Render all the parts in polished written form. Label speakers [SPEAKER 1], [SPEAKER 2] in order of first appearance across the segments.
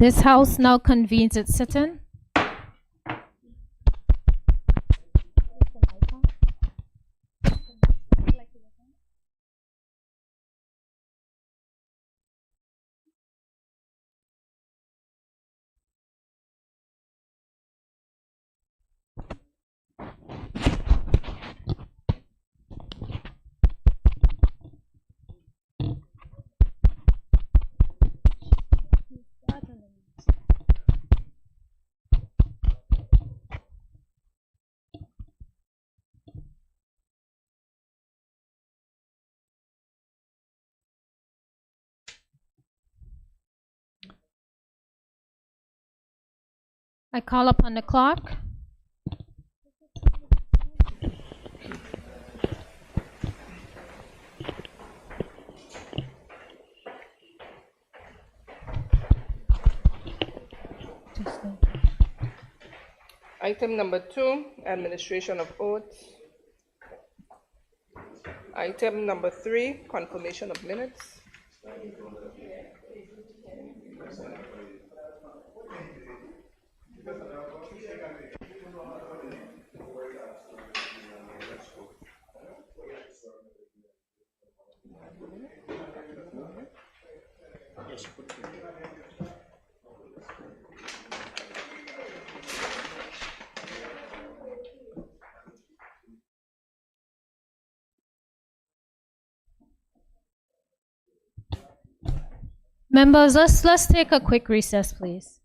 [SPEAKER 1] This House now convenes its sit-in. I call upon the clerk.
[SPEAKER 2] Item number 2, administration of oaths. Item number 3, confirmation of minutes.
[SPEAKER 1] Members, let's take a quick recess, please.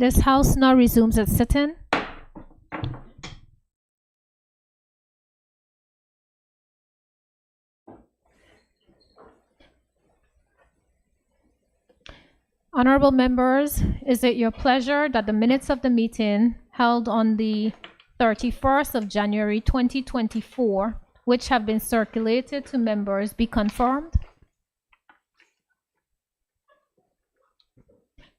[SPEAKER 1] This House now resumes its sitting. Honorable members, is it your pleasure that the minutes of the meeting held on the 31st of January 2024, which have been circulated to members, be confirmed?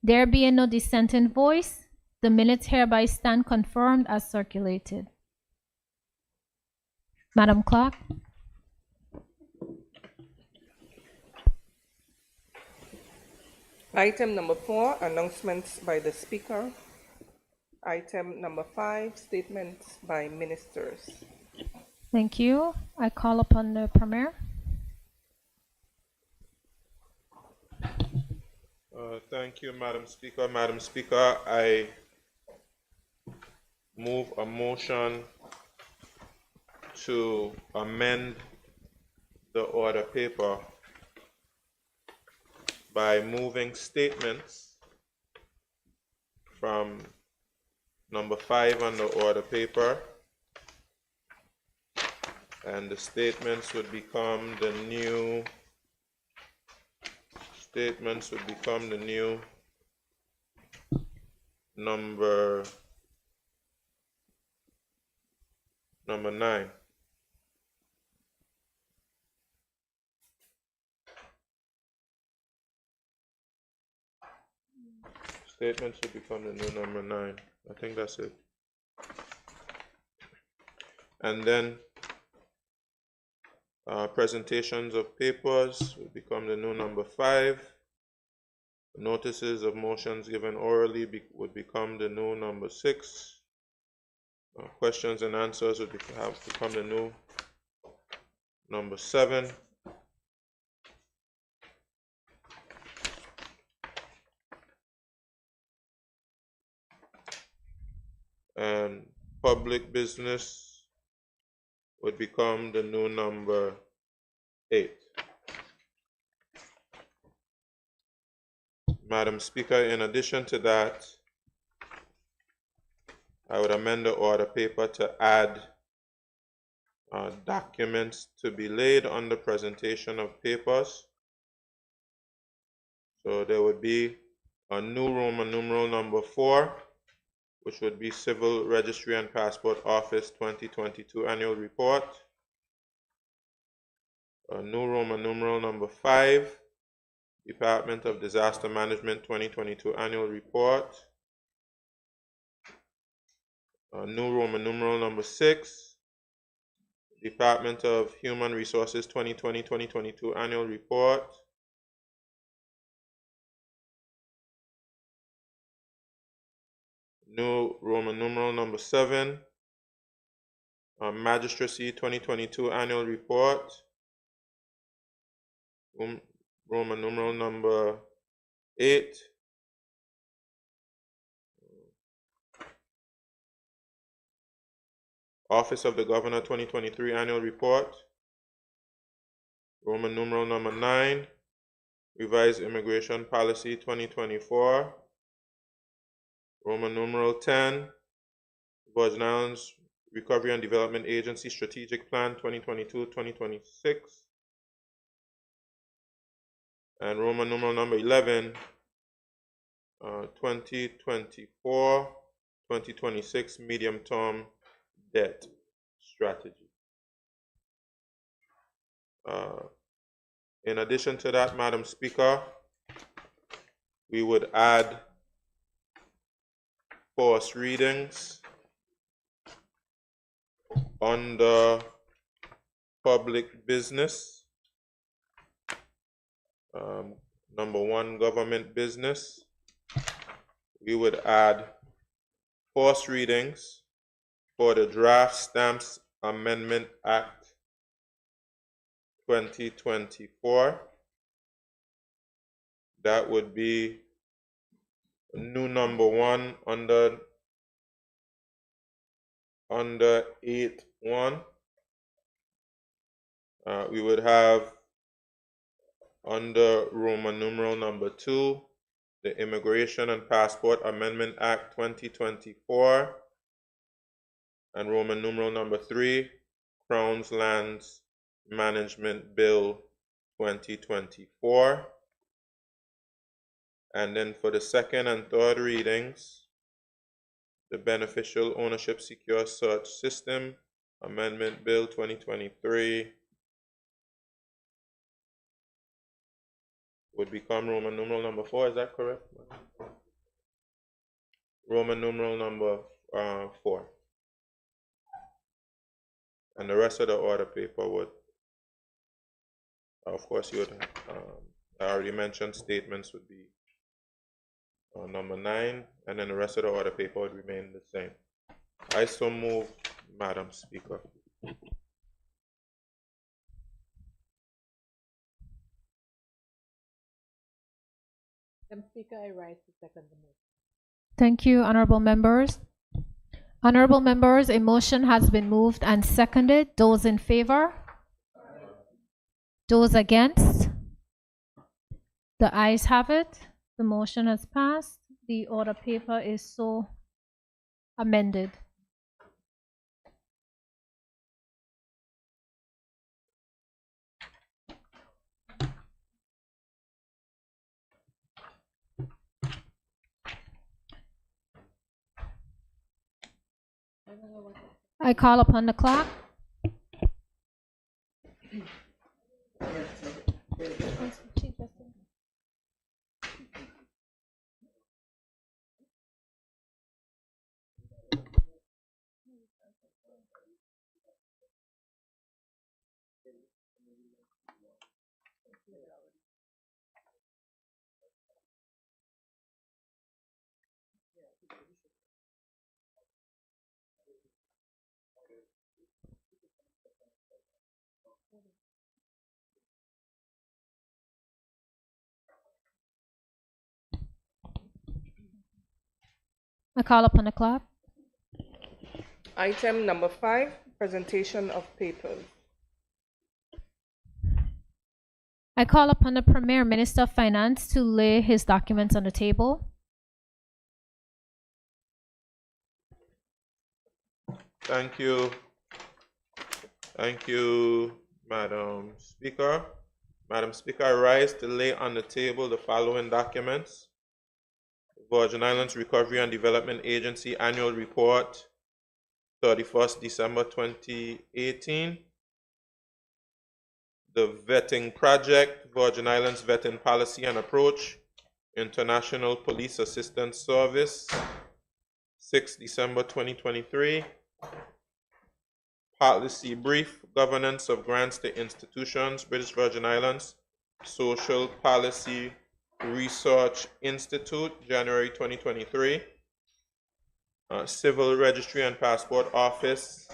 [SPEAKER 1] There being no dissenting voice, the minutes hereby stand confirmed as circulated. Madam Clerk.
[SPEAKER 2] Item number 4, announcements by the Speaker. Item number 5, statements by ministers.
[SPEAKER 1] Thank you. I call upon the Premier.
[SPEAKER 3] Thank you, Madam Speaker. Madam Speaker, I move a motion to amend the order paper by moving statements from number 5 on the order paper, and the statements would become the new number 9. Statements would become the new number 9. I think that's it. And then presentations of papers would become the new number 5. Notices of motions given orally would become the new number 6. Questions and answers would have become the new number 7. And public business would become the new number 8. Madam Speaker, in addition to that, I would amend the order paper to add documents to be laid on the presentation of papers. So there would be a new Roman numeral number 4, which would be Civil Registry and Passport Office 2022 Annual Report. A new Roman numeral number 5, Department of Disaster Management 2022 Annual Report. A new Roman numeral number 6, Department of Human Resources 2020-2022 Annual Report. New Roman numeral number 7, Magistracy 2022 Annual Report. Roman numeral number 8, Office of the Governor 2023 Annual Report. Roman numeral number 9, Revised Immigration Policy 2024. Roman numeral 10, Virgin Islands Recovery and Development Agency Strategic Plan 2022-2026. And Roman numeral number 11, 2024-2026 Medium-Term Debt Strategy. In addition to that, Madam Speaker, we would add first readings under public business. Number 1, government business. We would add first readings for the Draft Stamps Amendment Act 2024. That would be new number 1 under 8.1. We would have under Roman numeral number 2, the Immigration and Passport Amendment Act 2024, and Roman numeral number 3, Crown's Lands Management Bill 2024. And then for the second and third readings, the Beneficial Ownership Secure Search System Amendment Bill 2023 would become Roman numeral number 4, is that correct? Roman numeral number 4. And the rest of the order paper would, of course, you would, I already mentioned statements would be number 9, and then the rest of the order paper would remain the same. I so move, Madam Speaker.
[SPEAKER 4] Madam Speaker, I rise to second the motion.
[SPEAKER 1] Thank you, honorable members. Honorable members, a motion has been moved and seconded. Those in favor? Those against? The ayes have it. The motion has passed. The order paper is so amended. I call upon the clock. I call upon the clock.
[SPEAKER 2] Item number 5, presentation of papers.
[SPEAKER 1] I call upon the Premier Minister of Finance to lay his documents on the table.
[SPEAKER 3] Thank you. Thank you, Madam Speaker. Madam Speaker, I rise to lay on the table the following documents: Virgin Islands Recovery and Development Agency Annual Report, 31st December 2018. The Vetting Project, Virgin Islands Vetting Policy and Approach, International Police Assistance Service, 6th December 2023. Policy Brief, Governance of Grants to Institutions, British Virgin Islands, Social Policy Research Institute, January 2023. Civil Registry and Passport Office,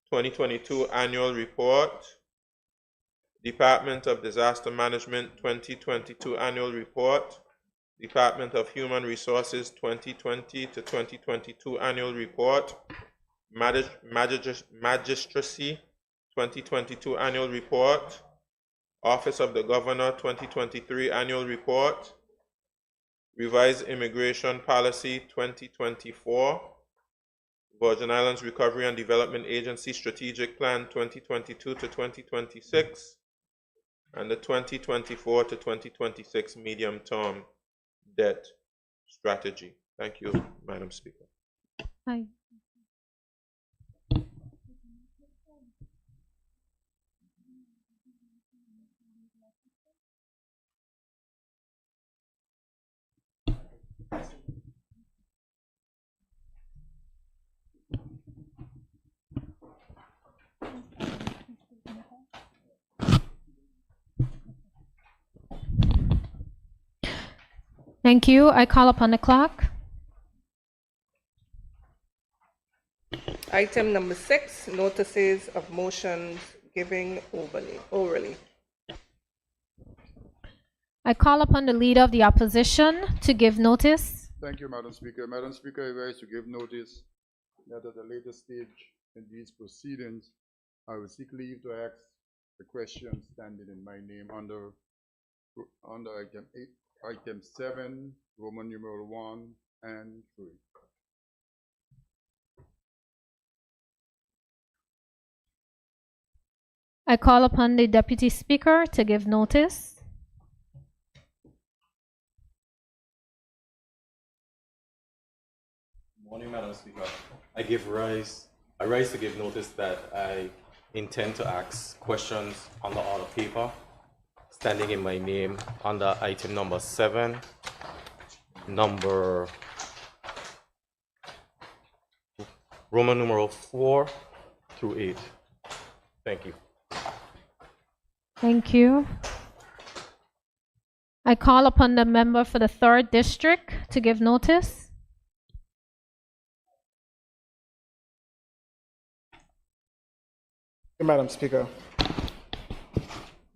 [SPEAKER 3] 2022 Annual Report. Department of Disaster Management, 2022 Annual Report. Department of Human Resources, 2020 to 2022 Annual Report. Magistracy, 2022 Annual Report. Office of the Governor, 2023 Annual Report. Revised Immigration Policy, 2024. Virgin Islands Recovery and Development Agency Strategic Plan, 2022 to 2026. And the 2024 to 2026 Medium Term Debt Strategy. Thank you, Madam Speaker.
[SPEAKER 1] Hi. Thank you. I call upon the clock.
[SPEAKER 2] Item number 6, notices of motions given orally.
[SPEAKER 1] I call upon the Leader of the Opposition to give notice.
[SPEAKER 5] Thank you, Madam Speaker. Madam Speaker, I rise to give notice that at a later stage in these proceedings, I will seek leave to ask the question standing in my name under item item 7, Roman numeral 1 and 3.
[SPEAKER 1] I call upon the Deputy Speaker to give notice.
[SPEAKER 6] Morning, Madam Speaker. I rise to give notice that I intend to ask questions on the order paper, standing in my name under item number 7, number Roman numeral 4 through 8. Thank you.
[SPEAKER 1] Thank you. I call upon the member for the 3rd District to give notice.
[SPEAKER 7] Madam Speaker.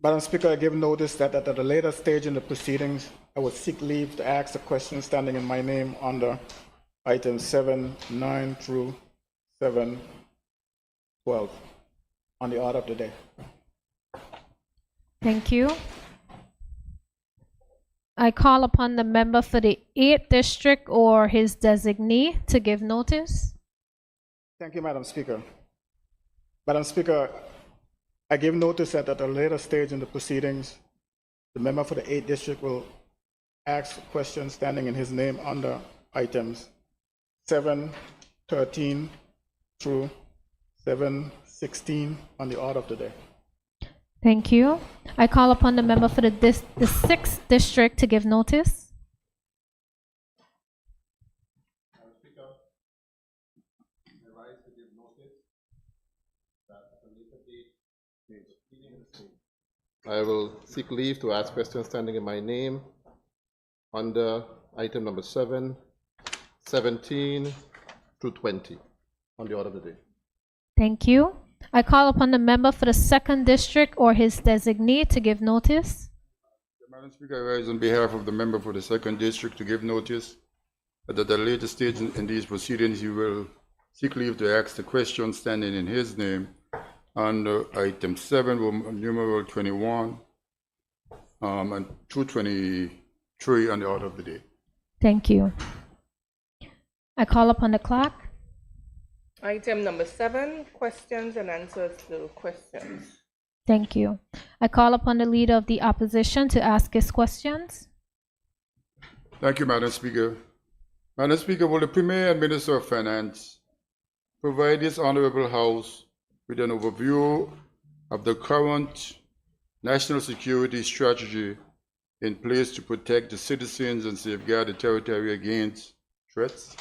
[SPEAKER 7] Madam Speaker, I give notice that at a later stage in the proceedings, I would seek leave to ask a question standing in my name under items 7, 9 through 7, 12 on the order of the day.
[SPEAKER 1] Thank you. I call upon the member for the 8th District or his designee to give notice.
[SPEAKER 7] Thank you, Madam Speaker. Madam Speaker, I give notice that at a later stage in the proceedings, the member for the 8th District will ask a question standing in his name under items 7, 13 through 7, 16 on the order of the day.
[SPEAKER 1] Thank you. I call upon the member for the 6th District to give notice.
[SPEAKER 8] I will seek leave to ask questions standing in my name under item number 7, 17 through 20 on the order of the day.
[SPEAKER 1] Thank you. I call upon the member for the 2nd District or his designee to give notice.
[SPEAKER 5] Madam Speaker, I rise on behalf of the member for the 2nd District to give notice that at a later stage in these proceedings, he will seek leave to ask the question standing in his name under item 7, numeral 21, and 223 on the order of the day.
[SPEAKER 1] Thank you. I call upon the clerk.
[SPEAKER 2] Item number 7, questions and answers to questions.
[SPEAKER 1] Thank you. I call upon the leader of the opposition to ask his questions.
[SPEAKER 5] Thank you, Madam Speaker. Madam Speaker, will the Premier and Minister of Finance provide this Honorable House with an overview of the current national security strategy in place to protect the citizens and safeguard the territory against threats?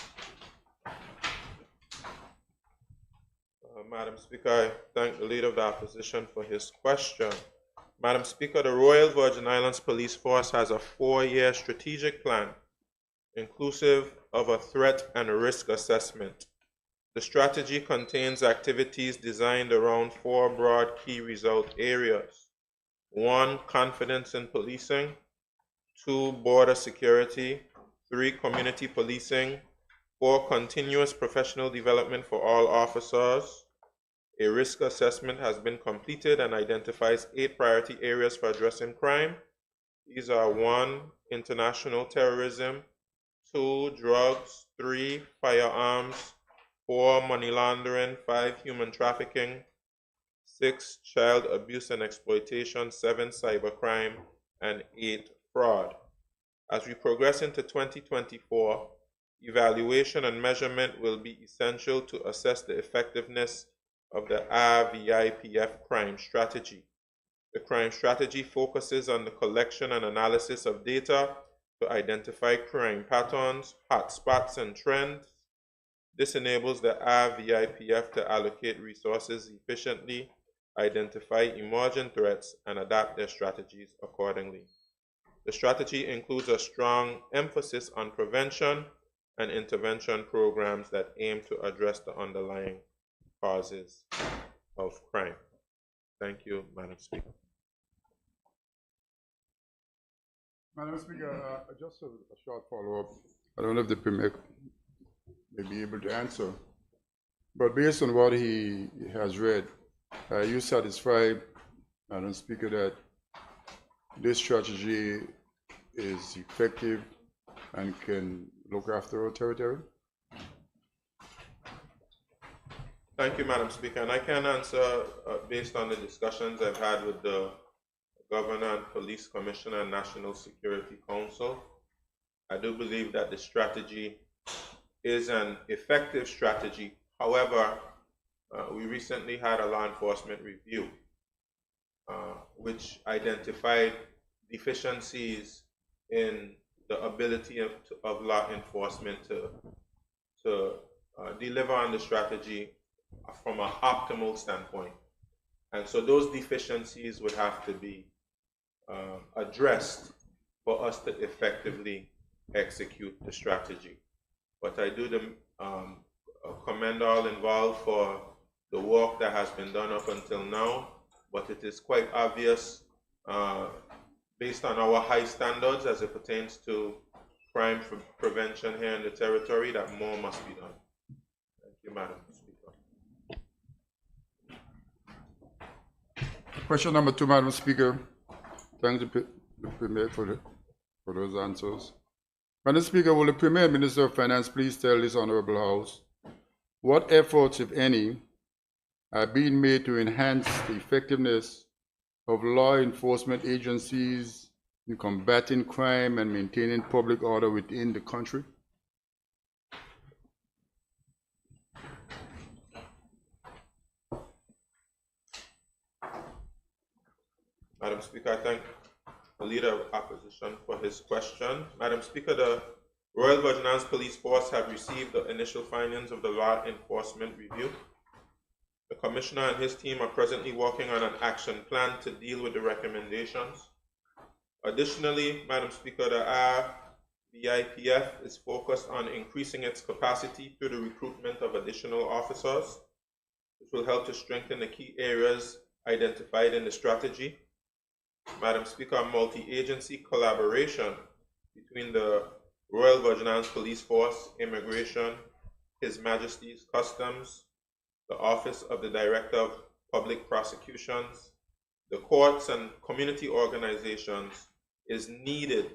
[SPEAKER 3] Madam Speaker, I thank the Leader of the Opposition for his question. Madam Speaker, the Royal Virgin Islands Police Force has a 4-year strategic plan, inclusive of a threat and risk assessment. The strategy contains activities designed around 4 broad key result areas. 1, confidence in policing. 2, border security. 3, community policing. 4, continuous professional development for all officers. A risk assessment has been completed and identifies 8 priority areas for addressing crime. These are 1, international terrorism. 2, drugs. 3, firearms. 4, money laundering. 5, human trafficking. 6, child abuse and exploitation. 7, cybercrime. And 8, fraud. As we progress into 2024, evaluation and measurement will be essential to assess the effectiveness of the RVIPF crime strategy. The crime strategy focuses on the collection and analysis of data to identify crime patterns, hotspots, and trends. This enables the RVIPF to allocate resources efficiently, identify emerging threats, and adapt their strategies accordingly. The strategy includes a strong emphasis on prevention and intervention programs that aim to address the underlying causes of crime. Thank you, Madam Speaker.
[SPEAKER 5] Madam Speaker, just a short follow-up. I don't know if the Premier may be able to answer, but based on what he has read, are you satisfied, Madam Speaker, that this strategy is effective and can look after our territory?
[SPEAKER 3] Thank you, Madam Speaker. And I can answer based on the discussions I've had with the Governor and Police Commissioner and National Security Council. I do believe that the strategy is an effective strategy. However, we recently had a law enforcement review which identified deficiencies in the ability of law enforcement to deliver on the strategy from an optimal standpoint. And so those deficiencies would have to be addressed for us to effectively execute the strategy. But I do commend all involved for the work that has been done up until now, but it is quite obvious based on our high standards as it pertains to crime prevention here in the territory that more must be done. Thank you, Madam Speaker.
[SPEAKER 5] Question number 2, Madam Speaker. Thanks the Premier for those answers. Madam Speaker, will the Premier and Minister of Finance please tell this Honorable House what efforts, if any, are being made to enhance the effectiveness of law enforcement agencies in combating crime and maintaining public order within the country?
[SPEAKER 3] Madam Speaker, I thank the Leader of Opposition for his question. Madam Speaker, the Royal Virgin Islands Police Force have received the initial findings of the law enforcement review. The Commissioner and his team are presently working on an action plan to deal with the recommendations. Additionally, Madam Speaker, the RVIPF is focused on increasing its capacity through the recruitment of additional officers, which will help to strengthen the key areas identified in the strategy. Madam Speaker, multi-agency collaboration between the Royal Virgin Islands Police Force, Immigration, His Majesty's Customs, the Office of the Director of Public Prosecutions, the courts and community organizations is needed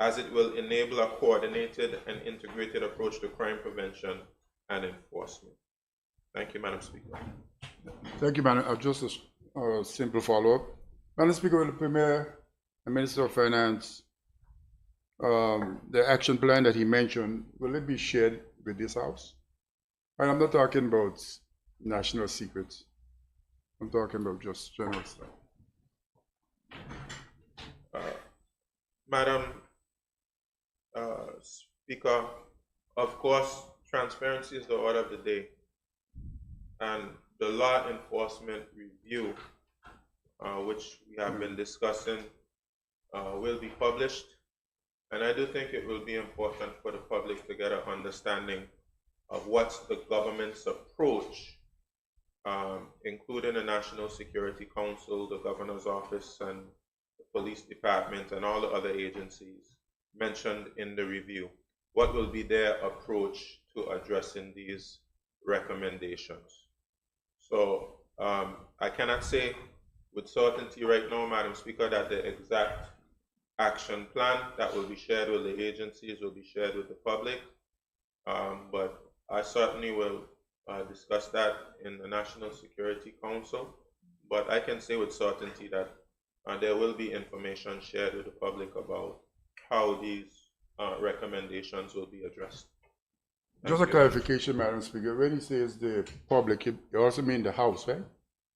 [SPEAKER 3] as it will enable a coordinated and integrated approach to crime prevention and enforcement. Thank you, Madam Speaker.
[SPEAKER 5] Thank you, Madam. Just a simple follow-up. Madam Speaker, will the Premier and Minister of Finance, the action plan that he mentioned, will it be shared with this House? And I'm not talking about national secrets. I'm talking about just general stuff.
[SPEAKER 3] Madam Speaker, of course, transparency is the order of the day. And the law enforcement review, which we have been discussing, will be published. And I do think it will be important for the public to get an understanding of what's the government's approach, including the National Security Council, the Governor's Office, and the Police Department, and all the other agencies mentioned in the review. What will be their approach to addressing these recommendations? So I cannot say with certainty right now, Madam Speaker, that the exact action plan that will be shared with the agencies will be shared with the public, but I certainly will discuss that in the National Security Council. But I can say with certainty that there will be information shared with the public about how these recommendations will be addressed.
[SPEAKER 5] Just a clarification, Madam Speaker. When he says the public, you also mean the House, right?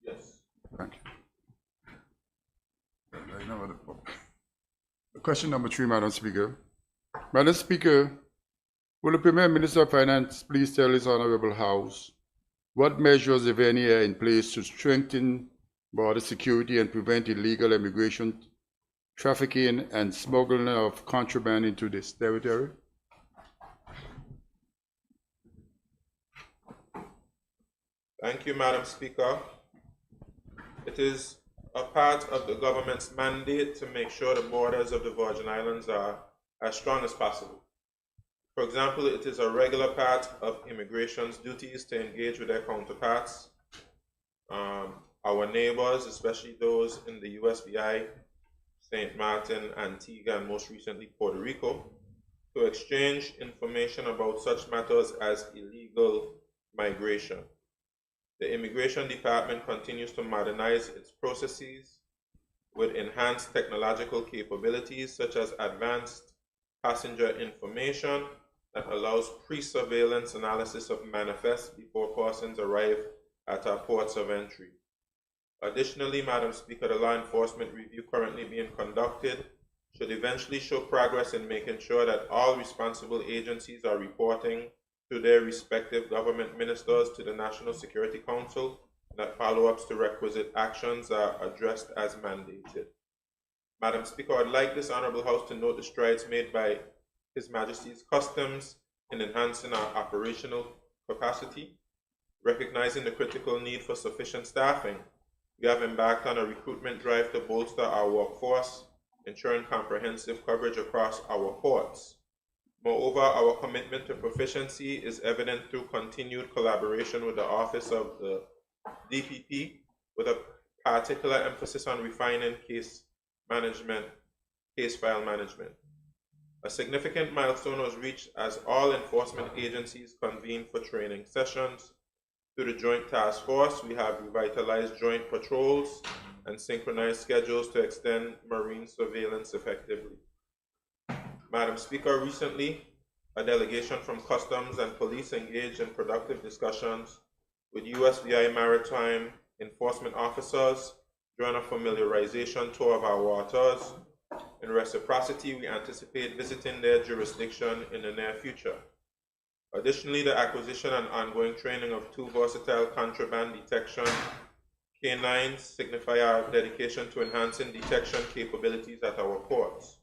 [SPEAKER 3] Yes.
[SPEAKER 5] Thank you. Question number 3, Madam Speaker. Madam Speaker, will the Premier and Minister of Finance please tell this Honorable House what measures, if any, are in place to strengthen border security and prevent illegal immigration, trafficking, and smuggling of contraband into this territory?
[SPEAKER 3] Thank you, Madam Speaker. It is a part of the government's mandate to make sure the borders of the Virgin Islands are as strong as possible. For example, it is a regular part of immigration's duties to engage with their counterparts, our neighbors, especially those in the USVI St. Martin, Antigua, and most recently Puerto Rico, to exchange information about such matters as illegal migration. The Immigration Department continues to modernize its processes with enhanced technological capabilities such as advanced passenger information that allows pre-surveillance analysis of manifests before persons arrive at our ports of entry. Additionally, Madam Speaker, the law enforcement review currently being conducted should eventually show progress in making sure that all responsible agencies are reporting to their respective government ministers to the National Security Council, and that follow-ups to requisite actions are addressed as mandated. Madam Speaker, I'd like this Honorable House to note the strides made by His Majesty's Customs in enhancing our operational capacity. Recognizing the critical need for sufficient staffing, we have embarked on a recruitment drive to bolster our workforce, ensuring comprehensive coverage across our ports. Moreover, our commitment to proficiency is evident through continued collaboration with the Office of the DPP, with a particular emphasis on refining case file management. A significant milestone was reached as all enforcement agencies convened for training sessions. Through the Joint Task Force, we have revitalized joint patrols and synchronized schedules to extend marine surveillance effectively. Madam Speaker, recently, a delegation from Customs and Police engaged in productive discussions with USVI maritime enforcement officers during a familiarization tour of our waters. In reciprocity, we anticipate visiting their jurisdiction in the near future. Additionally, the acquisition and ongoing training of 2 versatile contraband detection canines signify our dedication to enhancing detection capabilities at our ports.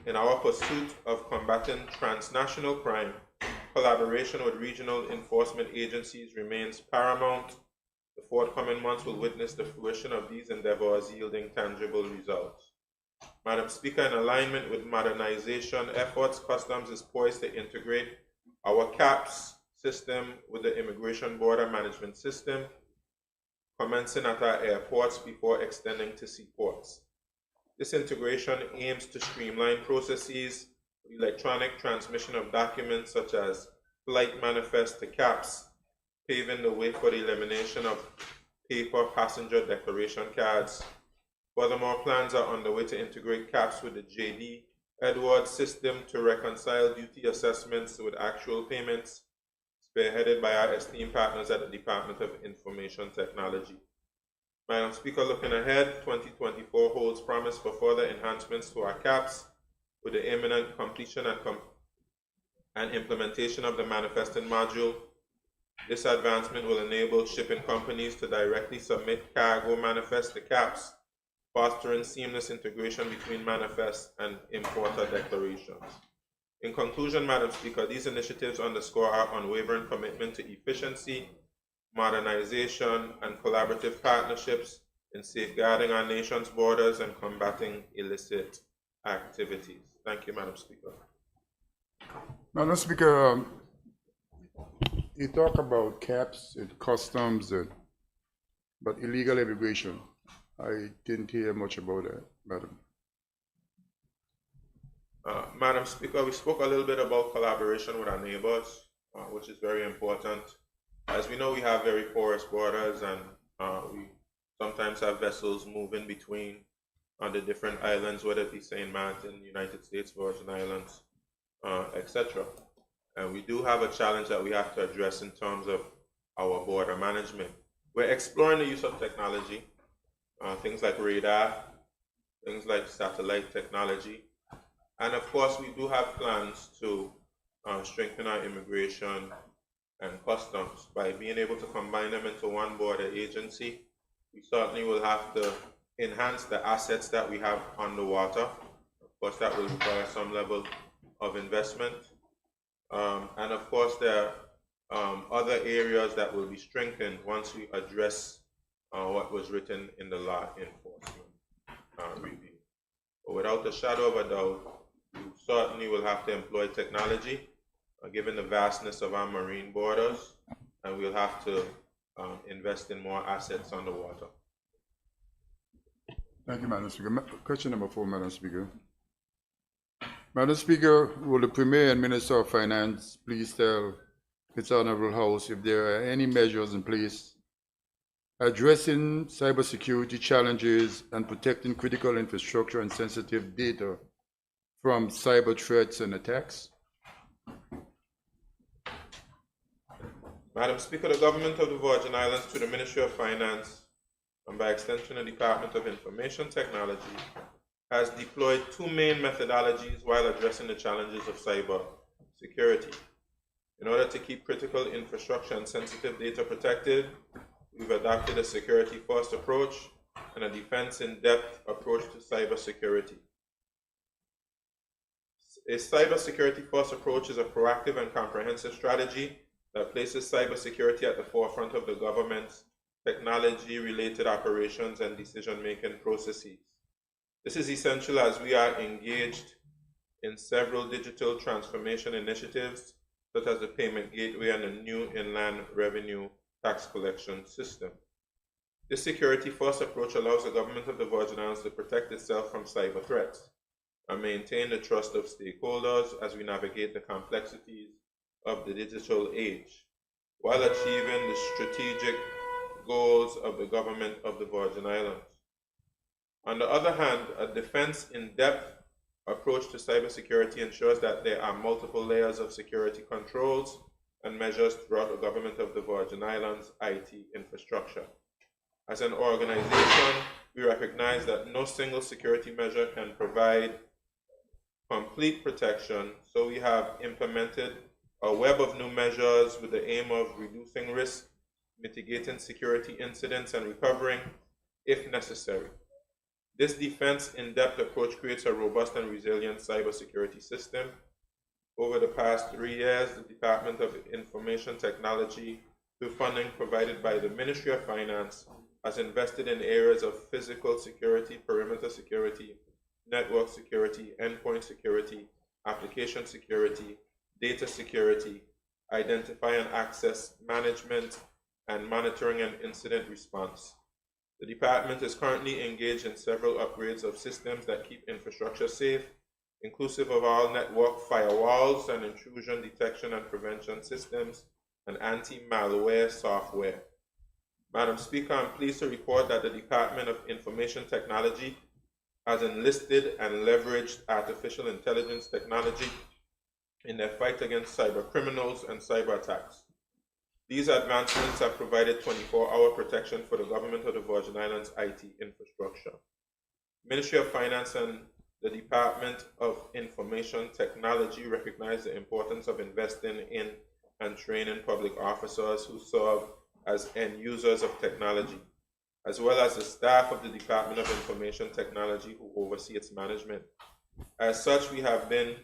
[SPEAKER 3] In our pursuit of combating transnational crime, collaboration with regional enforcement agencies remains paramount. The forthcoming months will witness the fruition of these endeavors yielding tangible results. Madam Speaker, in alignment with modernization efforts, Customs is poised to integrate our CAPS system with the Immigration Border Management System, commencing at our airports before extending to seaports. This integration aims to streamline processes, electronic transmission of documents such as flight manifest to CAPS, paving the way for the elimination of paper passenger declaration cards. Furthermore, plans are underway to integrate CAPS with the J.D. Edwards system to reconcile duty assessments with actual payments, spearheaded by our esteemed partners at the Department of Information Technology. Madam Speaker, looking ahead, 2024 holds promise for further enhancements to our CAPS with the imminent completion and implementation of the manifesting module. This advancement will enable shipping companies to directly submit cargo manifest to CAPS, fostering seamless integration between manifest and importer declarations. In conclusion, Madam Speaker, these initiatives underscore our unwavering commitment to efficiency, modernization, and collaborative partnerships in safeguarding our nation's borders and combating illicit activities. Thank you, Madam Speaker.
[SPEAKER 5] Madam Speaker, you talk about caps and customs, but illegal immigration. I didn't hear much about that, Madam.
[SPEAKER 3] Madam Speaker, we spoke a little bit about collaboration with our neighbors, which is very important. As we know, we have very porous borders, and we sometimes have vessels moving between the different islands, whether it be St. Martin, United States, Virgin Islands, etc. And we do have a challenge that we have to address in terms of our border management. We're exploring the use of technology, things like radar, things like satellite technology. And of course, we do have plans to strengthen our immigration and customs by being able to combine them into one border agency. We certainly will have to enhance the assets that we have on the water. Of course, that will require some level of investment. And of course, there are other areas that will be strengthened once we address what was written in the law enforcement review. But without a shadow of a doubt, we certainly will have to employ technology, given the vastness of our marine borders, and we'll have to invest in more assets on the water.
[SPEAKER 5] Thank you, Madam Speaker. Question number 4, Madam Speaker. Madam Speaker, will the Premier and Minister of Finance please tell its Honorable House if there are any measures in place addressing cybersecurity challenges and protecting critical infrastructure and sensitive data from cyber threats and attacks?
[SPEAKER 3] Madam Speaker, the Government of the Virgin Islands, through the Ministry of Finance, and by extension the Department of Information Technology, has deployed 2 main methodologies while addressing the challenges of cyber security. In order to keep critical infrastructure and sensitive data protected, we've adopted a security-first approach and a defense-in-depth approach to cybersecurity. A cybersecurity-first approach is a proactive and comprehensive strategy that places cybersecurity at the forefront of the government's technology-related operations and decision-making processes. This is essential as we are engaged in several digital transformation initiatives, such as the payment gateway and the new inland revenue tax collection system. This security-first approach allows the Government of the Virgin Islands to protect itself from cyber threats and maintain the trust of stakeholders as we navigate the complexities of the digital age, while achieving the strategic goals of the Government of the Virgin Islands. On the other hand, a defense-in-depth approach to cybersecurity ensures that there are multiple layers of security controls and measures throughout the Government of the Virgin Islands' IT infrastructure. As an organization, we recognize that no single security measure can provide complete protection, so we have implemented a web of new measures with the aim of reducing risk, mitigating security incidents, and recovering if necessary. This defense-in-depth approach creates a robust and resilient cybersecurity system. Over the past 3 years, the Department of Information Technology, through funding provided by the Ministry of Finance, has invested in areas of physical security, perimeter security, network security, endpoint security, application security, data security, identify and access management, and monitoring and incident response. The department is currently engaged in several upgrades of systems that keep infrastructure safe, inclusive of all network firewalls and intrusion detection and prevention systems and anti-malware software. Madam Speaker, I'm pleased to report that the Department of Information Technology has enlisted and leveraged artificial intelligence technology in their fight against cyber criminals and cyber attacks. These advancements have provided 24-hour protection for the Government of the Virgin Islands' IT infrastructure. Ministry of Finance and the Department of Information Technology recognize the importance of investing in and training public officers who serve as end users of technology, as well as the staff of the Department of Information Technology who oversee its management. As such, we have been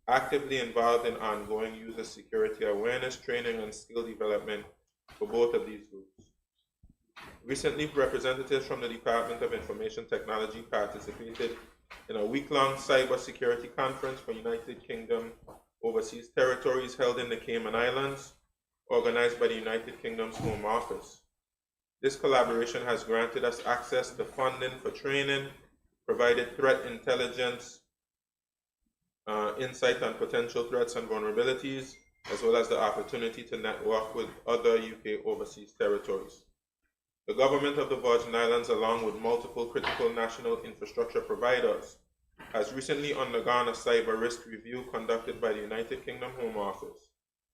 [SPEAKER 3] actively involved in ongoing user security awareness training and skill development for both of these groups. Recently, representatives from the Department of Information Technology participated in a week-long cybersecurity conference for United Kingdom overseas territories held in the Cayman Islands, organized by the United Kingdom's Home Office. This collaboration has granted us access to funding for training, provided threat intelligence, insight on potential threats and vulnerabilities, as well as the opportunity to network with other UK overseas territories. The Government of the Virgin Islands, along with multiple critical national infrastructure providers, has recently undergone a cyber risk review conducted by the United Kingdom Home Office.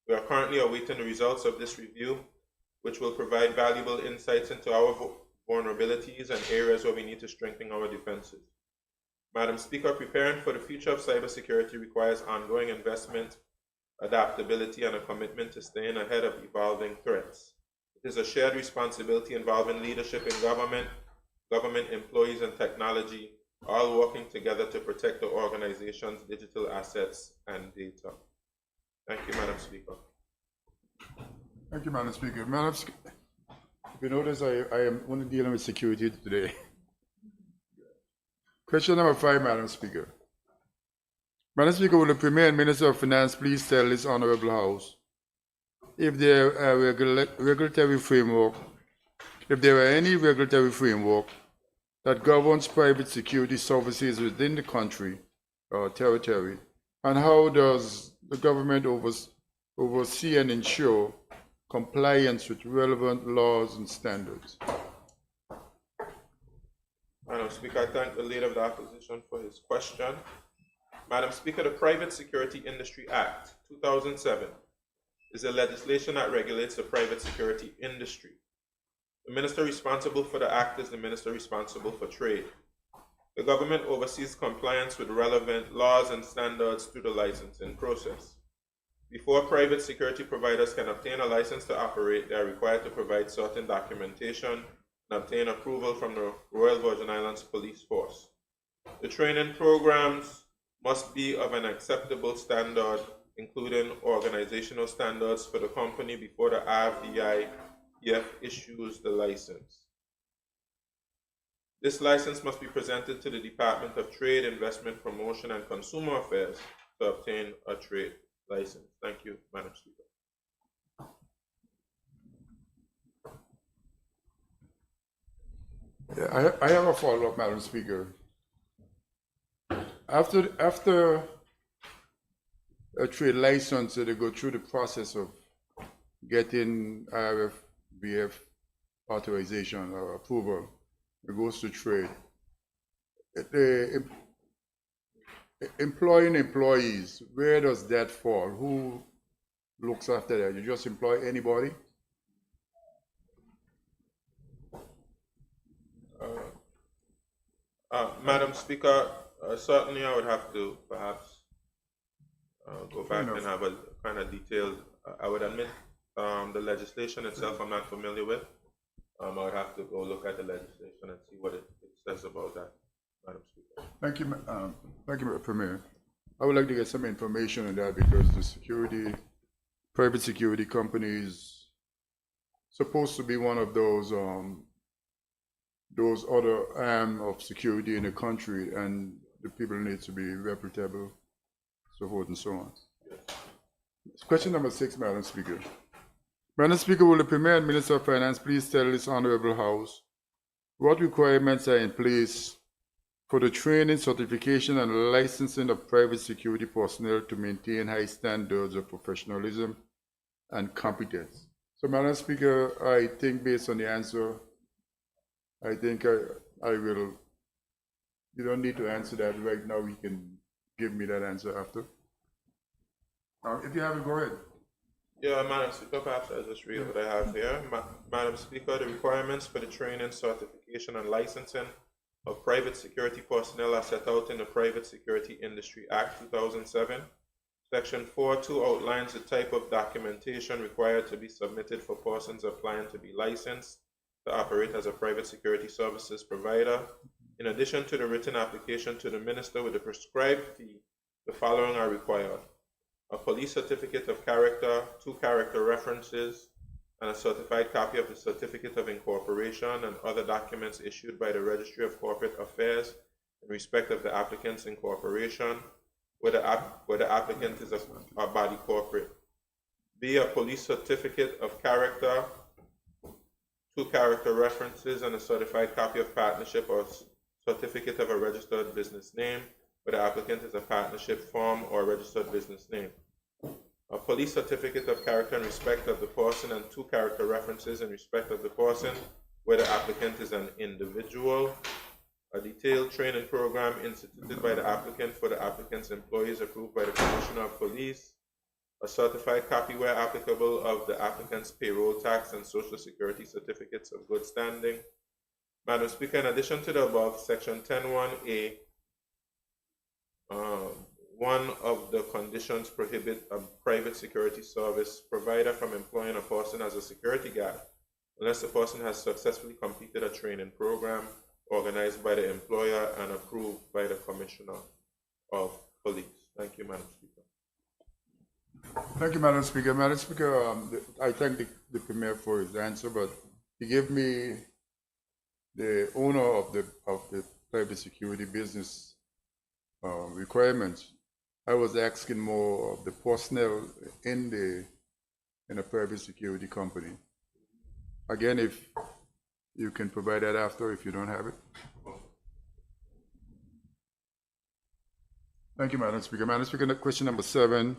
[SPEAKER 3] We are currently awaiting the results of this review, which will provide valuable insights into our vulnerabilities and areas where we need to strengthen our defenses. Madam Speaker, preparing for the future of cybersecurity requires ongoing investment, adaptability, and a commitment to staying ahead of evolving threats. It is a shared responsibility involving leadership in government, government employees, and technology, all working together to protect the organization's digital assets and data. Thank you, Madam Speaker.
[SPEAKER 5] Thank you, Madam Speaker. Madam Speaker, if you notice, I am only dealing with security today. Question number 5, Madam Speaker. Madam Speaker, will the Premier and Minister of Finance please tell this Honorable House if there are regulatory framework, if there are any regulatory framework that governs private security services within the country or territory? And how does the government oversee and ensure compliance with relevant laws and standards?
[SPEAKER 3] Madam Speaker, I thank the Leader of the Opposition for his question. Madam Speaker, the Private Security Industry Act 2007 is a legislation that regulates the private security industry. The minister responsible for the act is the minister responsible for trade. The government oversees compliance with relevant laws and standards through the licensing process. Before private security providers can obtain a license to operate, they are required to provide certain documentation and obtain approval from the Royal Virgin Islands Police Force. The training programs must be of an acceptable standard, including organizational standards for the company before the RVIPF issues the license. This license must be presented to the Department of Trade, Investment, Promotion, and Consumer Affairs to obtain a trade license. Thank you, Madam Speaker.
[SPEAKER 5] Yeah, I have a follow-up, Madam Speaker. After a trade license, they go through the process of getting RFVF authorization or approval. It goes to trade. Employing employees, where does that fall? Who looks after that? You just employ anybody?
[SPEAKER 3] Madam Speaker, certainly I would have to perhaps go back and have a kind of detailed, I would admit the legislation itself I'm not familiar with. I would have to go look at the legislation and see what it says about that, Madam Speaker.
[SPEAKER 5] Thank you, Premier. I would like to get some information on that because the private security companies supposed to be one of those other arm of security in the country, and the people need to be reputable, so forth and so on. Question number 6, Madam Speaker. Madam Speaker, will the Premier and Minister of Finance please tell this Honorable House what requirements are in place for the training, certification, and licensing of private security personnel to maintain high standards of professionalism and competence? So, Madam Speaker, I think based on the answer, I think I will, you don't need to answer that right now. You can give me that answer after. If you have it, go ahead.
[SPEAKER 3] Yeah, Madam Speaker, perhaps I'll just read what I have here. Madam Speaker, the requirements for the training, certification, and licensing of private security personnel are set out in the Private Security Industry Act 2007. Section 4.2 outlines the type of documentation required to be submitted for persons applying to be licensed to operate as a private security services provider. In addition to the written application to the Minister with the prescribed fee, the following are required: a police certificate of character, 2 character references, and a certified copy of the Certificate of Incorporation and other documents issued by the Registry of Corporate Affairs in respect of the applicant's incorporation, where the applicant is a body corporate. B, a police certificate of character, 2 character references, and a certified copy of partnership or certificate of a registered business name, where the applicant is a partnership form or registered business name. A police certificate of character in respect of the person and 2 character references in respect of the person, where the applicant is an individual. A detailed training program instituted by the applicant for the applicant's employees approved by the Commissioner of Police. A certified copy, where applicable, of the applicant's payroll tax and social security certificates of good standing. Madam Speaker, in addition to the above, Section 10(1)(a), one of the conditions prohibit a private security service provider from employing a person as a security guard unless the person has successfully completed a training program organized by the employer and approved by the Commissioner of Police. Thank you, Madam Speaker.
[SPEAKER 5] Thank you, Madam Speaker. Madam Speaker, I thank the Premier for his answer, but he gave me the owner of the private security business requirements. I was asking more of the personnel in a private security company. Again, if you can provide that after, if you don't have it. Thank you, Madam Speaker. Madam Speaker, question number 7.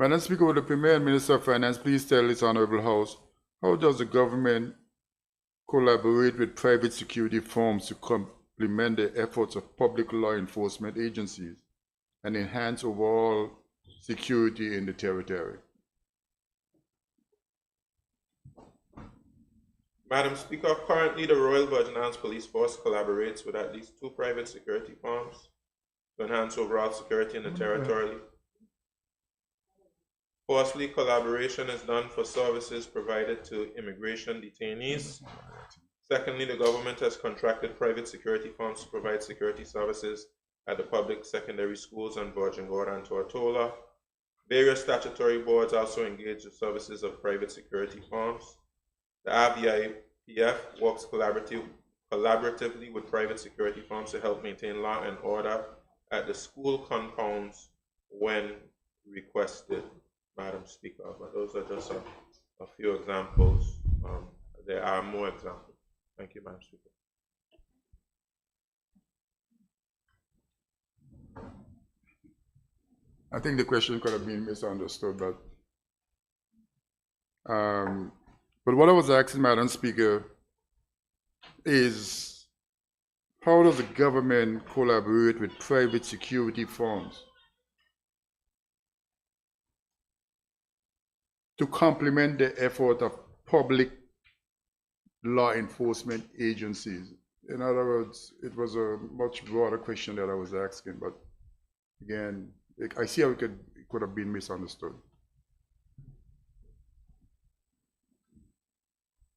[SPEAKER 5] Madam Speaker, will the Premier and Minister of Finance please tell this Honorable House, how does the government collaborate with private security firms to complement the efforts of public law enforcement agencies and enhance overall security in the territory?
[SPEAKER 3] Madam Speaker, currently the Royal Virgin Islands Police Force collaborates with at least 2 private security firms to enhance overall security in the territory. Firstly, collaboration is done for services provided to immigration detainees. Secondly, the government has contracted private security firms to provide security services at the public secondary schools on Virgin Gorda and Tortola. Various statutory boards also engage the services of private security firms. The RVIPF works collaboratively with private security firms to help maintain law and order at the school compounds when requested, Madam Speaker. But those are just a few examples. There are more examples. Thank you, Madam Speaker.
[SPEAKER 5] I think the question could have been misunderstood, but what I was asking, Madam Speaker, is how does the government collaborate with private security firms to complement the effort of public law enforcement agencies? In other words, it was a much broader question that I was asking, but again, I see how it could have been misunderstood.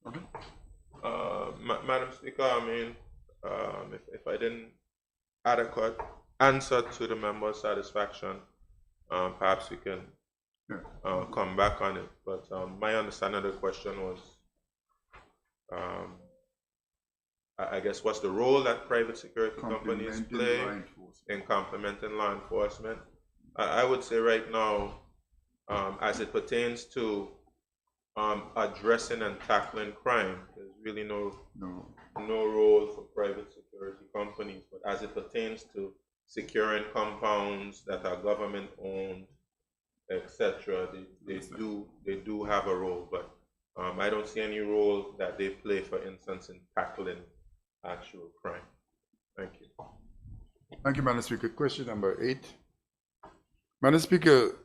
[SPEAKER 5] Okay.
[SPEAKER 3] Madam Speaker, I mean, if I didn't adequate answer to the member's satisfaction, perhaps we can come back on it. But my understanding of the question was, I guess, what's the role that private security companies play in complementing law enforcement? I would say right now, as it pertains to addressing and tackling crime, there's really no role for private security companies. But as it pertains to securing compounds that are government owned, etc., they do have a role. But I don't see any role that they play, for instance, in tackling actual crime. Thank you.
[SPEAKER 5] Thank you, Madam Speaker. Question number 8. Madam Speaker,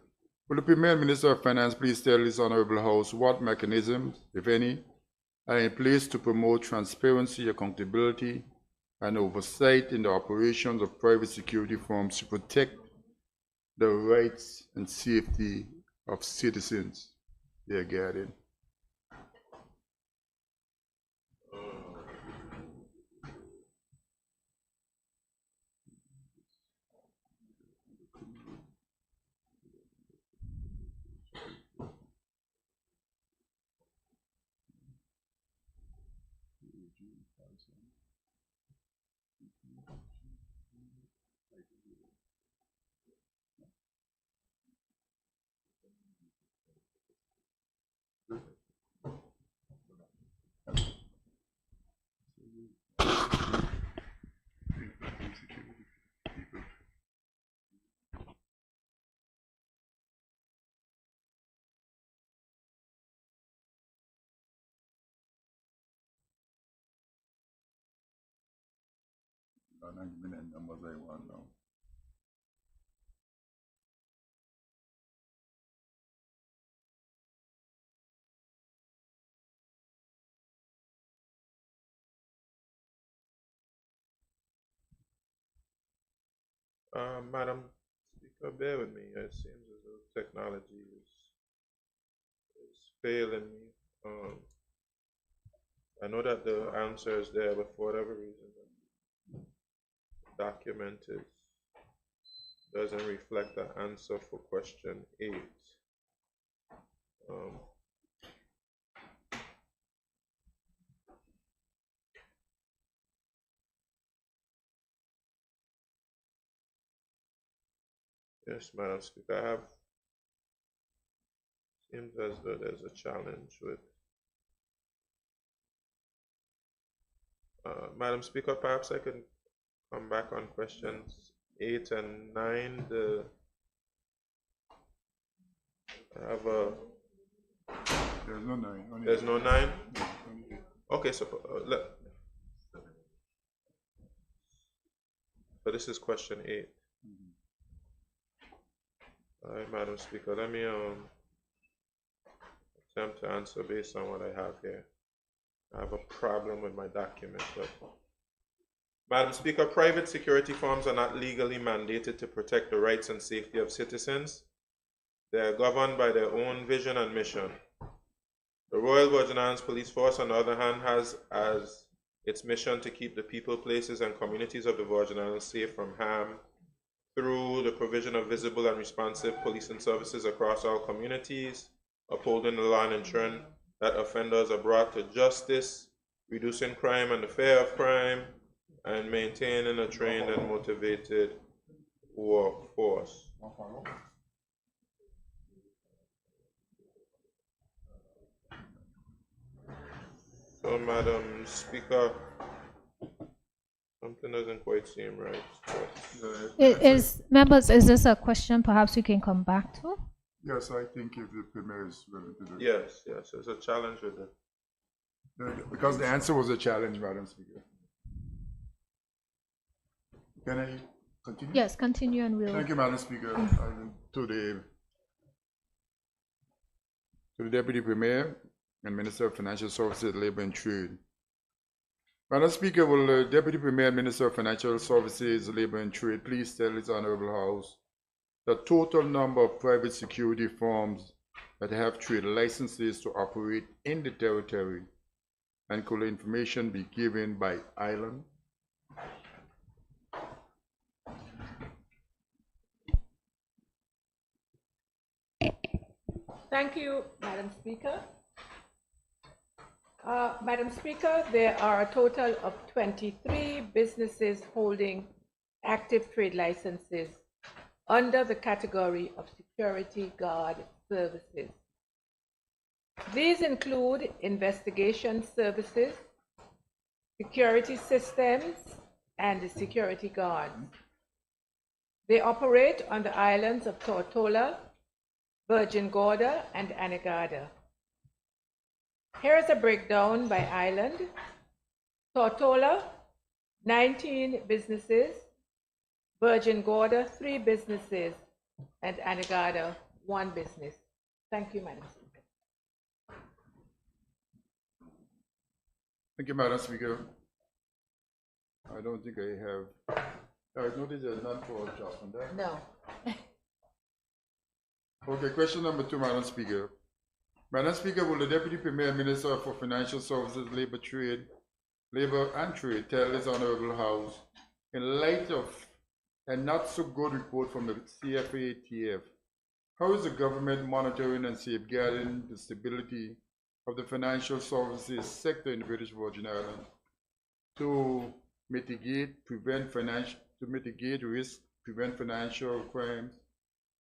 [SPEAKER 5] will the Premier and Minister of Finance please tell this Honorable House what mechanisms, if any, are in place to promote transparency, accountability, and oversight in the operations of private security firms to protect the rights and safety of citizens they are guarding?
[SPEAKER 3] Madam Speaker, bear with me. It seems as though technology is failing me. I know that the answer is there, but for whatever reason, the document doesn't reflect the answer for question 8. Yes, Madam Speaker, seems as though there's a challenge with Madam Speaker, perhaps I can come back on questions 8 and 9, I have
[SPEAKER 5] There's no 9. Only
[SPEAKER 3] there's no 9?
[SPEAKER 5] no, only 8.
[SPEAKER 3] Okay, so so this is question 8. All right, Madam Speaker, let me attempt to answer based on what I have here. I have a problem with my document, but Madam Speaker, private security firms are not legally mandated to protect the rights and safety of citizens. They are governed by their own vision and mission. The Royal Virgin Islands Police Force, on the other hand, has as its mission to keep the people, places, and communities of the Virgin Islands safe from harm through the provision of visible and responsive policing services across all communities, upholding the law and ensuring that offenders are brought to justice, reducing crime and the fear of crime, and maintaining a trained and motivated workforce. So, Madam Speaker, something doesn't quite seem right.
[SPEAKER 1] Members, is this a question perhaps we can come back to?
[SPEAKER 5] Yes, I think if the Premier is willing to do it.
[SPEAKER 3] Yes, yes, there's a challenge with it.
[SPEAKER 5] Because the answer was a challenge, Madam Speaker. Can I continue?
[SPEAKER 1] Yes, continue and we'll.
[SPEAKER 5] Thank you, Madam Speaker. To the Deputy Premier and Minister of Financial Services, Labor and Trade. Madam Speaker, will the Deputy Premier and Minister of Financial Services, Labor and Trade please tell its Honorable House the total number of private security firms that have trade licenses to operate in the territory, and could the information be given by island?
[SPEAKER 4] Thank you, Madam Speaker. Madam Speaker, there are a total of 23 businesses holding active trade licenses under the category of security guard services. These include investigation services, security systems, and the security guards. They operate on the islands of Tortola, Virgin Gorda, and Anegada. Here is a breakdown by island. Tortola, 19 businesses. Virgin Gorda, 3 businesses. And Anegada, 1 business. Thank you, Madam Speaker.
[SPEAKER 5] Thank you, Madam Speaker. I don't think I have. I noticed there's none for adjustment there.
[SPEAKER 4] No.
[SPEAKER 5] Okay, question number 2, Madam Speaker. Madam Speaker, will the Deputy Premier and Minister for Financial Services, Labor and Trade tell this Honorable House, in light of a not so good report from the CFATF, how is the government monitoring and safeguarding the stability of the financial services sector in the British Virgin Islands to mitigate risk, prevent financial crimes,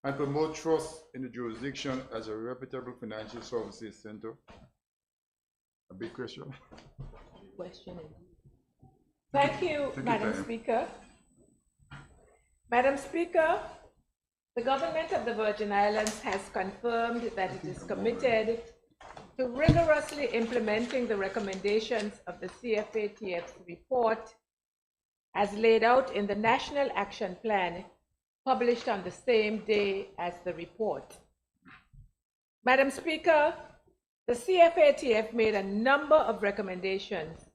[SPEAKER 5] and promote trust in the jurisdiction as a reputable financial services center? A big question.
[SPEAKER 4] Thank you, Madam Speaker. Madam Speaker, the government of the Virgin Islands has confirmed that it is committed to rigorously implementing the recommendations of the CFATF's report as laid out in the National Action Plan published on the same day as the report. Madam Speaker, the CFATF made a number of recommendations,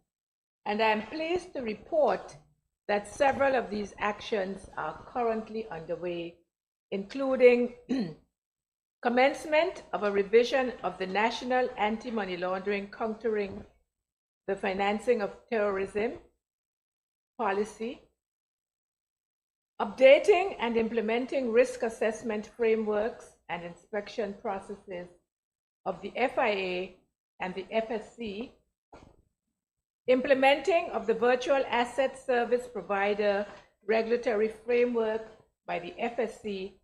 [SPEAKER 4] and I am pleased to report that several of these actions are currently underway, including commencement of a revision of the National Anti-Money Laundering Countering the Financing of Terrorism policy, updating and implementing risk assessment frameworks and inspection processes of the FIA and the FSC, implementing of the Virtual Asset Service Provider regulatory framework by the FSC,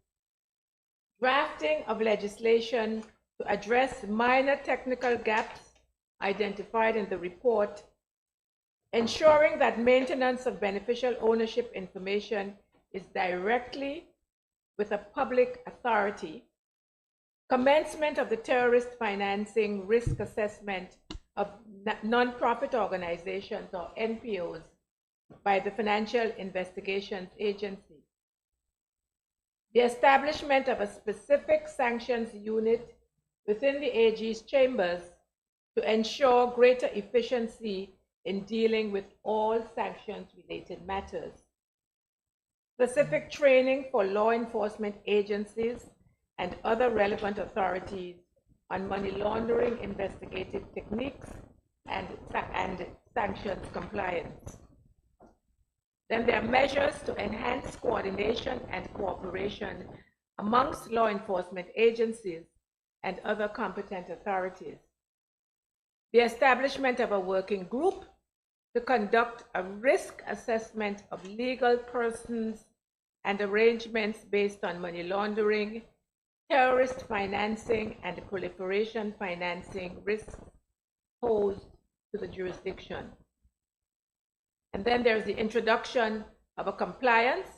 [SPEAKER 4] drafting of legislation to address minor technical gaps identified in the report, ensuring that maintenance of beneficial ownership information is directly with a public authority, commencement of the terrorist financing risk assessment of non-profit organizations or NPOs by the Financial Investigations Agency, the establishment of a specific sanctions unit within the AG's chambers to ensure greater efficiency in dealing with all sanctions-related matters, specific training for law enforcement agencies and other relevant authorities on money laundering investigative techniques and sanctions compliance. Then there are measures to enhance coordination and cooperation amongst law enforcement agencies and other competent authorities. The establishment of a working group to conduct a risk assessment of legal persons and arrangements based on money laundering, terrorist financing, and proliferation financing risks posed to the jurisdiction. And then there's the introduction of a compliance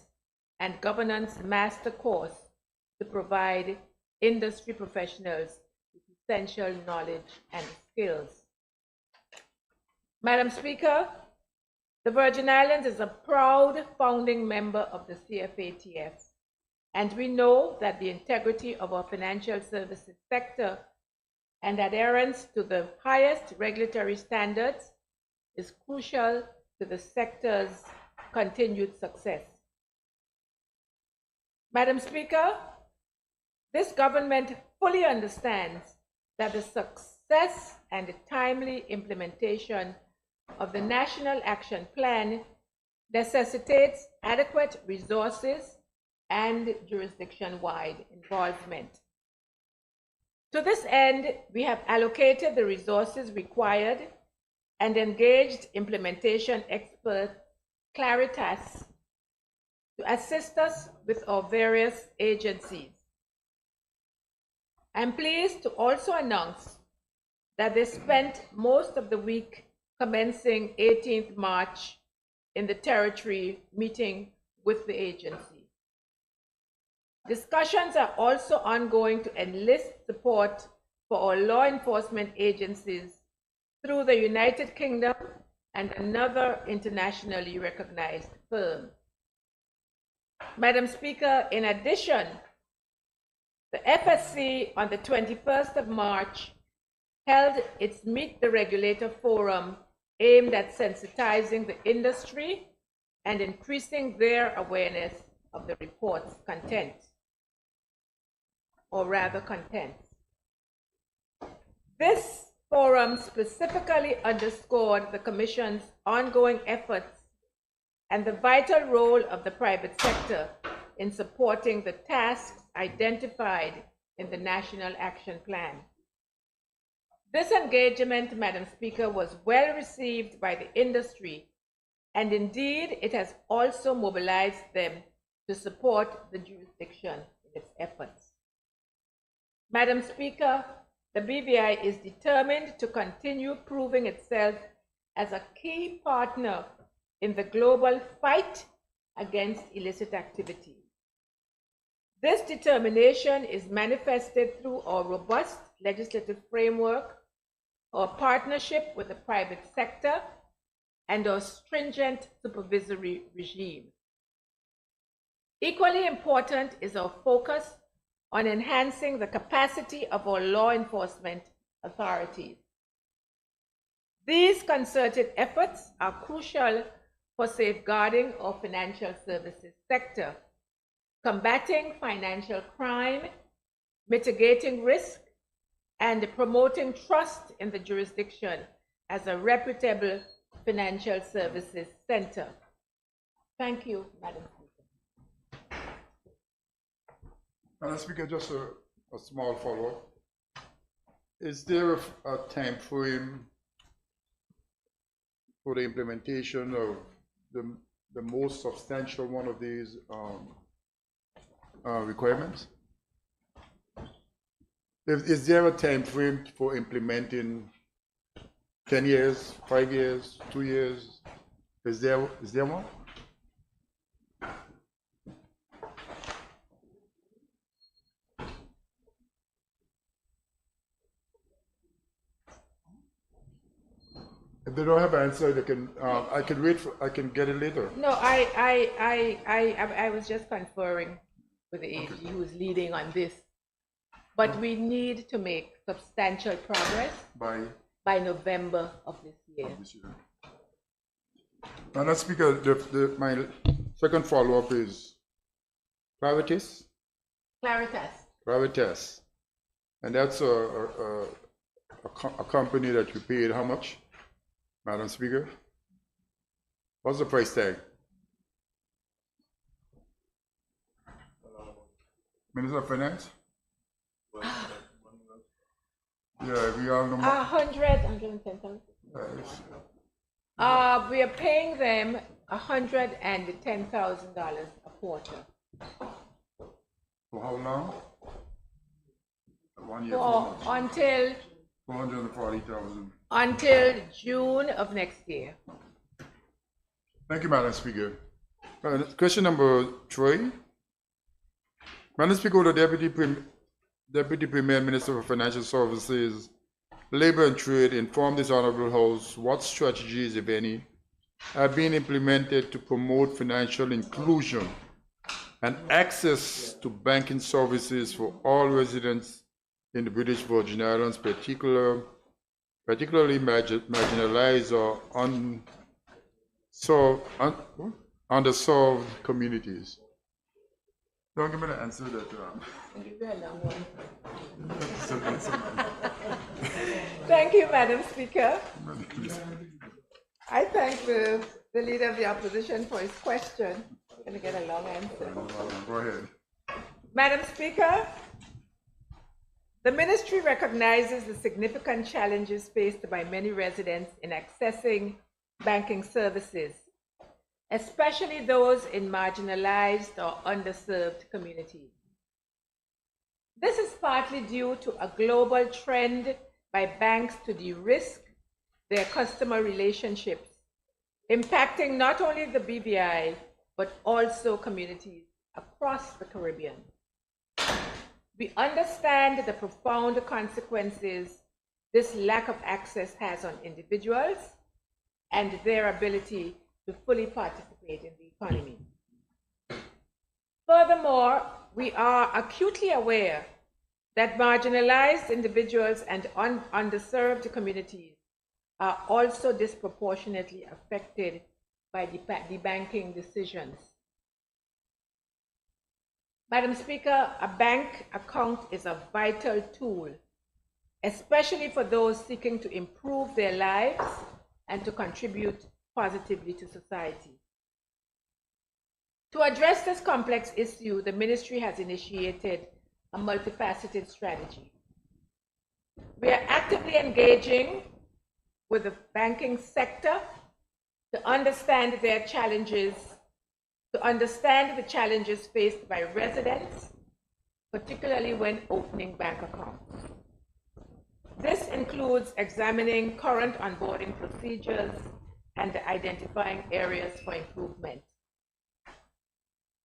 [SPEAKER 4] and governance master course to provide industry professionals with essential knowledge and skills. Madam Speaker, the Virgin Islands is a proud founding member of the CFATF, and we know that the integrity of our financial services sector and adherence to the highest regulatory standards is crucial to the sector's continued success. Madam Speaker, this government fully understands that the success and timely implementation of the National Action Plan necessitates adequate resources and jurisdiction-wide involvement. To this end, we have allocated the resources required and engaged implementation expert Claritas to assist us with our various agencies. I'm pleased to also announce that they spent most of the week commencing 18th March in the territory meeting with the agency. Discussions are also ongoing to enlist support for our law enforcement agencies through the United Kingdom and another internationally recognized firm. Madam Speaker, in addition, the FSC on the 21st of March held its Meet the Regulator Forum aimed at sensitizing the industry and increasing their awareness of the report's content, or rather contents. This forum specifically underscored the Commission's ongoing efforts and the vital role of the private sector in supporting the tasks identified in the National Action Plan. This engagement, Madam Speaker, was well received by the industry, and indeed it has also mobilized them to support the jurisdiction in its efforts. Madam Speaker, the BVI is determined to continue proving itself as a key partner in the global fight against illicit activity. This determination is manifested through our robust legislative framework, our partnership with the private sector, and our stringent supervisory regime. Equally important is our focus on enhancing the capacity of our law enforcement authorities. These concerted efforts are crucial for safeguarding our financial services sector, combating financial crime, mitigating risk, and promoting trust in the jurisdiction as a reputable financial services center. Thank you, Madam Speaker.
[SPEAKER 5] Madam Speaker, just a small follow-up. Is there a time frame for the implementation of the most substantial one of these requirements? Is there a time frame for implementing 10 years, 5 years, 2 years? Is there one? If they don't have an answer, they can, I can wait for, I can get it later.
[SPEAKER 4] No, I was just conferring with the AG who's leading on this. But we need to make substantial progress by November of this year.
[SPEAKER 5] Madam Speaker, my second follow-up is Claritas? Claritas. And that's a company that you paid how much, Madam Speaker? What's the price tag? Minister of Finance? Yeah, we all know.
[SPEAKER 4] 110,000. We are paying them $110,000 a quarter.
[SPEAKER 5] For how long? 1 year.
[SPEAKER 4] Until
[SPEAKER 5] 440,000.
[SPEAKER 4] Until June of next year.
[SPEAKER 5] Thank you, Madam Speaker. Question number 3. Madam Speaker, the Deputy Premier Minister for Financial Services, Labor and Trade informed this Honorable House what strategies, if any, have been implemented to promote financial inclusion and access to banking services for all residents in the British Virgin Islands, particularly marginalized or underserved communities. Don't give me the answer that.
[SPEAKER 4] I'll give you a long one. Thank you, Madam Speaker. I thank the Leader of the Opposition for his question. I'm going to get a long answer.
[SPEAKER 5] Go ahead.
[SPEAKER 4] Madam Speaker, the Ministry recognizes the significant challenges faced by many residents in accessing banking services, especially those in marginalized or underserved communities. This is partly due to a global trend by banks to de-risk their customer relationships, impacting not only the BVI, but also communities across the Caribbean. We understand the profound consequences this lack of access has on individuals and their ability to fully participate in the economy. Furthermore, we are acutely aware that marginalized individuals and underserved communities are also disproportionately affected by debanking decisions. Madam Speaker, a bank account is a vital tool, especially for those seeking to improve their lives and to contribute positively to society. To address this complex issue, the Ministry has initiated a multifaceted strategy. We are actively engaging with the banking sector to understand their challenges, to understand the challenges faced by residents, particularly when opening bank accounts. This includes examining current onboarding procedures and identifying areas for improvement.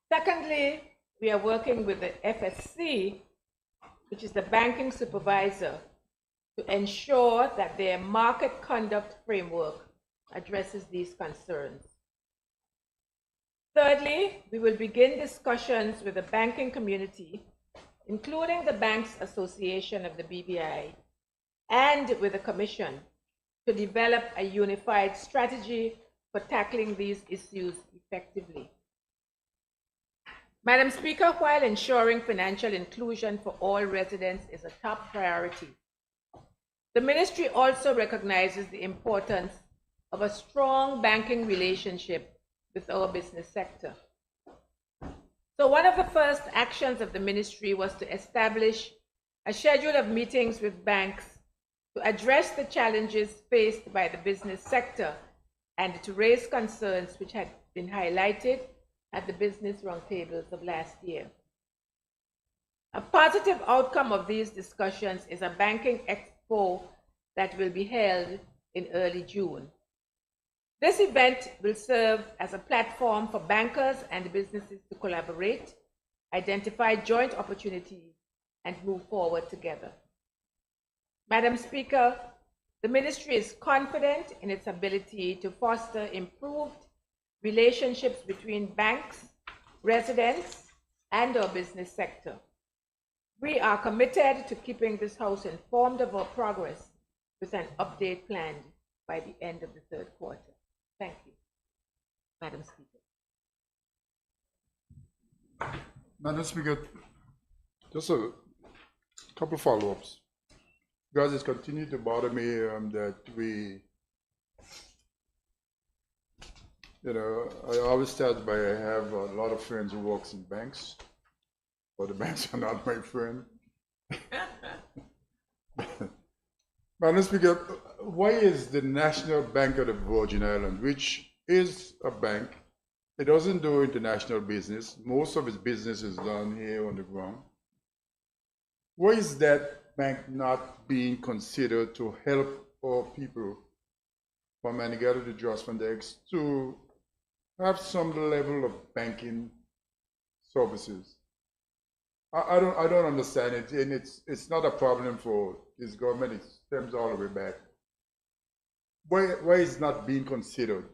[SPEAKER 4] Secondly, we are working with the FSC, which is the banking supervisor, to ensure that their market conduct framework addresses these concerns. Thirdly, we will begin discussions with the banking community, including the Banks Association of the BVI, and with the Commission, to develop a unified strategy for tackling these issues effectively. Madam Speaker, while ensuring financial inclusion for all residents is a top priority, the Ministry also recognizes the importance of a strong banking relationship with our business sector. So one of the first actions of the Ministry was to establish a schedule of meetings with banks to address the challenges faced by the business sector and to raise concerns which had been highlighted at the business roundtables of last year. A positive outcome of these discussions is a banking expo that will be held in early June. This event will serve as a platform for bankers and businesses to collaborate, identify joint opportunities, and move forward together. Madam Speaker, The ministry is confident in its ability to foster improved relationships between banks, residents, and our business sector. We are committed to keeping this House informed of our progress with an update planned by the end of the third quarter. Thank you, Madam Speaker.
[SPEAKER 5] Madam Speaker, just a couple follow-ups. Guys, it's continued to bother me that we, I always start by I have a lot of friends who works in banks, but the banks are not my friend. Madam Speaker, why is the National Bank of the Virgin Islands, which is a bank, it doesn't do international business, most of its business is done here on the ground, why is that bank not being considered to help our people from Antigua Adjustment X to have some level of banking services? I don't understand it, and it's not a problem for this government. It stems all the way back. Why is it not being considered?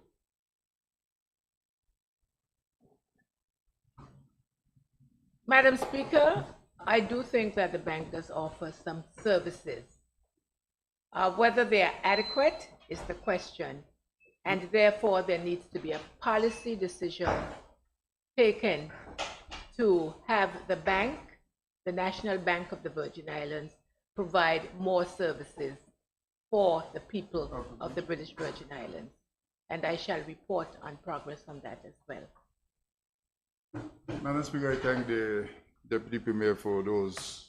[SPEAKER 4] Madam Speaker, I do think that the bank does offer some services. Whether they are adequate is the question, and therefore there needs to be a policy decision taken to have the bank, the National Bank of the Virgin Islands, provide more services for the people of the British Virgin Islands. And I shall report on progress on that as well.
[SPEAKER 5] Madam Speaker, I thank the Deputy Premier for those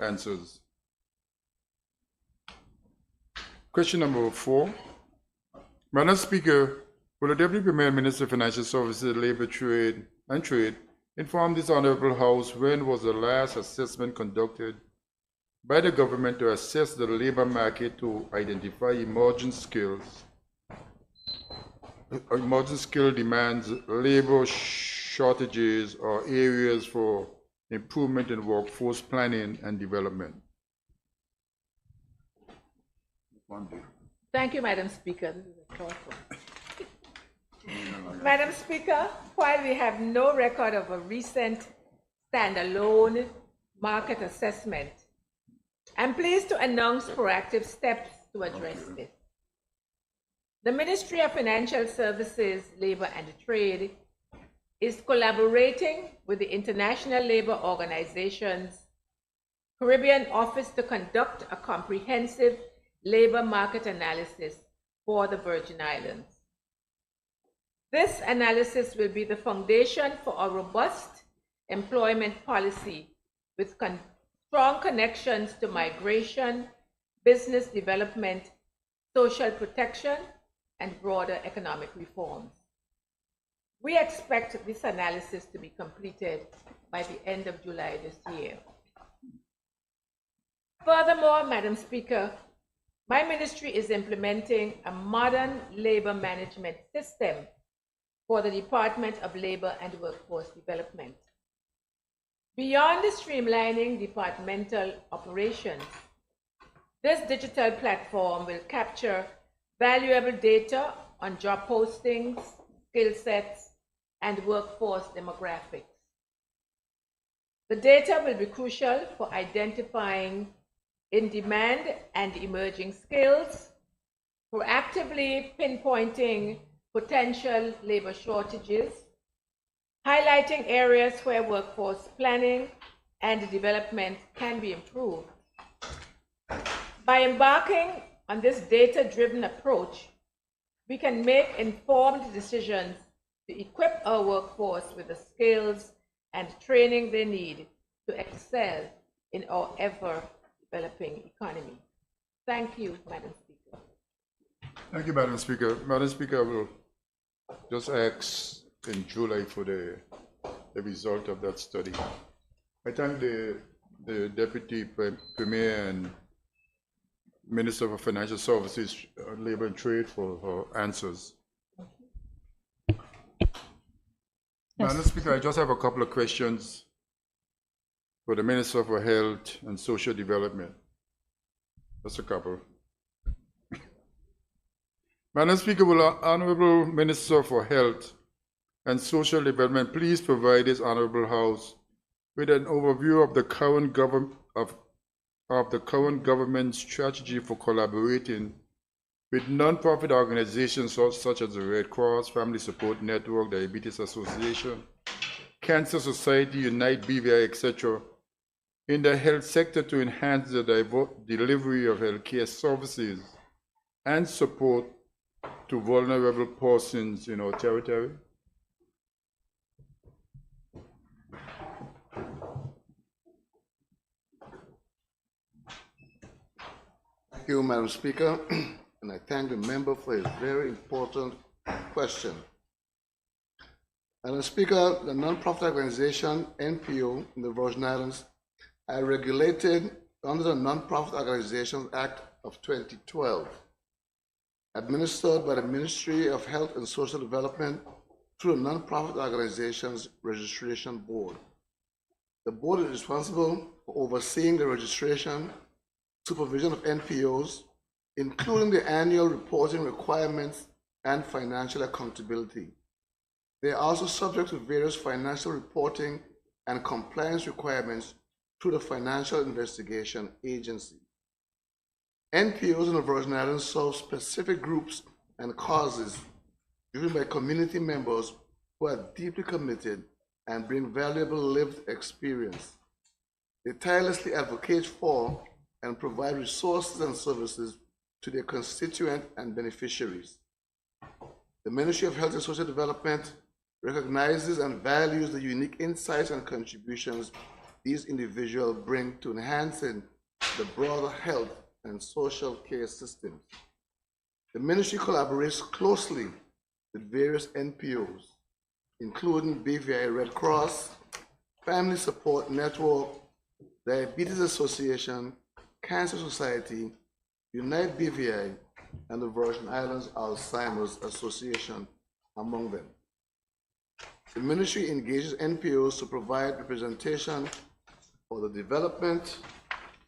[SPEAKER 5] answers. Question number 4. Madam Speaker, will the Deputy Premier and Minister of Financial Services, Labour, Trade inform this Honourable House when was the last assessment conducted by the government to assess the labour market to identify emerging skill demands, labour shortages, or areas for improvement in workforce planning and development?
[SPEAKER 4] Thank you, Madam Speaker. This is a short one. Madam Speaker, while we have no record of a recent standalone market assessment, I'm pleased to announce proactive steps to address this. The Ministry of Financial Services, Labour and Trade is collaborating with the International Labour Organization's Caribbean Office to conduct a comprehensive labour market analysis for the Virgin Islands. This analysis will be the foundation for a robust employment policy with strong connections to migration, business development, social protection, and broader economic reforms. We expect this analysis to be completed by the end of July this year. Furthermore, Madam Speaker, my ministry is implementing a modern labor management system for the Department of Labor and Workforce Development. Beyond the streamlining departmental operations, this digital platform will capture valuable data on job postings, skill sets, and workforce demographics. The data will be crucial for identifying in-demand and emerging skills, proactively pinpointing potential labor shortages, highlighting areas where workforce planning and development can be improved. By embarking on this data-driven approach, we can make informed decisions to equip our workforce with the skills and training they need to excel in our ever-developing economy. Thank you, Madam Speaker.
[SPEAKER 5] Thank you, Madam Speaker. Madam Speaker, I will just ask in July for the result of that study. I thank the Deputy Premier and Minister for Financial Services, Labour and Trade for her answers. Yes. Madam Speaker, I just have a couple of questions for the Minister for Health and Social Development. Just a couple. Madam Speaker, will the Honorable Minister for Health and Social Development please provide this Honorable House with an overview of the current government strategy for collaborating with non-profit organizations such as the Red Cross, Family Support Network, Diabetes Association, Cancer Society, Unite BVI, etc., in the health sector to enhance the delivery of healthcare services and support to vulnerable persons in our territory?
[SPEAKER 8] Thank you, Madam Speaker, and I thank the member for his very important question. Madam Speaker, the non-profit organization NPO in the Virgin Islands are regulated under the Non-Profit Organizations Act of 2012, administered by the Ministry of Health and Social Development through the Non-Profit Organizations Registration Board. The board is responsible for overseeing the registration, supervision of NPOs, including the annual reporting requirements and financial accountability. They are also subject to various financial reporting and compliance requirements through the Financial Investigation Agency. NPOs in the Virgin Islands serve specific groups and causes driven by community members who are deeply committed and bring valuable lived experience. They tirelessly advocate for and provide resources and services to their constituents and beneficiaries. The Ministry of Health and Social Development recognizes and values the unique insights and contributions these individuals bring to enhancing the broader health and social care systems. The ministry collaborates closely with various NPOs, including BVI Red Cross, Family Support Network, Diabetes Association, Cancer Society, Unite BVI, and the Virgin Islands Alzheimer's Association, among them. The ministry engages NPOs to provide representation for the development,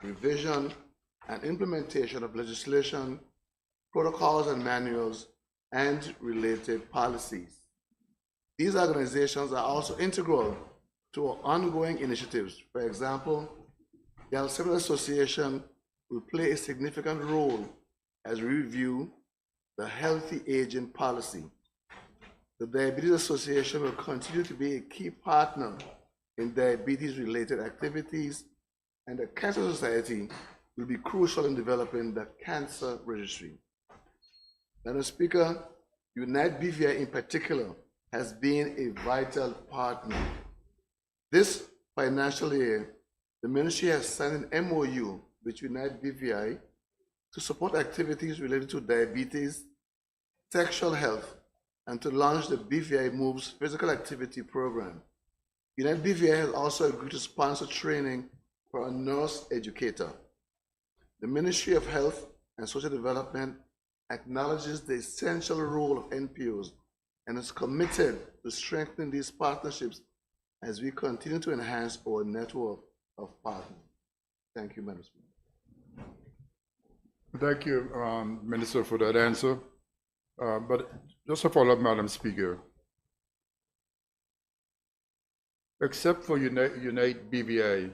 [SPEAKER 8] revision, and implementation of legislation, protocols and manuals, and related policies. These organizations are also integral to our ongoing initiatives. For example, the Alzheimer's Association will play a significant role as we review the healthy aging policy. The Diabetes Association will continue to be a key partner in diabetes-related activities, and the Cancer Society will be crucial in developing the cancer registry. Madam Speaker, Unite BVI in particular has been a vital partner. This financial year, the ministry has signed an MOU with Unite BVI to support activities related to diabetes, sexual health, and to launch the BVI Moves physical activity program. Unite BVI has also agreed to sponsor training for a nurse educator. The Ministry of Health and Social Development acknowledges the essential role of NPOs and is committed to strengthening these partnerships as we continue to enhance our network of partners. Thank you, Madam Speaker.
[SPEAKER 5] Thank you, Minister, for that answer. But just a follow-up, Madam Speaker. Except for Unite BVI,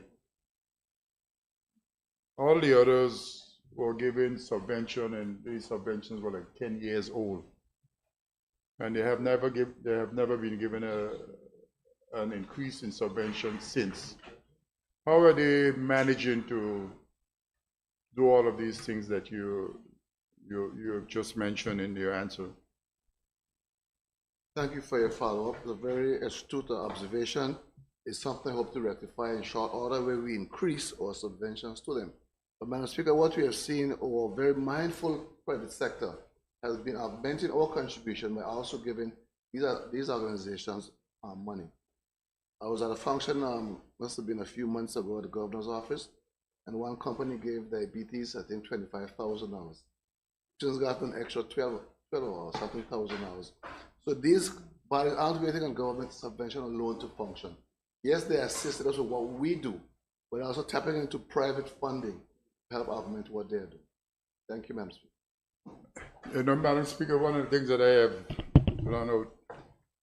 [SPEAKER 5] all the others were given subvention, and these subventions were like 10 years old, and they have never been given an increase in subvention since. How are they managing to do all of these things that you just mentioned in your answer?
[SPEAKER 8] Thank you for your follow-up. It's a very astute observation. It's something I hope to rectify in short order, where we increase our subventions to them. But Madam Speaker, what we have seen, our very mindful private sector has been augmenting our contribution by also giving these organizations money. I was at a function, must have been a few months ago at the governor's office, and one company gave diabetes, I think, $25,000. Just got an extra 12 or something $1,000. So these bodies aren't waiting on government subvention alone to function. Yes, they assisted us with what we do, but also tapping into private funding to help augment what they're doing. Thank you, Madam Speaker.
[SPEAKER 5] You know, Madam Speaker, one of the things that I have learned out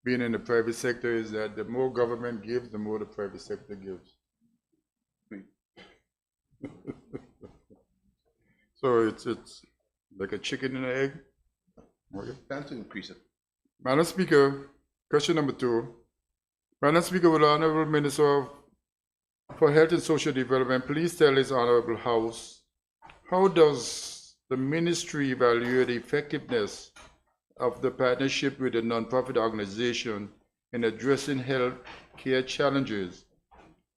[SPEAKER 5] being in the private sector is that the more government gives, the more the private sector gives. So it's like a chicken and an egg. Okay.
[SPEAKER 8] Plan to increase it.
[SPEAKER 5] Madam Speaker, question number 2. Madam Speaker, will the Honorable Minister for Health and Social Development please tell his Honorable House, how does the ministry evaluate the effectiveness of the partnership with a nonprofit organization in addressing health care challenges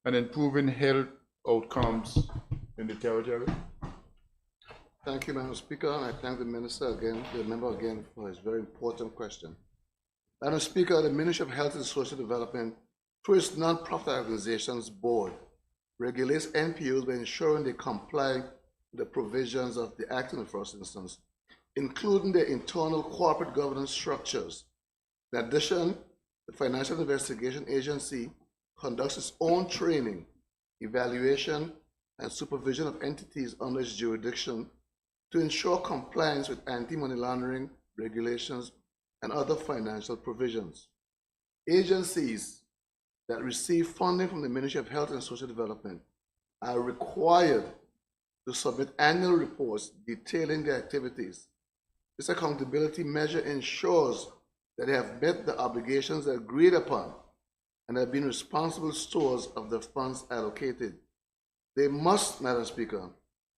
[SPEAKER 5] and improving health outcomes in the territory?
[SPEAKER 8] Thank you, Madam Speaker, and I thank the member again for his very important question. Madam Speaker, the Ministry of Health and Social Development, through its nonprofit organizations board, regulates NPOs by ensuring they comply with the provisions of the Act in the first instance, including their internal corporate governance structures. In addition, the Financial Investigation Agency conducts its own training, evaluation, and supervision of entities under its jurisdiction to ensure compliance with anti-money laundering regulations and other financial provisions. Agencies that receive funding from the Ministry of Health and Social Development are required to submit annual reports detailing their activities. This accountability measure ensures that they have met the obligations agreed upon and have been responsible stewards of the funds allocated. They must, Madam Speaker,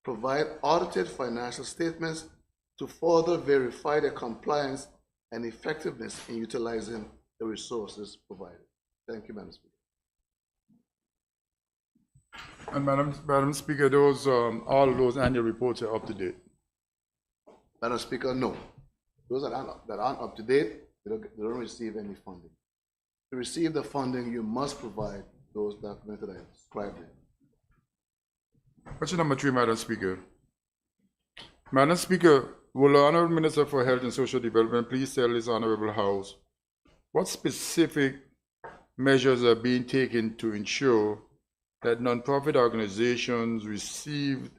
[SPEAKER 8] provide audited financial statements to further verify their compliance and effectiveness in utilizing the resources provided. Thank you, Madam Speaker.
[SPEAKER 5] And Madam Speaker, those all those annual reports are up to date.
[SPEAKER 8] Madam Speaker, no. Those that aren't up to date, they don't receive any funding. To receive the funding, you must provide those documents that I described there.
[SPEAKER 5] Question number 3, Madam Speaker. Madam Speaker, will the Honorable Minister for Health and Social Development please tell his Honorable House what specific measures are being taken to ensure that nonprofit organizations receive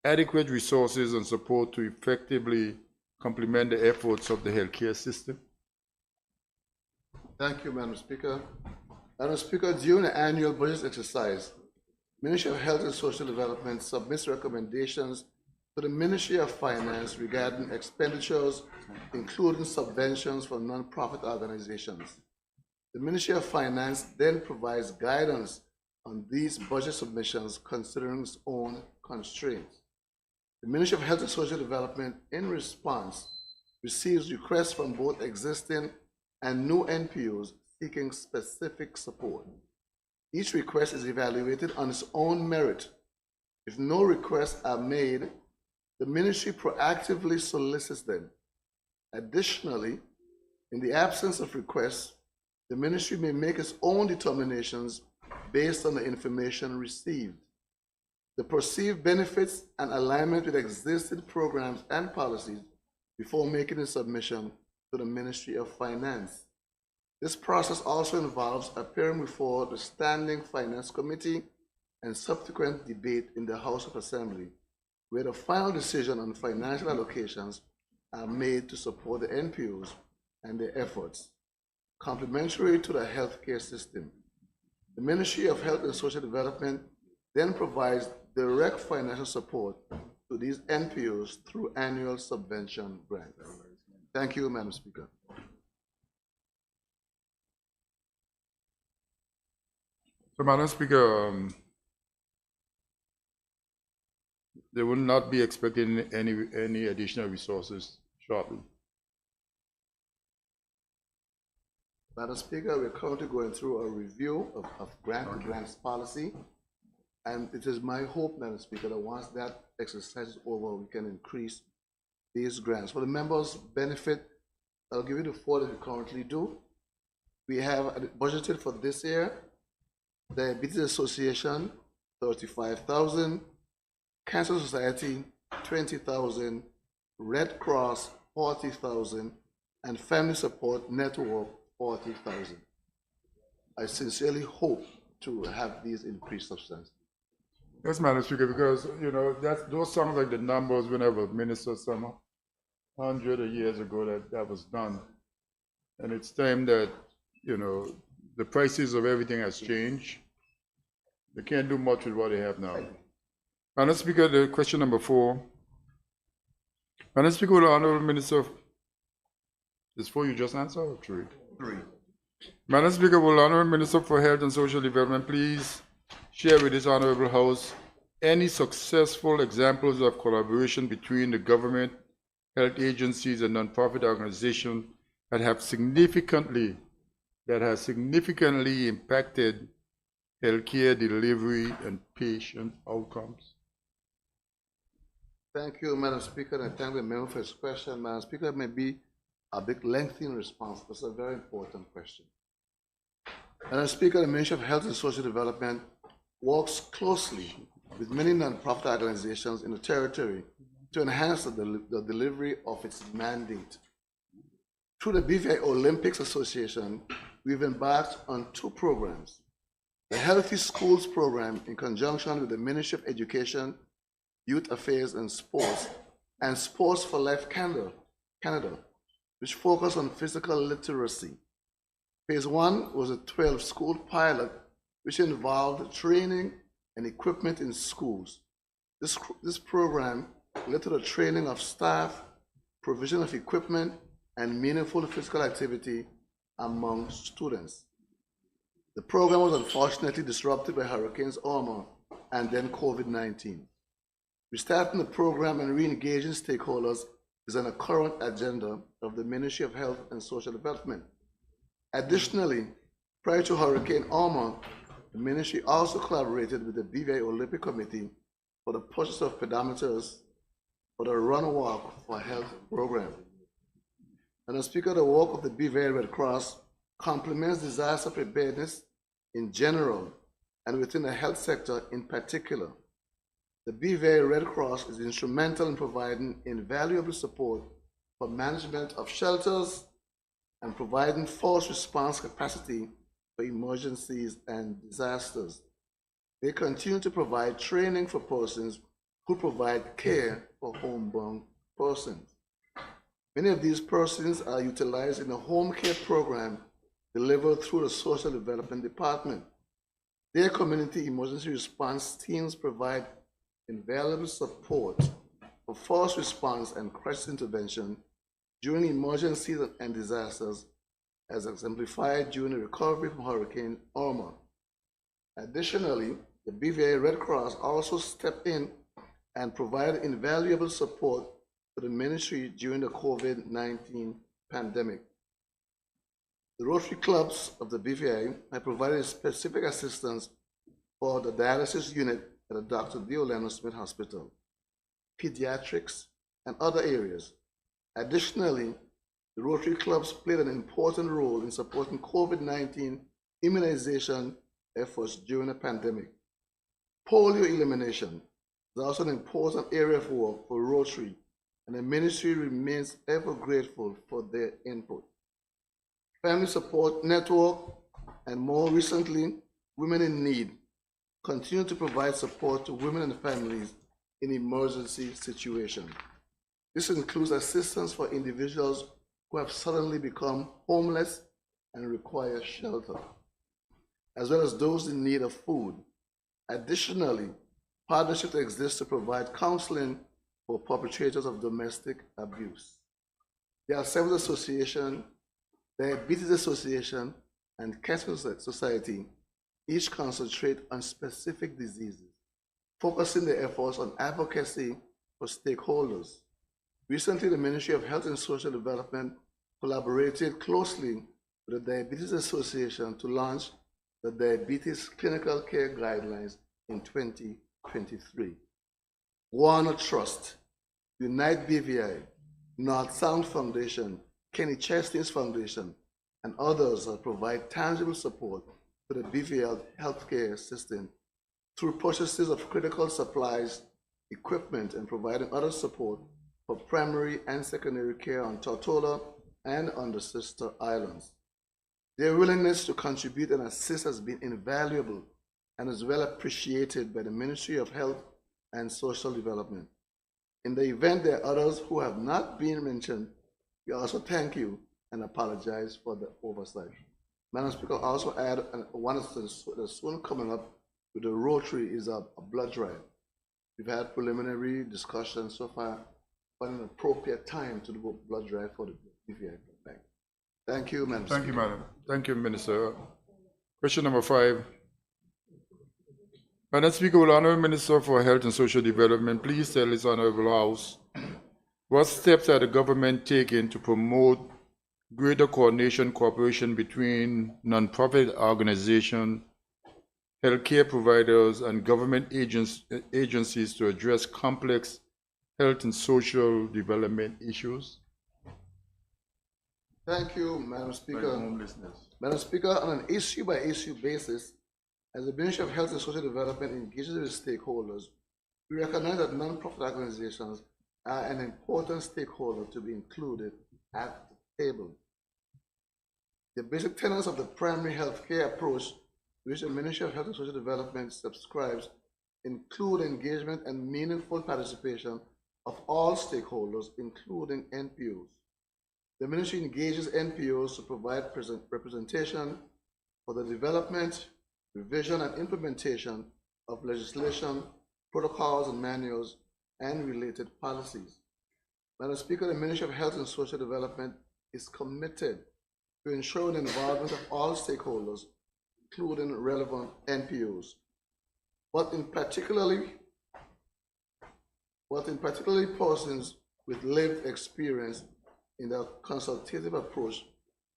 [SPEAKER 5] adequate resources and support to effectively complement the efforts of the healthcare system?
[SPEAKER 8] Thank you, Madam Speaker. Madam Speaker, during the annual budget exercise, Ministry of Health and Social Development submits recommendations to the Ministry of Finance regarding expenditures, including subventions for nonprofit organizations. The Ministry of Finance then provides guidance on these budget submissions considering its own constraints. The Ministry of Health and Social Development, in response, receives requests from both existing and new NPOs seeking specific support. Each request is evaluated on its own merit. If no requests are made, the ministry proactively solicits them. Additionally, in the absence of requests, the ministry may make its own determinations based on the information received. The perceived benefits and alignment with existing programs and policies before making a submission to the Ministry of Finance. This process also involves appearing before the Standing Finance Committee and subsequent debate in the House of Assembly, where the final decision on financial allocations are made to support the NPOs and their efforts, complementary to the healthcare system. The Ministry of Health and Social Development then provides direct financial support to these NPOs through annual subvention grants. Thank you, Madam Speaker.
[SPEAKER 5] So, Madam Speaker, they will not be expecting any additional resources shortly.
[SPEAKER 8] Madam Speaker, we're currently going through a review of grants policy, and it is my hope, Madam Speaker, that once that exercise is over, we can increase these grants. For the members' benefit, I'll give you the 4 that we currently do. We have budgeted for this year, Diabetes Association, 35,000, Cancer Society, 20,000, Red Cross, 40,000, and Family Support Network, 40,000. I sincerely hope to have these increased substantially.
[SPEAKER 5] Yes, Madam Speaker, because, those sound like the numbers when I was minister some hundred of years ago that was done. And it's time that, the prices of everything has changed. They can't do much with what they have now. Madam Speaker, the question number 4. Madam Speaker, will the Honorable Minister, is 4 you just answered or 3? 3. Madam Speaker, will the Honorable Minister for Health and Social Development please share with this Honorable House any successful examples of collaboration between the government, health agencies, and nonprofit organizations that has significantly impacted healthcare delivery and patient outcomes?
[SPEAKER 8] Thank you, Madam Speaker, and I thank the member for his question. Madam Speaker, it may be a bit lengthy in response, but it's a very important question. Madam Speaker, the Ministry of Health and Social Development works closely with many nonprofit organizations in the territory to enhance the delivery of its mandate. Through the BVI Olympics Association, we've embarked on 2 programs. The Healthy Schools program in conjunction with the Ministry of Education, Youth Affairs and Sports, and Sports for Life Canada, which focus on physical literacy. Phase 1 was a 12-school pilot, which involved training and equipment in schools. This program led to the training of staff, provision of equipment, and meaningful physical activity among students. The program was unfortunately disrupted by Hurricanes Irma and then COVID-19. Restarting the program and re-engaging stakeholders is on the current agenda of the Ministry of Health and Social Development. Additionally, prior to Hurricane Irma, the ministry also collaborated with the BVI Olympic Committee for the purchase of pedometers for the Run Walk for Health program. And Speaker, the work of the BVI Red Cross complements disaster preparedness in general and within the health sector in particular. The BVI Red Cross is instrumental in providing invaluable support for management of shelters and providing force response capacity for emergencies and disasters. They continue to provide training for persons who provide care for homebound persons. Many of these persons are utilized in the home care program delivered through the Social Development Department. Their community emergency response teams provide invaluable support for force response and crisis intervention during emergencies and disasters, as exemplified during the recovery from Hurricane Irma. Additionally, the BVI Red Cross also stepped in and provided invaluable support to the ministry during the COVID-19 pandemic. The Rotary Clubs of the BVI have provided specific assistance for the dialysis unit at the Dr. Dio Leonard Smith Hospital, pediatrics, and other areas. Additionally, the Rotary Clubs played an important role in supporting COVID-19 immunization efforts during the pandemic. Polio elimination is also an important area of work for Rotary, and the ministry remains ever grateful for their input. Family Support Network, and more recently, Women in Need, continue to provide support to women and families in emergency situations. This includes assistance for individuals who have suddenly become homeless and require shelter, as well as those in need of food. Additionally, partnerships exist to provide counseling for perpetrators of domestic abuse. The Alzheimer's Association, Diabetes Association, and Cancer Society each concentrate on specific diseases, focusing their efforts on advocacy for stakeholders. Recently, the Ministry of Health and Social Development collaborated closely with the Diabetes Association to launch the Diabetes Clinical Care Guidelines in 2023. Warner Trust, Unite BVI, North Sound Foundation, Kenny Chesney's Foundation, and others that provide tangible support to the BVI healthcare system through purchases of critical supplies, equipment, and providing other support for primary and secondary care on Tortola and on the sister islands. Their willingness to contribute and assist has been invaluable
[SPEAKER 9] and is well appreciated by the Ministry of Health and Social Development. In the event there are others who have not been mentioned, we also thank you and apologize for the oversight. Madam Speaker, I also add one that's soon coming up with the Rotary is a blood drive. We've had preliminary discussions so far, but an appropriate time to do a blood drive for the DVI Bank. Thank you, Madam
[SPEAKER 5] Thank you,
[SPEAKER 9] Speaker.
[SPEAKER 5] Madam. Thank you, Minister. Question number 5. Madam Speaker, will Honourable Minister for Health and Social Development please tell this Honourable House what steps are the government taking to promote greater coordination, cooperation between non-profit organizations, healthcare providers, and government agencies to address complex health and social development issues?
[SPEAKER 9] Thank you, Madam Speaker.
[SPEAKER 5] Homelessness.
[SPEAKER 9] Madam Speaker, on an issue-by-issue basis, as the Ministry of Health and Social Development engages with stakeholders, we recognize that non-profit organizations are an important stakeholder to be included at the table. The basic tenets of the primary healthcare approach, which the Ministry of Health and Social Development subscribes, include engagement and meaningful participation of all stakeholders, including NPOs. The Ministry engages NPOs to provide representation for the development, revision, and implementation of legislation, protocols, and manuals, and related policies. Madam Speaker, the Ministry of Health and Social Development is committed to ensuring the involvement of all stakeholders, including relevant NPOs. What in particularly persons with lived experience in the consultative approach,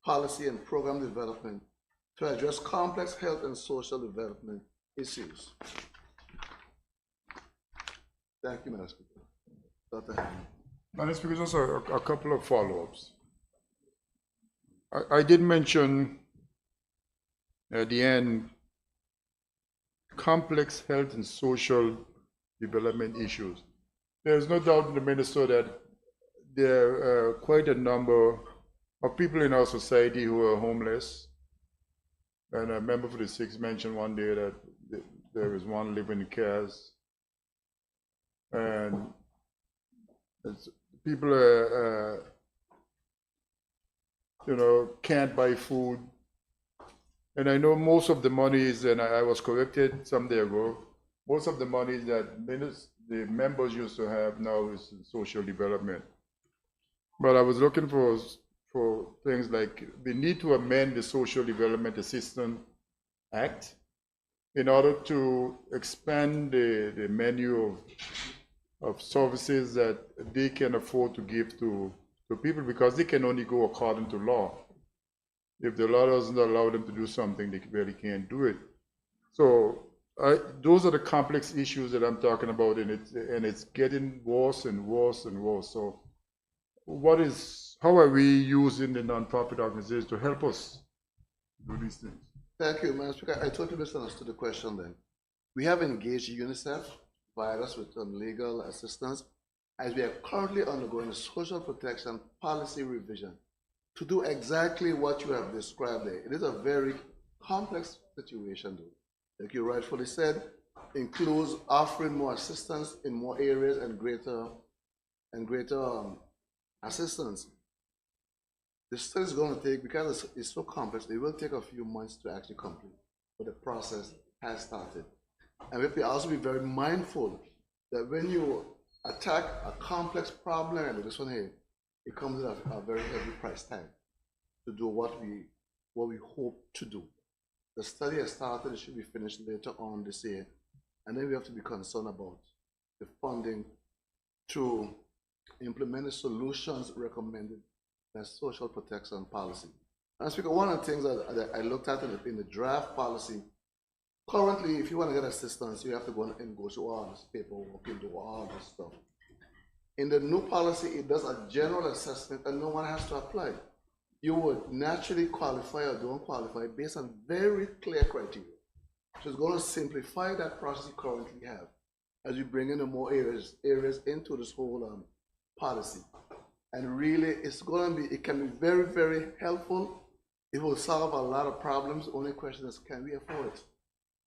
[SPEAKER 9] policy, and program development to address complex health and social development issues. Thank you, Madam Speaker. Dr. Hammond.
[SPEAKER 5] Madam Speaker, just a couple of follow-ups. I did mention at the end complex health and social development issues. There's no doubt in the Minister that there are quite a number of people in our society who are homeless. And a member for the 6th mentioned one day that there is one living in cares. And people are, can't buy food. And I know most of the monies, and I was corrected some day ago, most of the money that the members used to have now is in social development. But I was looking for things like we need to amend the Social Development Assistance Act in order to expand the menu of services that they can afford to give to people, because they can only go according to law. If the law doesn't allow them to do something, they really can't do it. So those are the complex issues that I'm talking about, and it's getting worse and worse and worse. So how are we using the nonprofit organizations to help us do these things?
[SPEAKER 9] Thank you, Madam Speaker. I totally misunderstood the question then. We have engaged UNICEF, provided us with legal assistance, as we are currently undergoing a social protection policy revision to do exactly what you have described there. It is a very complex situation, though. Like you rightfully said, includes offering more assistance in more areas and greater assistance. The study is going to take, because it's so complex, it will take a few months to actually complete, but the process has started. And we have to also be very mindful that when you attack a complex problem like this one here, it comes at a very heavy price tag to do what we hope to do. The study has started, it should be finished later on this year, and then we have to be concerned about the funding to implement the solutions recommended by social protection policy. And Speaker, one of the things that I looked at in the draft policy, currently, if you want to get assistance, you have to go and go through all this paperwork and do all this stuff. In the new policy, it does a general assessment and no one has to apply. You would naturally qualify or don't qualify based on very clear criteria. So it's going to simplify that process you currently have as you bring in more areas into this whole policy. And really, it can be very, very helpful. It will solve a lot of problems. The only question is, can we afford it?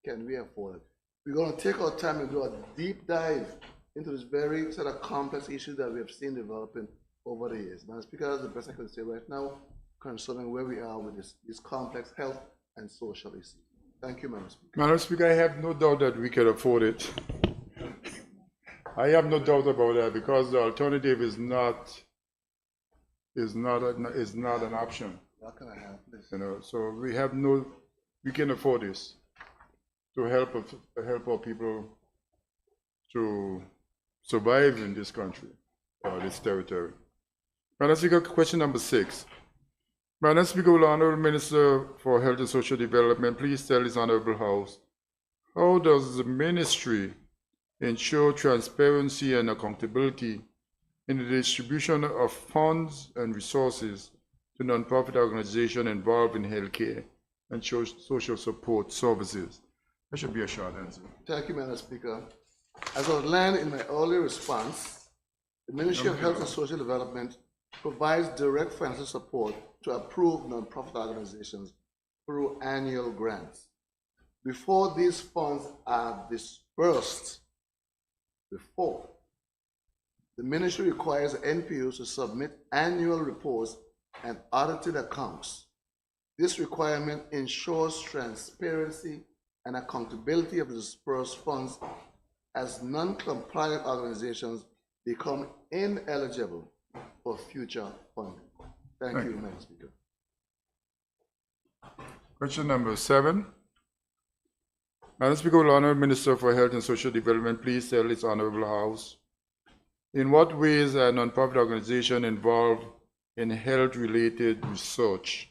[SPEAKER 9] can we afford it? We're going to take our time and do a deep dive into this very sort of complex issue that we have seen developing over the years. Madam Speaker, that's the best I can say right now concerning where we are with this complex health and social issue. Thank you, Madam Speaker.
[SPEAKER 5] Madam Speaker, I have no doubt that we can afford it. I have no doubt about that because the alternative is not an option.
[SPEAKER 9] How can I help this?
[SPEAKER 5] You know, so we can afford this to help our people to survive in this country or this territory. Madam Speaker, question number 6. Madam Speaker, will the Honourable Minister for Health and Social Development please tell his Honourable House, how does the ministry ensure transparency and accountability in the distribution of funds and resources to non-profit organizations involved in healthcare and social support services? That should be a short answer.
[SPEAKER 9] Thank you, Madam Speaker. As outlined in my earlier response, the Ministry of Health and Social Development provides direct financial support to approved nonprofit organizations through annual grants. Before these funds are disbursed, the ministry requires NPOs to submit annual reports and audited accounts. This requirement ensures transparency and accountability of the dispersed funds as non-compliant organizations become ineligible for future funding. Thank you, Madam Speaker.
[SPEAKER 5] Question number 7. Madam Speaker, will the Honourable Minister for Health and Social Development please tell its Honourable House, in what ways are non-profit organizations involved in health-related research,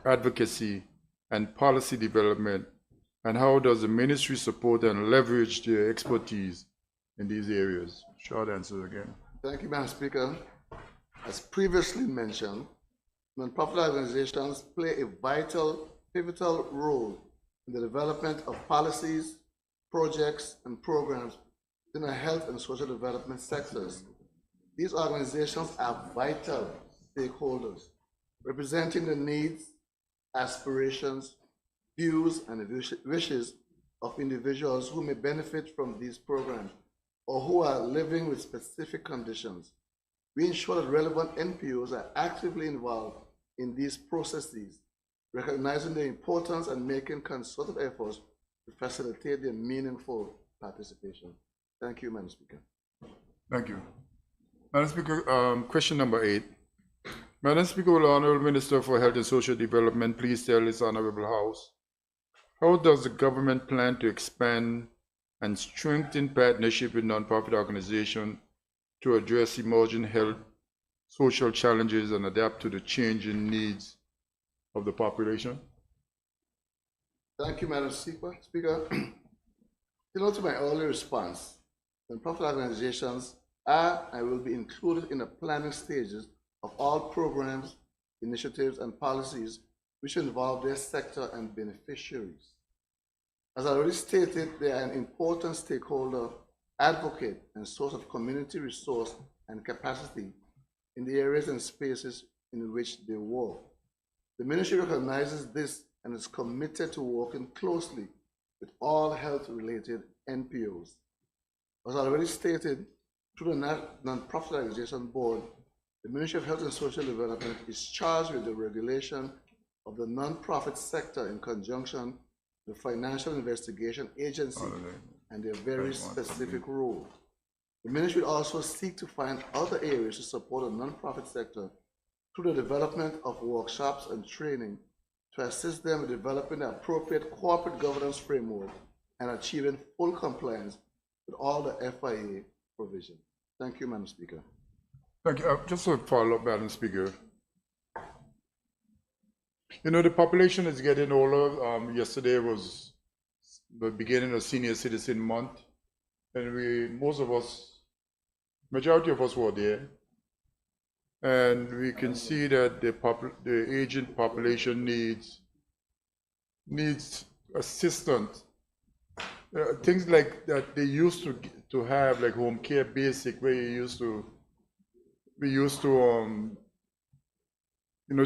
[SPEAKER 5] advocacy, and policy development, and how does the ministry support and leverage their expertise in these areas? Short answer again.
[SPEAKER 9] Thank you, Madam Speaker. As previously mentioned, non-profit organizations play a vital, pivotal role in the development of policies, projects, and programs in the health and social development sectors. These organizations are vital stakeholders, representing the needs, aspirations, views, and wishes of individuals who may benefit from these programs or who are living with specific conditions. We ensure that relevant NPOs are actively involved in these processes, recognizing the importance and making concerted efforts to facilitate their meaningful participation. Thank you, Madam Speaker.
[SPEAKER 5] Thank you. Madam Speaker, question number 8. Madam Speaker, will the Honourable Minister for Health and Social Development please tell this Honourable House, how does the government plan to expand and strengthen partnership with non-profit organizations to address emerging health, social challenges and adapt to the changing needs of the population?
[SPEAKER 9] Thank you, Madam Speaker. Similar to my earlier response, non-profit organizations are and will be included in the planning stages of all programs, initiatives, and policies which involve their sector and beneficiaries. As I already stated, they are an important stakeholder, advocate, and source of community resource and capacity in the areas and spaces in which they work. The ministry recognizes this and is committed to working closely with all health-related NPOs. As I already stated, through the Non-Profit Organization Board, the Ministry of Health and Social Development is charged with the regulation of the non-profit sector in conjunction with the Financial Investigation Agency and their very specific role. The ministry will also seek to find other areas to support the non-profit sector through the development of workshops and training to assist them in developing the appropriate corporate governance framework and achieving full compliance with all the FIA provisions. Thank you, Madam Speaker.
[SPEAKER 5] Thank you. Just a follow-up, Madam Speaker. You know, the population is getting older. Yesterday was the beginning of Senior Citizen Month, and majority of us were there. And we can see that the aging population needs assistance. Things like that they used to have, like home care basic, where we used to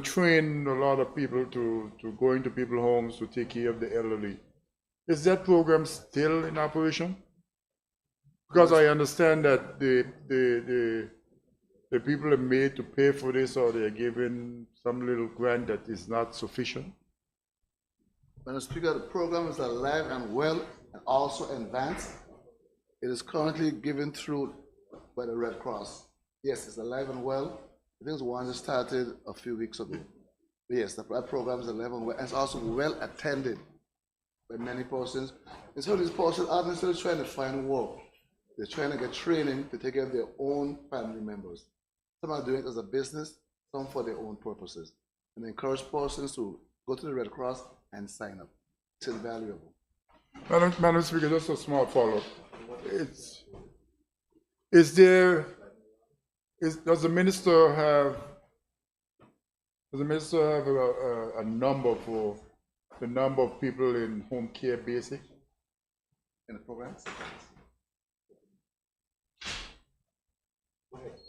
[SPEAKER 5] train a lot of people to go into people's homes to take care of the elderly. Is that program still in operation? Because I understand that the people are made to pay for this, or they're given some little grant that is not sufficient.
[SPEAKER 9] Madam Speaker, the program is alive and well and also advanced. It is currently given through by the Red Cross. Yes, it's alive and well. I think it's one that started a few weeks ago. But yes, that program is alive and well, and it's also well attended by many persons. And so these persons aren't necessarily trying to find work. They're trying to get training to take care of their own family members. Some are doing it as a business, some for their own purposes. And I encourage persons to go to the Red Cross and sign up. It's invaluable.
[SPEAKER 5] Madam Speaker, just a small follow-up. Does the minister have a number for the number of people in home care basic?
[SPEAKER 9] In the program?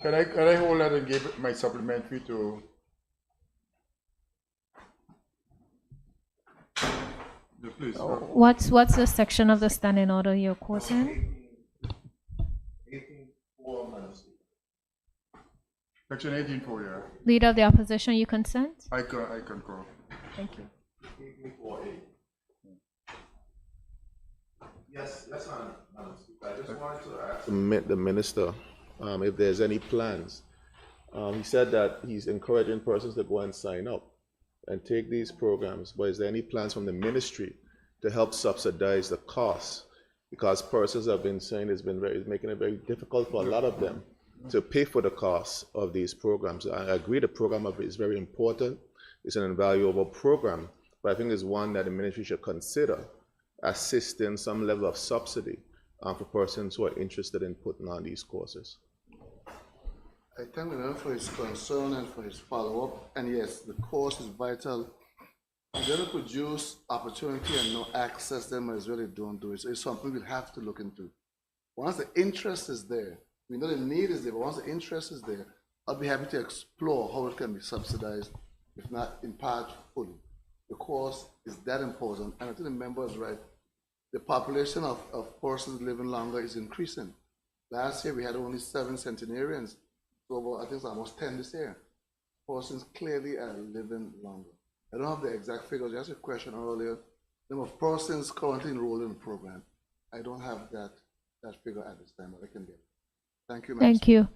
[SPEAKER 5] Can I hold that and give my supplementary to? Yeah, please.
[SPEAKER 1] What's the section of the standing order you're quoting?
[SPEAKER 9] 18.4.
[SPEAKER 5] Section 18.4, yeah.
[SPEAKER 1] Leader of the opposition, you consent?
[SPEAKER 5] I concur.
[SPEAKER 1] Thank you.
[SPEAKER 3] 18.4A. Yes, Madam Speaker. I just wanted to ask the minister if there's any plans. He said that he's encouraging persons to go and sign up and take these programs, but is there any plans from the ministry to help subsidize the costs? Because persons have been saying it's making it very difficult for a lot of them to pay for the costs of these programs. I agree the program is very important. It's an invaluable program, but I think it's one that the ministry should consider assisting some level of subsidy for persons who are interested in putting on these courses.
[SPEAKER 9] I thank the member for his concern and for his follow-up. And yes, the course is vital. If they don't produce opportunity and no access, then might as well they don't do it. So it's something we'll have to look into. Once the interest is there, we know the need is there, but once the interest is there, I'll be happy to explore how it can be subsidized, if not in part fully. The course is that important, and I think the member is right. The population of persons living longer is increasing. Last year we had only 7 centenarians. So I think it's almost 10 this year. Persons clearly are living longer. I don't have the exact figures. You asked a question earlier. The number of persons currently enrolled in the program. I don't have that figure at this time, but I can get it. Thank you,
[SPEAKER 1] Thank you.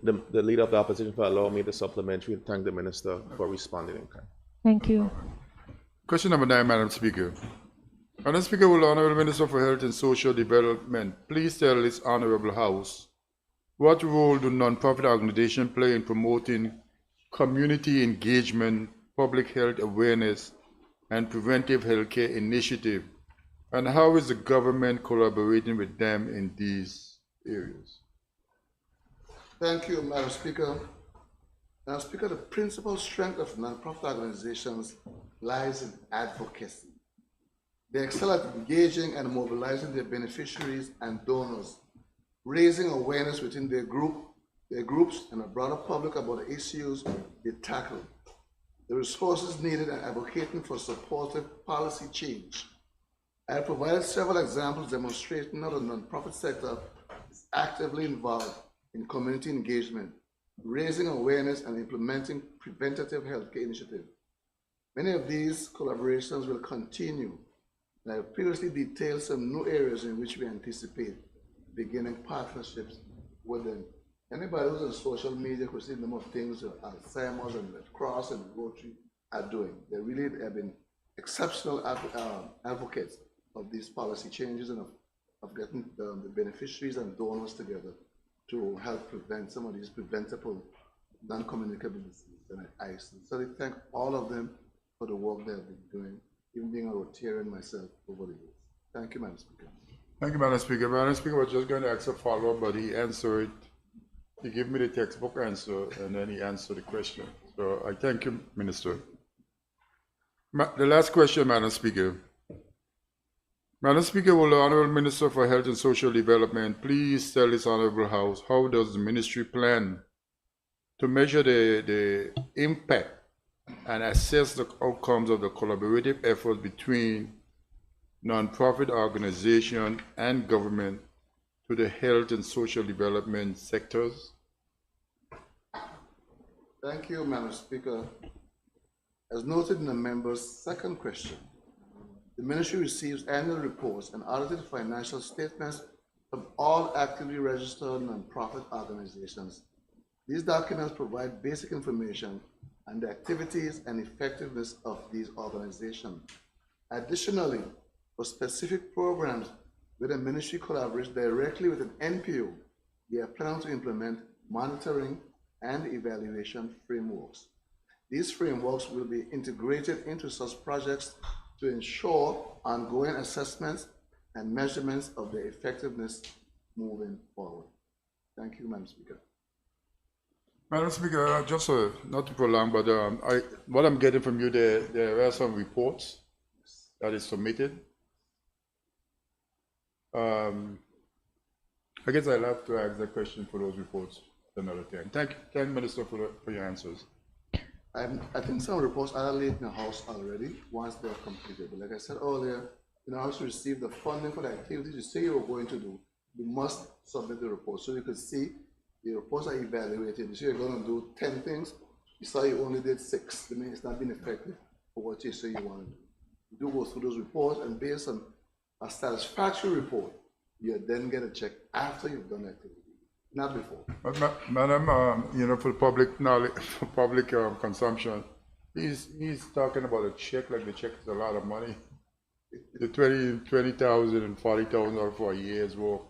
[SPEAKER 3] The leader of the opposition for allowing me the supplementary and thank the minister for responding in kind.
[SPEAKER 1] Thank you.
[SPEAKER 5] Question number 9, Madam Speaker. Madam Speaker, will the Honorable Minister for Health and Social Development please tell this Honorable House what role do non-profit organizations play in promoting community engagement, public health awareness, and preventive healthcare initiative, and how is the government collaborating with them in these areas?
[SPEAKER 9] Thank you, Madam Speaker. Madam Speaker, the principal strength of non-profit organizations lies in advocacy. They excel at engaging and mobilizing their beneficiaries and donors, raising awareness within their groups and a broader public about the issues they tackle, the resources needed, and advocating for supportive policy change. I have provided several examples demonstrating how the nonprofit sector is actively involved in community engagement, raising awareness, and implementing preventative healthcare initiatives. Many of these collaborations will continue, and I have previously detailed some new areas in which we anticipate beginning partnerships with them. Anybody who's on social media could see the number of things that Alzheimer's and Red Cross and Rotary are doing. They really have been exceptional advocates of these policy changes and of getting the beneficiaries and donors together to help prevent some of these preventable non-communicable diseases. And I sincerely thank all of them for the work they have been doing, even being a Rotarian myself over the years. Thank you, Madam Speaker.
[SPEAKER 5] Thank you, Madam Speaker. Madam Speaker was just going to ask a follow-up, but he answered. He gave me the textbook answer, and then he answered the question. So I thank you, Minister. The last question, Madam Speaker. Madam Speaker, will the Honourable Minister for Health and Social Development please tell this Honourable House how does the ministry plan to measure the impact and assess the outcomes of the collaborative effort between nonprofit organizations and government to the health and social development sectors.
[SPEAKER 9] Thank you, Madam Speaker. As noted in the member's second question, the ministry receives annual reports and audited financial statements from all actively registered nonprofit organizations. These documents provide basic information on the activities and effectiveness of these organizations. Additionally, for specific programs where the ministry collaborates directly with an NPO, they are planning to implement monitoring and evaluation frameworks. These frameworks will be integrated into such projects to ensure ongoing assessments and measurements of their effectiveness moving forward. Thank you, Madam Speaker.
[SPEAKER 5] Madam Speaker, just not to prolong, but what I'm getting from you, there are some reports that is submitted. I guess I'll have to ask the question for those reports another time. Thank you, Minister, for your answers.
[SPEAKER 9] I think some reports are laid in the House already once they're completed. But like I said earlier, in order to receive the funding for the activities you say you're going to do, you must submit the report. So you can see the reports are evaluated. You say you're going to do 10 things, you saw you only did 6. I mean, it's not been effective for what you say you want to do. You do go through those reports, and based on a satisfactory report, you then get a check after you've done the activity. Not before.
[SPEAKER 5] But Madam, you know, for public knowledge, for public consumption, he's talking about a check like the check is a lot of money. The 20,000 and 40,000 for a year's work.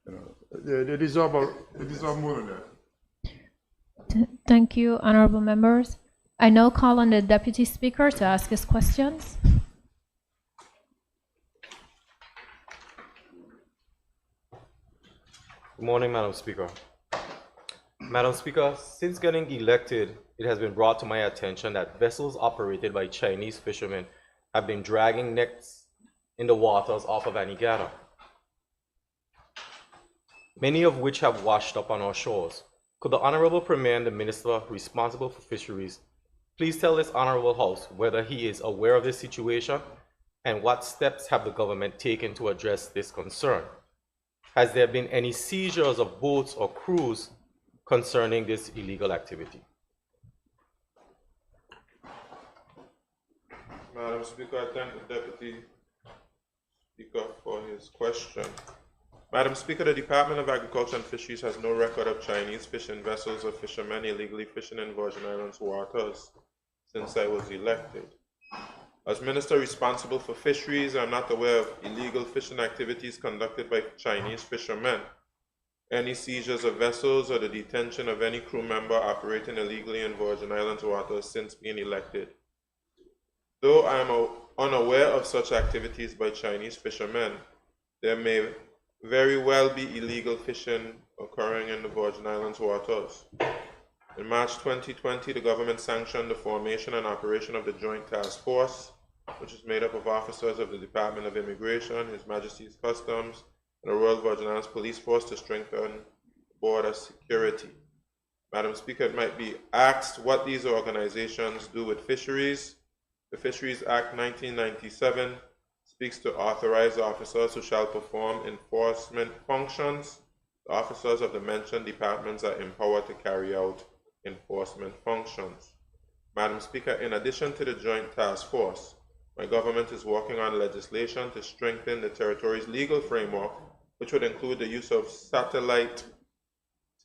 [SPEAKER 5] You know, they deserve more than that.
[SPEAKER 1] Thank you, honorable members. I now call on the Deputy Speaker to ask his questions.
[SPEAKER 6] Good morning, Madam Speaker. Madam Speaker, since getting elected, it has been brought to my attention that vessels operated by Chinese fishermen have been dragging nets in the waters off of Anegada, many of which have washed up on our shores. Could the Honorable Premier and the Minister responsible for Fisheries please tell this Honorable House whether he is aware of this situation and what steps have the government taken to address this concern? Has there been any seizures of boats or crews concerning this illegal activity?
[SPEAKER 3] Madam Speaker, I thank the Deputy Speaker for his question. Madam Speaker, the Department of Agriculture and Fisheries has no record of Chinese fishing vessels or fishermen illegally fishing in Virgin Islands waters since I was elected. As Minister responsible for Fisheries, I am not aware of illegal fishing activities conducted by Chinese fishermen, any seizures of vessels, or the detention of any crew member operating illegally in Virgin Islands waters since being elected. Though I am unaware of such activities by Chinese fishermen, there may very well be illegal fishing occurring in the Virgin Islands waters. In March 2020, the government sanctioned the formation and operation of the Joint Task Force, which is made up of officers of the Department of Immigration, His Majesty's Customs, and the Royal Virgin Islands Police Force to strengthen border security. Madam Speaker, it might be asked what these organizations do with fisheries. The Fisheries Act 1997 speaks to authorized officers who shall perform enforcement functions. The officers of the mentioned departments are empowered to carry out enforcement functions. Madam Speaker, in addition to the Joint Task Force, my government is working on legislation to strengthen the territory's legal framework, which would include the use of satellite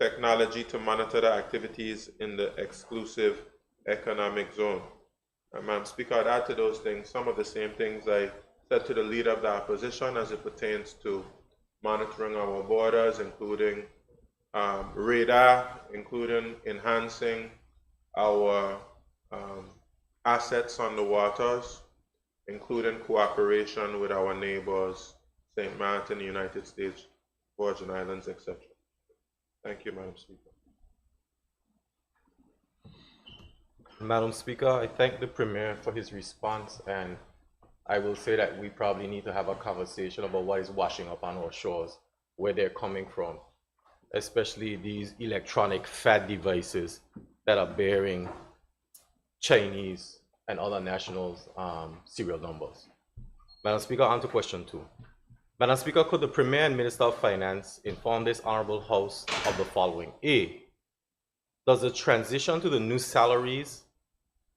[SPEAKER 3] technology to monitor the activities in the exclusive economic zone. Madam Speaker, I'd add to those things some of the same things I said to the leader of the opposition as it pertains to monitoring our borders, including radar, including enhancing our assets on the waters, including cooperation with our neighbors, St. Martin, the United States, Virgin Islands, etc. Thank you, Madam Speaker.
[SPEAKER 6] Madam Speaker, I thank the Premier for his response, and I will say that we probably need to have a conversation about what is washing up on our shores, where they're coming from, especially these electronic FAD devices that are bearing Chinese, and other nationals' serial numbers. Madam Speaker, on to question 2. Madam Speaker, could the Premier and Minister of Finance inform this Honorable House of the following? A, does the transition to the new salaries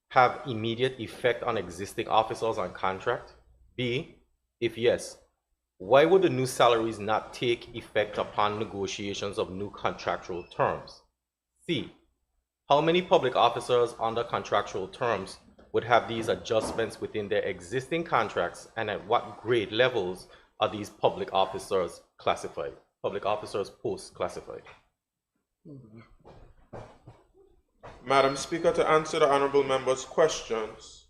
[SPEAKER 6] have immediate effect on existing officers on contract? B, if yes, why would the new salaries not take effect upon negotiations of new contractual terms? C, how many public officers under contractual terms would have these adjustments within their existing contracts, and at what grade levels are these public officers classified? Public officers post classified.
[SPEAKER 3] Madam Speaker, to answer the honorable member's questions,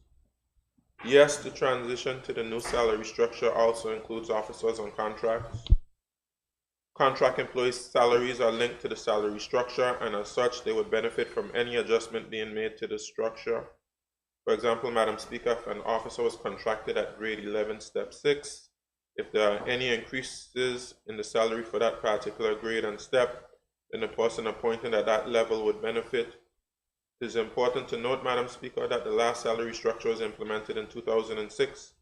[SPEAKER 3] yes, the transition to the new salary structure also includes officers on contracts. Contract employees' salaries are linked to the salary structure, and as such, they would benefit from any adjustment being made to the structure. For example, Madam Speaker, if an officer was contracted at grade 11, step 6, if there are any increases in the salary for that particular grade and step, then the person appointed at that level would benefit. It is important to note, Madam Speaker, that the last salary structure was implemented in 2006.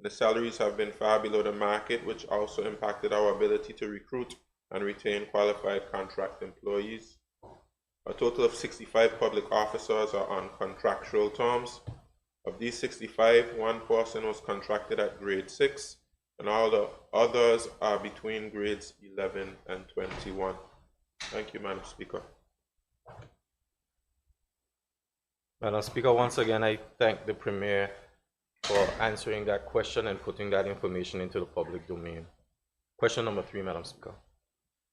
[SPEAKER 3] The salaries have been far below the market, which also impacted our ability to recruit and retain qualified contract employees. A total of 65 public officers are on contractual terms. Of these 65, one person was contracted at grade 6, and all the others are between grades 11 and 21. Thank you, Madam Speaker.
[SPEAKER 6] Madam Speaker, once again, I thank the Premier for answering that question and putting that information into the public domain. Question number 3, Madam Speaker.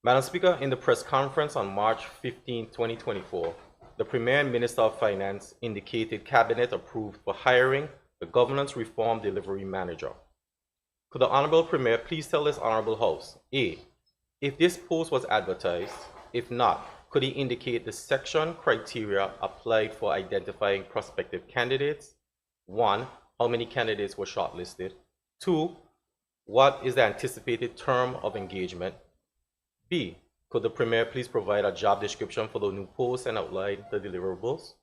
[SPEAKER 6] Madam Speaker, in the press conference on March 15, 2024, the Premier and Minister of Finance indicated Cabinet approved for hiring the Governance Reform Delivery Manager. Could the Honorable Premier please tell this Honorable House, A, if this post was advertised? If not, could he indicate the section criteria applied for identifying prospective candidates? 1, how many candidates were shortlisted? 2, what is the anticipated term of engagement? B, could the Premier please provide a job description for the new post and outline the deliverables?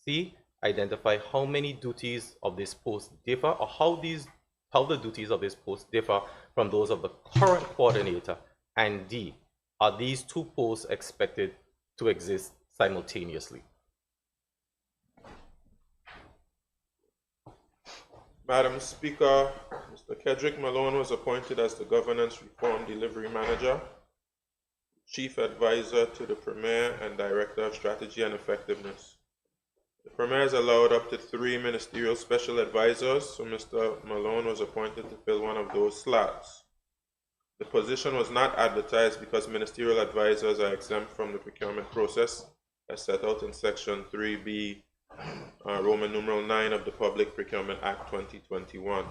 [SPEAKER 6] C, identify how many duties of this post differ, or how the duties of this post differ from those of the current coordinator? And D, are these two posts expected to exist simultaneously?
[SPEAKER 3] Madam Speaker, Mr. Kedrick Malone was appointed as the Governance Reform Delivery Manager, Chief Advisor to the Premier, and Director of Strategy and Effectiveness. The Premier has allowed up to 3 ministerial special advisors, so Mr. Malone was appointed to fill one of those slots. The position was not advertised because ministerial advisors are exempt from the procurement process as set out in Section 3B, Roman numeral 9 of the Public Procurement Act 2021.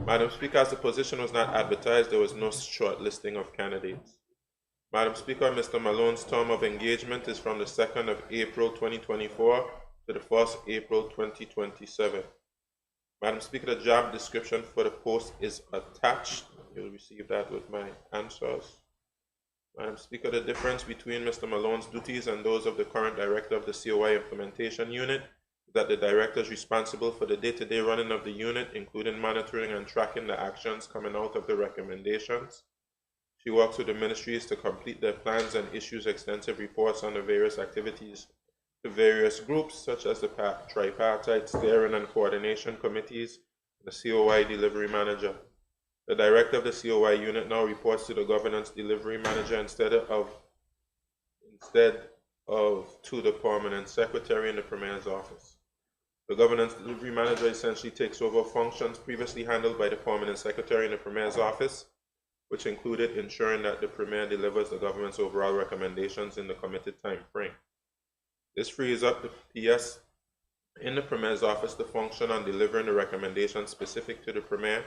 [SPEAKER 3] Madam Speaker, as the position was not advertised, there was no short listing of candidates. Madam Speaker, Mr. Malone's term of engagement is from the 2nd of April 2024 to the 1st April 2027. Madam Speaker, the job description for the post is attached. You'll receive that with my answers. Madam Speaker, the difference between Mr. Malone's duties and those of the current Director of the COI Implementation Unit is that the Director is responsible for the day-to-day running of the unit, including monitoring and tracking the actions coming out of the recommendations. She works with the ministries to complete their plans and issues extensive reports on the various activities to various groups, such as the tripartite steering and coordination committees, and the COI delivery manager. The Director of the COI unit now reports to the Governance Delivery Manager instead of to the Permanent Secretary in the Premier's office. The Governance Delivery Manager essentially takes over functions previously handled by the Permanent Secretary in the Premier's office, which included ensuring that the Premier delivers the government's overall recommendations in the committed time frame. This frees up the PS in the Premier's office to function on delivering the recommendations specific to the Premier,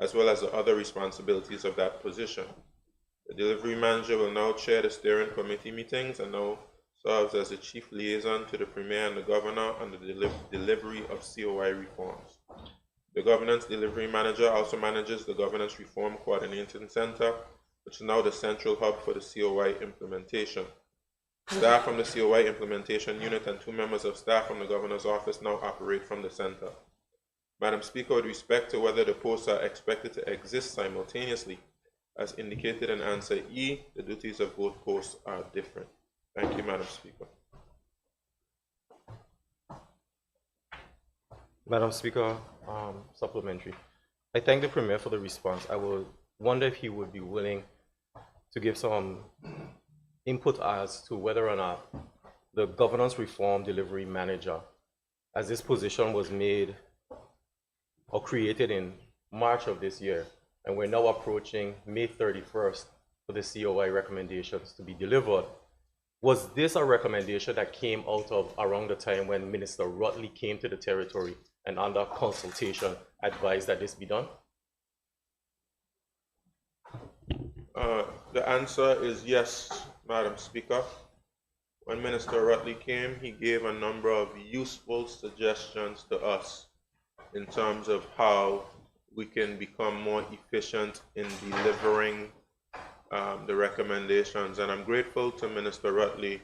[SPEAKER 3] as well as the other responsibilities of that position. The Delivery Manager will now chair the steering committee meetings and now serves as the chief liaison to the Premier and the Governor on the delivery of COI reforms. The Governance Delivery Manager also manages the Governance Reform Coordinating Center, which is now the central hub for the COI implementation. Staff from the COI Implementation Unit and 2 members of staff from the Governor's Office now operate from the center. Madam Speaker, with respect to whether the posts are expected to exist simultaneously, as indicated in answer E, the duties of both posts are different. Thank you, Madam Speaker.
[SPEAKER 6] Madam Speaker, supplementary. I thank the Premier for the response. I would wonder if he would be willing to give some input as to whether or not the Governance Reform Delivery Manager, as this position was made or created in March of this year, and we're now approaching May 31st for the COI recommendations to be delivered. Was this a recommendation that came out of around the time when Minister Rutley came to the territory and under consultation advised that this be done?
[SPEAKER 3] The answer is yes, Madam Speaker. When Minister Rutley came, he gave a number of useful suggestions to us in terms of how we can become more efficient in delivering the recommendations. And I'm grateful to Minister Rutley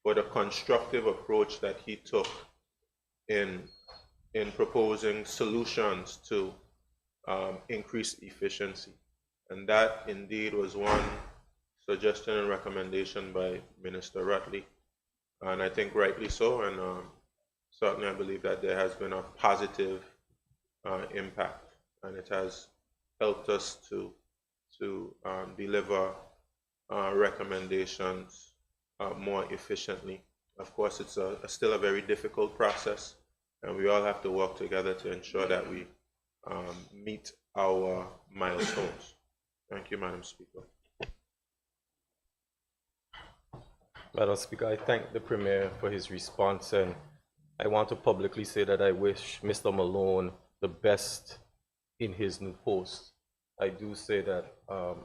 [SPEAKER 3] for the constructive approach that he took in proposing solutions to increase efficiency. And that indeed was one suggestion and recommendation by Minister Rutley. And I think rightly so, and certainly I believe that there has been a positive impact, and it has helped us to deliver recommendations more efficiently. Of course, it's still a very difficult process, and we all have to work together to ensure that we meet our milestones. Thank you, Madam Speaker.
[SPEAKER 6] Madam Speaker, I thank the Premier for his response, and I want to publicly say that I wish Mr. Malone the best in his new post. I do say that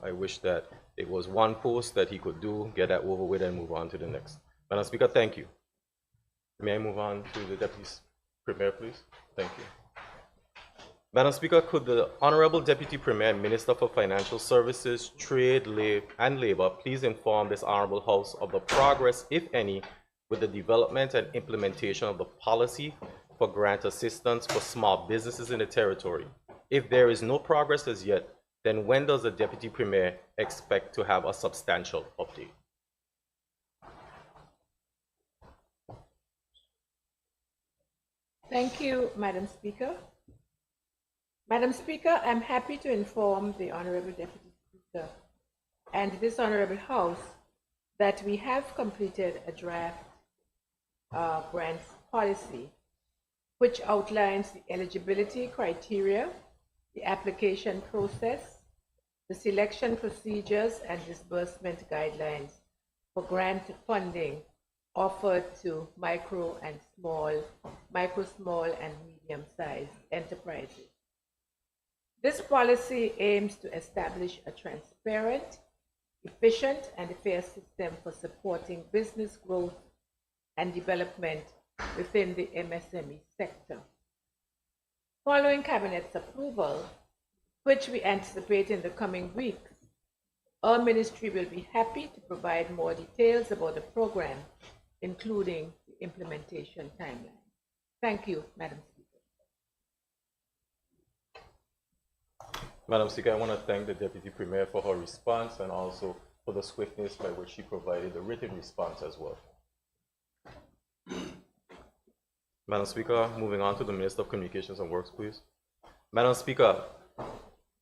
[SPEAKER 6] I wish that it was one post that he could do, get that over with, and move on to the next. Madam Speaker, thank you. May I move on to the Deputy Premier, please? Thank you. Madam Speaker, could the Honorable Deputy Premier and Minister for Financial Services, Trade, and Labor please inform this Honorable House of the progress, if any, with the development and implementation of the policy for grant assistance for small businesses in the territory? If there is no progress as yet, then when does the Deputy Premier expect to have a substantial update?
[SPEAKER 4] Thank you, Madam Speaker. Madam Speaker, I'm happy to inform the Honorable Deputy Speaker and this Honorable House that we have completed a draft grants policy which outlines the eligibility criteria, the application process, the selection procedures, and disbursement guidelines for grant funding offered to micro, small, and medium-sized enterprises. This policy aims to establish a transparent, efficient, and fair system for supporting business growth and development within the MSME sector. Following Cabinet's approval, which we anticipate in the coming weeks, our ministry will be happy to provide more details about the program, including the implementation timeline. Thank you, Madam Speaker.
[SPEAKER 6] Madam Speaker, I want to thank the Deputy Premier for her response and also for the swiftness by which she provided the written response as well. Madam Speaker, moving on to the Minister of Communications and Works, please. Madam Speaker,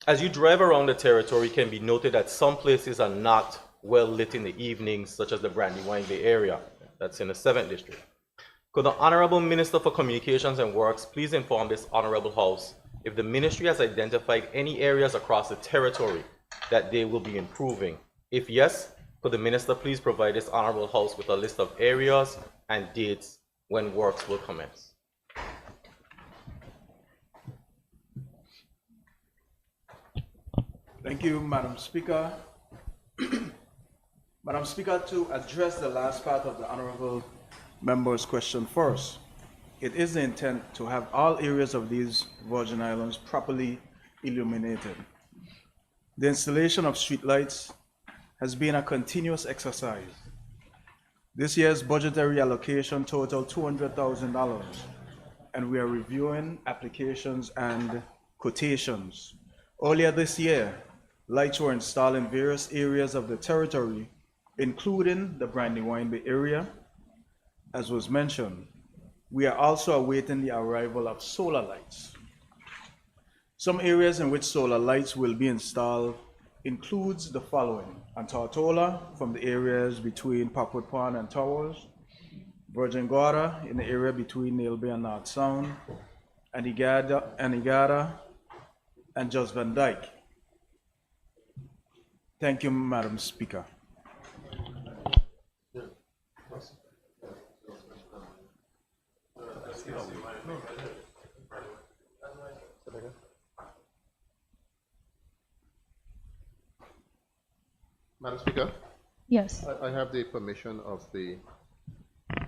[SPEAKER 6] as you drive around the territory, it can be noted that some places are not well lit in the evenings, such as the Brandywine Bay area, that's in the 7th District. Could the Honorable Minister for Communications and Works please inform this Honorable House if the Ministry has identified any areas across the territory that they will be improving? If yes, could the Minister please provide this Honorable House with a list of areas and dates when works will commence?
[SPEAKER 10] Thank you, Madam Speaker. Madam Speaker, to address the last part of the Honorable Member's question first, it is the intent to have all areas of these Virgin Islands properly illuminated. The installation of streetlights has been a continuous exercise, This year's budgetary allocation totaled $200,000, and we are reviewing applications and quotations. Earlier this year, lights were installed in various areas of the territory, including the Brandywine Bay area, as was mentioned. We are also awaiting the arrival of solar lights. Some areas in which solar lights will be installed includes the following: Antartola, from the areas between Popwood Pond and Towers; Virgin Gorda, in the area between Nail Bay and North Sound; Anegada, and Just Van Dyke. Thank you, Madam Speaker.
[SPEAKER 8] Madam Speaker,
[SPEAKER 1] Yes.
[SPEAKER 8] I have the permission of the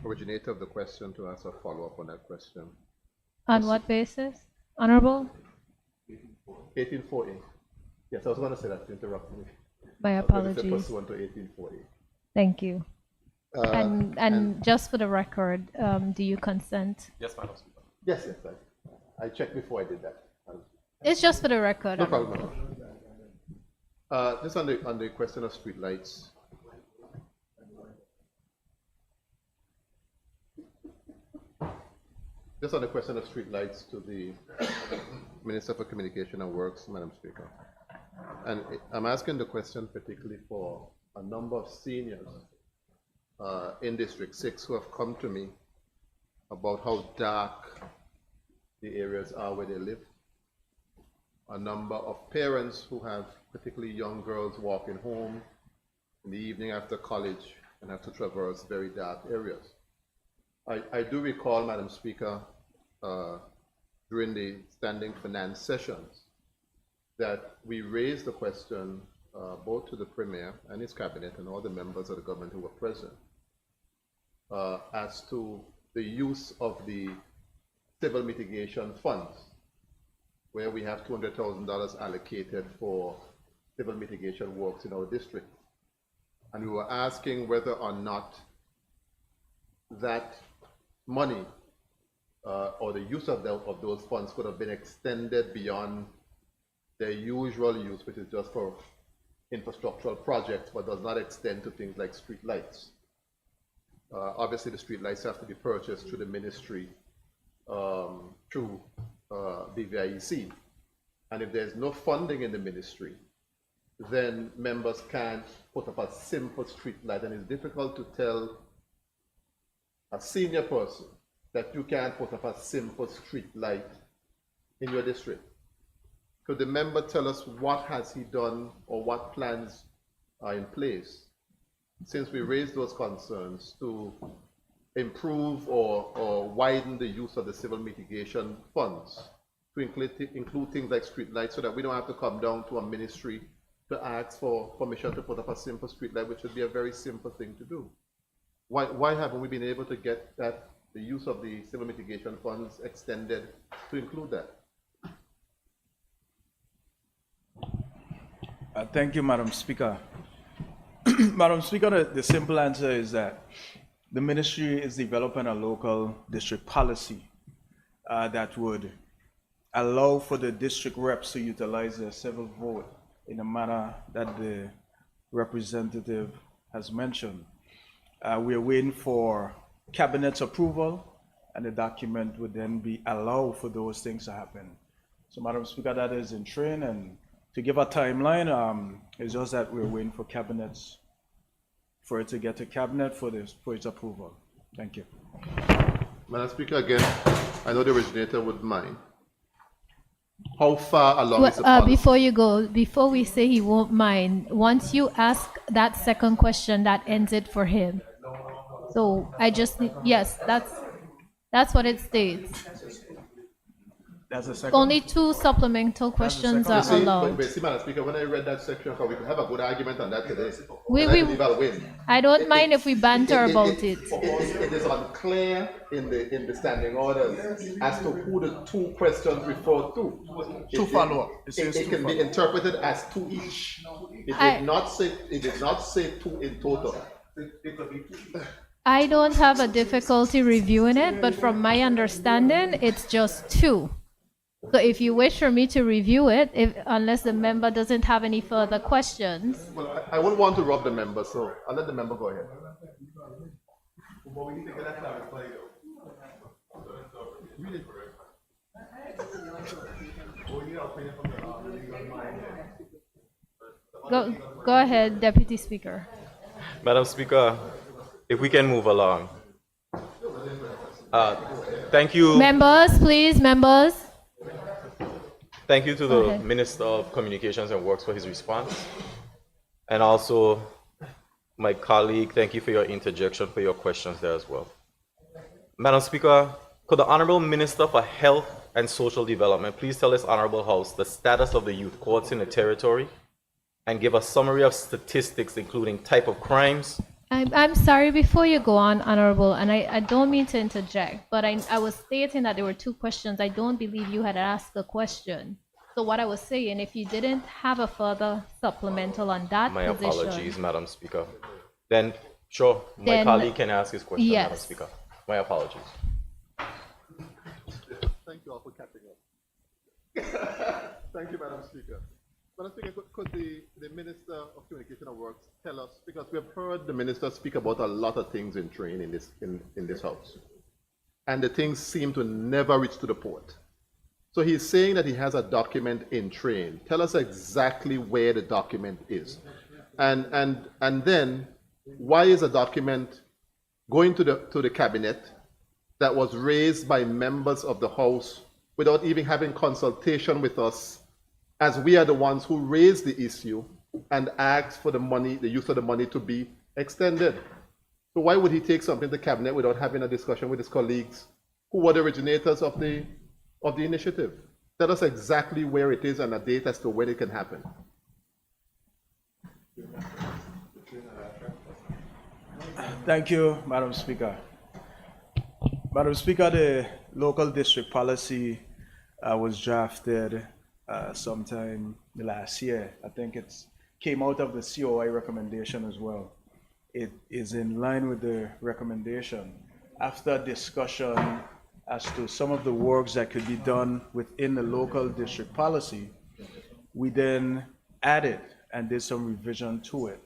[SPEAKER 8] originator of the question to ask a follow-up on that question.
[SPEAKER 1] On what basis? Honorable?
[SPEAKER 8] 1840. Yes, I was going to say that, to interrupt me.
[SPEAKER 1] My
[SPEAKER 8] I was going to say
[SPEAKER 1] apologies.
[SPEAKER 8] pursuant to 1840.
[SPEAKER 1] Thank you. And just for the record, do you consent?
[SPEAKER 6] Yes, Madam Speaker.
[SPEAKER 8] Yes, I checked before I did that.
[SPEAKER 1] It's just for the record.
[SPEAKER 8] No problem. Just on the question of streetlights. Just on the question of streetlights to the Minister for Communication and Works, Madam Speaker. And I'm asking the question particularly for a number of seniors in District 6 who have come to me about how dark the areas are where they live. A number of parents who have particularly young girls walking home in the evening after college and have to traverse very dark areas. I do recall, Madam Speaker, during the standing finance sessions, that we raised the question both to the Premier and his cabinet and all the members of the government who were present as to the use of the civil mitigation funds, where we have $200,000 allocated for civil mitigation works in our district. And we were asking whether or not that money or the use of those funds could have been extended beyond their usual use, which is just for infrastructural projects, but does not extend to things like street lights. Obviously, the street lights have to be purchased through the ministry, through BVIEC. And if there's no funding in the ministry, then members can't put up a simple street light. And it's difficult to tell a senior person that you can't put up a simple street light in your district. Could the member tell us what has he done or what plans are in place since we raised those concerns to improve or widen the use of the civil mitigation funds to include things like street lights, so that we don't have to come down to a ministry to ask for permission to put up a simple street light, which would be a very simple thing to do? Why haven't we been able to get that, the use of the civil mitigation funds extended to include that?
[SPEAKER 10] Thank you, Madam Speaker. Madam Speaker, the simple answer is that the ministry is developing a local district policy that would allow for the district reps to utilize their civil vote in a manner that the representative has mentioned. We are waiting for cabinet's approval, and the document would then be allowed for those things to happen. So, Madam Speaker, that is in train, and to give a timeline, it's just that we're waiting for cabinets, for it to get to cabinet for its approval. Thank you.
[SPEAKER 8] Madam Speaker, again, I know the originator would mind. How far along is the policy?
[SPEAKER 1] Before you go, before we say he won't mind, once you ask that second question, that ends it for him. So I just need, yes, that's what it states.
[SPEAKER 10] That's the second.
[SPEAKER 1] Only 2 supplemental questions are allowed.
[SPEAKER 8] But see, Madam Speaker, when I read that section, we could have a good argument on that today.
[SPEAKER 1] We-
[SPEAKER 8] And I believe I'll win.
[SPEAKER 1] I don't mind if we banter about it.
[SPEAKER 8] It is unclear in the standing orders as to who the 2 questions refer to.
[SPEAKER 10] Two follow-up.
[SPEAKER 8] It can be interpreted as 2 each. It did not say 2 in total.
[SPEAKER 1] I don't have a difficulty reviewing it, but from my understanding, it's just 2. So if you wish for me to review it, unless the member doesn't have any further questions.
[SPEAKER 8] Well, I wouldn't want to rob the member, so I'll let the member go ahead.
[SPEAKER 1] Go ahead, Deputy Speaker.
[SPEAKER 6] Madam Speaker, if we can move along. Thank you.
[SPEAKER 1] Members, please, members.
[SPEAKER 6] Thank you to the
[SPEAKER 1] Okay.
[SPEAKER 6] Minister of Communications and Works for his response. And also, my colleague, thank you for your interjection, for your questions there as well. Madam Speaker, could the Honorable Minister for Health and Social Development please tell this Honorable House the status of the youth courts in the territory and give a summary of statistics, including type of crimes?
[SPEAKER 1] I'm sorry, before you go on, Honorable, and I don't mean to interject, but I was stating that there were 2 questions. I don't believe you had asked a question. So what I was saying, if you didn't have a further supplemental on that
[SPEAKER 6] My
[SPEAKER 1] position.
[SPEAKER 6] apologies, Madam Speaker. Then, sure, my
[SPEAKER 1] Then-
[SPEAKER 6] colleague can ask his question, Madam
[SPEAKER 1] Yes.
[SPEAKER 6] Speaker. My apologies.
[SPEAKER 8] Thank you all for catching up. Thank you, Madam Speaker. Madam Speaker, could the Minister of Communication and Works tell us, because we have heard the Minister speak about a lot of things in train in this House, and the things seem to never reach to the port. So he's saying that he has a document in train. Tell us exactly where the document is. And then, why is a document going to the cabinet that was raised by members of the House without even having consultation with us, as we are the ones who raised the issue and asked for the money, the use of the money to be extended? So why would he take something to cabinet without having a discussion with his colleagues who were the originators of the initiative? Tell us exactly where it is and a date as to when it can happen.
[SPEAKER 10] Thank you, Madam Speaker. Madam Speaker, the local district policy was drafted sometime last year. I think it came out of the COI recommendation as well. It is in line with the recommendation. After discussion as to some of the works that could be done within the local district policy, we then added and did some revision to it.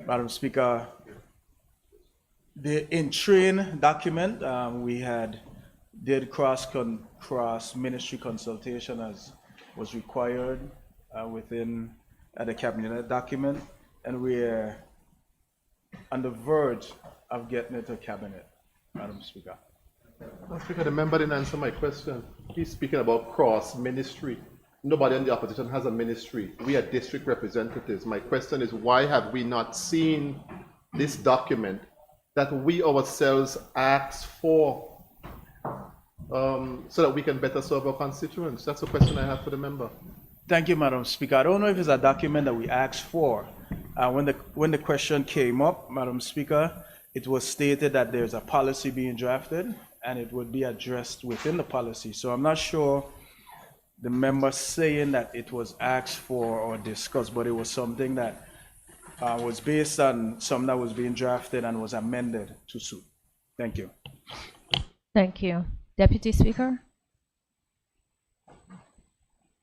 [SPEAKER 10] Madam Speaker, the in-train document, we did cross ministry consultation as was required within the cabinet document, and we're on the verge of getting it to cabinet, Madam Speaker.
[SPEAKER 8] Madam Speaker, the member didn't answer my question. He's speaking about cross-ministry. Nobody in the opposition has a ministry. We are district representatives. My question is, why have we not seen this document that we ourselves asked for so that we can better serve our constituents? That's the question I have for the member.
[SPEAKER 10] Thank you, Madam Speaker. I don't know if it's a document that we asked for. When the question came up, Madam Speaker, it was stated that there's a policy being drafted and it would be addressed within the policy. So I'm not sure the member saying that it was asked for or discussed, but it was something that was based on something that was being drafted and was amended to suit. Thank you.
[SPEAKER 1] Thank you. Deputy Speaker.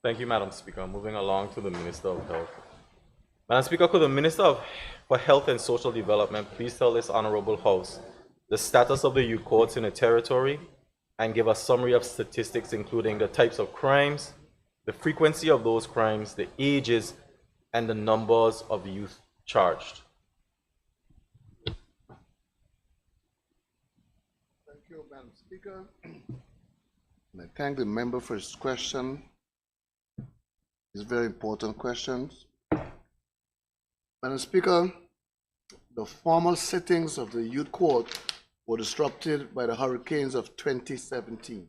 [SPEAKER 6] Thank you, Madam Speaker. Moving along to the Minister of Health. Madam Speaker, could the Minister for Health and Social Development please tell this Honorable House the status of the youth courts in the territory and give a summary of statistics, including the types of crimes, the frequency of those crimes, the ages, and the numbers of youth charged?
[SPEAKER 9] Thank you, Madam Speaker. And I thank the member for his question. It's very important questions. Madam Speaker, the formal sittings of the youth court were disrupted by the hurricanes of 2017,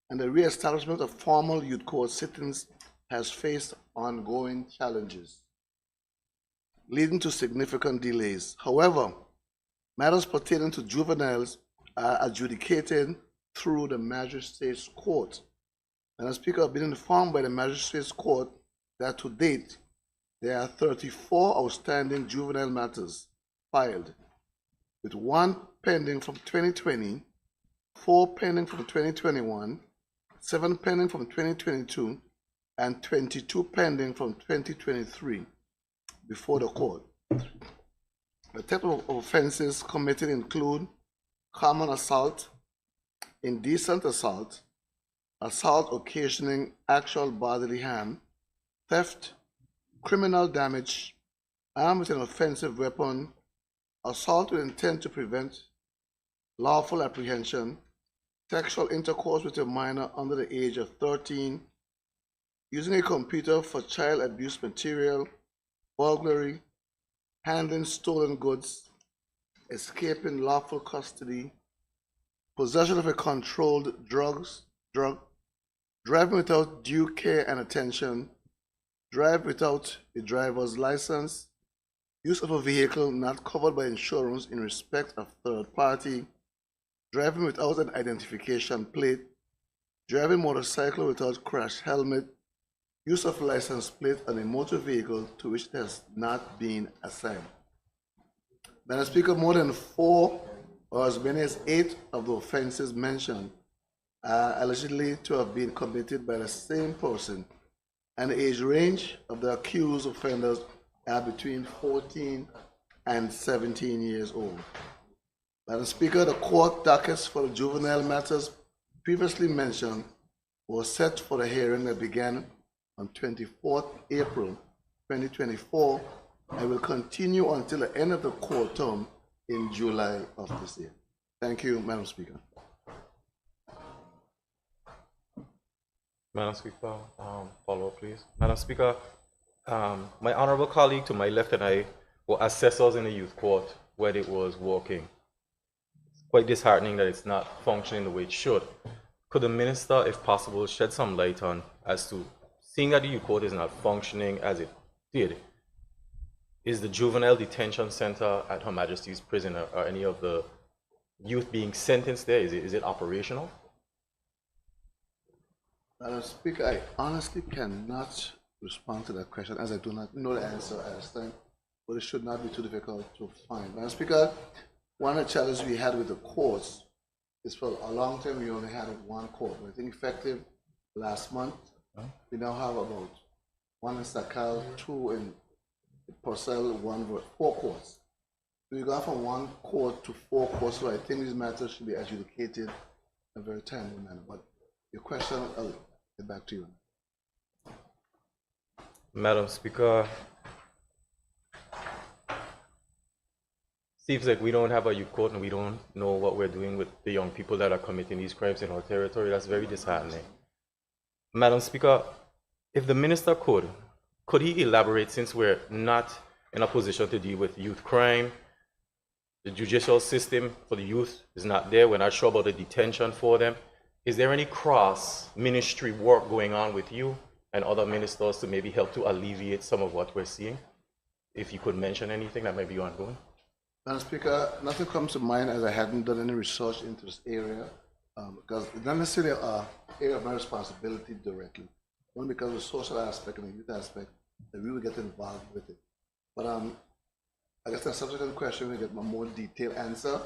[SPEAKER 9] and the re-establishment of formal youth court sittings has faced ongoing challenges, leading to significant delays. However, matters pertaining to juveniles are adjudicated through the Magistrates Court. Madam Speaker, I've been informed by the Magistrates Court that to date, there are 34 outstanding juvenile matters filed, with 1 pending from 2020, 4 pending from 2021, 7 pending from 2022, and 22 pending from 2023 before the court. The type of offenses committed include common assault, indecent assault, assault occasioning actual bodily harm, theft, criminal damage, armed with an offensive weapon, assault with intent to prevent lawful apprehension, sexual intercourse with a minor under the age of 13, using a computer for child abuse material, burglary, handling stolen goods, escaping lawful custody, possession of a controlled drug, driving without due care and attention, drive without a driver's license, use of a vehicle not covered by insurance in respect of third party, driving without an identification plate, driving motorcycle without crash helmet, use of license plate on a motor vehicle to which it has not been assigned. Madam Speaker, more than 4 or as many as 8 of the offenses mentioned are allegedly to have been committed by the same person, and the age range of the accused offenders are between 14 and 17 years old. Madam Speaker, the court dockets for the juvenile matters previously mentioned was set for the hearing that began on 24th April 2024 and will continue until the end of the court term in July of this year. Thank you, Madam Speaker.
[SPEAKER 6] Madam Speaker, follow up, please. Madam Speaker, my honorable colleague to my left and I were assessors in the youth court when it was working. It's quite disheartening that it's not functioning the way it should. Could the minister, if possible, shed some light on as to, seeing that the youth court is not functioning as it did, is the juvenile detention center at Her Majesty's prison or any of the youth being sentenced there, is it operational?
[SPEAKER 9] Madam Speaker, I honestly cannot respond to that question as I do not know the answer at this time, but it should not be too difficult to find. Madam Speaker, one of the challenges we had with the courts is for a long time we only had 1 court. I think effective last month, we now have about 1 in Sakal, 2 in Purcell, 4 courts. So we got from 1 court to 4 courts, so I think these matters should be adjudicated in a very timely manner. But your question, I'll get back to you.
[SPEAKER 6] Madam Speaker, seems like we don't have a youth court and we don't know what we're doing with the young people that are committing these crimes in our territory. That's very disheartening. Madam Speaker, if the minister could he elaborate, since we're not in a position to deal with youth crime, the judicial system for the youth is not there, we're not sure about the detention for them. Is there any cross-ministry work going on with you and other ministers to maybe help to alleviate some of what we're seeing? If you could mention anything that might be ongoing.
[SPEAKER 9] Madam Speaker, nothing comes to mind as I hadn't done any research into this area, because it's not necessarily an area of my responsibility directly, only because of the social aspect and the youth aspect that we will get involved with it. But I guess the subsequent question will get a more detailed answer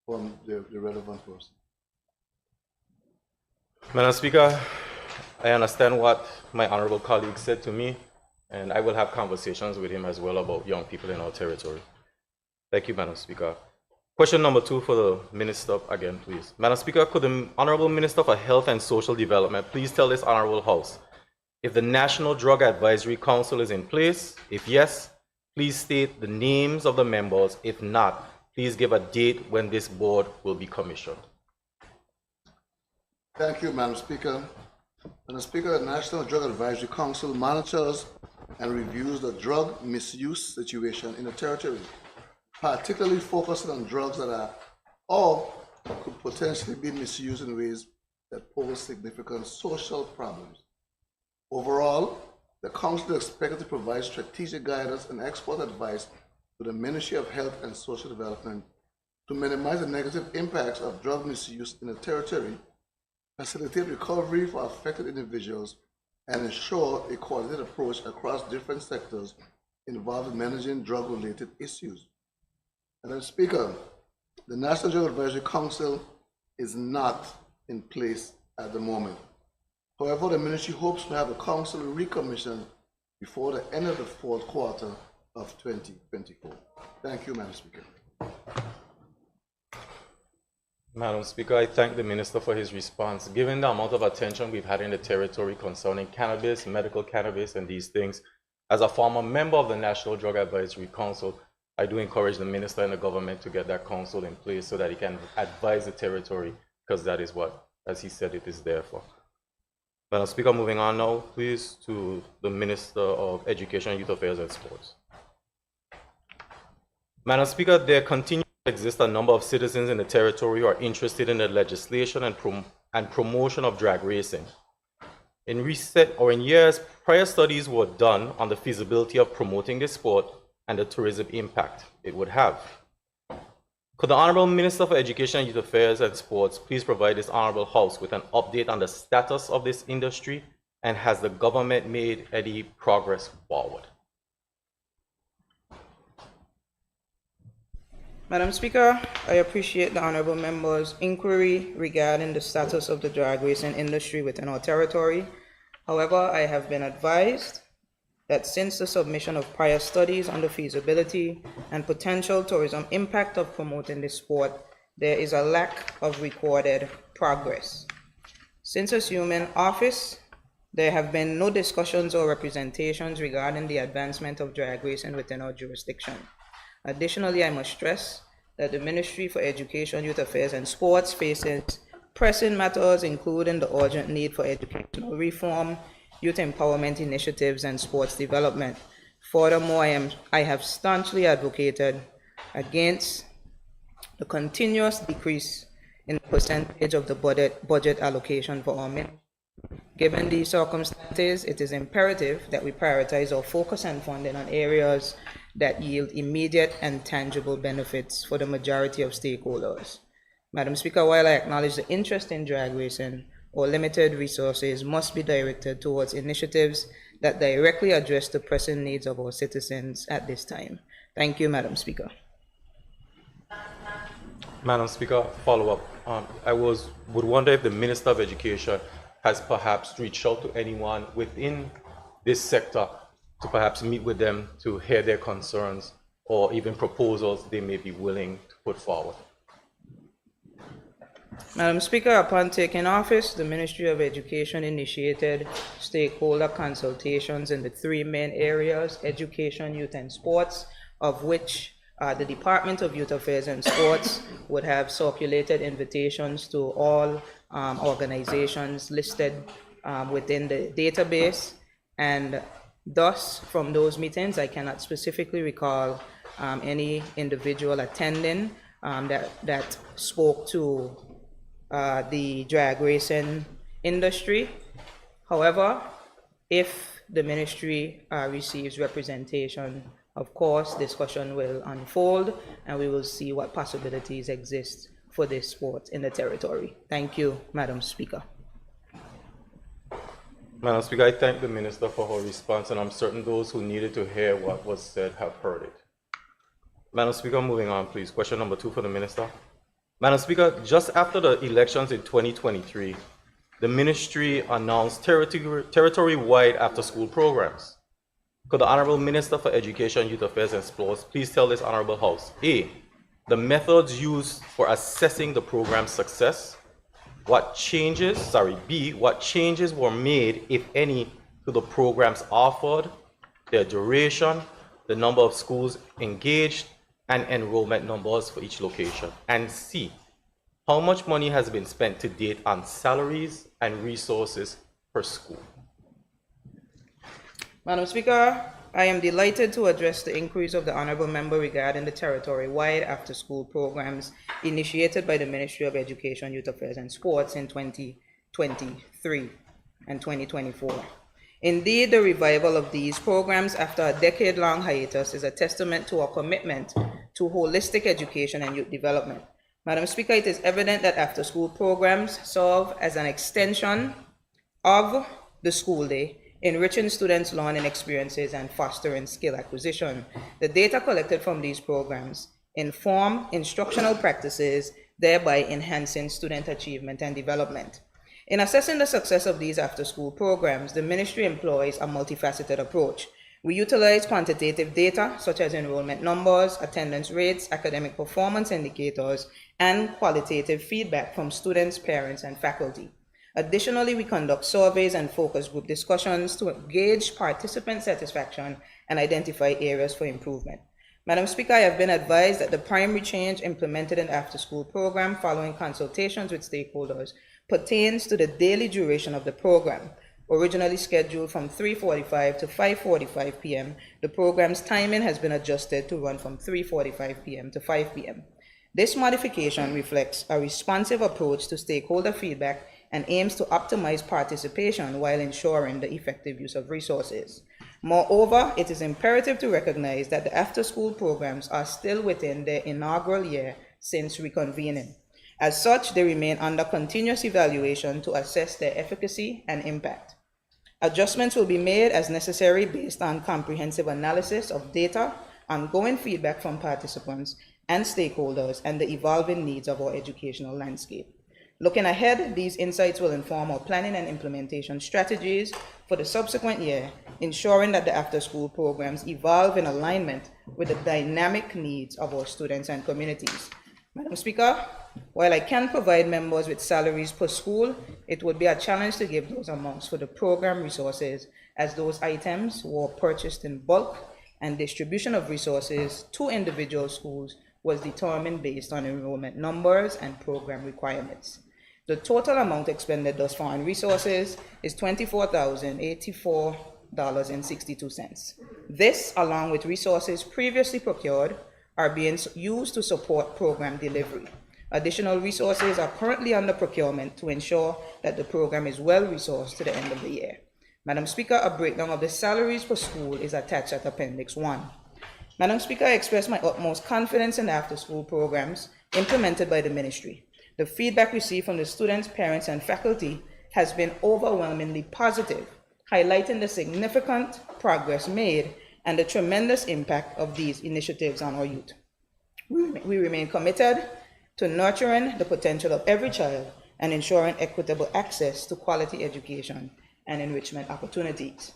[SPEAKER 9] from the relevant person.
[SPEAKER 6] Madam Speaker, I understand what my honorable colleague said to me, and I will have conversations with him as well about young people in our territory. Thank you, Madam Speaker. Question number 2 for the Minister again, please. Madam Speaker, could the Honorable Minister for Health and Social Development please tell this Honorable House if the National Drug Advisory Council is in place? If yes, please state the names of the members. If not, please give a date when this board will be commissioned.
[SPEAKER 9] Thank you, Madam Speaker. Madam Speaker, the National Drug Advisory Council monitors and reviews the drug misuse situation in the territory, particularly focusing on drugs that are or could potentially be misused in ways that pose significant social problems. Overall, the Council is expected to provide strategic guidance and expert advice to the Ministry of Health and Social Development to minimize the negative impacts of drug misuse in the territory, facilitate recovery for affected individuals, and ensure a coordinated approach across different sectors involved in managing drug-related issues. Madam Speaker, the National Drug Advisory Council is not in place at the moment. However, the ministry hopes to have the council recommissioned before the end of the fourth quarter of 2024. Thank you, Madam Speaker.
[SPEAKER 6] Madam Speaker, I thank the Minister for his response. Given the amount of attention we've had in the territory concerning cannabis, medical cannabis, and these things, as a former member of the National Drug Advisory Council, I do encourage the Minister and the government to get that council in place so that he can advise the territory, because that is what, as he said, it is there for. Madam Speaker, moving on now, please, to the Minister of Education, Youth Affairs, and Sports. Madam Speaker, there continues to exist a number of citizens in the territory who are interested in the legislation and promotion of drag racing. In years, prior studies were done on the feasibility of promoting this sport and the tourism impact it would have. Could the Honorable Minister for Education, Youth Affairs and Sports please provide this Honorable House with an update on the status of this industry, and has the government made any progress forward?
[SPEAKER 11] Madam Speaker, I appreciate the Honorable Member's inquiry regarding the status of the drag racing industry within our territory. However, I have been advised that since the submission of prior studies on the feasibility and potential tourism impact of promoting this sport, there is a lack of recorded progress. Since assuming office, there have been no discussions or representations regarding the advancement of drag racing within our jurisdiction. Additionally, I must stress that the Ministry for Education, Youth Affairs and Sports faces pressing matters, including the urgent need for educational reform, youth empowerment initiatives, and sports development. Furthermore, I have staunchly advocated against the continuous decrease in the percentage of the budget allocation for our ministry. Given these circumstances, it is imperative that we prioritize our focus and funding on areas that yield immediate and tangible benefits for the majority of stakeholders. Madam Speaker, while I acknowledge the interest in drag racing, our limited resources must be directed towards initiatives that directly address the pressing needs of our citizens at this time. Thank you, Madam Speaker.
[SPEAKER 6] Madam Speaker, follow-up. I would wonder if the Minister of Education has perhaps reached out to anyone within this sector to perhaps meet with them to hear their concerns or even proposals they may be willing to put forward.
[SPEAKER 11] Madam Speaker, upon taking office, the Ministry of Education initiated stakeholder consultations in the three main areas: education, youth, and sports, of which the Department of Youth Affairs and Sports would have circulated invitations to all organizations listed within the database. And thus, from those meetings, I cannot specifically recall any individual attending that spoke to the drag racing industry. However, if the ministry receives representation, of course, discussion will unfold and we will see what possibilities exist for this sport in the territory. Thank you, Madam Speaker.
[SPEAKER 6] Madam Speaker, I thank the Minister for her response, and I'm certain those who needed to hear what was said have heard it. Madam Speaker, moving on, please. Question number 2 for the Minister. Madam Speaker, just after the elections in 2023, the ministry announced territory-wide after-school programs. Could the Honorable Minister for Education, Youth Affairs and Sports please tell this Honorable House, A, the methods used for assessing the program's success, B, what changes were made, if any, to the programs offered, their duration, the number of schools engaged, and enrollment numbers for each location, and C, how much money has been spent to date on salaries and resources per school?
[SPEAKER 11] Madam Speaker, I am delighted to address the inquiries of the Honourable Member regarding the territory-wide after-school programs initiated by the Ministry of Education, Youth Affairs and Sports in 2023 and 2024. Indeed, the revival of these programs after a decade-long hiatus is a testament to our commitment to holistic education and youth development. Madam Speaker, it is evident that after-school programs serve as an extension of the school day, enriching students' learning experiences and fostering skill acquisition. The data collected from these programs inform instructional practices, thereby enhancing student achievement and development. In assessing the success of these after-school programs, the ministry employs a multifaceted approach. We utilize quantitative data such as enrollment numbers, attendance rates, academic performance indicators, and qualitative feedback from students, parents, and faculty. Additionally, we conduct surveys and focus group discussions to gauge participant satisfaction and identify areas for improvement. Madam Speaker, I have been advised that the primary change implemented in the after-school program following consultations with stakeholders pertains to the daily duration of the program. Originally scheduled from 3:45 to 5:45 p.m., the program's timing has been adjusted to run from 3:45 p.m. to 5 p.m. This modification reflects a responsive approach to stakeholder feedback and aims to optimize participation while ensuring the effective use of resources. Moreover, it is imperative to recognize that the after-school programs are still within their inaugural year since reconvening. As such, they remain under continuous evaluation to assess their efficacy and impact. Adjustments will be made as necessary based on comprehensive analysis of data, ongoing feedback from participants and stakeholders, and the evolving needs of our educational landscape. Looking ahead, these insights will inform our planning and implementation strategies for the subsequent year, ensuring that the after-school programs evolve in alignment with the dynamic needs of our students and communities. Madam Speaker, while I can provide members with salaries per school, it would be a challenge to give those amounts for the program resources, as those items were purchased in bulk and distribution of resources to individual schools was determined based on enrollment numbers and program requirements. The total amount expended thus far on resources is $24,084.62. This, along with resources previously procured, are being used to support program delivery. Additional resources are currently under procurement to ensure that the program is well resourced to the end of the year. Madam Speaker, a breakdown of the salaries per school is attached at Appendix 1. Madam Speaker, I express my utmost confidence in the after-school programs implemented by the ministry. The feedback received from the students, parents, and faculty has been overwhelmingly positive, highlighting the significant progress made and the tremendous impact of these initiatives on our youth. We remain committed to nurturing the potential of every child and ensuring equitable access to quality education and enrichment opportunities.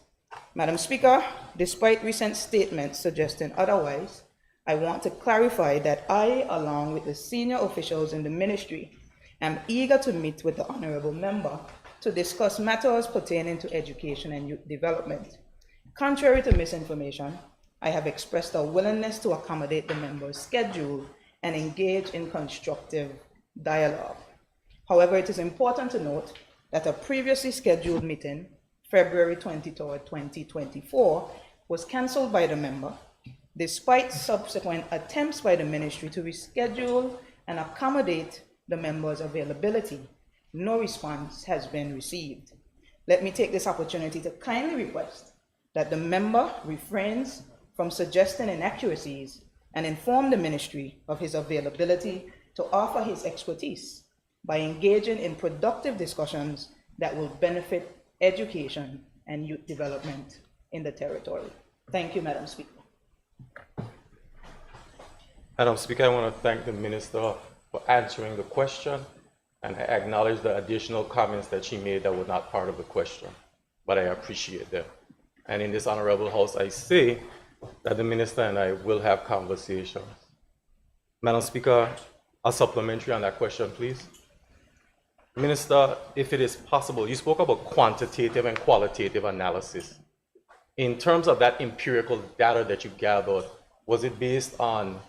[SPEAKER 11] Madam Speaker, despite recent statements suggesting otherwise, I want to clarify that I, along with the senior officials in the ministry, am eager to meet with the honorable member to discuss matters pertaining to education and youth development. Contrary to misinformation, I have expressed a willingness to accommodate the member's schedule and engage in constructive dialogue. However, it is important to note that a previously scheduled meeting, February 23rd, 2024, was cancelled by the member, despite subsequent attempts by the ministry to reschedule and accommodate the member's availability. No response has been received. Let me take this opportunity to kindly request that the member refrains from suggesting inaccuracies and inform the ministry of his availability to offer his expertise by engaging in productive discussions that will benefit education and youth development in the territory. Thank you, Madam Speaker.
[SPEAKER 6] Madam Speaker, I want to thank the Minister for answering the question, and I acknowledge the additional comments that she made that were not part of the question, but I appreciate them. And in this honorable house, I say that the Minister and I will have conversations. Madam Speaker, a supplementary on that question, please. Minister, if it is possible, you spoke about quantitative and qualitative analysis. In terms of that empirical data that you gathered, was it based on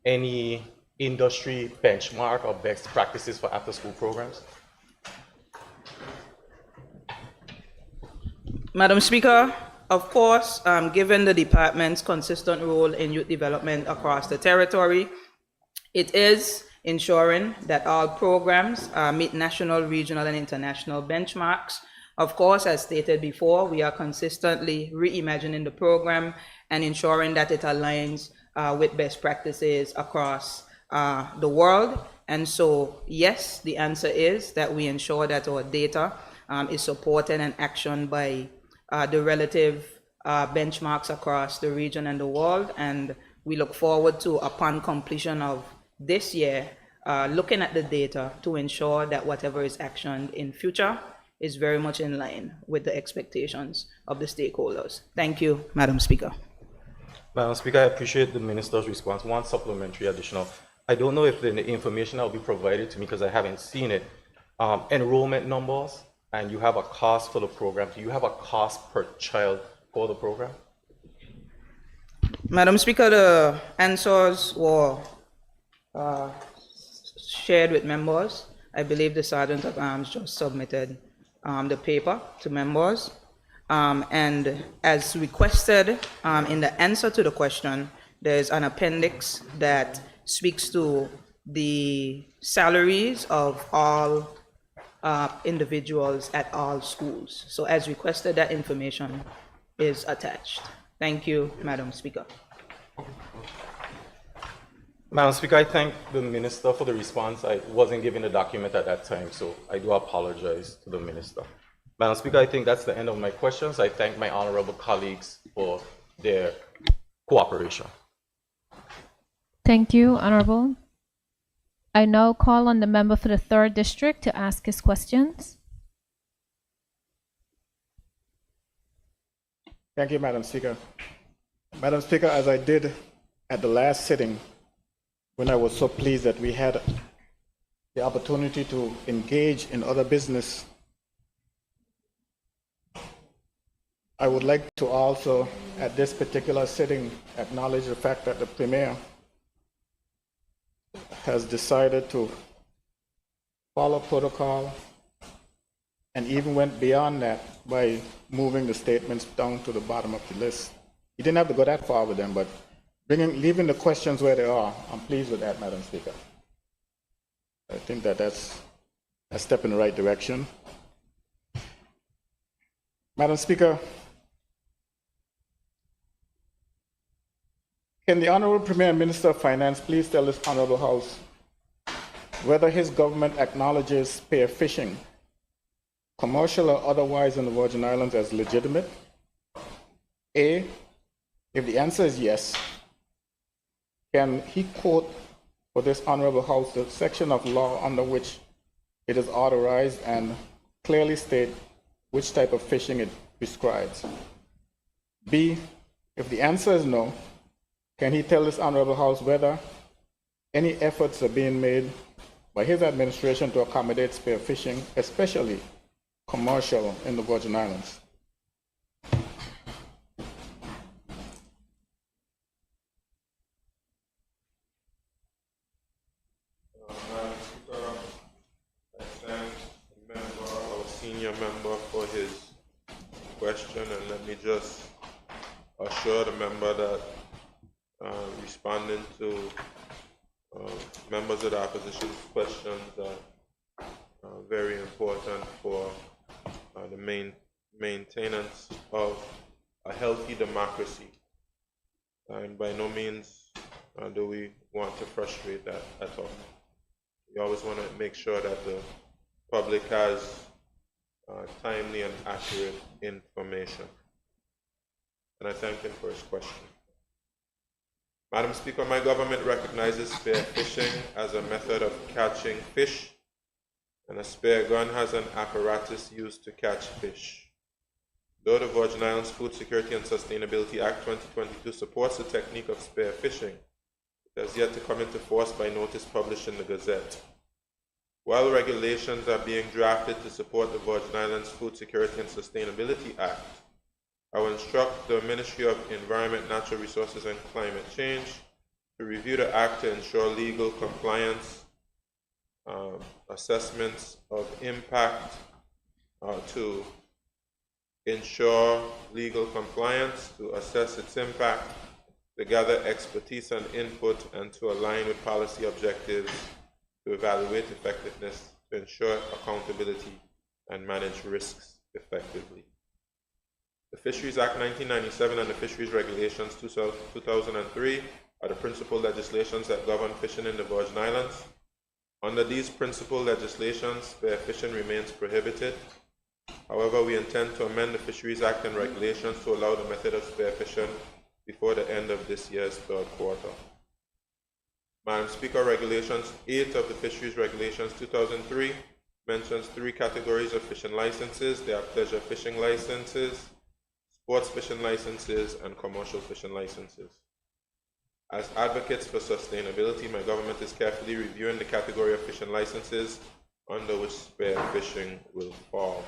[SPEAKER 6] any industry benchmark or best practices for after-school programs?
[SPEAKER 11] Madam Speaker, of course, given the department's consistent role in youth development across the territory, it is ensuring that all programs meet national, regional, and international benchmarks. Of course, as stated before, we are consistently reimagining the program and ensuring that it aligns with best practices across the world. And so, yes, the answer is that we ensure that our data is supported and actioned by the relative benchmarks across the region and the world. And we look forward to, upon completion of this year, looking at the data to ensure that whatever is actioned in future is very much in line with the expectations of the stakeholders. Thank you, Madam Speaker.
[SPEAKER 6] Madam Speaker, I appreciate the Minister's response. One supplementary additional. I don't know if the information that will be provided to me, because I haven't seen it, enrollment numbers, and you have a cost for the program. Do you have a cost per child for the program?
[SPEAKER 11] Madam Speaker, the answers were shared with members. I believe the Sergeant at Arms just submitted the paper to members. And as requested in the answer to the question, there's an appendix that speaks to the salaries of all individuals at all schools. So as requested, that information is attached. Thank you, Madam Speaker.
[SPEAKER 6] Madam Speaker, I thank the Minister for the response. I wasn't given the document at that time, so I do apologize to the Minister. Madam Speaker, I think that's the end of my questions. I thank my honorable colleagues for their cooperation.
[SPEAKER 1] Thank you, Honorable. I now call on the member for the 3rd District to ask his questions.
[SPEAKER 7] Thank you, Madam Speaker. Madam Speaker, as I did at the last sitting, when I was so pleased that we had the opportunity to engage in other business, I would like to also, at this particular sitting, acknowledge the fact that the Premier has decided to follow protocol and even went beyond that by moving the statements down to the bottom of the list. He didn't have to go that far with them, but leaving the questions where they are, I'm pleased with that, Madam Speaker. I think that that's a step in the right direction. Madam Speaker, can the Honorable Premier and Minister of Finance please tell this Honorable House whether his government acknowledges spear fishing, commercial or otherwise, in the Virgin Islands as legitimate? A, if the answer is yes, can he quote for this Honorable House the section of law under which it is authorized and clearly state which type of fishing it prescribes? B, if the answer is no, can he tell this Honorable House whether any efforts are being made by his administration to accommodate spear fishing, especially commercial, in the Virgin Islands?
[SPEAKER 3] Madam Speaker, I thank the member, our senior member, for his question, and let me just assure the member that responding to members of the opposition's questions are very important for the maintenance of a healthy democracy. And by no means do we want to frustrate that at all. We always want to make sure that the public has timely and accurate information. And I thank him for his question. Madam Speaker, my government recognizes spear fishing as a method of catching fish, and a spear gun has an apparatus used to catch fish. Though the Virgin Islands Food Security and Sustainability Act 2022 supports the technique of spear fishing, it has yet to come into force by notice published in the Gazette. While regulations are being drafted to support the Virgin Islands Food Security and Sustainability Act, I will instruct the Ministry of Environment, Natural Resources and Climate Change to review the Act to ensure legal compliance, assessments of impact to ensure legal compliance, to assess its impact, to gather expertise and input, and to align with policy objectives, to evaluate effectiveness, to ensure accountability, and manage risks effectively. The Fisheries Act 1997 and the Fisheries Regulations 2003 are the principal legislations that govern fishing in the Virgin Islands. Under these principal legislations, spear fishing remains prohibited. However, we intend to amend the Fisheries Act and regulations to allow the method of spear fishing before the end of this year's third quarter. Madam Speaker, Regulations 8 of the Fisheries Regulations 2003 mentions 3 categories of fishing licenses. They are pleasure fishing licenses, sports fishing licenses, and commercial fishing licenses. As advocates for sustainability, my government is carefully reviewing the category of fishing licenses under which spear fishing will fall.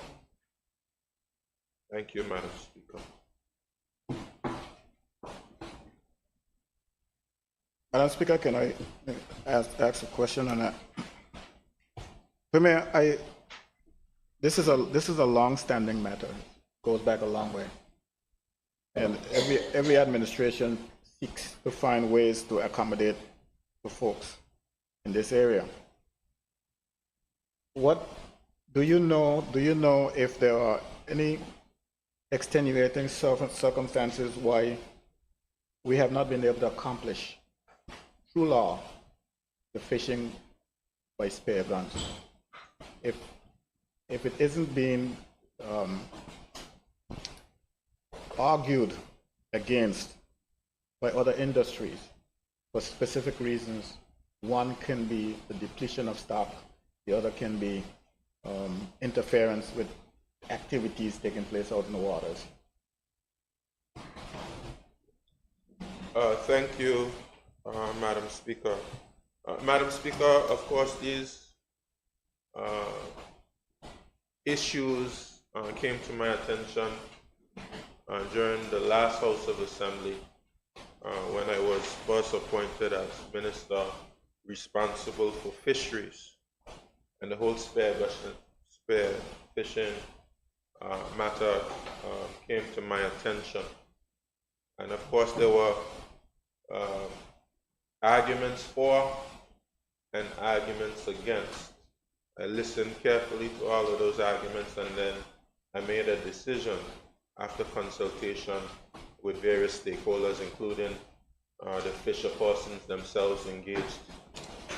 [SPEAKER 3] Thank you, Madam Speaker.
[SPEAKER 7] Madam Speaker, can I ask a question on that? Premier, this is a long-standing matter. Goes back a long way, and every administration seeks to find ways to accommodate the folks in this area. What do you know? Do you know if there are any extenuating circumstances why we have not been able to accomplish through law the fishing by spear guns? If it isn't being argued against by other industries for specific reasons, one can be the depletion of stock, the other can be interference with activities taking place out in the waters.
[SPEAKER 3] Thank you, Madam Speaker. Madam Speaker, of course, these issues came to my attention during the last House of Assembly when I was first appointed as Minister responsible for Fisheries, and the whole spear fishing matter came to my attention. And of course, there were arguments for and arguments against. I listened carefully to all of those arguments, and then I made a decision after consultation with various stakeholders, including the fisher persons themselves engaged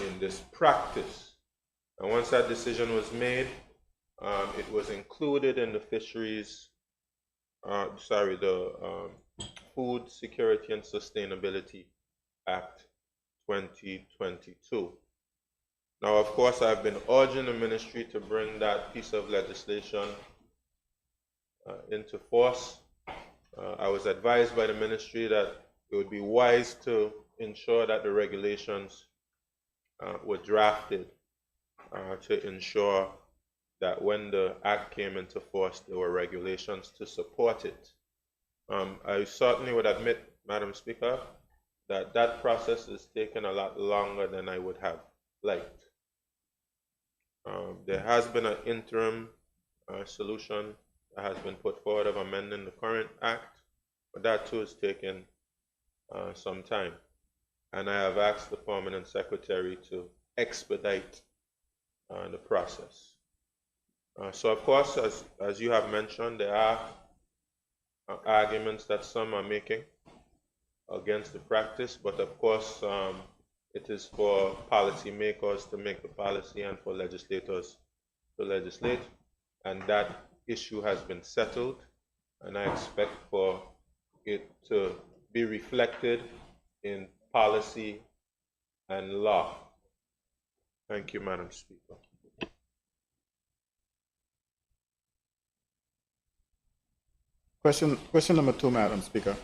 [SPEAKER 3] in this practice. And once that decision was made, it was included in the Food Security and Sustainability Act 2022. Now, of course, I've been urging the ministry to bring that piece of legislation into force. I was advised by the ministry that it would be wise to ensure that the regulations were drafted to ensure that when the act came into force, there were regulations to support it. I certainly would admit, Madam Speaker, that that process has taken a lot longer than I would have liked. There has been an interim solution that has been put forward of amending the current act, but that too has taken some time. And I have asked the Permanent Secretary to expedite the process. So of course, as you have mentioned, there are arguments that some are making against the practice, but of course, it is for policymakers to make the policy and for legislators to legislate, and that issue has been settled, and I expect for it to be reflected in policy and law. Thank you, Madam Speaker.
[SPEAKER 7] Question number 2, Madam Speaker.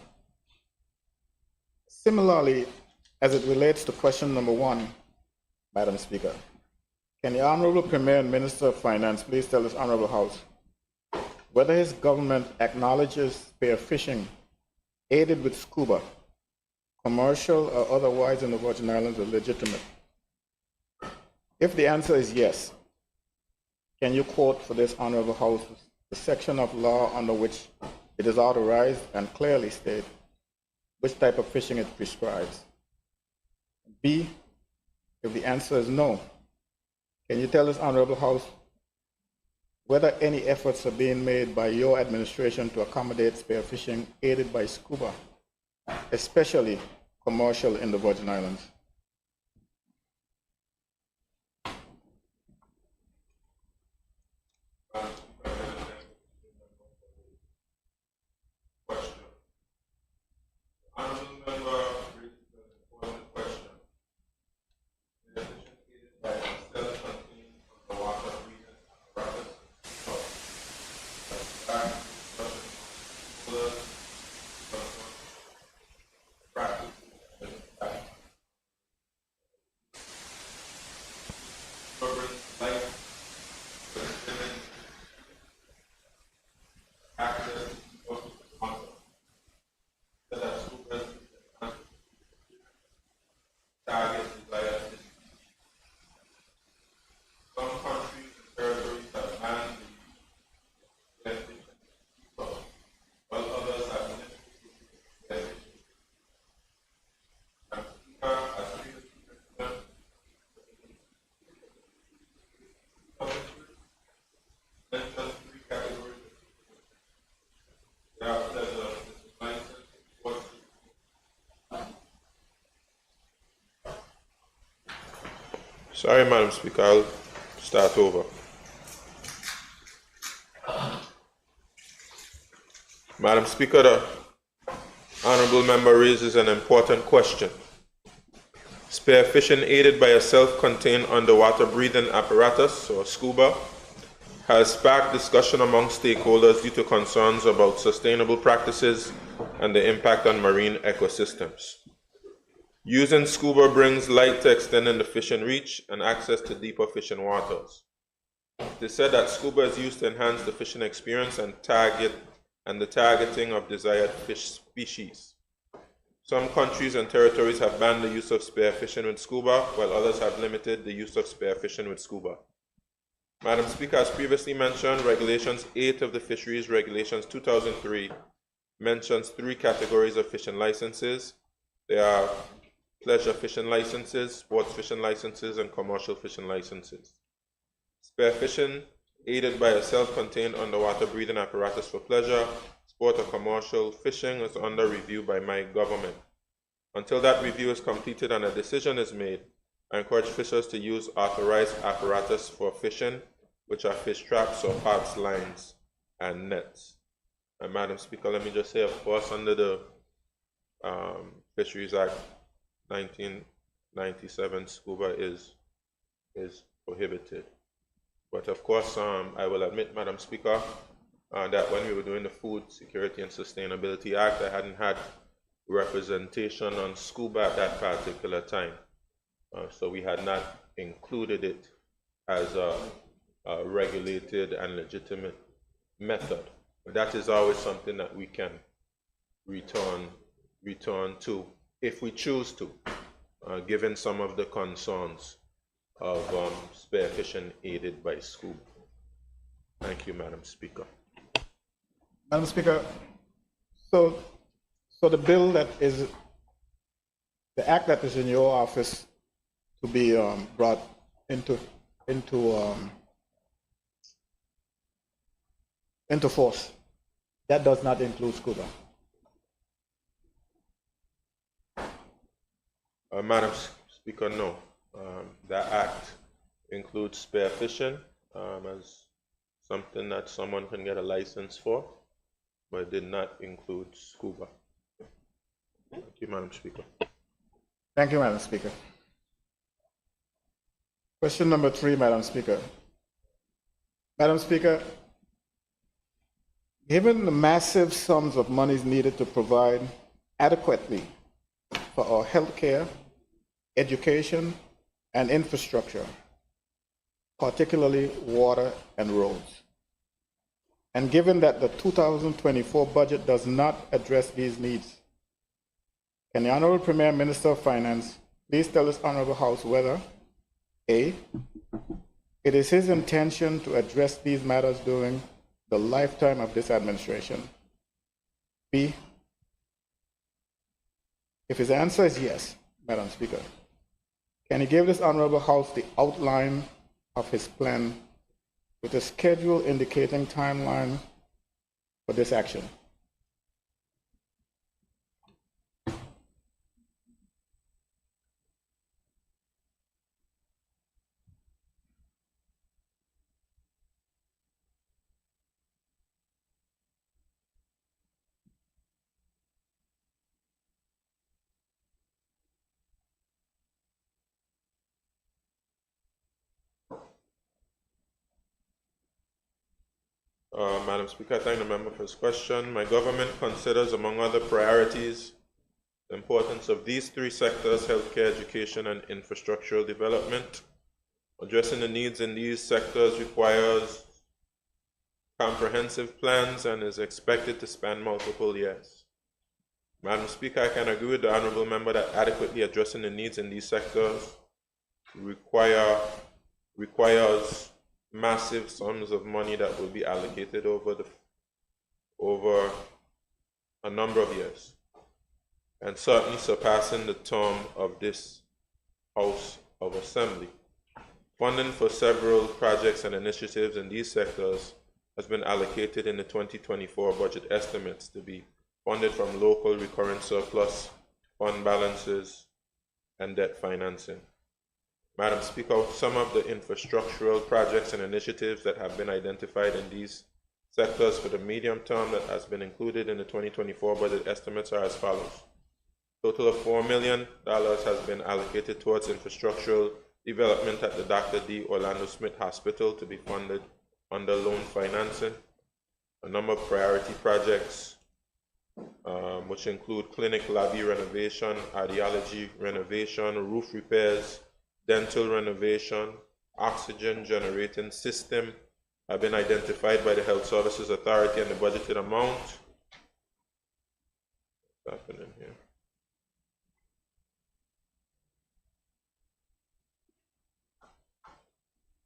[SPEAKER 7] Similarly, as it relates to question number 1, Madam Speaker, can the Honorable Premier and Minister of Finance please tell this Honorable House whether his government acknowledges spear fishing aided with scuba, commercial or otherwise in the Virgin Islands, are legitimate? If the answer is yes, can you quote for this Honorable House the section of law under which it is authorized and clearly state which type of fishing it prescribes? B, if the answer is no, can you tell this Honorable House whether any efforts are being made by your administration to accommodate spear fishing aided by scuba, especially commercial in the Virgin Islands?
[SPEAKER 3] Honorable Sorry, Madam Speaker, I'll start over. Madam Speaker, the honourable member raises an important question. Spearfishing aided by a self-contained underwater breathing apparatus, or SCUBA, has sparked discussion among stakeholders due to concerns about sustainable practices and the impact on marine ecosystems. Using SCUBA brings light to extending the fishing reach and access to deeper fishing waters. It is said that SCUBA is used to enhance the fishing experience and the targeting of desired fish species. Some countries and territories have banned the use of spearfishing with SCUBA, while others have limited the use of spearfishing with SCUBA. Madam Speaker, as previously mentioned, Regulations 8 of the Fisheries Regulations 2003 mentions 3 categories of fishing licenses. They are pleasure fishing licenses, sports fishing licenses, and commercial fishing licenses. Spearfishing, aided by a self-contained underwater breathing apparatus for pleasure, sport, or commercial fishing, is under review by my government. Until that review is completed and a decision is made, I encourage fishers to use authorized apparatus for fishing, which are fish traps or parts lines and nets. And Madam Speaker, let me just say, of course, under the Fisheries Act 1997, SCUBA is prohibited. But of course, I will admit, Madam Speaker, that when we were doing the Food Security and Sustainability Act, I hadn't had representation on SCUBA at that particular time. So we had not included it as a regulated and legitimate method. But that is always something that we can return to if we choose to, given some of the concerns of spearfishing aided by SCUBA. Thank you, Madam Speaker.
[SPEAKER 7] Madam Speaker, so the bill that is, the act that is in your office to be brought into force, that does not include SCUBA.
[SPEAKER 3] Madam Speaker, no. That act includes spearfishing as something that someone can get a license for, but it did not include SCUBA. Thank you, Madam Speaker.
[SPEAKER 7] Thank you, Madam Speaker. Question number 3, Madam Speaker. Madam Speaker, given the massive sums of monies needed to provide adequately for our healthcare, education, and infrastructure, particularly water and roads, and given that the 2024 budget does not address these needs, can the Honorable Premier Minister of Finance please tell this Honorable House whether A, it is his intention to address these matters during the lifetime of this administration? B, if his answer is yes, Madam Speaker, can he give this Honorable House the outline of his plan with a schedule indicating timeline for this action?
[SPEAKER 3] Madam Speaker, I thank the member for his question. My government considers, among other priorities, the importance of these 3 sectors: healthcare, education, and infrastructural development. Addressing the needs in these sectors requires comprehensive plans and is expected to span multiple years. Madam Speaker, I can agree with the honourable member that adequately addressing the needs in these sectors requires massive sums of money that will be allocated over a number of years, and certainly surpassing the term of this House of Assembly. Funding for several projects and initiatives in these sectors has been allocated in the 2024 budget estimates to be funded from local recurrent surplus, fund balances, and debt financing. Madam Speaker, some of the infrastructural projects and initiatives that have been identified in these sectors for the medium term that has been included in the 2024 budget estimates are as follows. Total of $4 million has been allocated towards infrastructural development at the Dr. D. Orlando Smith Hospital to be funded under loan financing. A number of priority projects, which include clinic lobby renovation, audiology renovation, roof repairs, dental renovation, oxygen generating system, have been identified by the Health Services Authority, and the budgeted amount. What's happening here?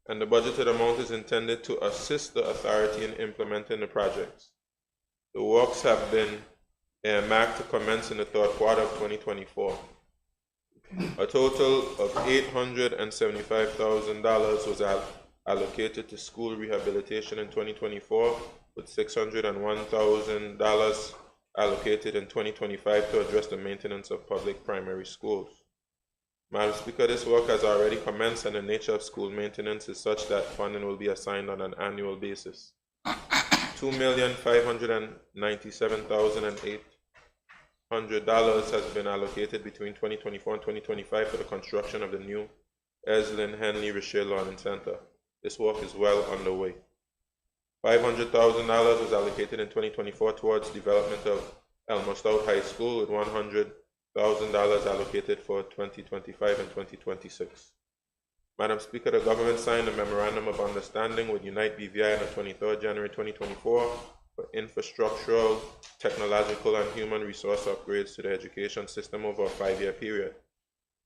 [SPEAKER 3] And the budgeted amount is intended to assist the authority in implementing the projects. The works have been earmarked to commence in the third quarter of 2024. A total of $875,000 was allocated to school rehabilitation in 2024, with $601,000 allocated in 2025 to address the maintenance of public primary schools. Madam Speaker, this work has already commenced, and the nature of school maintenance is such that funding will be assigned on an annual basis. $2,597,800 has been allocated between 2024 and 2025 for the construction of the new Eslin Henley Richer Learning Center. This work is well underway. $500,000 was allocated in 2024 towards development of Elmer Stout High School, with $100,000 allocated for 2025 and 2026. Madam Speaker, the government signed a memorandum of understanding with Unite BVI on the 23rd January 2024 for infrastructural, technological, and human resource upgrades to the education system over a 5-year period.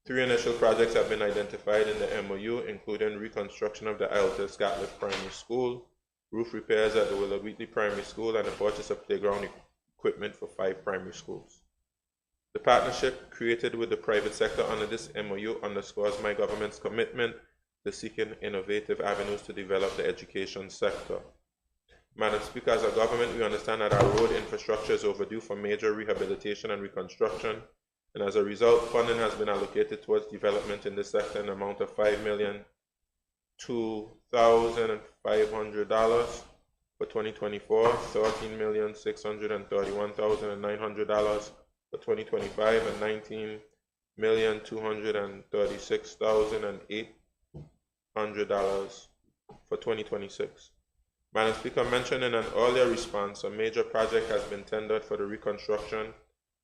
[SPEAKER 3] 3 initial projects have been identified in the MOU, including reconstruction of the Altus Gatliff Primary School, roof repairs at the Willard Wheatley Primary School, and the purchase of playground equipment for 5 primary schools. The partnership created with the private sector under this MOU underscores my government's commitment to seeking innovative avenues to develop the education sector. Madam Speaker, as a government, we understand that our road infrastructure is overdue for major rehabilitation and reconstruction, and as a result, funding has been allocated towards development in this sector in the amount of $5,002,500 for 2024, $13,631,900 for 2025, and $19,236,800 for 2026. Madam Speaker, mentioned in an earlier response, a major project has been tendered for the reconstruction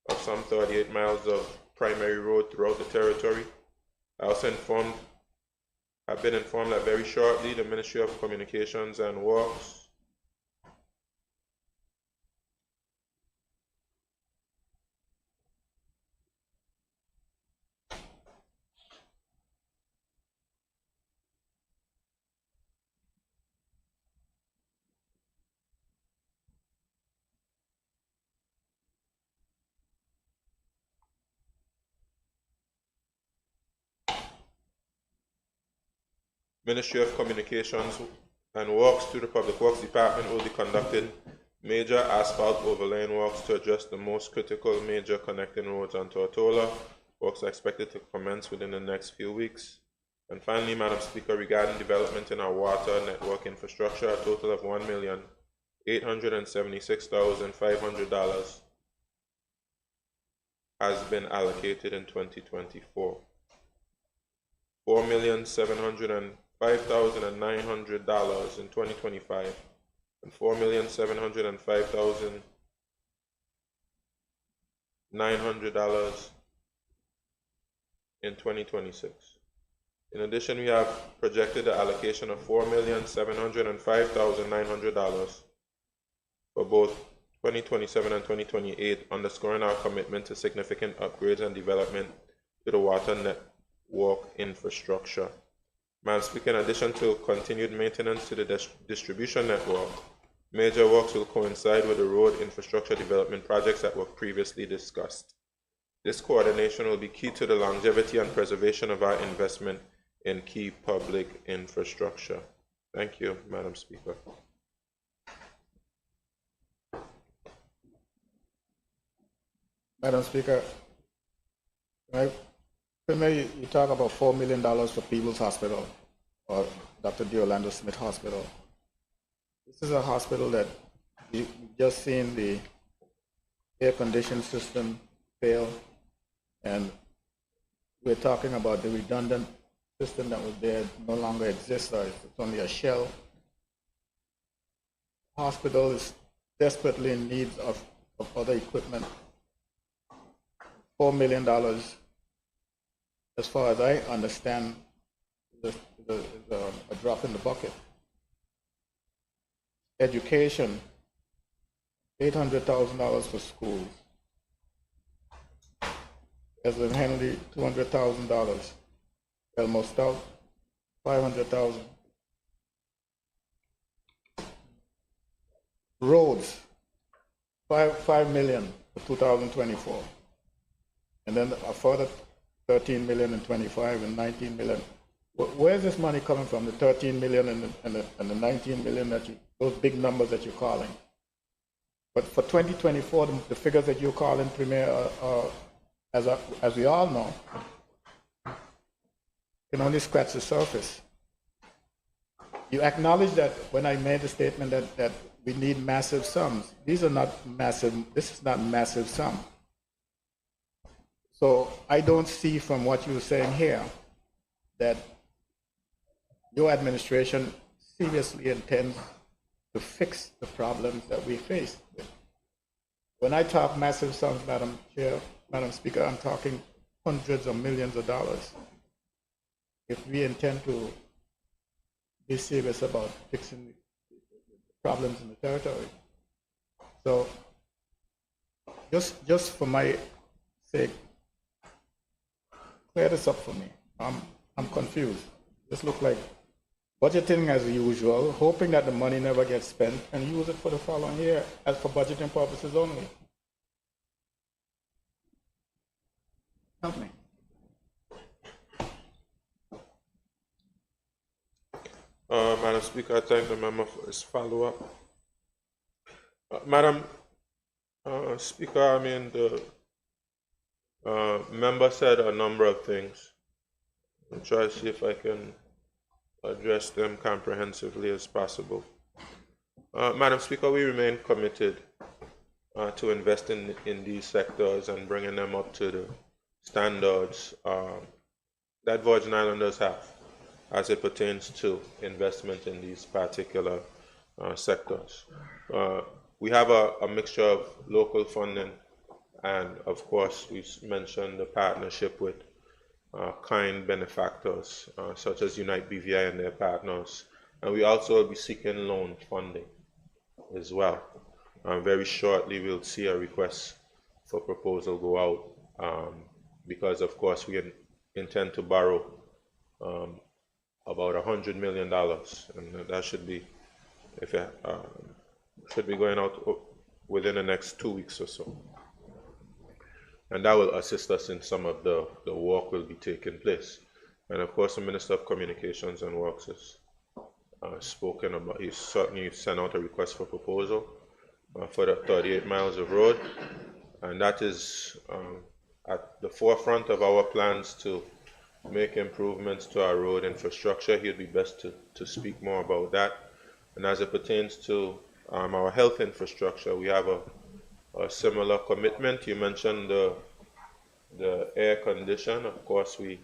[SPEAKER 3] of some 38 miles of primary road throughout the territory. I also have been informed that very shortly the Ministry of Communications and Works Ministry of Communications and Works through the Public Works Department will be conducting major asphalt overlaying works to address the most critical major connecting roads on Tortola. Works are expected to commence within the next few weeks. And finally, Madam Speaker, regarding development in our water network infrastructure, a total of $1,876,500 has been allocated in 2024. $4,705,900 in 2025, and $4,705,900 in 2026. In addition, we have projected the allocation of $4,705,900 for both 2027 and 2028, underscoring our commitment to significant upgrades and development to the water network infrastructure. Madam Speaker, in addition to continued maintenance to the distribution network, major works will coincide with the road infrastructure development projects that were previously discussed. This coordination will be key to the longevity and preservation of our investment in key public infrastructure. Thank you, Madam Speaker.
[SPEAKER 7] Madam Speaker, can I Premier, you talk about $4 million for People's Hospital or Dr. D. Orlando Smith Hospital. This is a hospital that you've just seen the air conditioning system fail, and we're talking about the redundant system that was there no longer exists, or it's only a shell. Hospital is desperately in need of other equipment. $4 million, as far as I understand, is a drop in the bucket. Education, $800,000 for schools. President Henley, $200,000. Elmo Stout, $500,000. Roads, $5 million for 2024. And then a further 13 million in 25 and 19 million. Where's this money coming from? The 13 million and the 19 million that those big numbers that you're calling. But for 2024, the figures that you're calling, Premier, as we all know, can only scratch the surface. You acknowledge that when I made the statement that we need massive sums. These are not massive, this is not massive sum. So I don't see from what you're saying here that your administration seriously intends to fix the problems that we face. When I talk massive sums, Madam Chair, Madam Speaker, I'm talking hundreds of millions of dollars. If we intend to be serious about fixing problems in the territory. So just for my sake, clear this up for me. I'm confused. This looks like budgeting as usual, hoping that the money never gets spent and use it for the following year as for budgeting purposes only. Help me.
[SPEAKER 3] Madam Speaker, I thank the member for his follow-up. Madam Speaker, I mean, the member said a number of things. I'll try to see if I can address them comprehensively as possible. Madam Speaker, we remain committed to investing in these sectors and bringing them up to the standards that Virgin Islanders have as it pertains to investment in these particular sectors. We have a mixture of local funding and, of course, we mentioned the partnership with kind benefactors such as Unite BVI and their partners. And we also will be seeking loan funding as well. Very shortly, we'll see a request for proposal go out because, of course, we intend to borrow about $100 million, and that should be, should be going out within the next 2 weeks or so. And that will assist us in some of the work will be taking place. And of course, the Minister of Communications and Works has spoken about, he's certainly sent out a request for proposal for the 38 miles of road. And that is at the forefront of our plans to make improvements to our road infrastructure. He'd be best to speak more about that. And as it pertains to our health infrastructure, we have a similar commitment. You mentioned the air condition. Of course, we,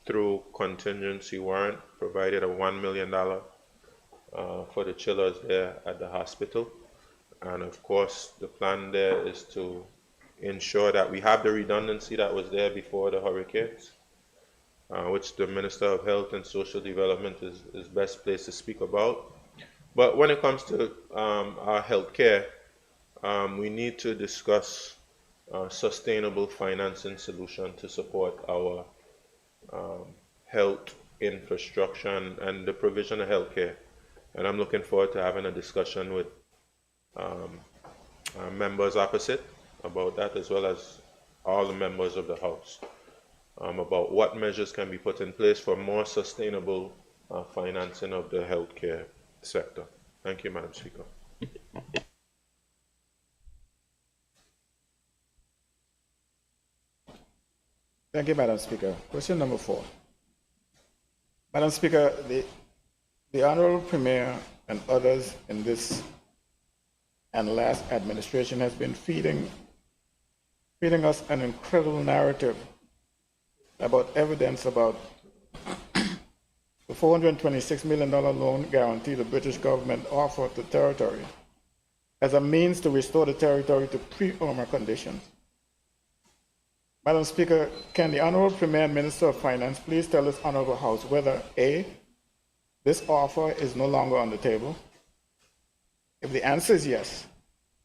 [SPEAKER 3] through contingency warrant, provided a $1 million for the chillers there at the hospital. And of course, the plan there is to ensure that we have the redundancy that was there before the hurricanes, which the Minister of Health and Social Development is best placed to speak about. But when it comes to our health care, we need to discuss sustainable financing solution to support our health infrastructure and the provision of health care. And I'm looking forward to having a discussion with members opposite about that, as well as all the members of the House, about what measures can be put in place for more sustainable financing of the healthcare sector. Thank you, Madam Speaker.
[SPEAKER 7] Thank you, Madam Speaker. Question number 4. Madam Speaker, the Honorable Premier and others in this and last administration has been feeding us an incredible narrative about evidence about the $426 million loan guarantee the British government offered to territory as a means to restore the territory to pre-Irma conditions. Madam Speaker, can the Honorable Premier and Minister of Finance please tell this Honorable House whether A, this offer is no longer on the table? If the answer is yes,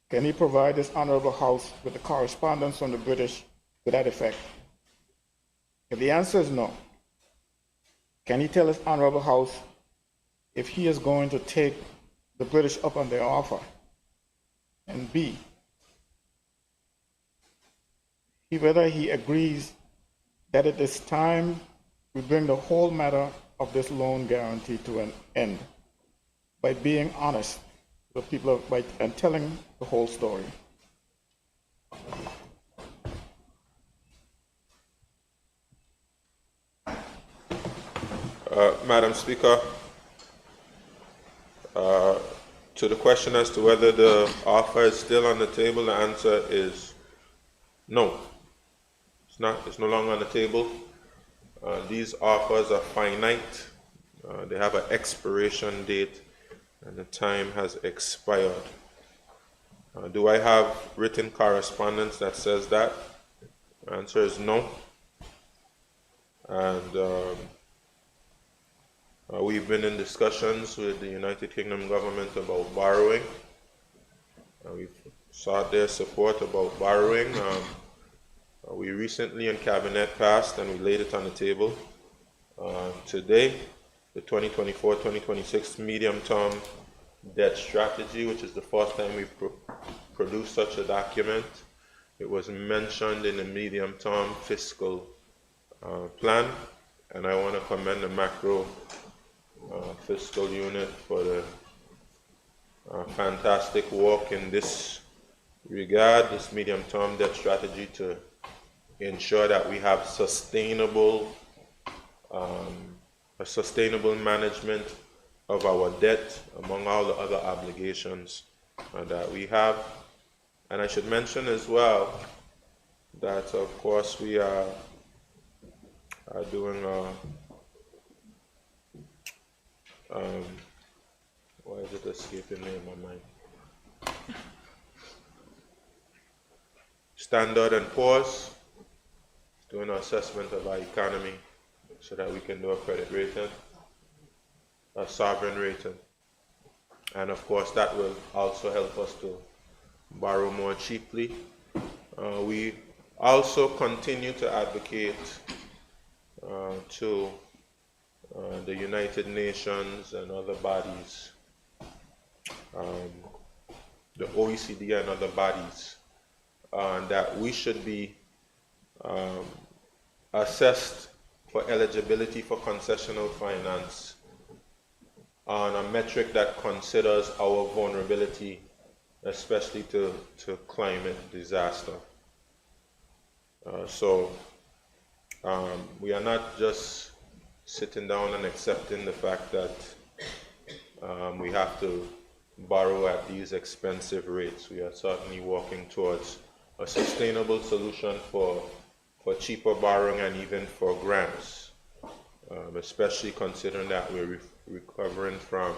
[SPEAKER 7] can he provide this Honorable House with the correspondence from the British to that effect? If the answer is no, can he tell this Honorable House if he is going to take the British up on their offer? And B, whether he agrees that it is time we bring the whole matter of this loan guarantee to an end by being honest with people and telling the whole story.
[SPEAKER 3] Madam Speaker, to the question as to whether the offer is still on the table, the answer is no. It's not. It's no longer on the table. These offers are finite. They have an expiration date, and the time has expired. Do I have written correspondence that says that? The answer is no. And we've been in discussions with the United Kingdom government about borrowing. We've sought their support about borrowing. We recently in Cabinet passed and we laid it on the table. Today, the 2024-2026 medium-term debt strategy, which is the first time we've produced such a document. It was mentioned in the medium-term fiscal plan, and I want to commend the macro fiscal unit for the fantastic work in this regard, this medium-term debt strategy to ensure that we have sustainable management of our debt among all the other obligations that we have. And I should mention as well that, of course, we are doing why is it escaping me in my mind? Standard and Poor's doing an assessment of our economy so that we can do a credit rating, a sovereign rating. And of course that will also help us to borrow more cheaply. We also continue to advocate to the United Nations and other bodies, the OECD and other bodies, that we should be assessed for eligibility for concessional finance on a metric that considers our vulnerability, especially to climate disaster. So we are not just sitting down and accepting the fact that we have to borrow at these expensive rates. We are certainly working towards a sustainable solution for cheaper borrowing and even for grants, especially considering that we're recovering from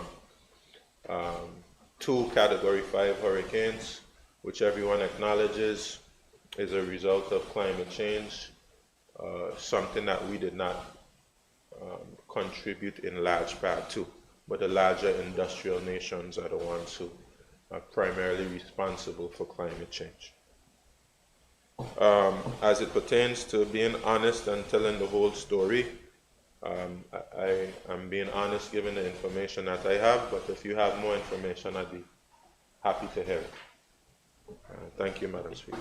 [SPEAKER 3] 2 Category 5 hurricanes, which everyone acknowledges is a result of climate change, something that we did not contribute in large part to, but the larger industrial nations are the ones who are primarily responsible for climate change. As it pertains to being honest and telling the whole story, I am being honest given the information that I have, but if you have more information, I'd be happy to hear it. Thank you, Madam Speaker.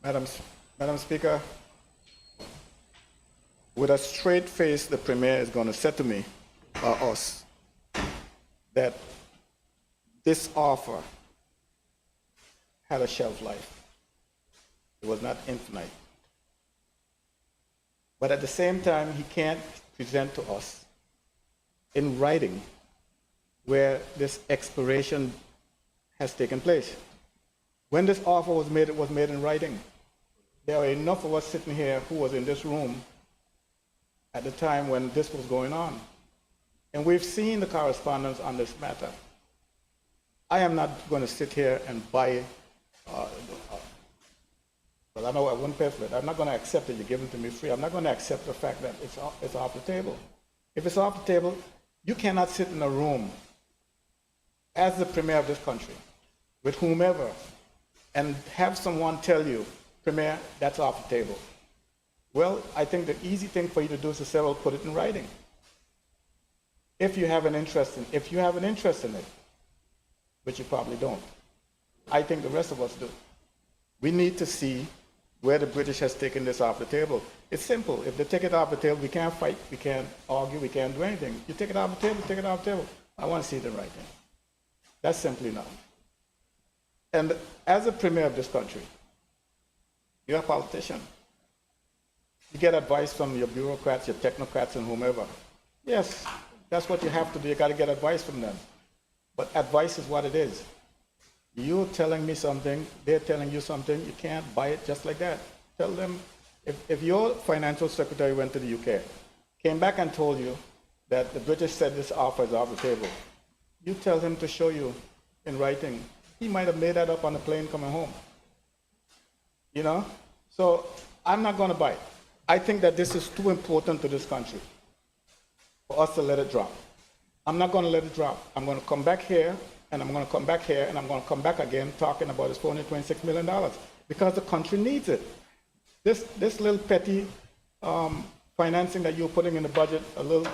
[SPEAKER 7] Madam Speaker, with a straight face, the Premier is going to say to me, or us, that this offer had a shelf life. It was not infinite. But at the same time, he can't present to us in writing where this expiration has taken place. When this offer was made, it was made in writing. There were enough of us sitting here who was in this room at the time when this was going on. And we've seen the correspondence on this matter. I am not going to sit here and buy, well, I know I wouldn't pay for it. I'm not going to accept it. You give it to me free. I'm not going to accept the fact that it's off the table. If it's off the table, you cannot sit in a room as the premier of this country with whomever and have someone tell you, Premier, that's off the table. Well, I think the easy thing for you to do is to say, well, put it in writing. If you have an interest in it, which you probably don't. I think the rest of us do. We need to see where the British has taken this off the table. It's simple. If they take it off the table, we can't fight, we can't argue, we can't do anything. You take it off the table, take it off the table. I want to see it in writing. That's simply enough. And as a premier of this country, you're a politician. You get advice from your bureaucrats, your technocrats, and whomever. Yes, that's what you have to do. You got to get advice from them. But advice is what it is. You're telling me something, they're telling you something, you can't buy it just like that. Tell them, if your financial secretary went to the UK, came back and told you that the British said this offer is off the table, you tell him to show you in writing. He might have made that up on the plane coming home. You know? So I'm not going to buy it. I think that this is too important to this country for us to let it drop. I'm not going to let it drop. I'm going to come back here, and I'm going to come back here, and I'm going to come back again talking about this $426 million because the country needs it. This little petty financing that you're putting in the budget, a little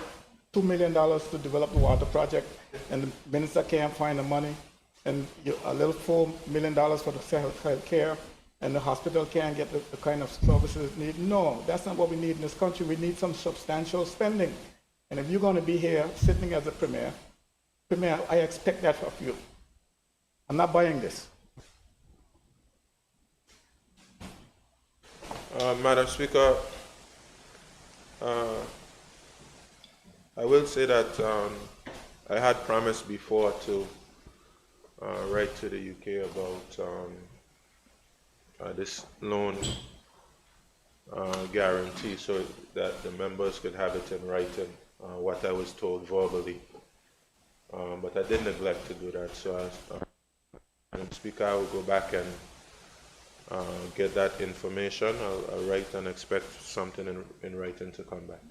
[SPEAKER 7] $2 million to develop the water project, and the minister can't find the money, and a little $4 million for the health care, and the hospital can't get the kind of services it needs. No, that's not what we need in this country. We need some substantial spending. And if you're going to be here sitting as a premier, I expect that of you. I'm not buying this.
[SPEAKER 3] Madam Speaker, I will say that I had promised before to write to the UK about this loan guarantee so that the members could have it in writing, what I was told verbally. But I did neglect to do that, so Madam Speaker, I will go back and get that information. I'll write and expect something in writing to come back.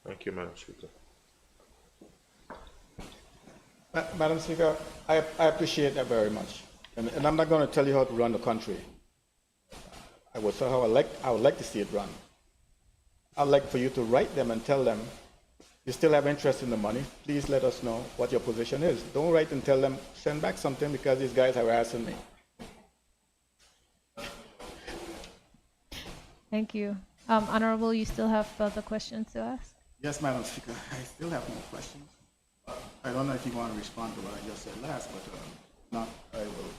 [SPEAKER 3] Thank you, Madam Speaker.
[SPEAKER 7] Madam Speaker, I appreciate that very much. And I'm not going to tell you how to run the country. I would like to see it run. I'd like for you to write them and tell them, you still have interest in the money, please let us know what your position is. Don't write and tell them, send back something because these guys are harassing me.
[SPEAKER 1] Thank you. Honorable, you still have further questions to ask?
[SPEAKER 7] Yes, Madam Speaker, I still have more questions. I don't know if you want to respond to what I just said last, but not, I will.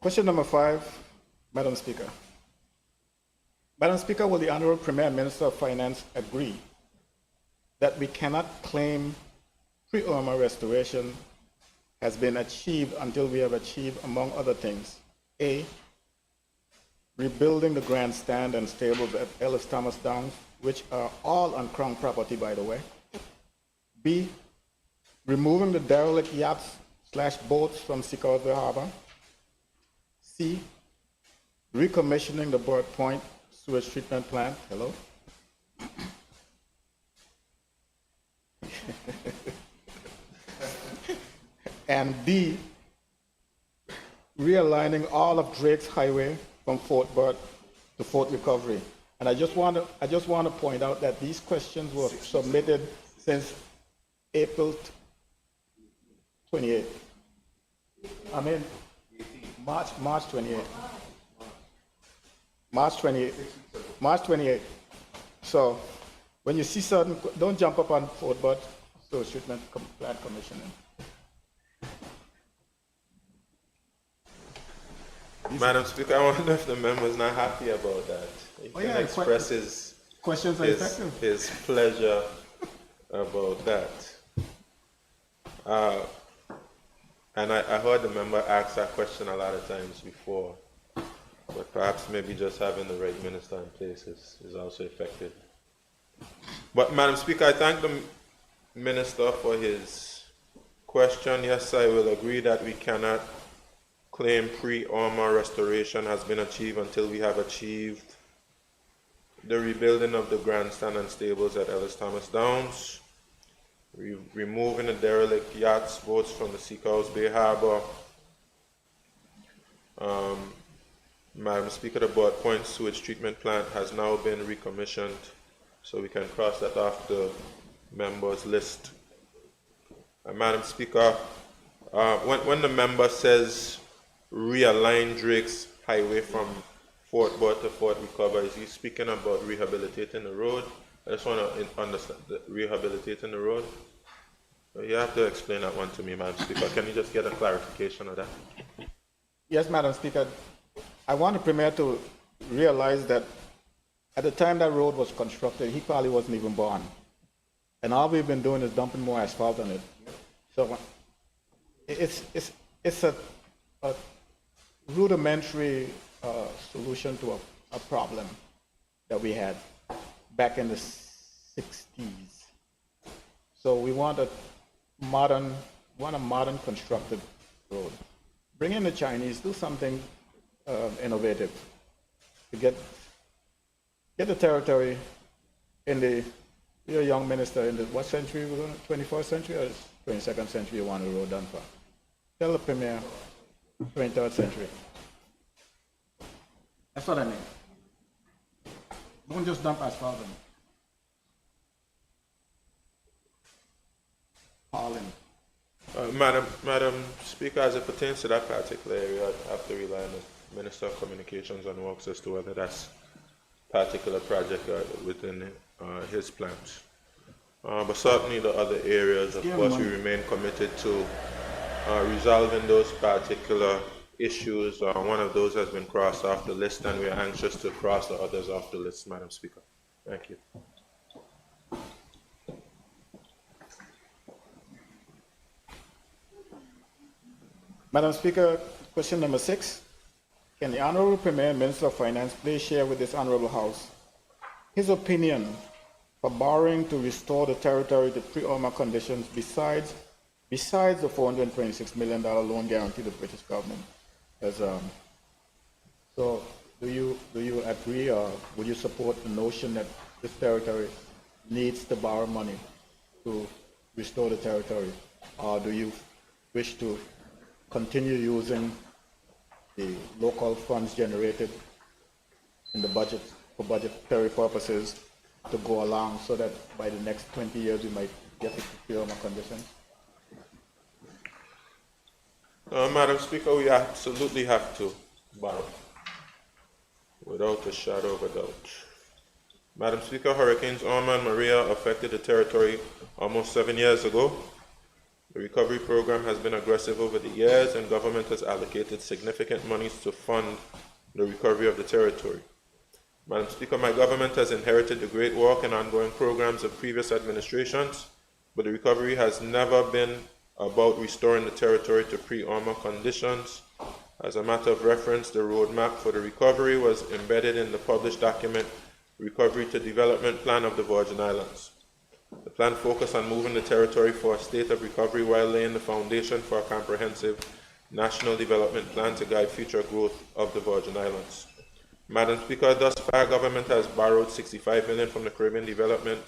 [SPEAKER 7] Question number 5, Madam Speaker. Madam Speaker, will the Honorable Premier and Minister of Finance agree that we cannot claim pre-Irma restoration has been achieved until we have achieved, among other things, A, rebuilding the grandstand and stables at Ellis Thomas Downs, which are all on Crown property, by the way. B, removing the derelict yachts/boats from Secaucus Harbor. C, recommissioning the Bird Point sewage treatment plant. Hello? And D, realigning all of Drake's Highway from Fort Burt to Fort Recovery. And I just want to point out that these questions were submitted since April 28th. I mean, March 28th. March 28th. So when you see certain, don't jump up on Fort Butt Sewage Treatment Plant Commissioning.
[SPEAKER 3] Madam Speaker, I wonder if the member's not happy about that. He can express
[SPEAKER 7] questions are effective.
[SPEAKER 3] his pleasure about that. And I heard the member ask that question a lot of times before, but perhaps maybe just having the right minister in place is also effective. But Madam Speaker, I thank the minister for his question. Yes, I will agree that we cannot claim pre-armor restoration has been achieved until we have achieved the rebuilding of the grandstand and stables at Ellis Thomas Downs, removing the derelict yachts, boats from the Seacoast Bay Harbor. Madam Speaker, the Board Point Sewage Treatment Plant has now been recommissioned, so we can cross that off the members' list. Madam Speaker, when the member says realign Drake's Highway from Fort Butt to Fort Recover, is he speaking about rehabilitating the road? I just want to understand, rehabilitating the road? You have to explain that one to me, Madam Speaker. Can you just get a clarification of that?
[SPEAKER 7] Yes, Madam Speaker. I want the Premier to realize that at the time that road was constructed, he probably wasn't even born. And all we've been doing is dumping more asphalt on it. So it's a rudimentary solution to a problem that we had back in the 60s. So we want a modern constructed road. Bring in the Chinese, do something innovative to get the territory in the, you're a young minister, in the what century we're going to, 21st century or 22nd century you want a road done for? Tell the Premier 23rd century. That's what I mean. Don't just dump asphalt on it.
[SPEAKER 3] Madam Speaker, as it pertains to that particular area, I have to rely on the Minister of Communications and Works as to whether that's particular project within his plans. But certainly the other areas, of course, we remain committed to resolving those particular issues. One of those has been crossed off the list, and we are anxious to cross the others off the list, Madam Speaker. Thank you.
[SPEAKER 7] Madam Speaker, question number 6. Can the Honorable Premier and Minister of Finance please share with this Honorable House his opinion for borrowing to restore the territory to pre-Irma conditions besides the $426 million loan guarantee to the British government? So do you agree, or would you support the notion that this territory needs to borrow money to restore the territory, or do you wish to continue using the local funds generated in the budget for budgetary purposes to go along, so that by the next 20 years we might get to pre-Irma conditions?
[SPEAKER 3] Madam Speaker, we absolutely have to borrow, without a shadow of a doubt. Madam Speaker, Hurricanes Irma and Maria affected the territory almost 7 years ago. The recovery program has been aggressive over the years, and government has allocated significant monies to fund the recovery of the territory. Madam Speaker, my government has inherited the great work and ongoing programs of previous administrations, but the recovery has never been about restoring the territory to pre-Irma conditions. As a matter of reference, the roadmap for the recovery was embedded in the published document, Recovery to Development Plan of the Virgin Islands. The plan focused on moving the territory for a state of recovery while laying the foundation for a comprehensive national development plan to guide future growth of the Virgin Islands. Madam Speaker, thus far, government has borrowed $65 million from the Caribbean Development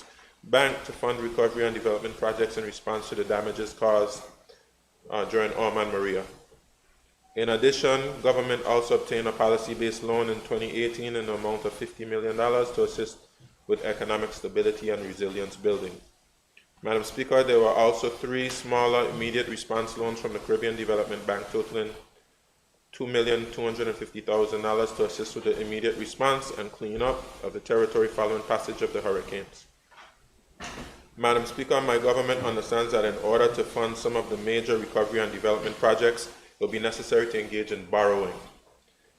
[SPEAKER 3] Bank to fund recovery and development projects in response to the damages caused during Irma and Maria. In addition, government also obtained a policy-based loan in 2018 in the amount of $50 million to assist with economic stability and resilience building. Madam Speaker, there were also 3 smaller immediate response loans from the Caribbean Development Bank totaling $2,250,000 to assist with the immediate response and cleanup of the territory following passage of the hurricanes. Madam Speaker, my government understands that in order to fund some of the major recovery and development projects, it will be necessary to engage in borrowing.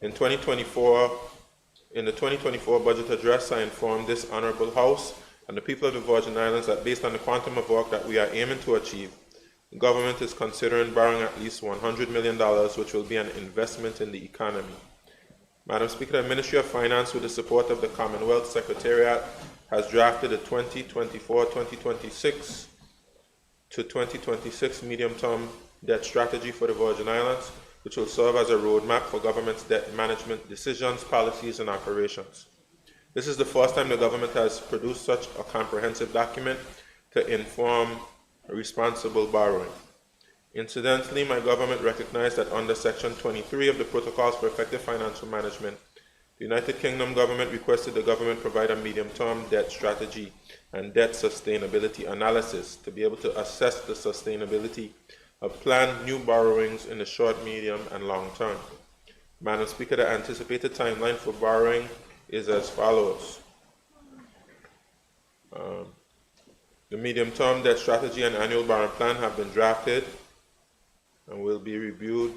[SPEAKER 3] In the 2024 budget address, I informed this Honorable House and the people of the Virgin Islands that based on the quantum of work that we are aiming to achieve, the government is considering borrowing at least $100 million, which will be an investment in the economy. Madam Speaker, the Ministry of Finance, with the support of the Commonwealth Secretariat, has drafted a 2024-2026 to 2026 medium-term debt strategy for the Virgin Islands, which will serve as a roadmap for government's debt management decisions, policies, and operations. This is the first time the government has produced such a comprehensive document to inform responsible borrowing. Incidentally, my government recognized that under Section 23 of the Protocols for Effective Financial Management, the United Kingdom government requested the government provide a medium-term debt strategy and debt sustainability analysis to be able to assess the sustainability of planned new borrowings in the short, medium, and long term. Madam Speaker, the anticipated timeline for borrowing is as follows. The medium-term debt strategy and annual borrowing plan have been drafted and will be reviewed.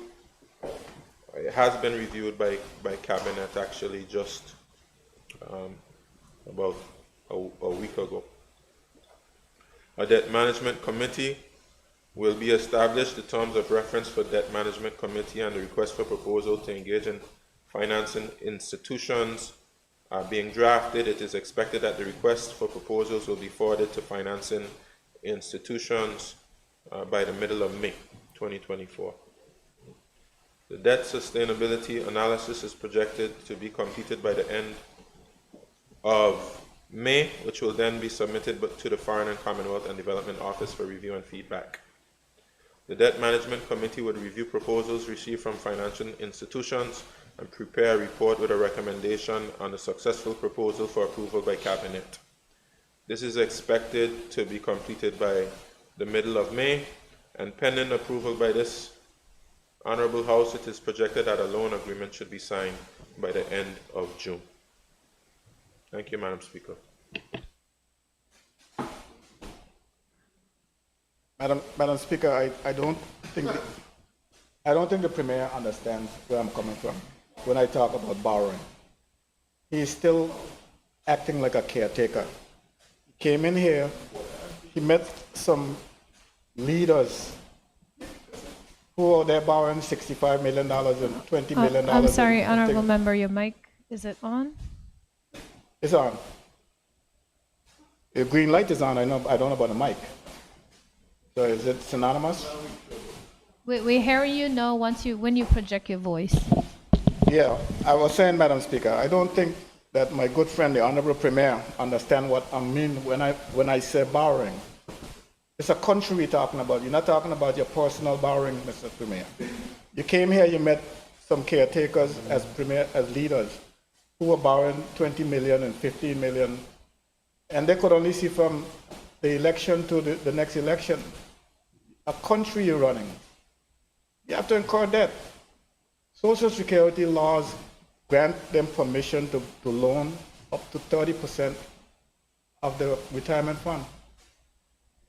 [SPEAKER 3] It has been reviewed by Cabinet actually just about a week ago. A debt management committee will be established. The terms of reference for debt management committee and the request for proposal to engage in financing institutions are being drafted. It is expected that the request for proposals will be forwarded to financing institutions by the middle of May 2024. The debt sustainability analysis is projected to be completed by the end of May, which will then be submitted to the Foreign and Commonwealth and Development Office for review and feedback. The Debt Management Committee would review proposals received from financial institutions and prepare a report with a recommendation on a successful proposal for approval by Cabinet. This is expected to be completed by the middle of May, and pending approval by this Honorable House, it is projected that a loan agreement should be signed by the end of June. Thank you, Madam Speaker.
[SPEAKER 7] Madam Speaker, I don't think the Premier understands where I'm coming from when I talk about borrowing. He's still acting like a caretaker. He came in here, he met some leaders who are there borrowing $65 million and $20 million.
[SPEAKER 1] I'm sorry, Honorable Member, your mic, is it on?
[SPEAKER 7] It's on. The green light is on, I don't know about the mic. So is it synonymous?
[SPEAKER 1] We hear you now when you project your voice.
[SPEAKER 7] Yeah, I was saying, Madam Speaker, I don't think that my good friend, the Honorable Premier, understand what I mean when I say borrowing. It's a country we're talking about. You're not talking about your personal borrowing, Mr. Premier. You came here, you met some caretakers as leaders who were borrowing $20 million and $15 million, and they could only see from the election to the next election. A country you're running, you have to incur debt. Social Security laws grant them permission to loan up to 30% of the retirement fund.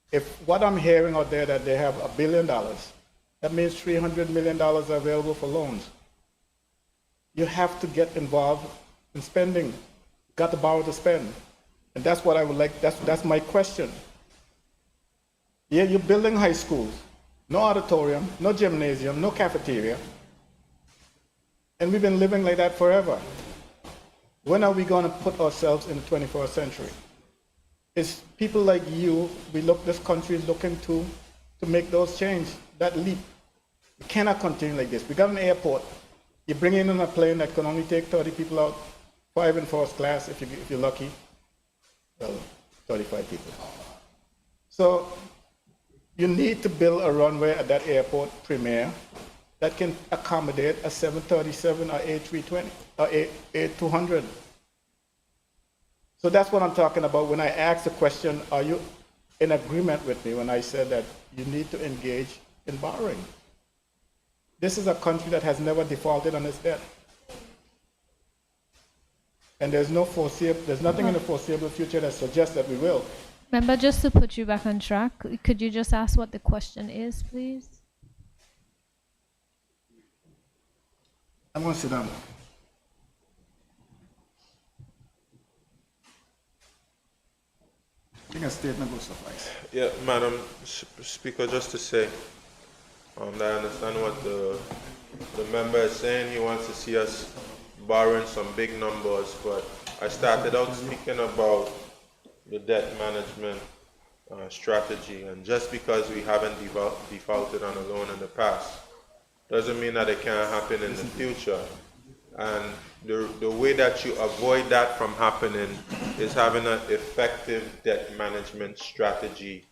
[SPEAKER 7] If what I'm hearing out there that they have $1 billion, that means $300 million are available for loans. You have to get involved in spending. You got to borrow to spend. And that's what I would like, that's my question. Yeah, you're building high schools, no auditorium, no gymnasium, no cafeteria. And we've been living like that forever. When are we going to put ourselves in the 21st century? It's people like you, this country is looking to make those changes, that leap. We cannot continue like this. We got an airport. You bring in on a plane that can only take 30 people out, 5 in first class if you're lucky. Well, 35 people. So you need to build a runway at that airport, Premier, that can accommodate a 737 or A320 or A200. So that's what I'm talking about when I ask the question, are you in agreement with me when I said that you need to engage in borrowing? This is a country that has never defaulted on its debt. And there's nothing in the foreseeable future that suggests that we will.
[SPEAKER 1] Member, just to put you back on track, could you just ask what the question is, please?
[SPEAKER 7] I'm going to sit down. I think a statement will suffice.
[SPEAKER 3] Yeah, Madam Speaker, just to say, I understand what the member is saying. He wants to see us borrowing some big numbers, but I started out speaking about the debt management strategy, and just because we haven't defaulted on a loan in the past doesn't mean that it can't happen in the future. And the way that you avoid that from happening is having an effective debt management strategy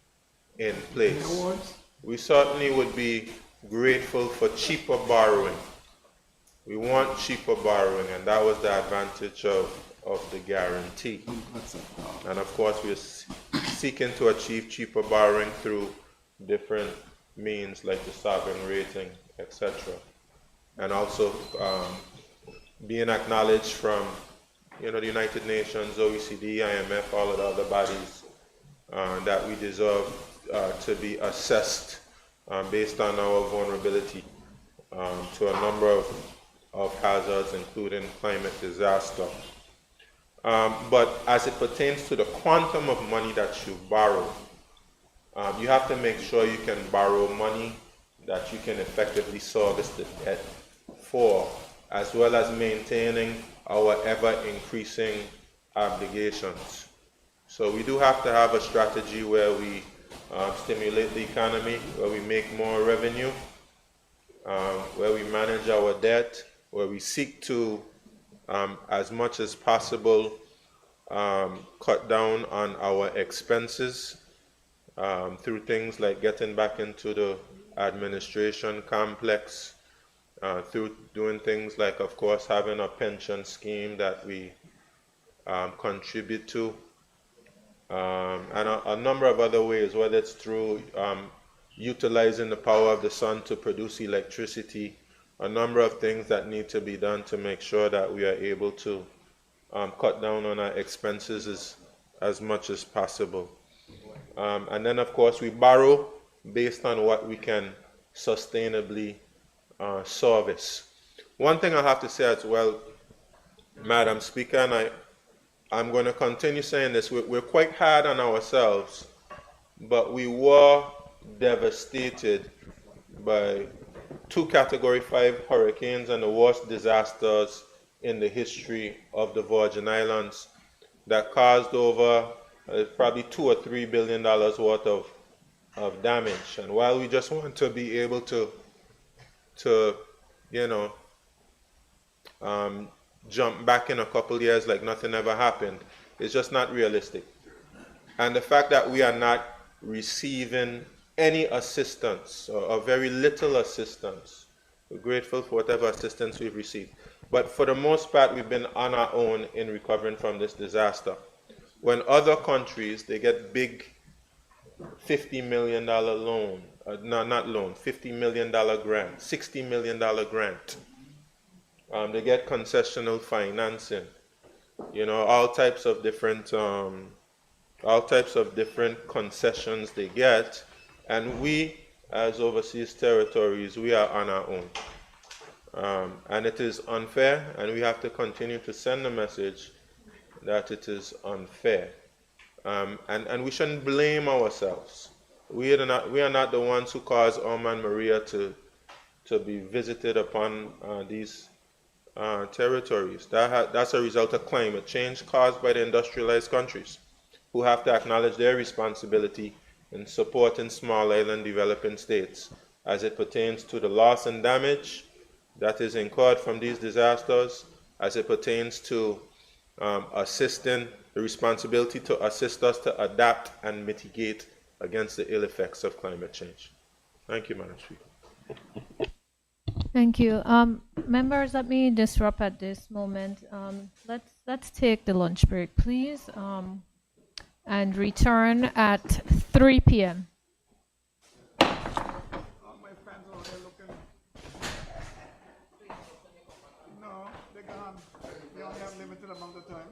[SPEAKER 3] in place. We certainly would be grateful for cheaper borrowing. We want cheaper borrowing, and that was the advantage of the guarantee. And of course, we're seeking to achieve cheaper borrowing through different means like the sovereign rating, etc. And also being acknowledged from the United Nations, OECD, IMF, all of the other bodies that we deserve to be assessed based on our vulnerability to a number of hazards, including climate disaster. But as it pertains to the quantum of money that you borrow, you have to make sure you can borrow money that you can effectively service the debt for, as well as maintaining our ever-increasing obligations. So we do have to have a strategy where we stimulate the economy, where we make more revenue, where we manage our debt, where we seek to, as much as possible, cut down on our expenses through things like getting back into the administration complex, through doing things like, of course, having a pension scheme that we contribute to, and a number of other ways, whether it's through utilizing the power of the sun to produce electricity, a number of things that need to be done to make sure that we are able to cut down on our expenses as much as possible. And then, of course, we borrow based on what we can sustainably service. One thing I have to say as well, Madam Speaker, and I'm going to continue saying this, we're quite hard on ourselves, but we were devastated by 2 Category 5 hurricanes and the worst disasters in the history of the Virgin Islands that caused over probably $2 or $3 billion worth of damage. And while we just want to be able to jump back in a couple years like nothing ever happened, it's just not realistic. And the fact that we are not receiving any assistance or very little assistance, we're grateful for whatever assistance we've received. But for the most part, we've been on our own in recovering from this disaster. When other countries, they get big $50 million loan, $50 million grant, $60 million grant. They get concessional financing, all types of different concessions they get, and we, as overseas territories, we are on our own. And it is unfair, and we have to continue to send the message that it is unfair. And we shouldn't blame ourselves. We are not the ones who caused Irma and Maria to be visited upon these territories. That's a result of climate change caused by the industrialized countries, who have to acknowledge their responsibility in supporting small island developing states as it pertains to the loss and damage that is incurred from these disasters, as it pertains to assisting, the responsibility to assist us to adapt and mitigate against the ill effects of climate change. Thank you, Madam Speaker.
[SPEAKER 1] Thank you. Members, let me disrupt at this moment. Let's take the lunch break, please, and return at 3 p.m.
[SPEAKER 7] No, they're gone. We only have limited amount of time.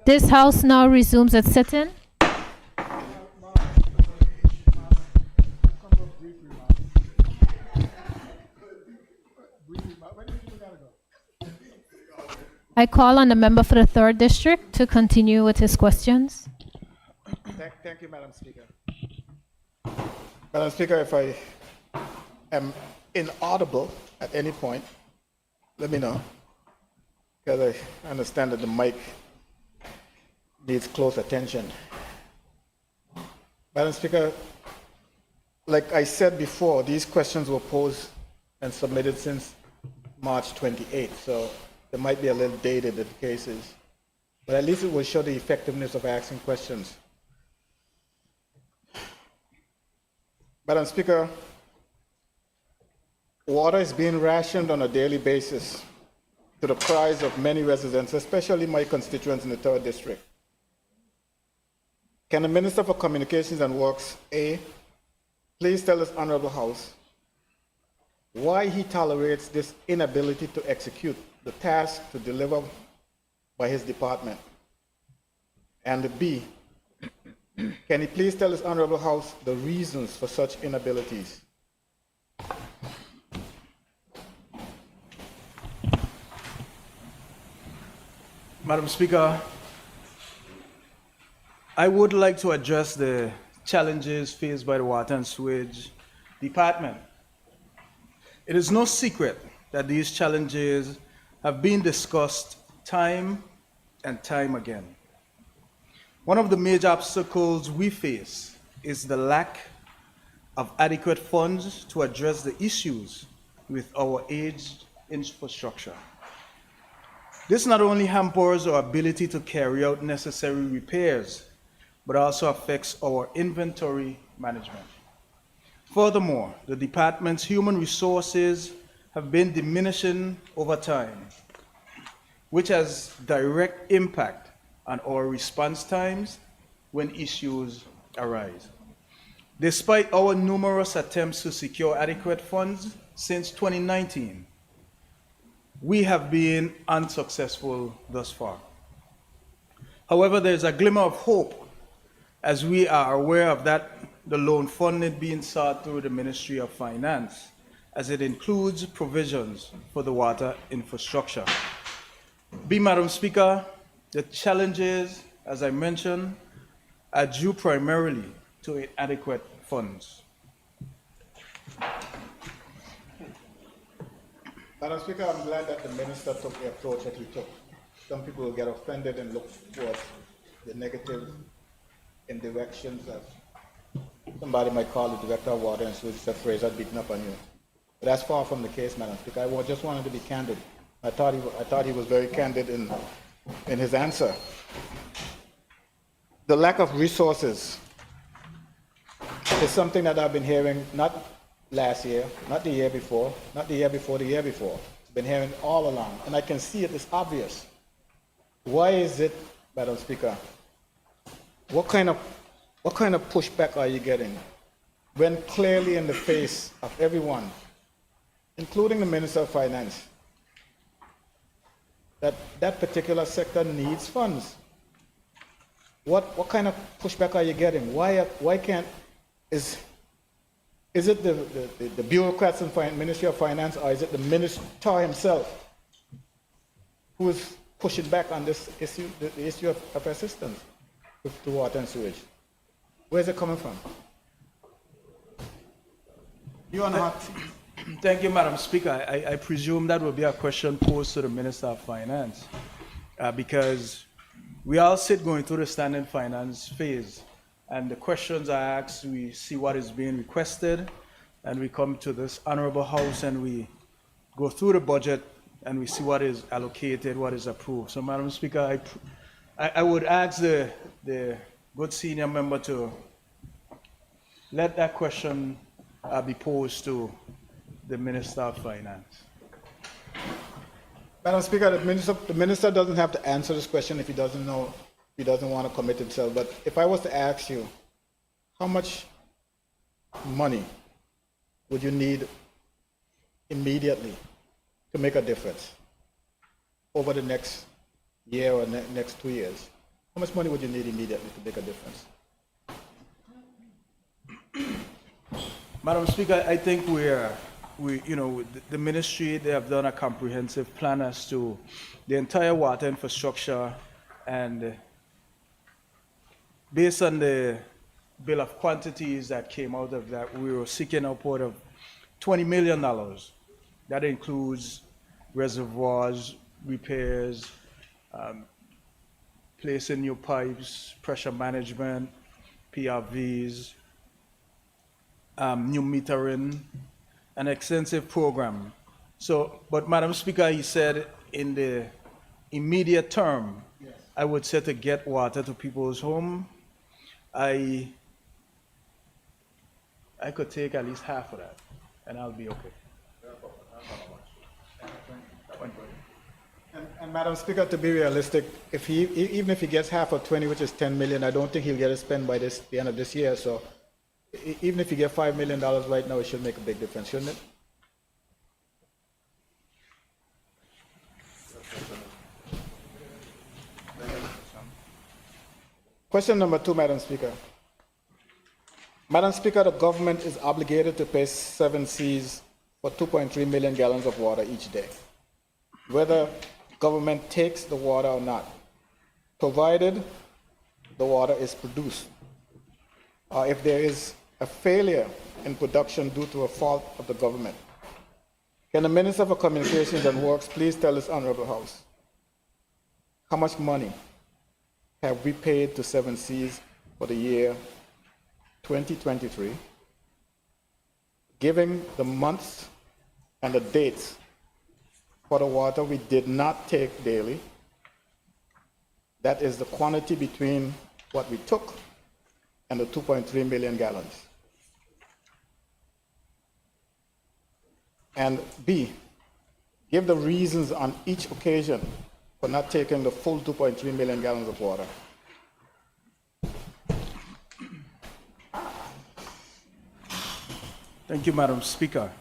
[SPEAKER 1] This House now resumes its sitting. I call on the member for the 3rd District to continue with his questions.
[SPEAKER 7] Thank you, Madam Speaker. Madam Speaker, if I am inaudible at any point, let me know, because I understand that the mic needs close attention. Madam Speaker, like I said before, these questions were posed and submitted since March 28th, so they might be a little dated in cases, but at least it will show the effectiveness of asking questions. Madam Speaker, water is being rationed on a daily basis to the cries of many residents, especially my constituents in the 3rd District. Can the Minister for Communications and Works, A, please tell this Honorable House why he tolerates this inability to execute the task to deliver by his department? And B, can he please tell this Honorable House the reasons for such inabilities?
[SPEAKER 10] Madam Speaker, I would like to address the challenges faced by the Water and Sewage Department. It is no secret that these challenges have been discussed time and time again. One of the major obstacles we face is the lack of adequate funds to address the issues with our aged infrastructure. This not only hampers our ability to carry out necessary repairs, but also affects our inventory management. Furthermore, the department's human resources have been diminishing over time, which has direct impact on our response times when issues arise. Despite our numerous attempts to secure adequate funds since 2019, we have been unsuccessful thus far. However, there's a glimmer of hope as we are aware of the loan funding being sought through the Ministry of Finance, as it includes provisions for the water infrastructure. Madam Speaker, the challenges, as I mentioned, are due primarily to inadequate funds.
[SPEAKER 7] Madam Speaker, I'm glad that the Minister took the approach that he took. Some people will get offended and look towards the negative in directions of somebody might call the Director of Water and Sewage a phrase that's beating up on you. But that's far from the case, Madam Speaker. I just wanted to be candid. I thought he was very candid in his answer. The lack of resources is something that I've been hearing not last year, not the year before, not the year before the year before. I've been hearing all along, and I can see it is obvious. Why is it, Madam Speaker? What kind of pushback are you getting when clearly in the face of everyone, including the Minister of Finance, that particular sector needs funds? What kind of pushback are you getting? Why can't is it the bureaucrats in Ministry of Finance, or is it the Minister himself who is pushing back on this issue, the issue of assistance to water and sewage? Where is it coming from? You are not.
[SPEAKER 10] Thank you, Madam Speaker. I presume that will be a question posed to the Minister of Finance, because we all sit going through the standing finance phase, and the questions are asked, we see what is being requested, and we come to this Honorable House and we go through the budget and we see what is allocated, what is approved. So, Madam Speaker, I would ask the good senior member to let that question be posed to the Minister of Finance.
[SPEAKER 7] Madam Speaker, the minister doesn't have to answer this question if he doesn't know, if he doesn't want to commit himself. But if I was to ask you, how much money would you need immediately to make a difference over the next year or next 2 years? How much money would you need immediately to make a difference?
[SPEAKER 10] Madam Speaker, I think the ministry, they have done a comprehensive plan as to the entire water infrastructure, and based on the bill of quantities that came out of that, we were seeking upward of $20 million. That includes reservoirs, repairs, placing new pipes, pressure management, PRVs, new metering, an extensive program. So, but Madam Speaker, he said in the immediate term, yes, I would say to get water to people's home, I could take at least half of that, and I'll be okay.
[SPEAKER 7] And Madam Speaker, to be realistic, even if he gets half of 20, which is 10 million, I don't think he'll get it spent by the end of this year. So even if you get $5 million right now, it should make a big difference, shouldn't it? Question number 2, Madam Speaker. Madam Speaker, the government is obligated to pay 7Cs for 2.3 million gallons of water each day, whether government takes the water or not, provided the water is produced. If there is a failure in production due to a fault of the government. Can the Minister for Communications and Works please tell this Honorable House how much money have we paid to 7Cs for the year 2023, giving the months and the dates for the water we did not take daily? That is the quantity between what we took and the 2.3 million gallons. And B, give the reasons on each occasion for not taking the full 2.3 million gallons of water.
[SPEAKER 10] Thank you, Madam Speaker.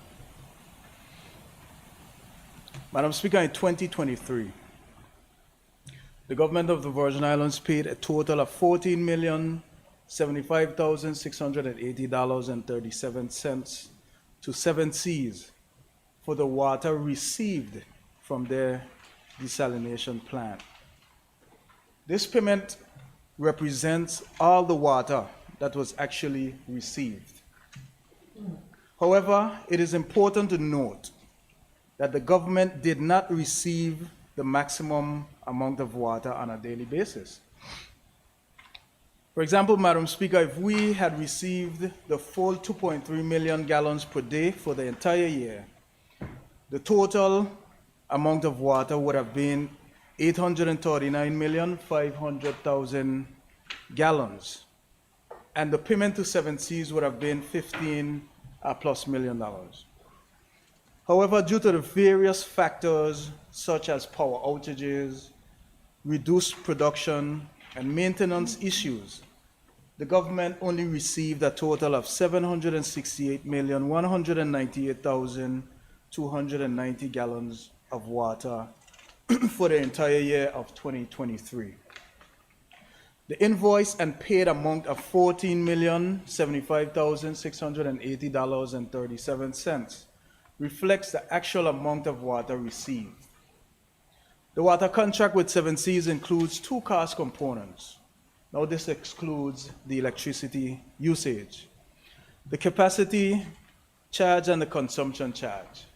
[SPEAKER 10] Madam Speaker, in 2023, the government of the Virgin Islands paid a total of $14,075,680.37 to 7Cs for the water received from their desalination plant. This payment represents all the water that was actually received. However, it is important to note that the government did not receive the maximum amount of water on a daily basis. For example, Madam Speaker, if we had received the full 2.3 million gallons per day for the entire year, the total amount of water would have been 839,500,000 gallons, and the payment to 7Cs would have been $15+ million. However, due to the various factors such as power outages, reduced production, and maintenance issues, the government only received a total of 768,198,290 gallons of water for the entire year of 2023. The invoice and paid amount of $14,075,680.37 reflects the actual amount of water received. The water contract with 7Cs includes two cost components. Now, this excludes the electricity usage, the capacity charge and the consumption charge.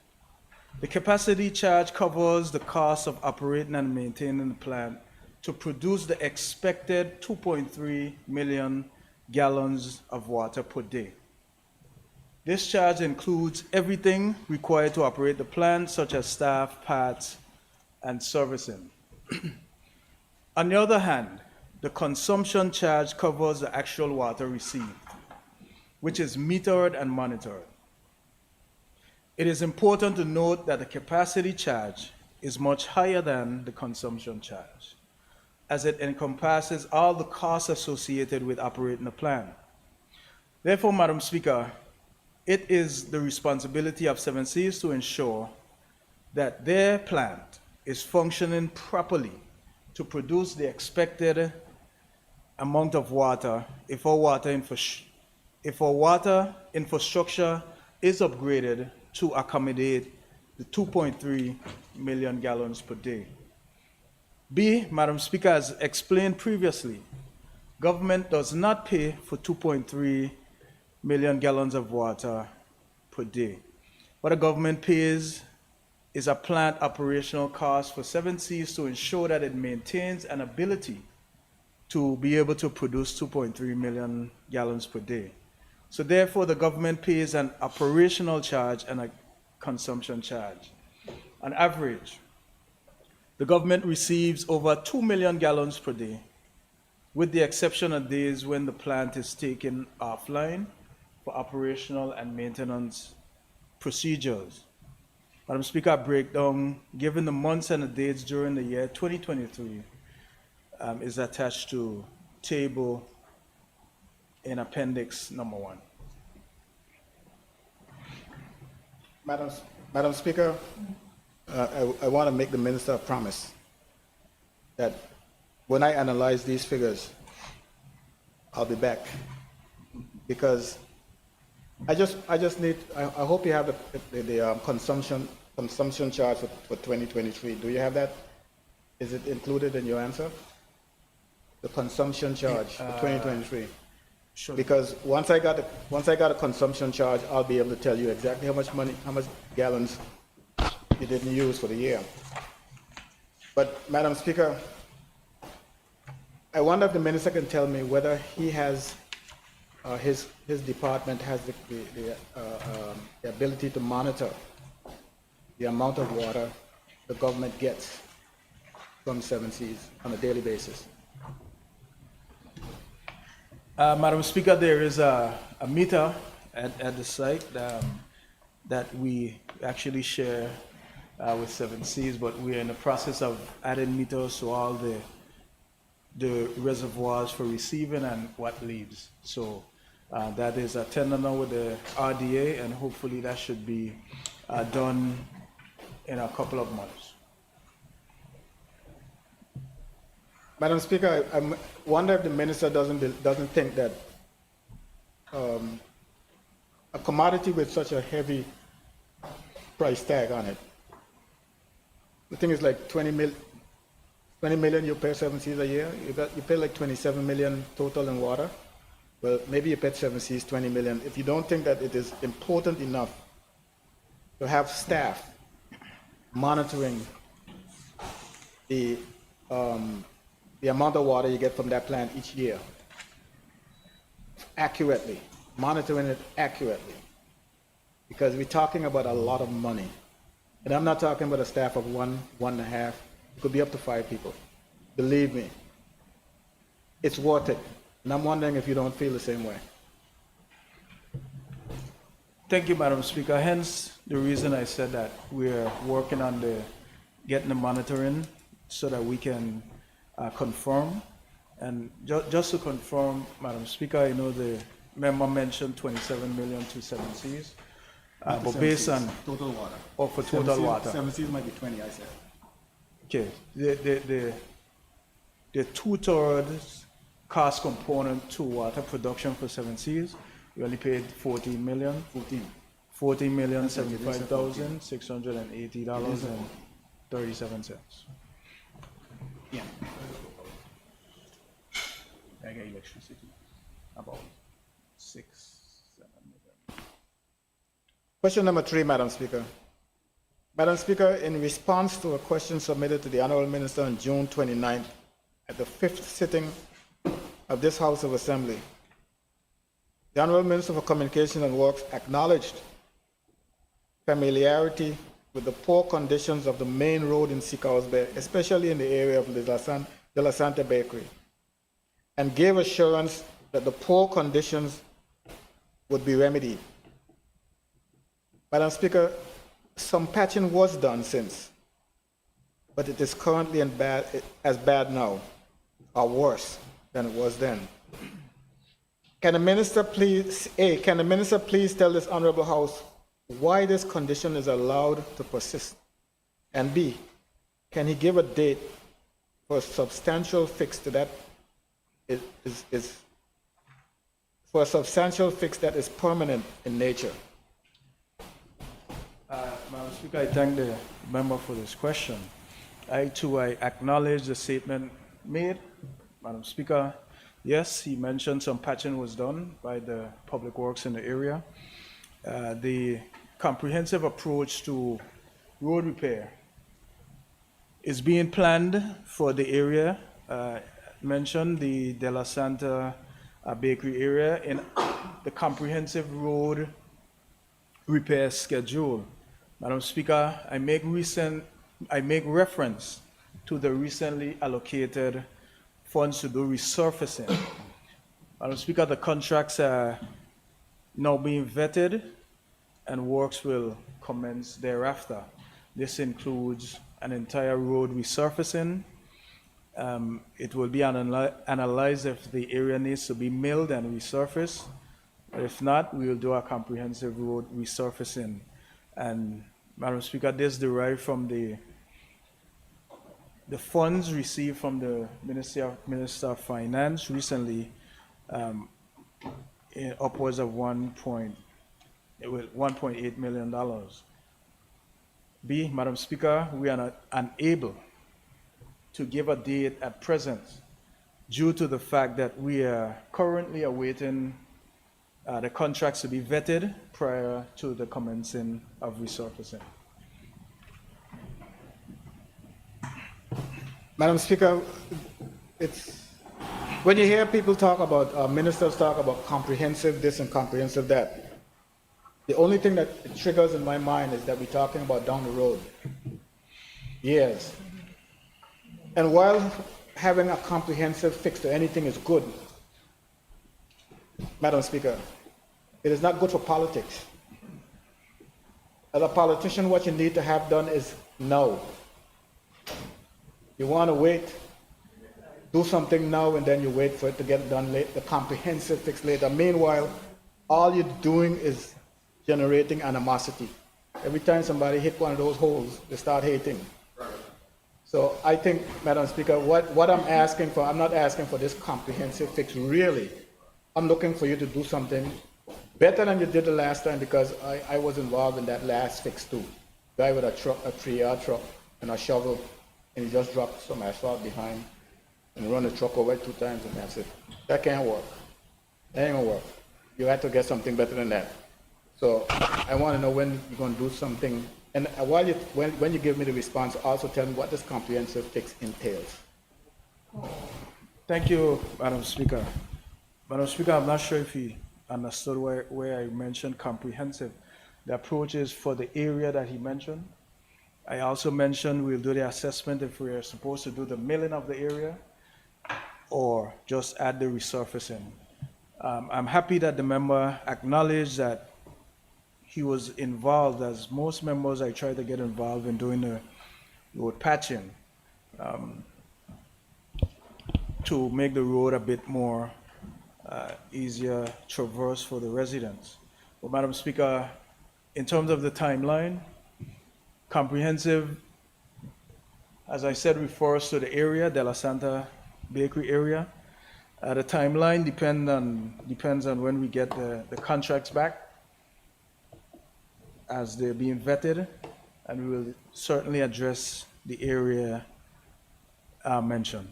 [SPEAKER 10] The capacity charge covers the cost of operating and maintaining the plant to produce the expected 2.3 million gallons of water per day. This charge includes everything required to operate the plant, such as staff, parts, and servicing. On the other hand, the consumption charge covers the actual water received, which is metered and monitored. It is important to note that the capacity charge is much higher than the consumption charge, as it encompasses all the costs associated with operating a plant. Therefore, Madam Speaker, it is the responsibility of 7Cs to ensure that their plant is functioning properly to produce the expected amount of water if our water infrastructure is upgraded to accommodate the 2.3 million gallons per day. B, Madam Speaker, as explained previously, government does not pay for 2.3 million gallons of water per day. What the government pays is a plant operational cost for 7 Seas to ensure that it maintains an ability to be able to produce 2.3 million gallons per day. So therefore, the government pays an operational charge and a consumption charge. On average, the government receives over 2 million gallons per day, with the exception of days when the plant is taken offline for operational and maintenance procedures. Madam Speaker, a breakdown, given the months and the dates during the year 2023, is attached to table in appendix number 1.
[SPEAKER 7] Madam Speaker, I want to make the minister a promise that when I analyze these figures, I'll be back, because I hope you have the consumption charge for 2023. Do you have that? Is it included in your answer? The consumption charge for 2023.
[SPEAKER 10] Sure.
[SPEAKER 7] Because once I got a consumption charge, I'll be able to tell you exactly how much gallons you didn't use for the year. But Madam Speaker, I wonder if the minister can tell me whether he has his department has the ability to monitor the amount of water the government gets from 7 Seas on a daily basis.
[SPEAKER 10] Madam Speaker, there is a meter at the site that we actually share with 7 Seas, but we're in the process of adding meters to all the reservoirs for receiving and what leaves. So that is a tender now with the RDA, and hopefully that should be done in a couple of months.
[SPEAKER 7] Madam Speaker, I wonder if the minister doesn't think that a commodity with such a heavy price tag on it, the thing is like 20 million you pay 7 Seas a year. You pay like 27 million total in water. Well, maybe you paid 7 Seas 20 million. If you don't think that it is important enough to have staff monitoring the amount of water you get from that plant each year accurately, monitoring it accurately, because we're talking about a lot of money. And I'm not talking about a staff of one and a half. It could be up to 5 people. Believe me, it's worth it. And I'm wondering if you don't feel the same way.
[SPEAKER 10] Thank you, Madam Speaker. Hence the reason I said that we're working on getting the monitoring so that we can confirm. And just to confirm, Madam Speaker, I know the member mentioned 27 million to 7 Seas, but based on
[SPEAKER 7] total water.
[SPEAKER 10] or for total water.
[SPEAKER 7] 7 Seas might be 20, I said.
[SPEAKER 10] Okay, the 2/3 cost component to water production for 7 Seas, we only paid 14 million. 14,075,680.37.
[SPEAKER 7] Yeah.
[SPEAKER 10] I get electricity, about 6-7 million.
[SPEAKER 7] Question number 3, Madam Speaker. Madam Speaker, in response to a question submitted to the Honourable Minister on June 29th at the 5th sitting of this House of Assembly, the Honourable Minister for Communications and Works acknowledged familiarity with the poor conditions of the main road in Seacows Bay, especially in the area of De La Santa Bakery, and gave assurance that the poor conditions would be remedied. Madam Speaker, some patching was done since, but it is currently as bad now, or worse than it was then. Can the minister please tell this honorable House why this condition is allowed to persist? And B, can he give a date for a substantial fix to that is for a substantial fix that is permanent in nature.
[SPEAKER 10] Madam Speaker, I thank the member for this question. I acknowledge the statement made. Madam Speaker, yes, he mentioned some patching was done by the public works in the area. The comprehensive approach to road repair is being planned for the area mentioned, the De La Santa Bakery area, in the comprehensive road repair schedule. Madam Speaker, I make reference to the recently allocated funds to do resurfacing. Madam Speaker, the contracts are now being vetted and works will commence thereafter. This includes an entire road resurfacing. It will be analyzed if the area needs to be milled and resurfaced. If not, we will do a comprehensive road resurfacing. And Madam Speaker, this derived from the funds received from the Minister of Finance recently, in upwards of $1.8 million. Madam Speaker, we are not unable to give a date at present due to the fact that we are currently awaiting the contracts to be vetted prior to the commencing of resurfacing.
[SPEAKER 7] Madam Speaker, it's when you hear people talk about, ministers talk about comprehensive this and comprehensive that, the only thing that it triggers in my mind is that we're talking about down the road, years. And while having a comprehensive fix to anything is good, Madam Speaker, it is not good for politics. As a politician, what you need to have done is now. You want to wait, do something now, and then you wait for it to get done late, the comprehensive fix later. Meanwhile, all you're doing is generating animosity. Every time somebody hit one of those holes, they start hating. So I think, Madam Speaker, what I'm asking for, I'm not asking for this comprehensive fix, really. I'm looking for you to do something better than you did the last time, because I was involved in that last fix too. Guy with a truck, a 3-yard truck, and a shovel, and he just dropped some asphalt behind and run the truck over it 2 times, and that's it. That can't work. That ain't gonna work. You have to get something better than that. So I want to know when you're going to do something. And when you give me the response, also tell me what this comprehensive fix entails.
[SPEAKER 10] Thank you, Madam Speaker. Madam Speaker, I'm not sure if you understood where I mentioned comprehensive. The approach is for the area that he mentioned. I also mentioned we'll do the assessment if we are supposed to do the milling of the area or just add the resurfacing. I'm happy that the member acknowledged that he was involved, as most members I try to get involved in doing the road patching to make the road a bit more easier traverse for the residents. But Madam Speaker, in terms of the timeline, comprehensive, as I said, refers to the area, De La Santa Bakery area. The timeline depends on when we get the contracts back, as they're being vetted, and we will certainly address the area mentioned.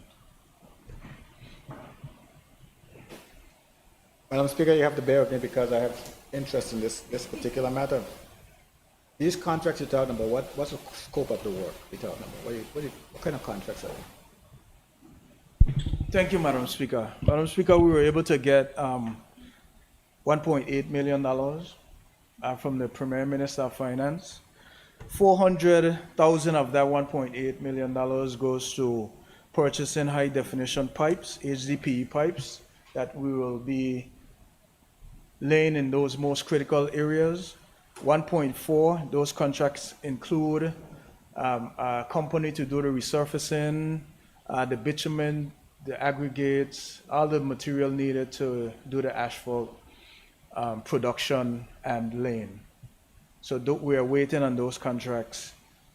[SPEAKER 7] Madam Speaker, you have to bear with me because I have interest in this particular matter. These contracts you're talking about, what's the scope of the work you're talking about? What kind of contracts are they?
[SPEAKER 10] Thank you, Madam Speaker. Madam Speaker, we were able to get $1.8 million from the Premier Minister of Finance. $400,000 of that $1.8 million goes to purchasing high definition pipes, HDPE pipes, that we will be laying in those most critical areas. 1.4, those contracts include a company to do the resurfacing, the bitumen, the aggregates, all the material needed to do the asphalt production and laying. So we are waiting on those contracts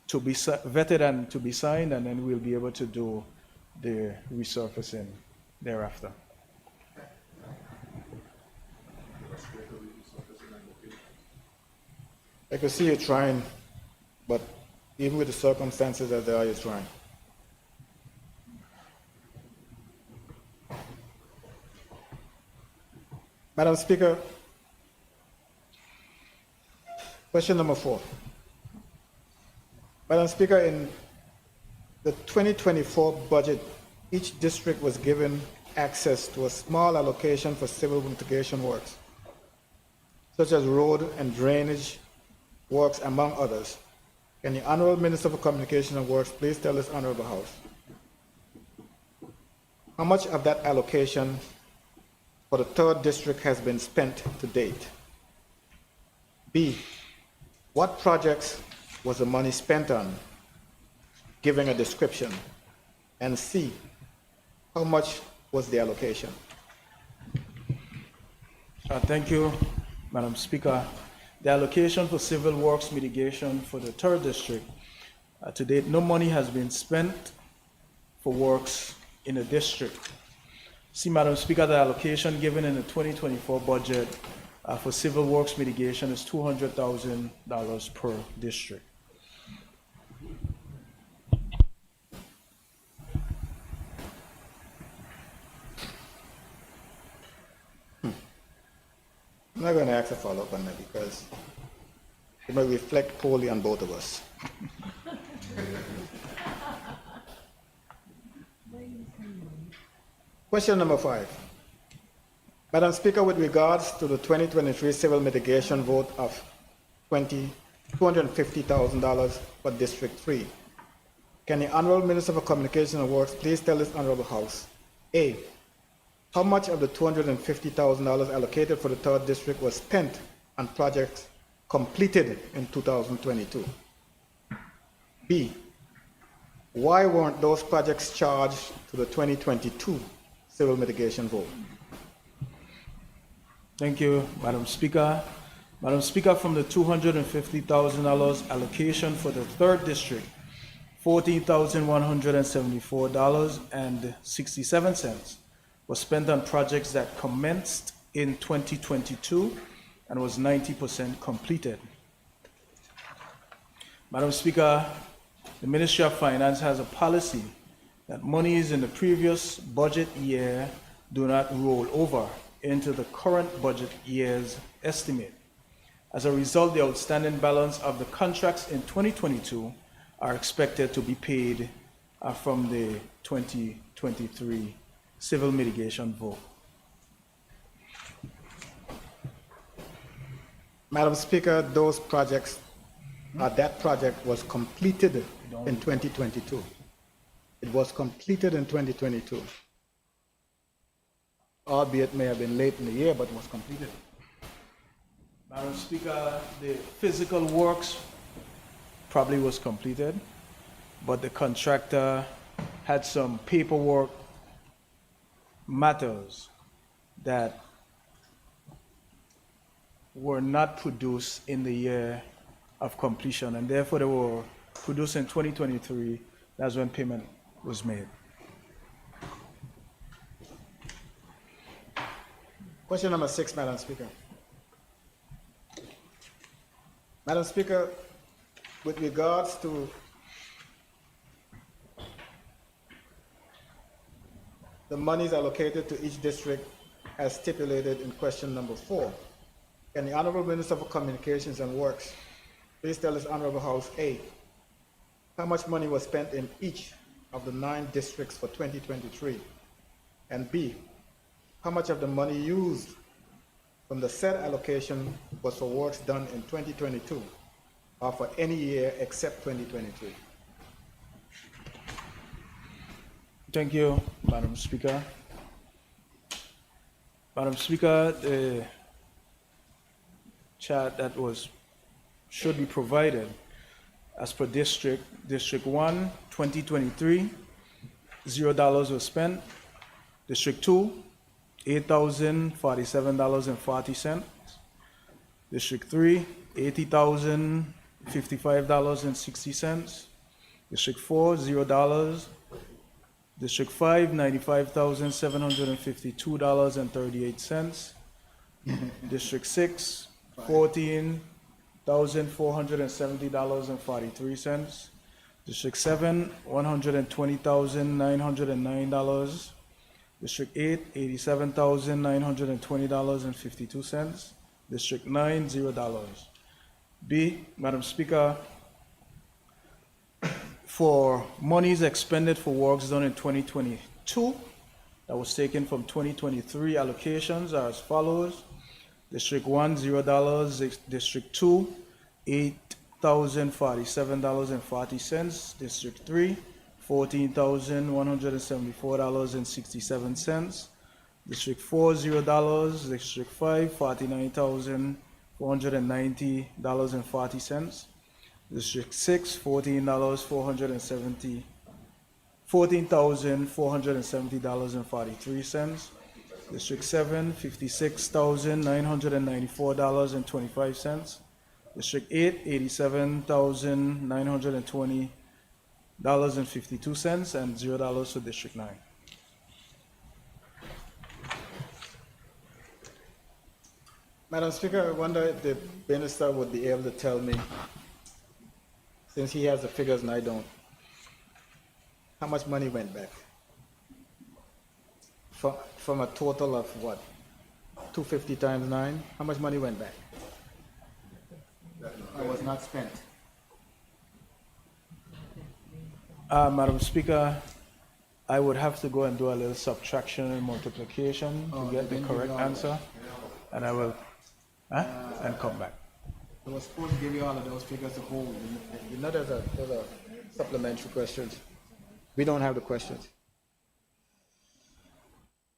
[SPEAKER 10] to be vetted and to be signed, and then we'll be able to do the resurfacing thereafter.
[SPEAKER 7] I could see you trying, but even with the circumstances as they are, you're trying. Madam Speaker, question number 4. Madam Speaker, in the 2024 budget, each district was given access to a small allocation for civil mitigation works, such as road and drainage works, among others. Can the Honorable Minister for Communication and Works please tell this Honorable House how much of that allocation for the 3rd district has been spent to date? B, what projects was the money spent on, giving a description? And C, how much was the allocation?
[SPEAKER 10] Thank you, Madam Speaker. The allocation for civil works mitigation for the 3rd district, to date, no money has been spent for works in the district. See, Madam Speaker, the allocation given in the 2024 budget for civil works mitigation is $200,000 per district.
[SPEAKER 7] I'm not going to ask a follow-up on that because it may reflect poorly on both of us. Question number 5. Madam Speaker, with regards to the 2023 civil mitigation vote of $250,000 for District 3, can the Honorable Minister for Communication and Works please tell this Honorable House, A, how much of the $250,000 allocated for the 3rd district was spent on projects completed in 2022? B, why weren't those projects charged to the 2022 civil mitigation vote?
[SPEAKER 10] Thank you, Madam Speaker. Madam Speaker, from the $250,000 allocation for the 3rd district, $14,174.67 was spent on projects that commenced in 2022 and was 90% completed. Madam Speaker, the Ministry of Finance has a policy that monies in the previous budget year do not roll over into the current budget year's estimate. As a result, the outstanding balance of the contracts in 2022 are expected to be paid from the 2023 civil mitigation vote.
[SPEAKER 7] Madam Speaker, those projects, that project was completed in 2022. It was completed in 2022. Albeit may have been late in the year, but was completed.
[SPEAKER 10] Madam Speaker, the physical works probably was completed, but the contractor had some paperwork matters that were not produced in the year of completion, and therefore they were produced in 2023. That's when payment was made.
[SPEAKER 7] Question number 6, Madam Speaker. Madam Speaker, with regards to the monies allocated to each district as stipulated in question number 4, can the Honorable Minister for Communications and Works please tell this Honorable House, A, how much money was spent in each of the 9 districts for 2023, and B, how much of the money used from the said allocation was for works done in 2022 or for any year except 2023?
[SPEAKER 10] Thank you, Madam Speaker. Madam Speaker, the chart that should be provided as per district. District 1, 2023, $0 was spent. District 2, $8,047.40. District 3, $80,055.60. District 4, $0. District 5, $95,752.38. District 6, $14,000 $1,470.43. District 7, $120,909. District 8, $87,920.52. District 9, $0. B, Madam Speaker, for monies expended for works done in 2022 that was taken from 2023 allocations are as follows. District 1, $0. District 2, $8,047.40. District 3, $14,174.67. District 4, $0. District 5, $49,490.40. District 6, $14,470.43. District 7, $56,994.25. District 8, $87,920.52, and $0 for District 9.
[SPEAKER 7] Madam Speaker, I wonder if the minister would be able to tell me, since he has the figures and I don't, how much money went back? From a total of what? 250 times 9? How much money went back? That was not spent.
[SPEAKER 10] Madam Speaker, I would have to go and do a little subtraction and multiplication to get the correct answer, and I will and come back.
[SPEAKER 7] I was supposed to give you all of those figures to hold. You know, there's a supplementary questions. We don't have the questions.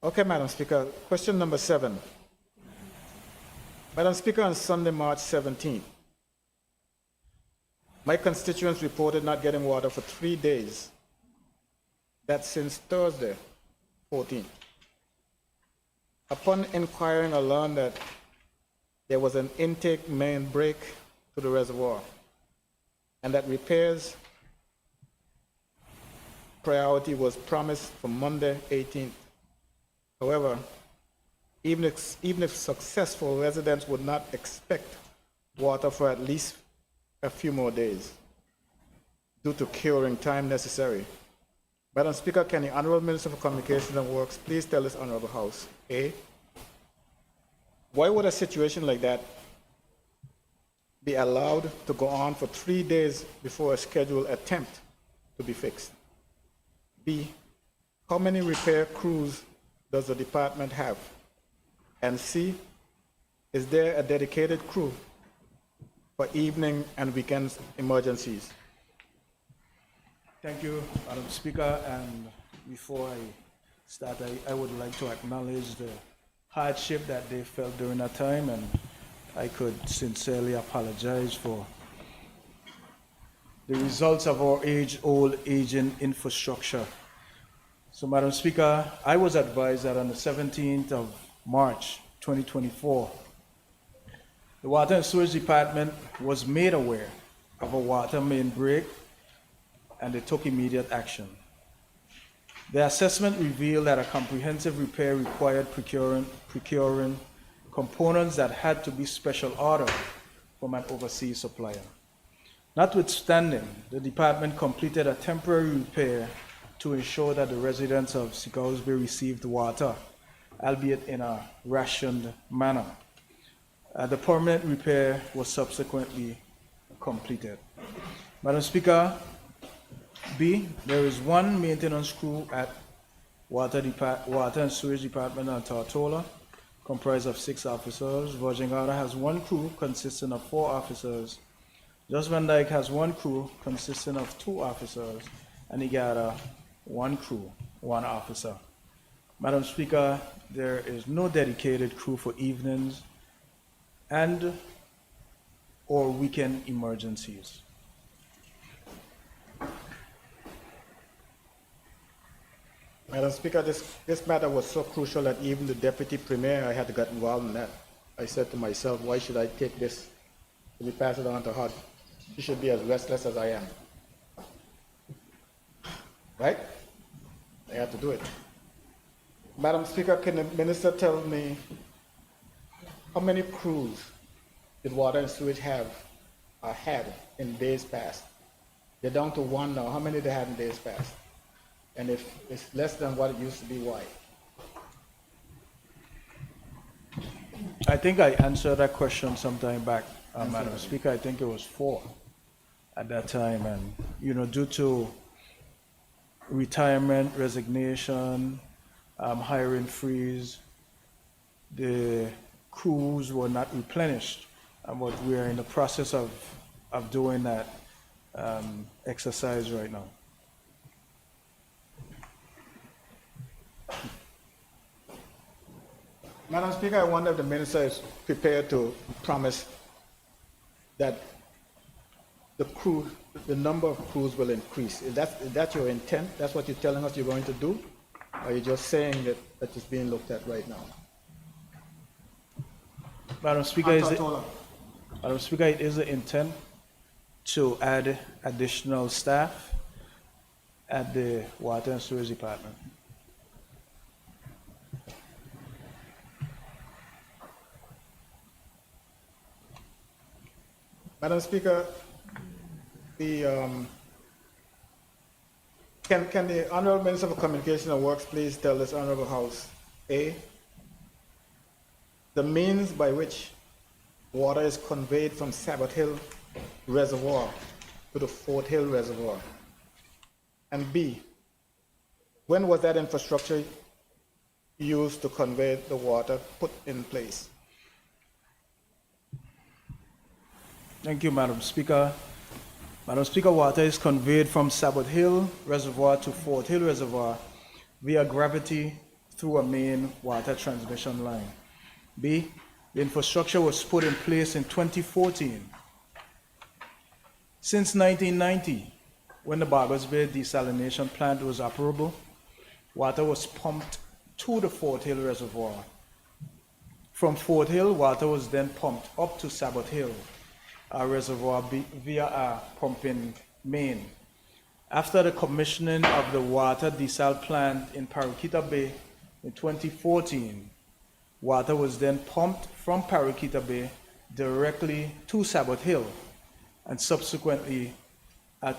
[SPEAKER 7] Okay, Madam Speaker. Question number 7. Madam Speaker, on Sunday, March 17th, my constituents reported not getting water for 3 days. That's since Thursday, 14th. Upon inquiring, I learned that there was an intake main break to the reservoir and that repairs priority was promised for Monday, 18th. However, even if successful, residents would not expect water for at least a few more days due to curing time necessary. Madam Speaker, can the Honorable Minister for Communications and Works please tell this Honorable House, A, why would a situation like that be allowed to go on for 3 days before a scheduled attempt to be fixed? B, how many repair crews does the department have? And C, is there a dedicated crew for evening and weekend emergencies?
[SPEAKER 10] Thank you, Madam Speaker. And before I start, I would like to acknowledge the hardship that they felt during that time, and I could sincerely apologize for the results of our age-old aging infrastructure. So, Madam Speaker, I was advised that on the 17th of March 2024, the Water and Sewage Department was made aware of a water main break, and they took immediate action. The assessment revealed that a comprehensive repair required procuring components that had to be special ordered from an overseas supplier. Notwithstanding, the department completed a temporary repair to ensure that the residents of Sicawsby received water, albeit in a rationed manner. The permanent repair was subsequently completed. Madam Speaker, B, there is one maintenance crew at Water and Sewage Department on Tortola, comprised of 6 officers. Virgin Gorda has one crew consisting of 4 officers. Just Van Dyke has one crew consisting of 2 officers, and Igata one crew, 1 officer. Madam Speaker, there is no dedicated crew for evenings and or weekend emergencies.
[SPEAKER 7] Madam Speaker, this matter was so crucial that even the Deputy Premier, I had to get involved in that. I said to myself, why should I take this? Let me pass it on to her. She should be as restless as I am. Right? I had to do it. Madam Speaker, can the Minister tell me how many crews did Water and Sewage have had in days past. They're down to one now. How many they had in days past? And if it's less than what it used to be, why?
[SPEAKER 10] I think I answered that question sometime back, Madam Speaker. I think it was 4 at that time. And, due to retirement, resignation, hiring freeze, the crews were not replenished. But we are in the process of doing that exercise right now.
[SPEAKER 7] Madam Speaker, I wonder if the minister is prepared to promise that the number of crews will increase. Is that your intent? That's what you're telling us you're going to do? Or are you just saying that it's being looked at right now?
[SPEAKER 10] Madam Speaker, it is the intent to add additional staff at the Water and Sewage Department.
[SPEAKER 7] Madam Speaker, can the Honorable Minister for Communication and Works please tell this Honorable House, A, the means by which water is conveyed from Sabbath Hill Reservoir to the Fort Hill Reservoir, and B, when was that infrastructure used to convey the water put in place?
[SPEAKER 10] Thank you, Madam Speaker. Madam Speaker, water is conveyed from Sabbath Hill Reservoir to Fort Hill Reservoir via gravity through a main water transmission line. B, the infrastructure was put in place in 2014. Since 1990, when the Barbers Bay desalination plant was operable, water was pumped to the Fort Hill Reservoir. From Fort Hill, water was then pumped up to Sabbath Hill Reservoir via a pumping main. After the commissioning of the water desal plant in Paraquita Bay in 2014, water was then pumped from Paraquita Bay directly to Sabbath Hill and subsequently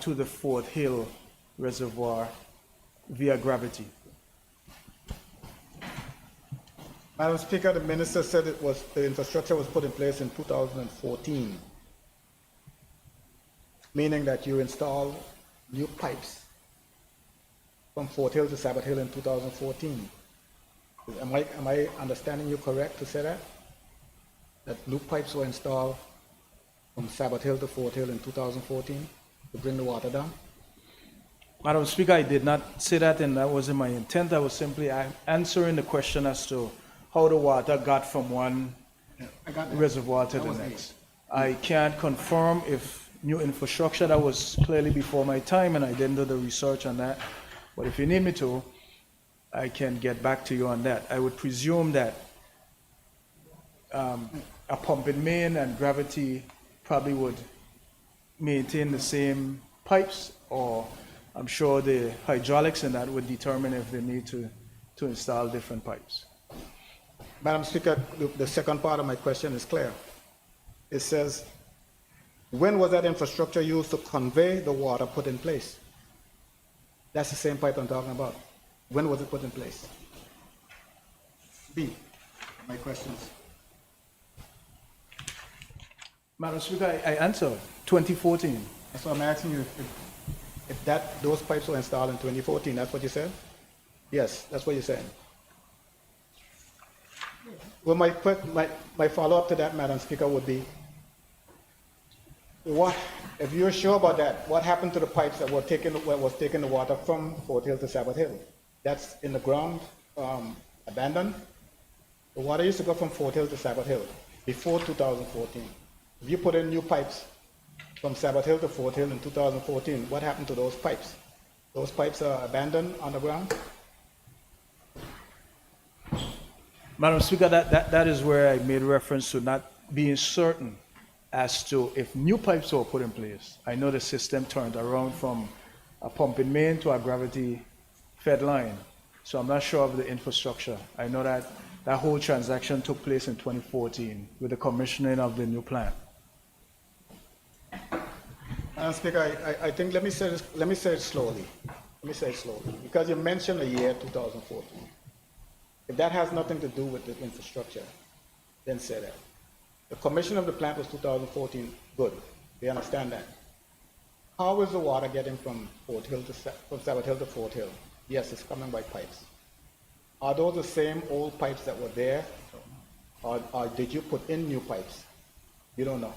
[SPEAKER 10] to the Fort Hill Reservoir via gravity.
[SPEAKER 7] Madam Speaker, the minister said the infrastructure was put in place in 2014. Meaning that you installed new pipes from Fort Hill to Sabbath Hill in 2014. Am I understanding you correct to say that? That new pipes were installed from Sabbath Hill to Fort Hill in 2014 to bring the water down?
[SPEAKER 10] Madam Speaker, I did not say that, and that wasn't my intent. I was simply answering the question as to how the water got from one reservoir to the next. I can't confirm if new infrastructure, that was clearly before my time, and I didn't do the research on that. But if you need me to, I can get back to you on that. I would presume that a pumping main and gravity probably would maintain the same pipes, or I'm sure the hydraulics in that would determine if they need to install different pipes.
[SPEAKER 7] Madam Speaker, the second part of my question is clear. It says, when was that infrastructure used to convey the water put in place? That's the same pipe I'm talking about. When was it put in place? B, my questions.
[SPEAKER 10] Madam Speaker, I answered 2014.
[SPEAKER 7] That's what I'm asking you. If those pipes were installed in 2014, that's what you said? Yes, that's what you're saying. Well, my follow-up to that, Madam Speaker, would be, if you're sure about that, what happened to the pipes that was taking the water from Fort Hill to Sabbath Hill? That's in the ground, abandoned. The water used to go from Fort Hill to Sabbath Hill before 2014. If you put in new pipes from Sabbath Hill to Fort Hill in 2014, what happened to those pipes? Those pipes are abandoned on the ground?
[SPEAKER 10] Madam Speaker, that is where I made reference to not being certain as to if new pipes were put in place. I know the system turned around from a pumping main to a gravity-fed line, so I'm not sure of the infrastructure. I know that that whole transaction took place in 2014 with the commissioning of the new plant.
[SPEAKER 7] Madam Speaker, I think, let me say it slowly. Because you mentioned the year 2014. If that has nothing to do with the infrastructure, then say that. The commission of the plant was 2014, good, we understand that. How is the water getting from Sabbath Hill to Fort Hill? Yes, it's coming by pipes. Are those the same old pipes that were there, or did you put in new pipes? You don't know.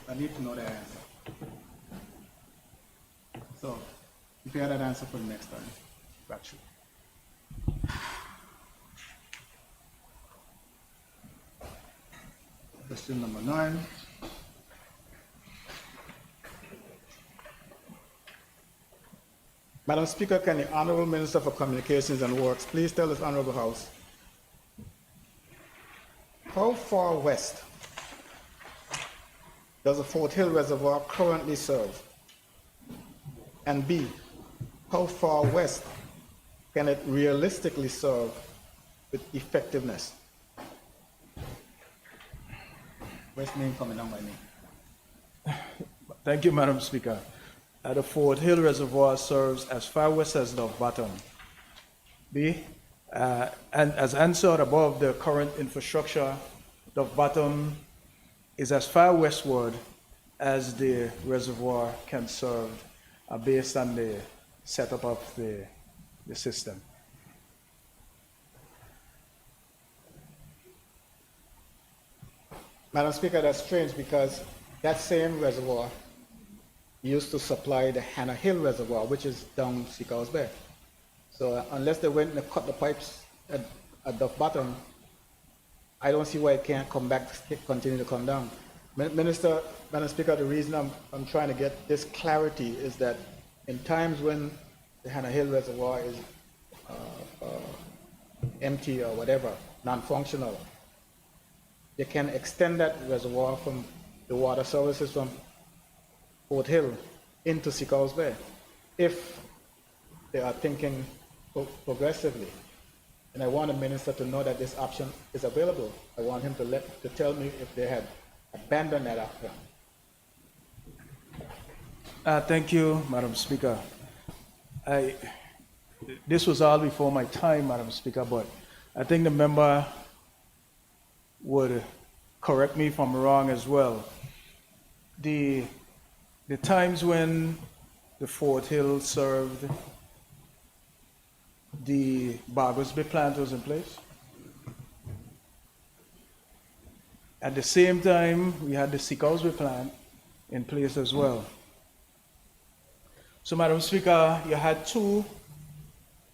[SPEAKER 7] I need to know that answer. So, if you had that answer for the next time, got you. Question number 9. Madam Speaker, can the Honorable Minister for Communications and Works please tell this Honorable House how far west does the Fort Hill Reservoir currently serve? And B, how far west can it realistically serve with effectiveness? West name coming down by me.
[SPEAKER 10] Thank you, Madam Speaker. The Fort Hill Reservoir serves as far west as the bottom. B, and as answered above, the current infrastructure, the bottom is as far westward as the reservoir can serve based on the setup of the system.
[SPEAKER 7] Madam Speaker, that's strange because that same reservoir used to supply the Hannah Hill Reservoir, which is down Seacows Bay. So unless they went and cut the pipes at the bottom, I don't see why it can't come back, continue to come down. Madam Speaker, the reason I'm trying to get this clarity is that in times when the Hannah Hill Reservoir is empty or whatever, non-functional, they can extend that reservoir from the water services from Fort Hill into Seacows Bay if they are thinking progressively. And I want the minister to know that this option is available. I want him to tell me if they had abandoned that option.
[SPEAKER 10] Thank you, Madam Speaker. This was all before my time, Madam Speaker, but I think the member would correct me if I'm wrong as well. The times when the Fort Hill served, the Bargos Bay plant was in place. At the same time, we had the Seacows Bay plant in place as well. So, Madam Speaker, you had two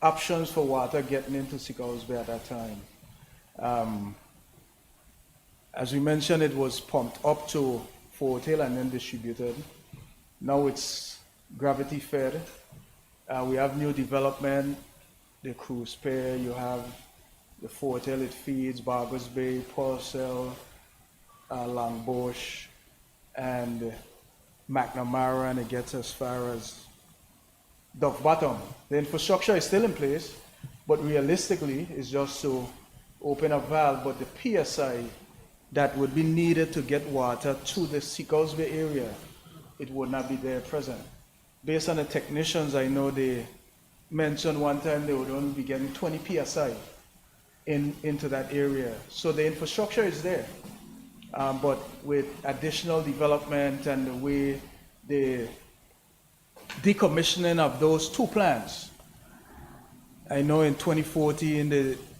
[SPEAKER 10] options for water getting into Seacows Bay at that time. As we mentioned, it was pumped up to Fort Hill and then distributed. Now it's gravity fed. We have new development, the cruise pier, you have the Fort Hill, it feeds Bargos Bay, Purcell, Longbush, and McNamara, and it gets as far as Duck Bottom. The infrastructure is still in place, but realistically, it's just to open a valve, but the PSI that would be needed to get water to the Seacows Bay area, it would not be there present. Based on the technicians, I know they mentioned one time they would only be getting 20 PSI into that area. So the infrastructure is there. But with additional development and the way the decommissioning of those two plants, I know in 2014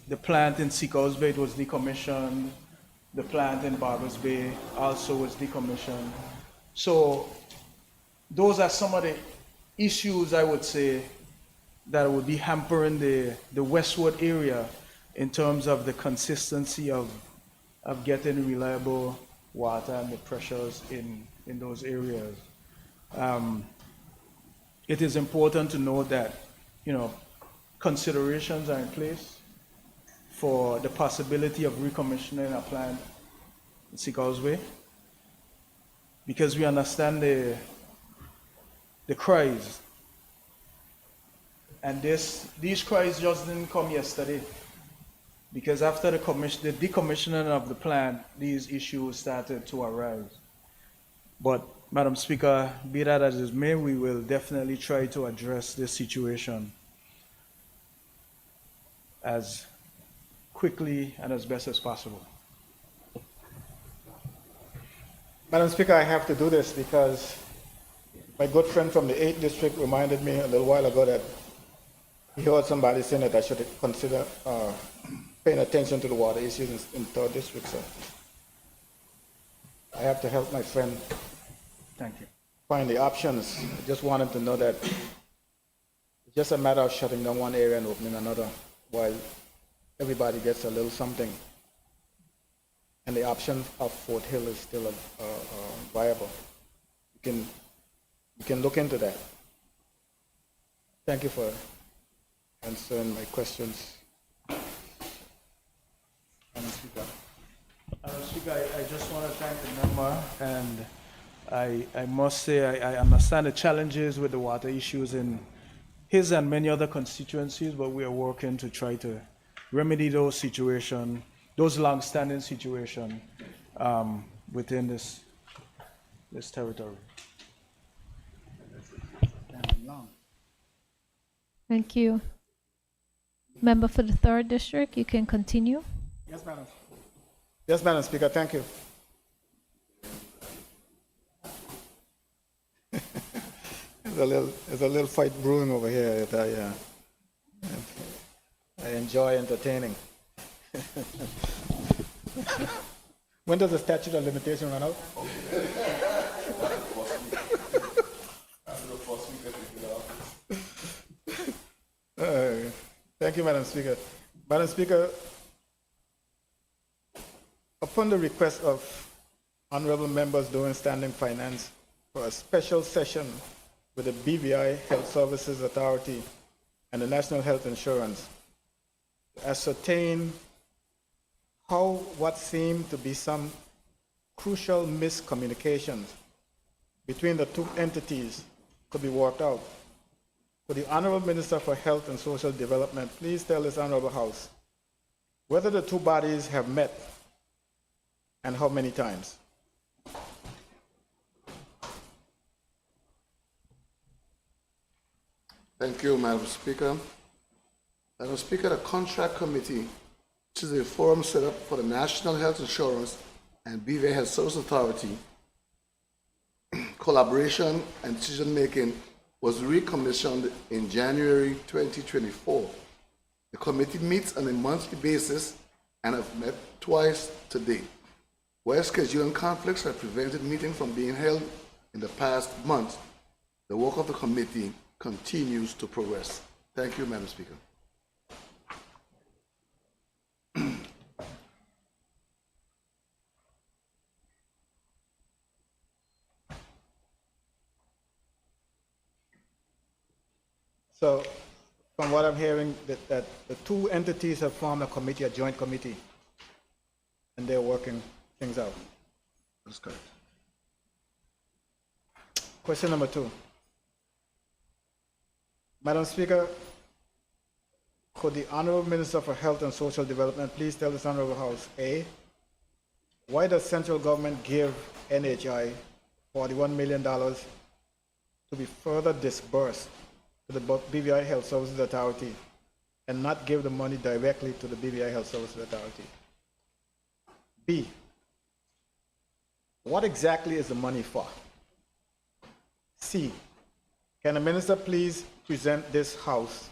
[SPEAKER 10] the plant in Seacows Bay was decommissioned, the plant in Bargos Bay also was decommissioned. So those are some of the issues, I would say, that would be hampering the westward area in terms of the consistency of getting reliable water and the pressures in those areas. It is important to note that, considerations are in place for the possibility of recommissioning a plant in Seacows Bay, because we understand the cries. And these cries just didn't come yesterday, because after the decommissioning of the plant, these issues started to arise. But Madam Speaker, be that as it may, we will definitely try to address this situation as quickly and as best as possible.
[SPEAKER 7] Madam Speaker, I have to do this because my good friend from the 8th district reminded me a little while ago that he heard somebody saying that I should consider paying attention to the water issues in 3rd district, so I have to help my friend
[SPEAKER 10] Thank you.
[SPEAKER 7] find the options. I just wanted to know that it's just a matter of shutting down one area and opening another while everybody gets a little something. And the option of Fort Hill is still viable. You can look into that. Thank you for answering my questions. Madam Speaker.
[SPEAKER 10] Madam Speaker, I just want to thank the member, and I must say I understand the challenges with the water issues in his and many other constituencies, but we are working to try to remedy those situations, those long-standing situations within this territory.
[SPEAKER 1] Thank you. Member for the 3rd district, you can continue.
[SPEAKER 7] Yes, Madam. Yes, Madam Speaker, thank you. There's a little fight brewing over here that I enjoy entertaining. When does the statute of limitation run out? Thank you, Madam Speaker. Madam Speaker, upon the request of honorable members doing standing finance for a special session with the BVI Health Services Authority and the National Health Insurance to ascertain how what seemed to be some crucial miscommunications between the two entities could be worked out. Could the Honorable Minister for Health and Social Development please tell this Honorable House whether the two bodies have met and how many times?
[SPEAKER 9] Thank you, Madam Speaker. Madam Speaker, the Contract Committee, which is a forum set up for the National Health Insurance and BVA Health Service Authority, collaboration and decision-making was recommissioned in January 2024. The committee meets on a monthly basis and have met twice to date. Where scheduling conflicts have prevented meetings from being held in the past month, the work of the committee continues to progress. Thank you, Madam Speaker.
[SPEAKER 7] So, from what I'm hearing, that the two entities have formed a committee, a joint committee, and they're working things out.
[SPEAKER 9] That's correct.
[SPEAKER 7] Question number 2. Madam Speaker, could the Honorable Minister for Health and Social Development please tell this Honorable House, A, why does central government give NHI $41 million to be further disbursed to the BVI Health Services Authority and not give the money directly to the BVI Health Services Authority? B, what exactly is the money for? C, can the minister please present this House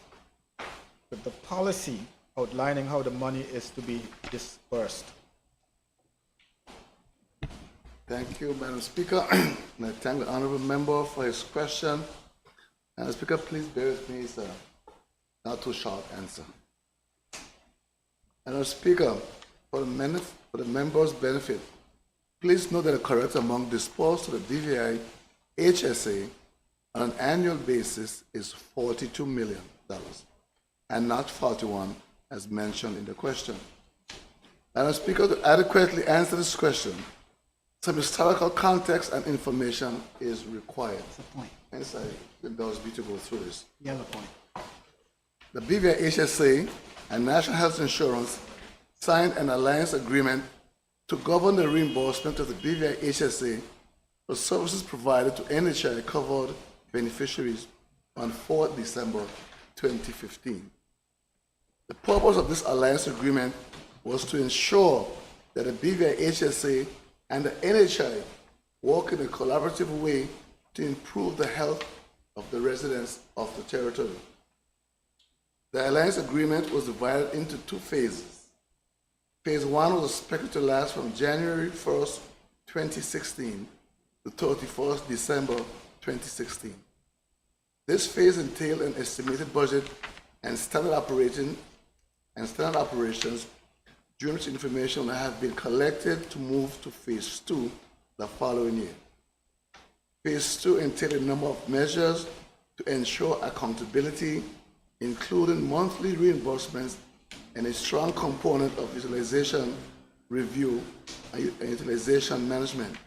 [SPEAKER 7] with the policy outlining how the money is to be disbursed?
[SPEAKER 9] Thank you, Madam Speaker. And I thank the honorable member for his question. Madam Speaker, please bear with me. It's a not too short answer. Madam Speaker, for the members' benefit, please note that the correct amount disbursed to the BVI HSA on an annual basis is $42 million and not 41 as mentioned in the question. Madam Speaker, to adequately answer this question, some historical context and information is required.
[SPEAKER 7] That's the point.
[SPEAKER 9] Hence, I indulge me to go through this.
[SPEAKER 7] Yellow point.
[SPEAKER 9] The BVI HSA and National Health Insurance signed an alliance agreement to govern the reimbursement of the BVI HSA for services provided to NHI covered beneficiaries on 4 December 2015. The purpose of this alliance agreement was to ensure that the BVI HSA and the NHI work in a collaborative way to improve the health of the residents of the territory. The alliance agreement was divided into 2 phases. Phase 1 was expected to last from January 1st, 2016 to 31st December 2016. This phase entailed an estimated budget and standard operations during which information will have been collected to move to Phase 2 the following year. Phase 2 entailed a number of measures to ensure accountability, including monthly reimbursements and a strong component of utilization review and utilization management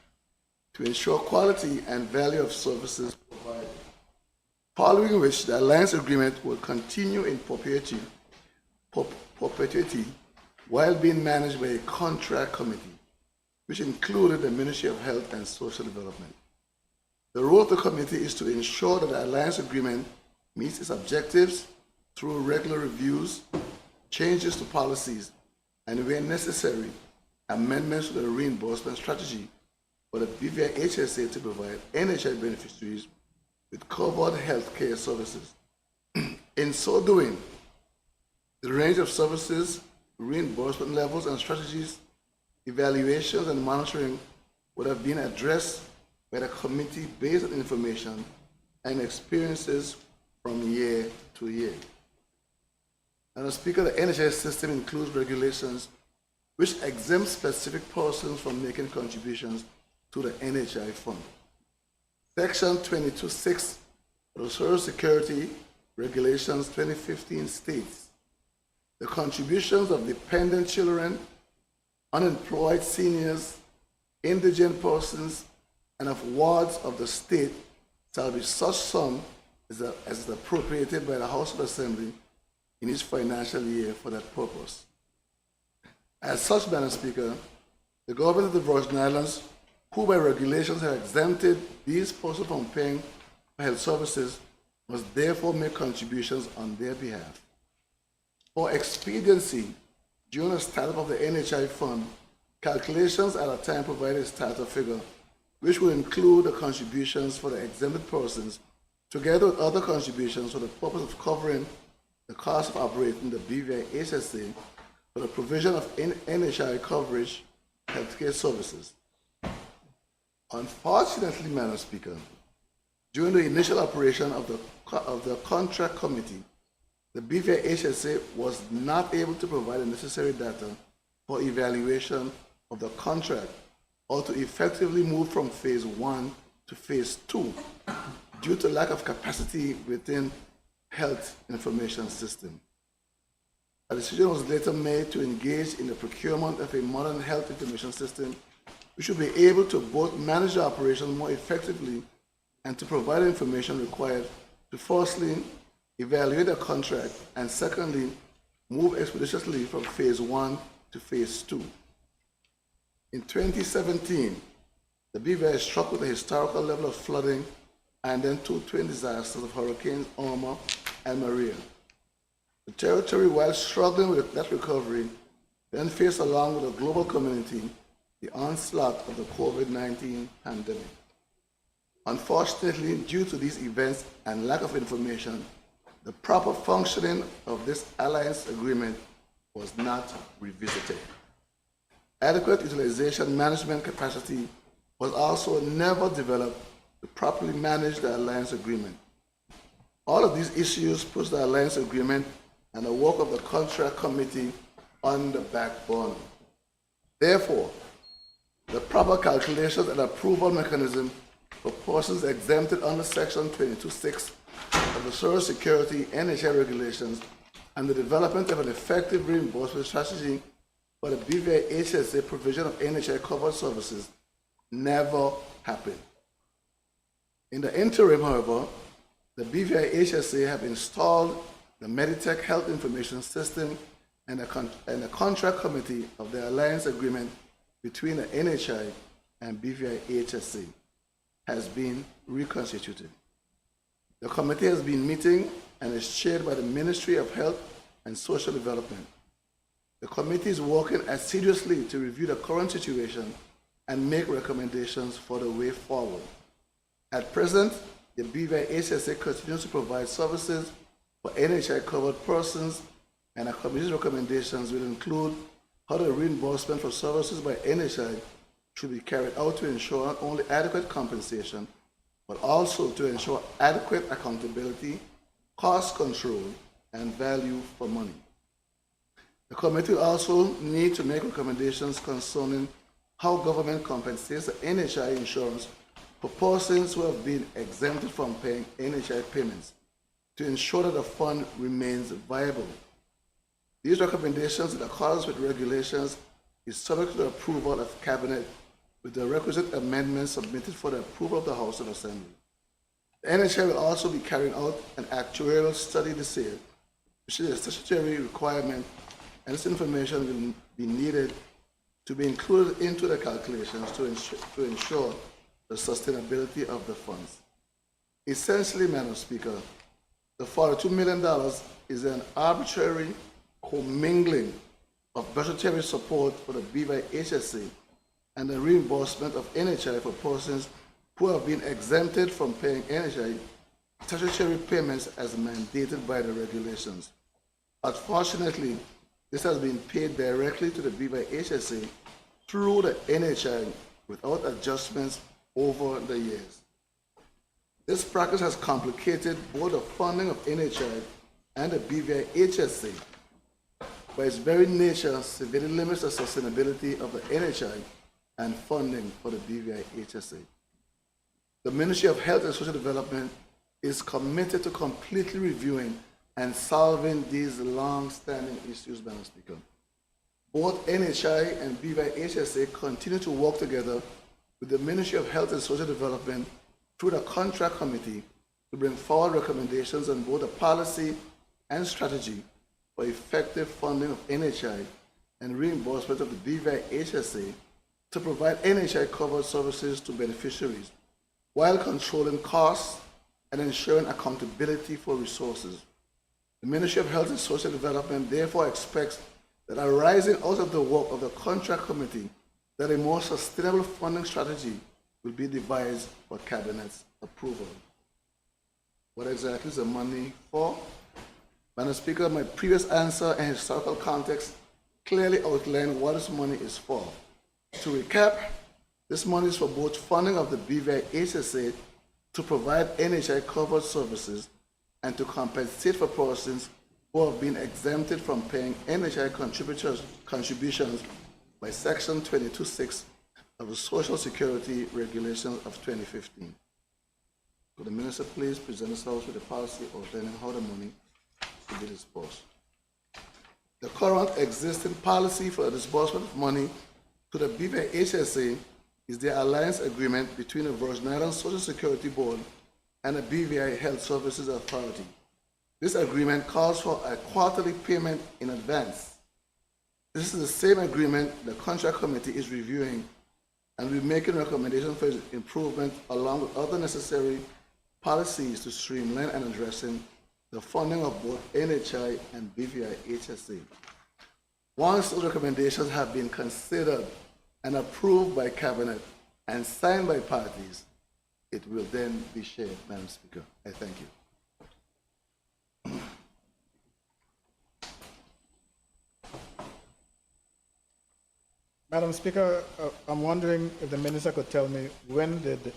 [SPEAKER 9] to ensure quality and value of services provided. Following which, the alliance agreement will continue in perpetuity while being managed by a contract committee, which included the Ministry of Health and Social Development. The role of the committee is to ensure that the alliance agreement meets its objectives through regular reviews, changes to policies, and where necessary, amendments to the reimbursement strategy for the BVI HSA to provide NHI beneficiaries with covered health care services. In so doing, the range of services, reimbursement levels and strategies, evaluations and monitoring would have been addressed by the committee based on information and experiences from year to year. Madam Speaker, the NHS system includes regulations which exempt specific persons from making contributions to the NHI fund. Section 22(6) of the Social Security Regulations 2015 states, the contributions of dependent children, unemployed seniors, indigent persons, and of wards of the state shall be such sum as is appropriated by the House of Assembly in each financial year for that purpose. As such, Madam Speaker, the government of the Virgin Islands, who by regulations have exempted these persons from paying for health services, must therefore make contributions on their behalf. For expediency, during the startup of the NHI fund, calculations at a time provided a starter figure, which will include the contributions for the exempted persons, together with other contributions for the purpose of covering the cost of operating the BVI HSA for the provision of NHI coverage healthcare services. Unfortunately, Madam Speaker, during the initial operation of the contract committee, the BVI HSA was not able to provide the necessary data for evaluation of the contract or to effectively move from Phase 1 to Phase 2 due to lack of capacity within health information system. A decision was later made to engage in the procurement of a modern health information system which will be able to both manage the operation more effectively and to provide the information required to firstly evaluate the contract and secondly move expeditiously from Phase 1 to Phase 2. In 2017, the BVI is struck with a historical level of flooding and then 2 twin disasters of Hurricanes Irma and Maria. The territory, while struggling with that recovery, then faced along with the global community the onslaught of the COVID-19 pandemic. Unfortunately, due to these events and lack of information, the proper functioning of this alliance agreement was not revisited. Adequate utilization management capacity was also never developed to properly manage the alliance agreement. All of these issues put the alliance agreement and the work of the contract committee on the back burner. Therefore, the proper calculations and approval mechanism for persons exempted under Section 22(6) of the Social Security NHI regulations and the development of an effective reimbursement strategy for the BVI HSA provision of NHI covered services never happened. In the interim, however, the BVI HSA have installed the Meditech Health Information System and the contract committee of the alliance agreement between the NHI and BVI HSA. has been reconstituted. The committee has been meeting and is chaired by the Ministry of Health and Social Development. The committee is working assiduously to review the current situation and make recommendations for the way forward. At present, the BVI-HSA continues to provide services for NHI-covered persons, and the committee's recommendations will include how the reimbursement for services by NHI should be carried out to ensure not only adequate compensation, but also to ensure adequate accountability, cost control, and value for money. The committee will also need to make recommendations concerning how government compensates the NHI insurance for persons who have been exempted from paying NHI payments to ensure that the fund remains viable. These recommendations, in accordance with regulations, is subject to the approval of Cabinet with the requisite amendments submitted for the approval of the House of Assembly. The NHI will also be carrying out an actuarial study this year, which is a statutory requirement, and this information will be needed to be included into the calculations to ensure the sustainability of the funds. Essentially, Madam Speaker, the $42 million is an arbitrary commingling of budgetary support for the BVI-HSA and the reimbursement of NHI for persons who have been exempted from paying NHI statutory payments as mandated by the regulations. Unfortunately, this has been paid directly to the BVI-HSA through the NHI without adjustments over the years. This practice has complicated both the funding of NHI and the BVI-HSA. By its very nature, severely limits the sustainability of the NHI and funding for the BVI-HSA. The Ministry of Health and Social Development is committed to completely reviewing and solving these long-standing issues, Madam Speaker. Both NHI and BVI-HSA continue to work together with the Ministry of Health and Social Development through the Contract Committee to bring forward recommendations on both the policy and strategy for effective funding of NHI and reimbursement of the BVI-HSA to provide NHI-covered services to beneficiaries while controlling costs and ensuring accountability for resources. The Ministry of Health and Social Development therefore expects that arising out of the work of the Contract Committee, that a more sustainable funding strategy will be devised for Cabinet's approval. What exactly is the money for? Madam Speaker, my previous answer and historical context clearly outlined what this money is for. To recap, this money is for both funding of the BVI-HSA to provide NHI-covered services and to compensate for persons who have been exempted from paying NHI contributions by Section 22(6) of the Social Security Regulations of 2015. Could the Minister please present us with a policy outlining how the money will be disbursed? The current existing policy for the disbursement of money to the BVI-HSA is the alliance agreement between the Virgin Islands Social Security Board and the BVI Health Services Authority. This agreement calls for a quarterly payment in advance. This is the same agreement the Contract Committee is reviewing and will be making recommendations for improvement along with other necessary policies to streamline and addressing the funding of both NHI and BVI-HSA. Once those recommendations have been considered and approved by Cabinet and signed by parties, it will then be shared, Madam Speaker. I thank you.
[SPEAKER 7] Madam Speaker, I'm wondering if the minister could tell me when did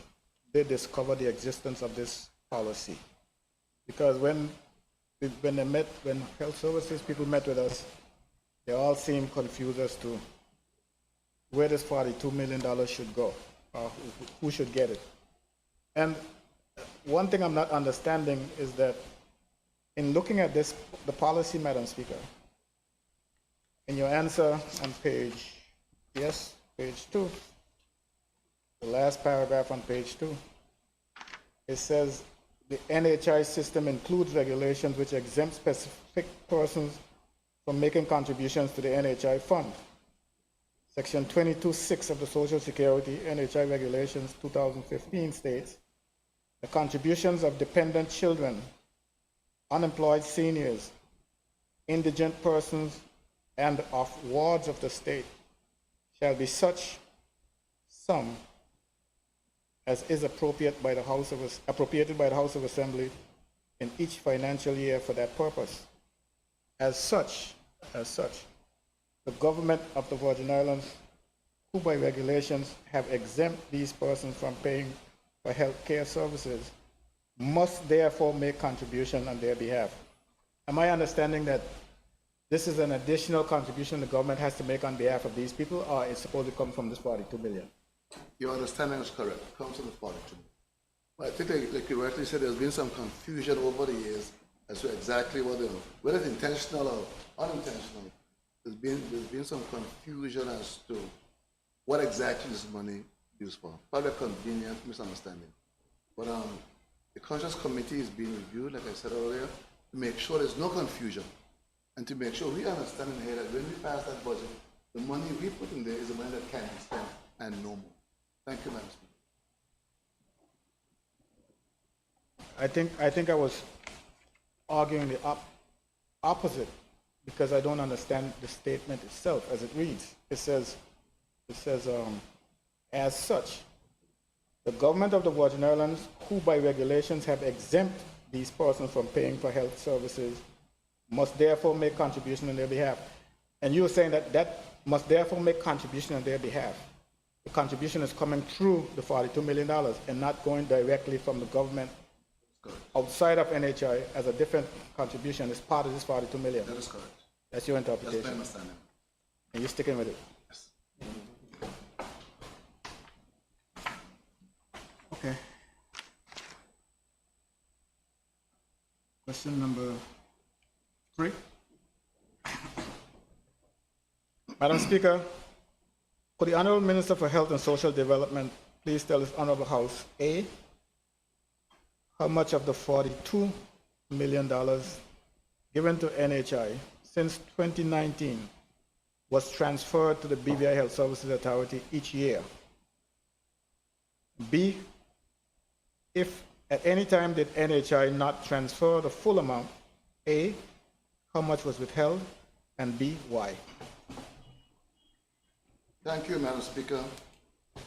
[SPEAKER 7] they discover the existence of this policy? Because when health services people met with us, they all seemed confused as to where this $42 million should go, or who should get it. And one thing I'm not understanding is that in looking at this, the policy, Madam Speaker, in your answer on page 2, the last paragraph on page 2, it says the NHI system includes regulations which exempt specific persons from making contributions to the NHI fund. Section 22(6) of the Social Security NHI Regulations 2015 states, the contributions of dependent children, unemployed seniors, indigent persons, and of wards of the state shall be such sum as is appropriated by the House of Assembly in each financial year for that purpose. As such, the government of the Virgin Islands, who by regulations have exempt these persons from paying for health care services, must therefore make contribution on their behalf. Am I understanding that this is an additional contribution the government has to make on behalf of these people, or it's supposed to come from this 42 million?
[SPEAKER 9] Your understanding is correct. It comes from the 42. But I think, like you rightly said, there's been some confusion over the years as to exactly whether it's intentional or unintentional. There's been some confusion as to what exactly this money used for. Probably a convenient misunderstanding. But the Conscious Committee is being reviewed, like I said earlier, to make sure there's no confusion and to make sure we understand in here that when we pass that budget, the money we put in there is the money that can be spent and no more. Thank you, Madam Speaker.
[SPEAKER 7] I think I was arguing the opposite because I don't understand the statement itself as it reads. It says, as such, the government of the Virgin Islands, who by regulations have exempt these persons from paying for health services, must therefore make contribution on their behalf. And you were saying that must therefore make contribution on their behalf. The contribution is coming through the $42 million and not going directly from the government outside of NHI as a different contribution. It's part of this $42 million.
[SPEAKER 9] That is correct.
[SPEAKER 7] That's your interpretation.
[SPEAKER 9] That's my understanding.
[SPEAKER 7] And you're sticking with it?
[SPEAKER 9] Yes.
[SPEAKER 7] Okay. Question number 3. Madam Speaker, could the Honorable Minister for Health and Social Development please tell this Honorable House, A, how much of the $42 million given to NHI since 2019 was transferred to the BVI Health Services Authority each year? B, if at any time did NHI not transfer the full amount, A, how much was withheld, and B, why?
[SPEAKER 9] Thank you, Madam Speaker.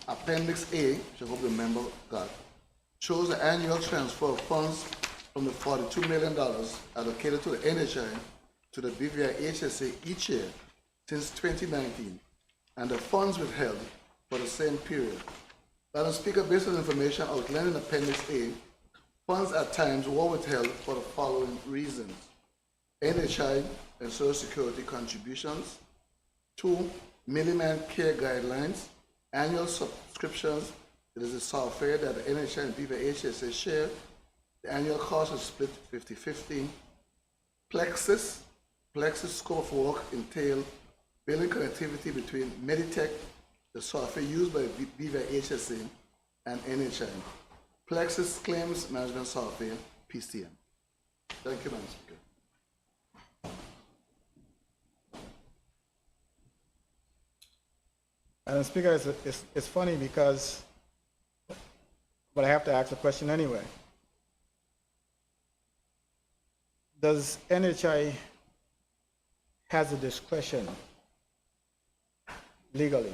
[SPEAKER 9] Appendix A, which I hope the member got, shows the annual transfer of funds from the $42 million allocated to the NHI to the BVI HSA each year since 2019, and the funds withheld for the same period. Madam Speaker, based on the information outlined in Appendix A, funds at times were withheld for the following reasons: NHI and Social Security contributions, 2, Milliman Care Guidelines, annual subscriptions. It is a software that the NHI and BVI HSA share. The annual cost is split 50-50. Plexus scope of work entail building connectivity between Meditech, the software used by BVI HSA, and NHI. Plexus claims management software, PCM. Thank you, Madam Speaker.
[SPEAKER 7] Madam Speaker, it's funny because, but I have to ask a question anyway. Does NHI has the discretion legally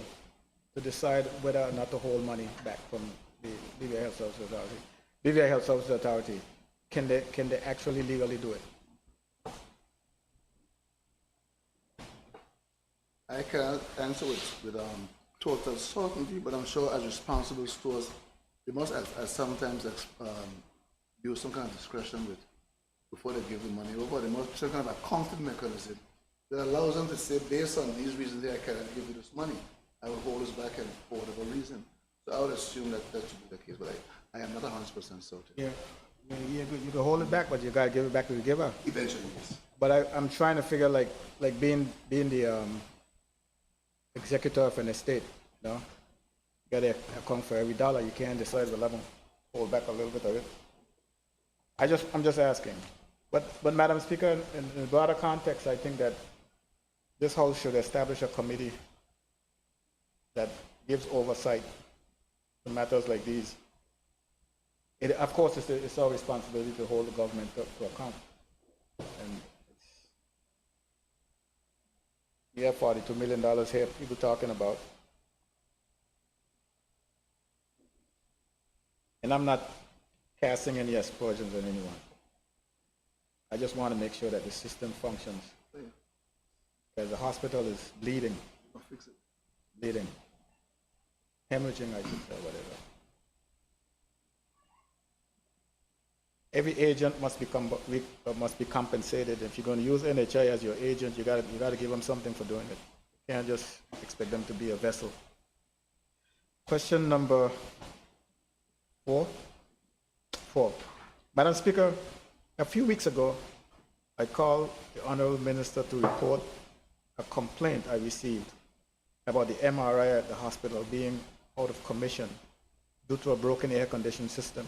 [SPEAKER 7] to decide whether or not to hold money back from the BVI Health Services Authority? BVI Health Services Authority, can they actually legally do it?
[SPEAKER 9] I cannot answer with total certainty, but I'm sure as responsible stores, they must sometimes use some kind of discretion before they give the money over. They must some kind of accounting mechanism that allows them to say, based on these reasons, I cannot give you this money. I will hold this back and for whatever reason. So I would assume that should be the case, but I am not 100% certain.
[SPEAKER 7] Yeah, you can hold it back, but you got to give it back to the giver.
[SPEAKER 9] Eventually, yes.
[SPEAKER 7] But I'm trying to figure, like being the executor of an estate, you know, you got to account for every dollar. You can't decide to let them hold back a little bit of it. I'm just asking. But Madam Speaker, in the broader context, I think that this House should establish a committee that gives oversight to matters like these. Of course, it's our responsibility to hold the government to account. And we have $42 million here, people talking about. And I'm not casting any aspersions on anyone. I just want to make sure that the system functions. Because the hospital is bleeding.
[SPEAKER 9] I'll fix it.
[SPEAKER 7] Bleeding. Hemorrhaging, I should say, whatever. Every agent must be compensated. If you're going to use NHI as your agent, you got to give them something for doing it. You can't just expect them to be a vessel. Question number 4. Madam Speaker, a few weeks ago, I called the Honorable Minister to report a complaint I received about the MRI at the hospital being out of commission due to a broken air conditioning system,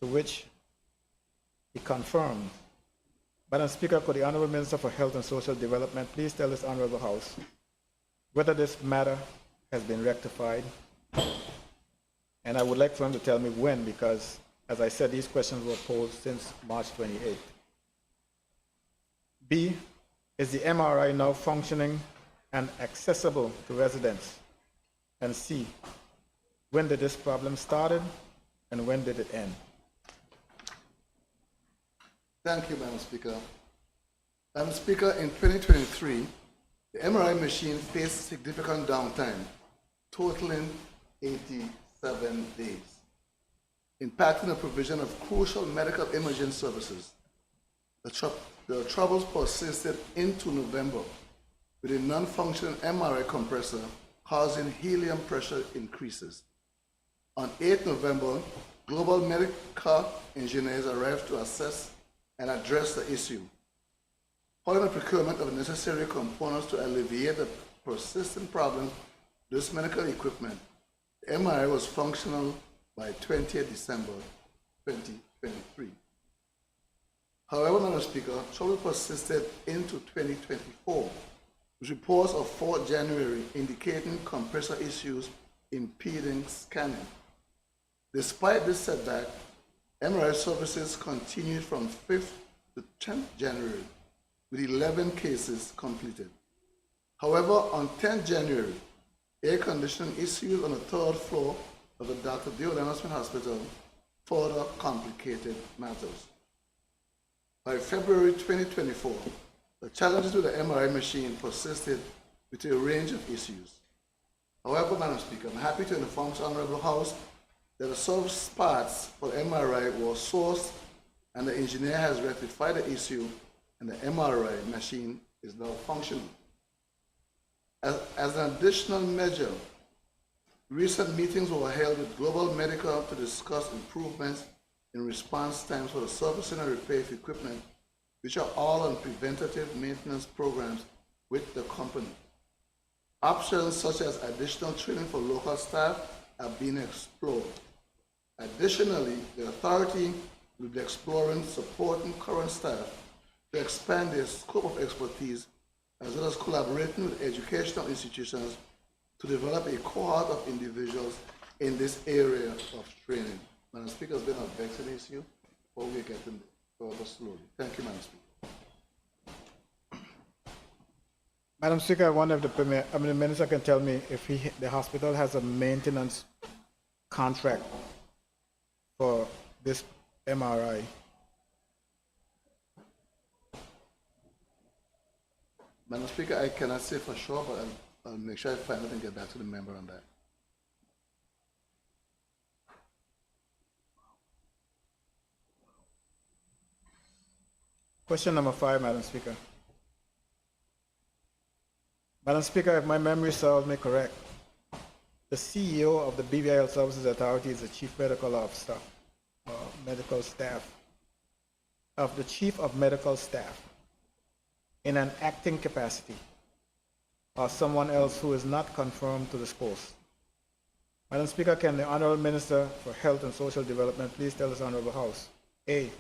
[SPEAKER 7] to which he confirmed. Madam Speaker, could the Honorable Minister for Health and Social Development please tell this Honorable House whether this matter has been rectified? And I would like for him to tell me when, because, as I said, these questions were posed since March 28th. B, is the MRI now functioning and accessible to residents? And C, when did this problem started and when did it end?
[SPEAKER 9] Thank you, Madam Speaker. Madam Speaker, in 2023, the MRI machine faced significant downtime, totaling 87 days, impacting the provision of crucial medical imaging services. The troubles persisted into November, with a non-functioning MRI compressor causing helium pressure increases. On 8 November, global medical engineers arrived to assess and address the issue. Following the procurement of necessary components to alleviate the persistent problems with this medical equipment, the MRI was functional by 20th December 2023. However, Madam Speaker, trouble persisted into 2024, with reports of 4 January indicating compressor issues impeding scanning. Despite this setback, MRI services continued from 5th to 10th January, with 11 cases completed. However, on 10th January, air conditioning issues on the 3rd floor of the Dr. Deola Hospital further complicated matters. By February 2024, the challenges with the MRI machine persisted with a range of issues. However, Madam Speaker, I'm happy to inform the Honorable House that the service parts for the MRI were sourced and the engineer has rectified the issue and the MRI machine is now functional. As an additional measure, recent meetings were held with Global Medical to discuss improvements in response times for the servicing and repair of equipment, which are all on preventative maintenance programs with the company. Options such as additional training for local staff are being explored. Additionally, the authority will be exploring supporting current staff to expand their scope of expertise, as well as collaborating with educational institutions to develop a cohort of individuals in this area of training. Madam Speaker, has been a vexing issue, but we're getting further slowly. Thank you, Madam Speaker.
[SPEAKER 7] Madam Speaker, I wonder if the minister can tell me if the hospital has a maintenance contract for this MRI.
[SPEAKER 9] Madam Speaker, I cannot say for sure, but I'll make sure I find out and get back to the member on that.
[SPEAKER 7] Question number 5, Madam Speaker. Madam Speaker, if my memory serves me correct, the CEO of the BVI Health Services Authority is the Chief Medical Officer, medical staff, of the Chief of Medical Staff in an acting capacity, or someone else who is not confirmed to this post. Madam Speaker, can the Honorable Minister for Health and Social Development please tell this Honorable House, A,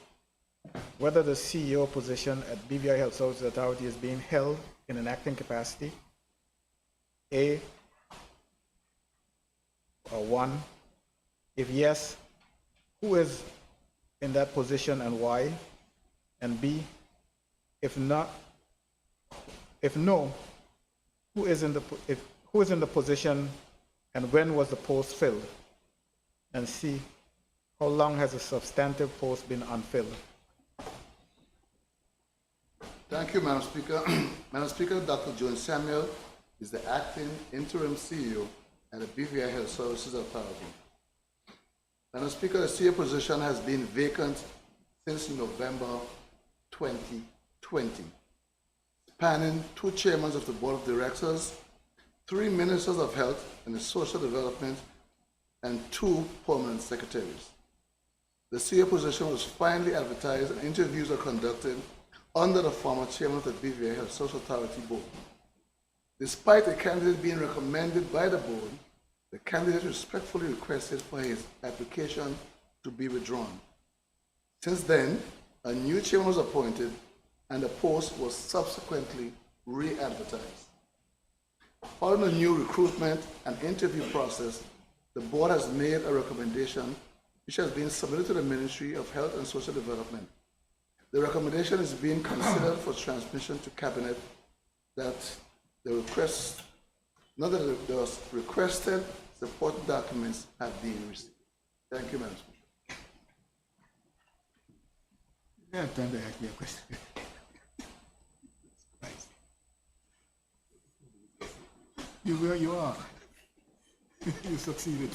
[SPEAKER 7] whether the CEO position at BVI Health Services Authority is being held in an acting capacity, A, or one? If yes, who is in that position and why? And B, if not, if no, who is in the position and when was the post filled? And C, how long has the substantive post been unfilled?
[SPEAKER 9] Thank you, Madam Speaker. Madam Speaker, Dr. Joan Samuel is the acting interim CEO at the BVI Health Services Authority. Madam Speaker, the CEO position has been vacant since November 2020, spanning 2 chairmen of the Board of Directors, 3 ministers of health and social development, and 2 permanent secretaries. The CEO position was finally advertised and interviews are conducted under the former chairman of the BVI Health Social Authority Board. Despite the candidate being recommended by the board, the candidate respectfully requested for his application to be withdrawn. Since then, a new chairman was appointed and the post was subsequently re-advertised. Following the new recruitment and interview process, the board has made a recommendation which has been submitted to the Ministry of Health and Social Development. The recommendation is being considered for transmission to Cabinet that the request, not that the requested supporting documents have been received. Thank you, Madam Speaker.
[SPEAKER 7] You have time to ask me a question. You where you are. You succeeded.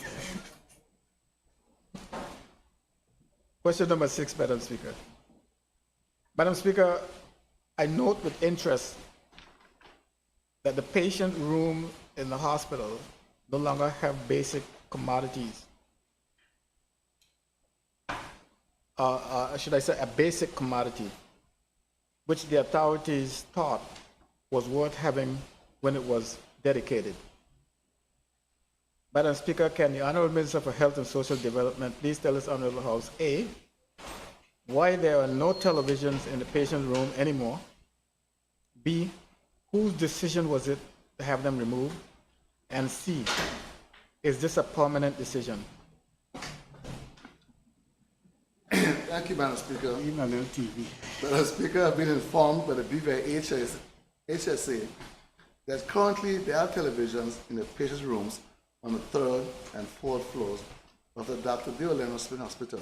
[SPEAKER 7] Question number 6, Madam Speaker. Madam Speaker, I note with interest that the patient room in the hospital no longer have basic commodities. Should I say a basic commodity, which the authorities thought was worth having when it was dedicated. Madam Speaker, can the Honorable Minister for Health and Social Development please tell this Honorable House, A, why there are no televisions in the patient room anymore? B, whose decision was it to have them removed? And C, is this a permanent decision?
[SPEAKER 9] Thank you, Madam Speaker.
[SPEAKER 7] Even on TV.
[SPEAKER 9] Madam Speaker, I've been informed by the BVI HSA that currently there are televisions in the patient's rooms on the 3rd and 4th floors of the Dr. Deoleno Smith Hospital.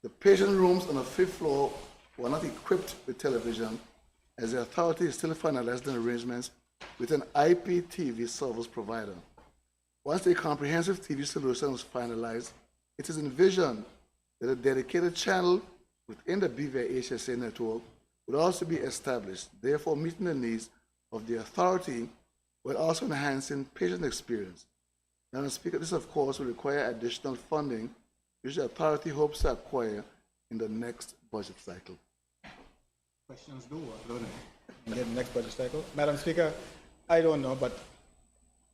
[SPEAKER 9] The patient rooms on the 5th floor were not equipped with television, as the authority is still finalizing arrangements with an IPTV service provider. Once a comprehensive TV solution is finalized, it is envisioned that a dedicated channel within the BVI HSA network would also be established, therefore meeting the needs of the authority while also enhancing patient experience. Madam Speaker, this of course will require additional funding, which the authority hopes to acquire in the next budget cycle.
[SPEAKER 7] Questions do what, don't they? In the next budget cycle? Madam Speaker, I don't know, but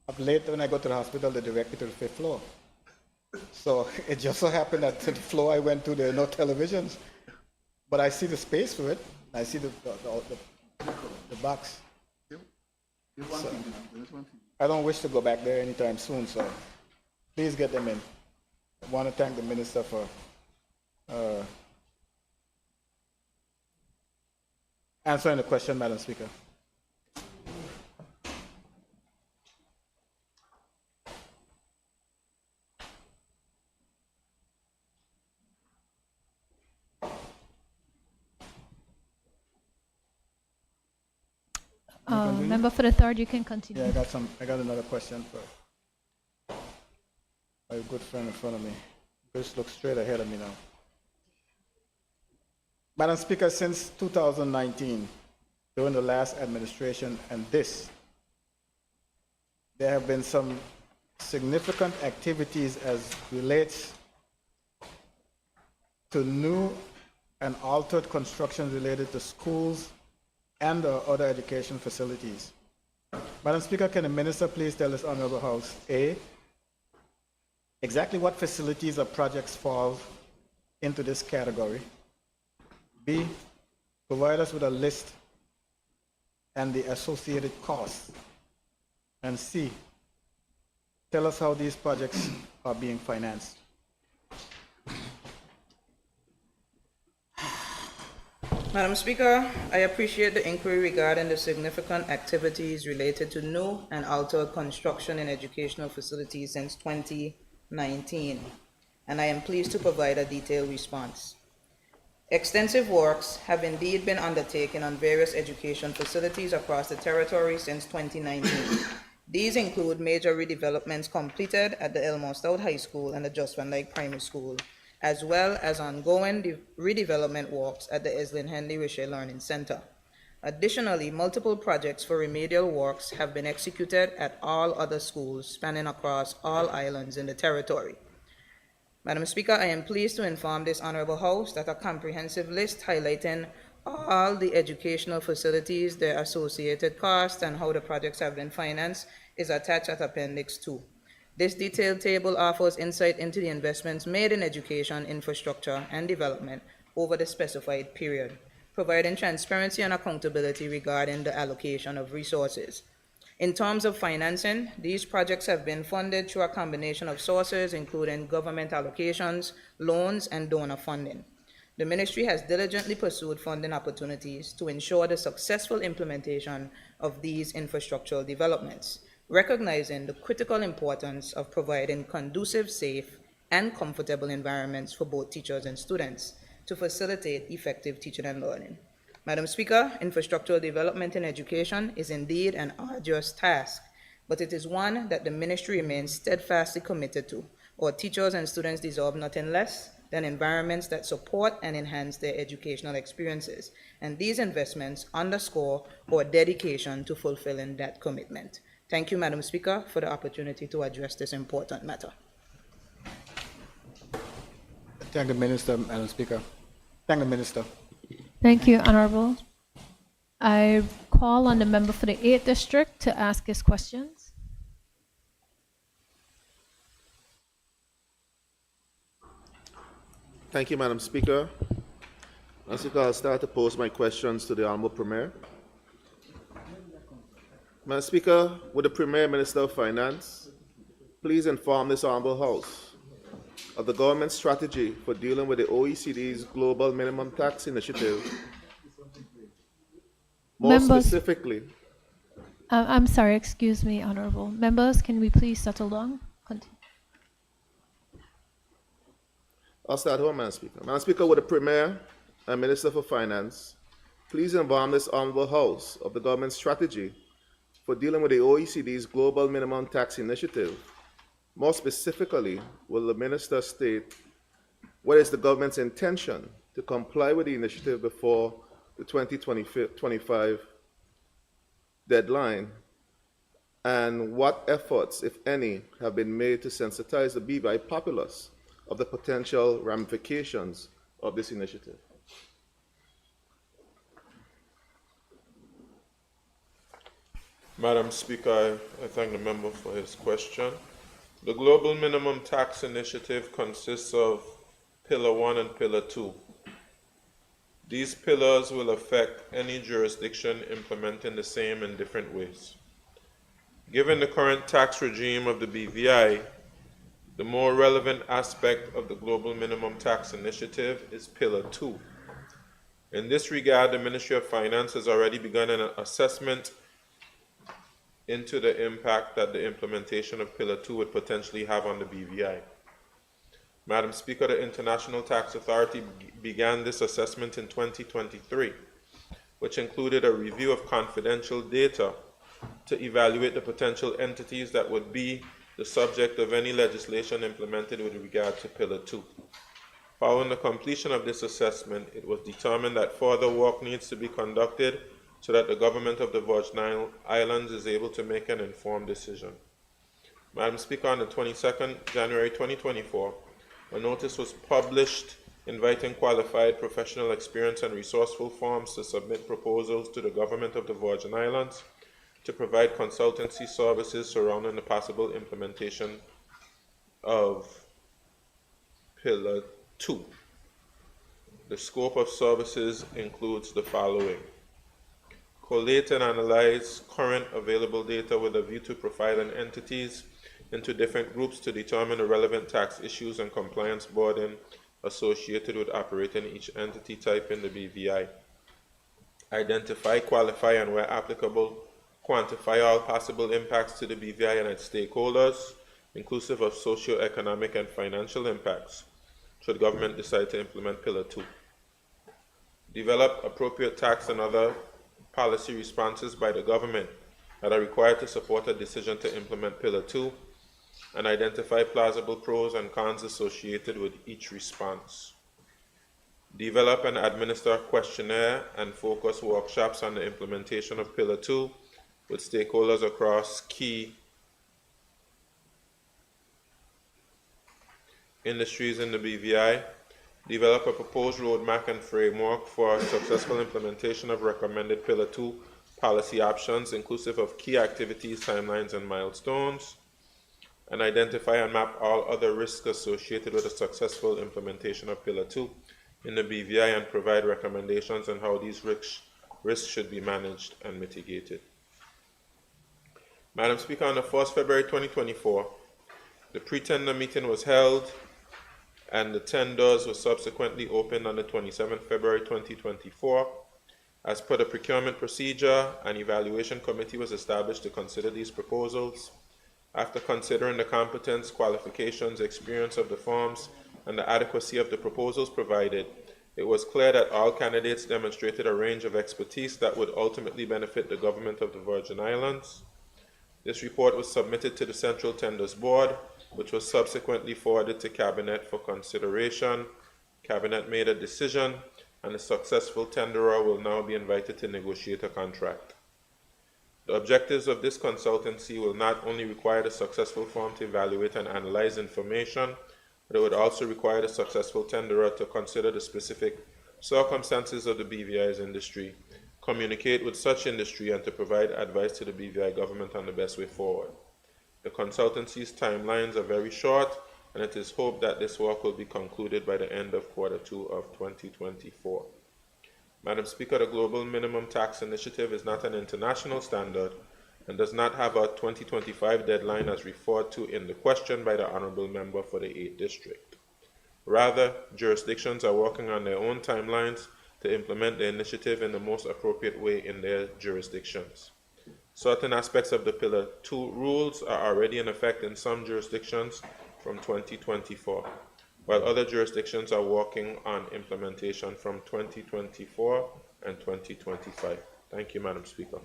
[SPEAKER 7] of late when I go to the hospital, they direct me to the 5th floor. So it just so happened that to the floor I went to, there are no televisions. But I see the space for it. I see the box. So, I don't wish to go back there anytime soon, so please get them in. I want to thank the Minister for answering the question, Madam Speaker.
[SPEAKER 1] Member for the 3rd, you can continue.
[SPEAKER 7] Yeah, I got another question for my good friend in front of me. Just look straight ahead of me now. Madam Speaker, since 2019, during the last administration and this, there have been some significant activities as relates to new and altered construction related to schools and other education facilities. Madam Speaker, can the Minister please tell this Honorable House, A, exactly what facilities or projects fall into this category? B, provide us with a list and the associated costs. And C, tell us how these projects are being financed.
[SPEAKER 11] Madam Speaker, I appreciate the inquiry regarding the significant activities related to new and altered construction in educational facilities since 2019, and I am pleased to provide a detailed response. Extensive works have indeed been undertaken on various education facilities across the territory since 2019. These include major redevelopments completed at the Elmore Stout High School and the Just Van Dyke Primary School, as well as ongoing redevelopment works at the Eslin Henley Richer Learning Center. Additionally, multiple projects for remedial works have been executed at all other schools spanning across all islands in the territory. Madam Speaker, I am pleased to inform this Honorable House that a comprehensive list highlighting all the educational facilities, their associated costs, and how the projects have been financed is attached at Appendix 2. This detailed table offers insight into the investments made in education, infrastructure, and development over the specified period, providing transparency and accountability regarding the allocation of resources. In terms of financing, these projects have been funded through a combination of sources, including government allocations, loans, and donor funding. The ministry has diligently pursued funding opportunities to ensure the successful implementation of these infrastructural developments, recognizing the critical importance of providing conducive, safe, and comfortable environments for both teachers and students to facilitate effective teaching and learning. Madam Speaker, infrastructural development in education is indeed an arduous task, but it is one that the ministry remains steadfastly committed to. Our teachers and students deserve nothing less than environments that support and enhance their educational experiences, and these investments underscore our dedication to fulfilling that commitment. Thank you, Madam Speaker, for the opportunity to address this important matter.
[SPEAKER 7] Thank the Minister, Madam Speaker. Thank the Minister.
[SPEAKER 1] Thank you, Honorable. I call on the member for the 8th District to ask his questions.
[SPEAKER 8] Thank you, Madam Speaker. Madam Speaker, I'll start to pose my questions to the Honorable Premier. Madam Speaker, would the Premier Minister of Finance please inform this Honorable House of the government's strategy for dealing with the OECD's Global Minimum Tax Initiative? More specifically,
[SPEAKER 1] I'm sorry, excuse me, Honorable. Members, can we please settle down? Continue.
[SPEAKER 8] I'll start over, Madam Speaker. Madam Speaker, would the Premier and Minister for Finance please inform this Honorable House of the government's strategy for dealing with the OECD's Global Minimum Tax Initiative? More specifically, will the Minister state what is the government's intention to comply with the initiative before the 2025 deadline, and what efforts, if any, have been made to sensitize the BVI populace of the potential ramifications of this initiative?
[SPEAKER 3] Madam Speaker, I thank the member for his question. The Global Minimum Tax Initiative consists of Pillar 1 and Pillar 2. These pillars will affect any jurisdiction implementing the same in different ways. Given the current tax regime of the BVI, the more relevant aspect of the Global Minimum Tax Initiative is Pillar 2. In this regard, the Ministry of Finance has already begun an assessment into the impact that the implementation of Pillar 2 would potentially have on the BVI. Madam Speaker, the International Tax Authority began this assessment in 2023, which included a review of confidential data to evaluate the potential entities that would be the subject of any legislation implemented with regard to Pillar 2. Following the completion of this assessment, it was determined that further work needs to be conducted so that the government of the Virgin Islands is able to make an informed decision. Madam Speaker, on the 22nd January 2024, a notice was published inviting qualified professional experience and resourceful firms to submit proposals to the government of the Virgin Islands to provide consultancy services surrounding the possible implementation of Pillar 2. The scope of services includes the following: collate and analyze current available data with a view to profiling entities into different groups to determine the relevant tax issues and compliance burden associated with operating each entity type in the BVI. Identify, qualify, and where applicable, quantify all possible impacts to the BVI and its stakeholders, inclusive of socio-economic and financial impacts, should government decide to implement Pillar 2. Develop appropriate tax and other policy responses by the government that are required to support a decision to implement Pillar 2, and identify plausible pros and cons associated with each response. Develop and administer a questionnaire and focus workshops on the implementation of Pillar 2 with stakeholders across key industries in the BVI. Develop a proposed roadmap and framework for successful implementation of recommended Pillar 2 policy options, inclusive of key activities, timelines, and milestones. And identify and map all other risks associated with a successful implementation of Pillar 2 in the BVI and provide recommendations on how these risks should be managed and mitigated. Madam Speaker, on the 1st February 2024, the pre-tender meeting was held and the tenders were subsequently opened on the 27th February 2024. As per the procurement procedure, an evaluation committee was established to consider these proposals. After considering the competence, qualifications, experience of the firms, and the adequacy of the proposals provided, it was clear that all candidates demonstrated a range of expertise that would ultimately benefit the government of the Virgin Islands. This report was submitted to the Central Tenders Board, which was subsequently forwarded to Cabinet for consideration. Cabinet made a decision, and the successful tenderer will now be invited to negotiate a contract. The objectives of this consultancy will not only require the successful firm to evaluate and analyze information, but it would also require the successful tenderer to consider the specific circumstances of the BVI's industry, communicate with such industry, and to provide advice to the BVI government on the best way forward. The consultancy's timelines are very short, and it is hoped that this work will be concluded by the end of Q2 of 2024. Madam Speaker, the Global Minimum Tax Initiative is not an international standard and does not have a 2025 deadline as referred to in the question by the Honourable Member for the 8th District. Rather, jurisdictions are working on their own timelines to implement the initiative in the most appropriate way in their jurisdictions. Certain aspects of the Pillar 2 rules are already in effect in some jurisdictions from 2024, while other jurisdictions are working on implementation from 2024 and 2025. Thank you, Madam Speaker.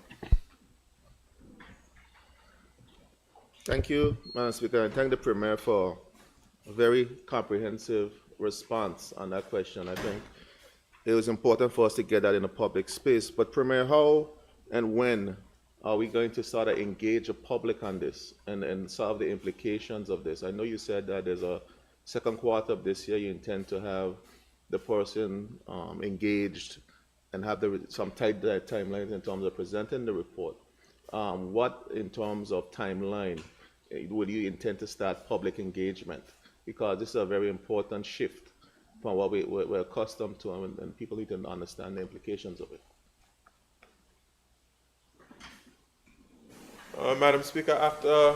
[SPEAKER 8] Thank you, Madam Speaker, and thank the Premier for a very comprehensive response on that question. I think it was important for us to get that in a public space. But Premier, how and when are we going to sort of engage the public on this and solve the implications of this? I know you said that there's a second quarter of this year you intend to have the person engaged and have some tight timelines in terms of presenting the report. What, in terms of timeline, would you intend to start public engagement? Because this is a very important shift from what we're accustomed to, and people need to understand the implications of it.
[SPEAKER 3] Madam Speaker, after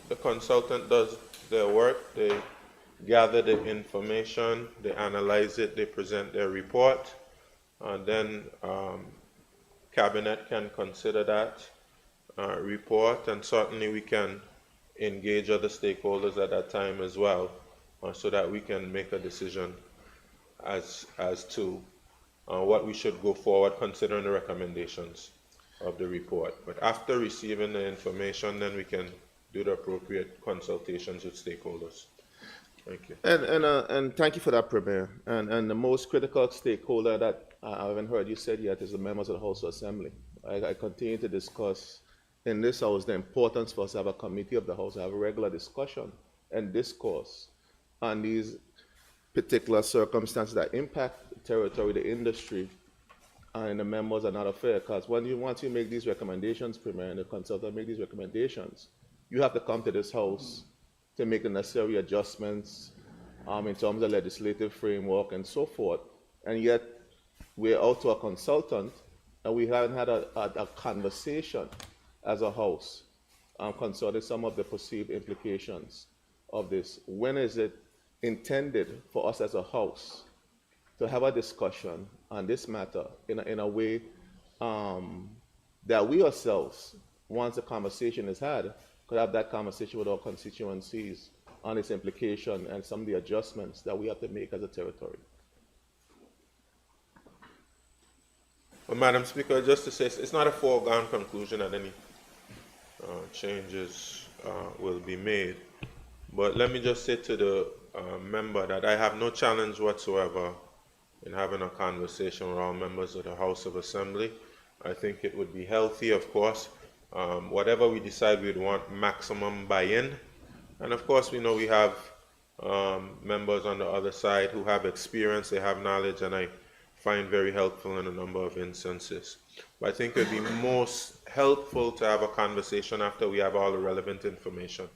[SPEAKER 3] the consultant does their work, they gather the information, they analyze it, they present their report, and then Cabinet can consider that report, and certainly we can engage other stakeholders at that time as well, so that we can make a decision as to what we should go forward considering the recommendations of the report. But after receiving the information, then we can do the appropriate consultations with stakeholders. Thank you.
[SPEAKER 8] And thank you for that, Premier. And the most critical stakeholder that I haven't heard you said yet is the members of the House of Assembly. I continue to discuss in this House the importance for us to have a committee of the House, to have a regular discussion and discourse on these particular circumstances that impact the territory, the industry, and the members are not fair. Because once you make these recommendations, Premier, and the consultant make these recommendations, you have to come to this House to make the necessary adjustments in terms of legislative framework and so forth. And yet, we're out to a consultant, and we haven't had a conversation as a House consulted some of the perceived implications of this. When is it intended for us as a House to have a discussion on this matter in a way that we ourselves, once the conversation is had, could have that conversation with our constituencies on its implication and some of the adjustments that we have to make as a territory?
[SPEAKER 3] Well, Madam Speaker, just to say, it's not a foregone conclusion that any changes will be made. But let me just say to the member that I have no challenge whatsoever in having a conversation with all members of the House of Assembly. I think it would be healthy, of course. Whatever we decide, we'd want maximum buy-in. And of course, we know we have members on the other side who have experience, they have knowledge, and I find very helpful in a number of instances. But I think it would be most helpful to have a conversation after we have all the relevant information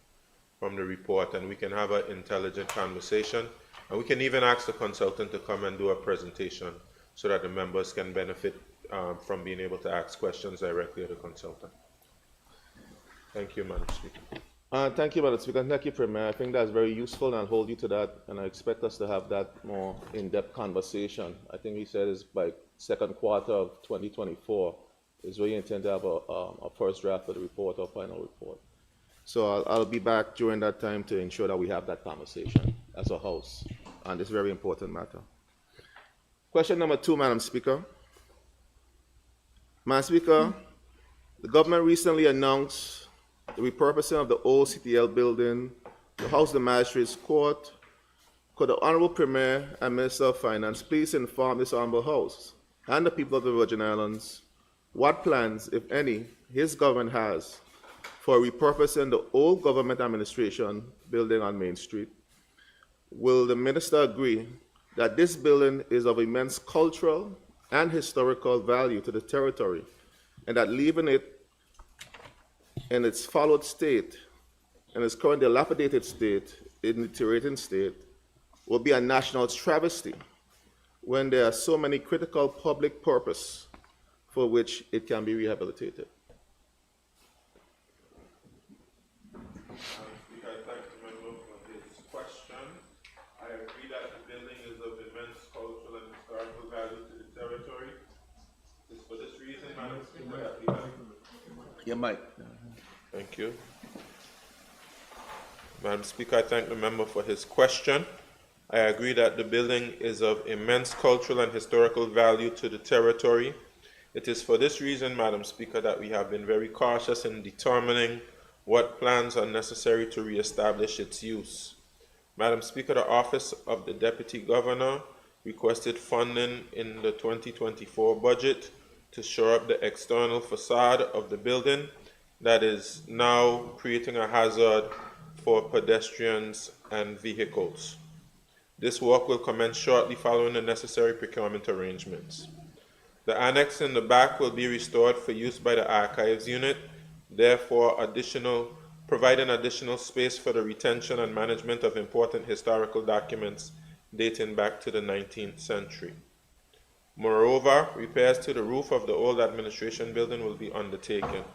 [SPEAKER 3] from the report, and we can have an intelligent conversation. And we can even ask the consultant to come and do a presentation so that the members can benefit from being able to ask questions directly of the consultant. Thank you, Madam Speaker.
[SPEAKER 8] Thank you, Madam Speaker. Thank you, Premier. I think that's very useful, and I'll hold you to that. And I expect us to have that more in-depth conversation. I think he said it's by second quarter of 2024 is where you intend to have a first draft of the report or final report. So I'll be back during that time to ensure that we have that conversation as a House on this very important matter. Question number 2, Madam Speaker. Madam Speaker, the government recently announced the repurposing of the old CTL building to house the Magistrates Court. Could the Honorable Premier and Minister of Finance please inform this Honorable House and the people of the Virgin Islands what plans, if any, his government has for repurposing the old government administration building on Main Street? Will the Minister agree that this building is of immense cultural and historical value to the territory, and that leaving it in its followed state, in its current dilapidated state, in deteriorating state, will be a national travesty when there are so many critical public purposes for which it can be rehabilitated?
[SPEAKER 3] Speaker, I thank the member for his question. I agree that the building is of immense cultural and historical value to the territory. It's for this reason, Madam Speaker, that we have...
[SPEAKER 8] Your mic.
[SPEAKER 3] Thank you. Madam Speaker, I thank the member for his question. I agree that the building is of immense cultural and historical value to the territory. It is for this reason, Madam Speaker, that we have been very cautious in determining what plans are necessary to reestablish its use. Madam Speaker, the Office of the Deputy Governor requested funding in the 2024 budget to shore up the external facade of the building that is now creating a hazard for pedestrians and vehicles. This work will commence shortly following the necessary procurement arrangements. The annex in the back will be restored for use by the archives unit, therefore providing additional space for the retention and management of important historical documents dating back to the 19th century. Moreover, repairs to the roof of the old administration building will be undertaken.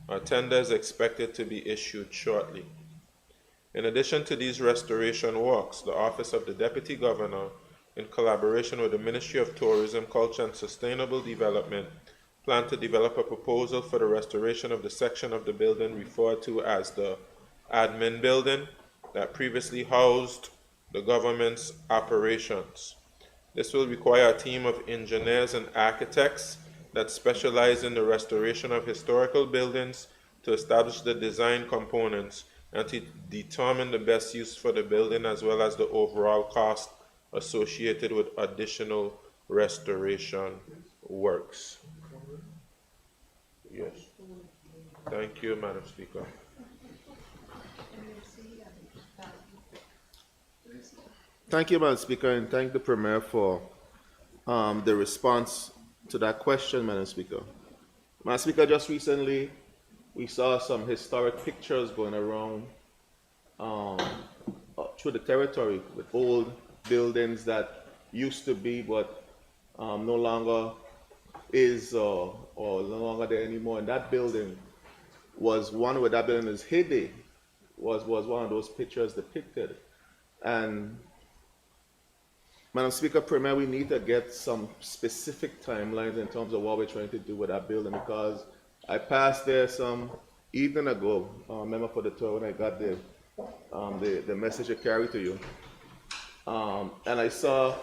[SPEAKER 3] A tender is expected to be issued shortly. In addition to these restoration works, the Office of the Deputy Governor, in collaboration with the Ministry of Tourism, Culture and Sustainable Development, plan to develop a proposal for the restoration of the section of the building referred to as the admin building that previously housed the government's operations. This will require a team of engineers and architects that specialize in the restoration of historical buildings to establish the design components and to determine the best use for the building as well as the overall cost associated with additional restoration works. Yes. Thank you, Madam Speaker.
[SPEAKER 8] Thank you, Madam Speaker, and thank the Premier for the response to that question, Madam Speaker. Madam Speaker, just recently we saw some historic pictures going around through the territory with old buildings that used to be but no longer is or no longer there anymore. And that building was one where that building in its heyday was one of those pictures depicted. And Madam Speaker, Premier, we need to get some specific timelines in terms of what we're trying to do with that building, because I passed there some evening ago, member for the tour, when I got the message to carry to you, and I saw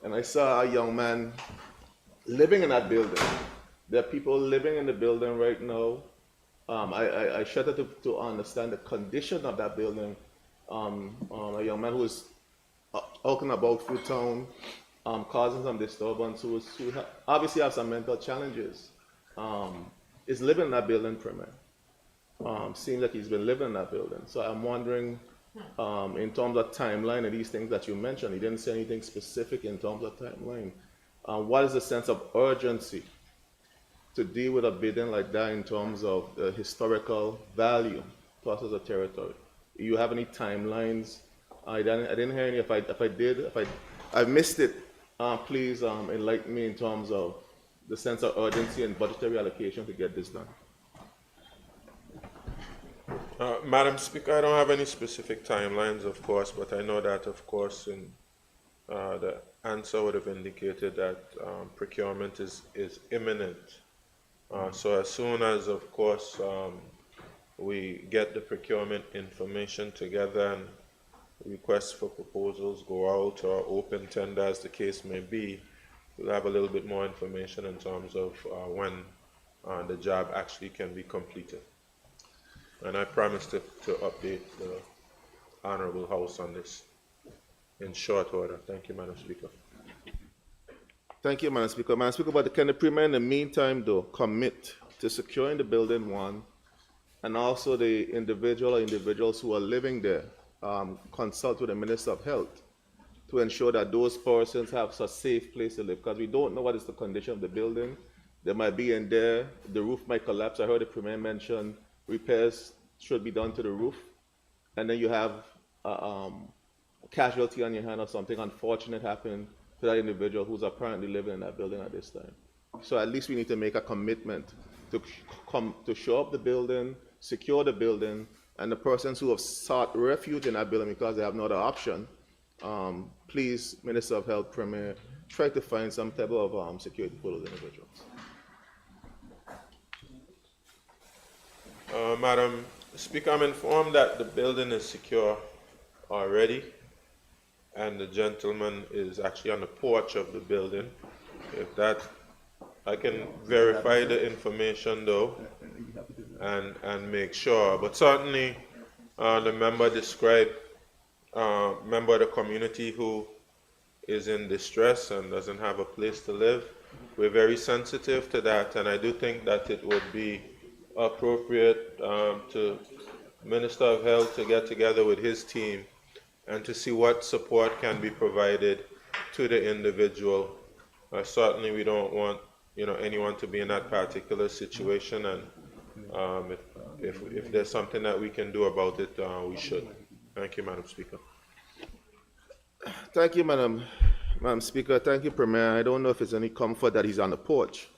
[SPEAKER 8] a young man living in that building. There are people living in the building right now. I shudder to understand the condition of that building. A young man who is out and about through town, causing some disturbance, who obviously have some mental challenges, is living in that building, Premier. Seems like he's been living in that building. So I'm wondering, in terms of timeline and these things that you mentioned, he didn't say anything specific in terms of timeline. What is the sense of urgency to deal with a building like that in terms of the historical value to us as a territory? Do you have any timelines? I didn't hear any. If I missed it, please enlighten me in terms of the sense of urgency and budgetary allocation to get this done.
[SPEAKER 3] Madam Speaker, I don't have any specific timelines, of course, but I know that, of course, in the answer would have indicated that procurement is imminent. So as soon as, of course, we get the procurement information together and requests for proposals go out, or open tender as the case may be, we'll have a little bit more information in terms of when the job actually can be completed. And I promise to update the Honorable House on this in short order. Thank you, Madam Speaker.
[SPEAKER 8] Thank you, Madam Speaker. Madam Speaker, but can the Premier in the meantime, though, commit to securing the building, one, and also the individual or individuals who are living there, consult with the Minister of Health to ensure that those persons have a safe place to live, because we don't know what is the condition of the building. They might be in there, the roof might collapse. I heard the Premier mention repairs should be done to the roof, and then you have a casualty on your hand or something unfortunate happen to that individual who's apparently living in that building at this time. So at least we need to make a commitment to show up the building, secure the building, and the persons who have sought refuge in that building because they have no other option, please, Minister of Health, Premier, try to find some type of security for those individuals.
[SPEAKER 3] Madam Speaker, I'm informed that the building is secure already, and the gentleman is actually on the porch of the building. If that, I can verify the information though, and make sure. But certainly, the member described member of the community who is in distress and doesn't have a place to live. We're very sensitive to that, and I do think that it would be appropriate to Minister of Health to get together with his team and to see what support can be provided to the individual. Certainly, we don't want anyone to be in that particular situation, and if there's something that we can do about it, we should. Thank you, Madam Speaker.
[SPEAKER 8] Thank you, Madam Speaker. Thank you, Premier. I don't know if it's any comfort that he's on the porch,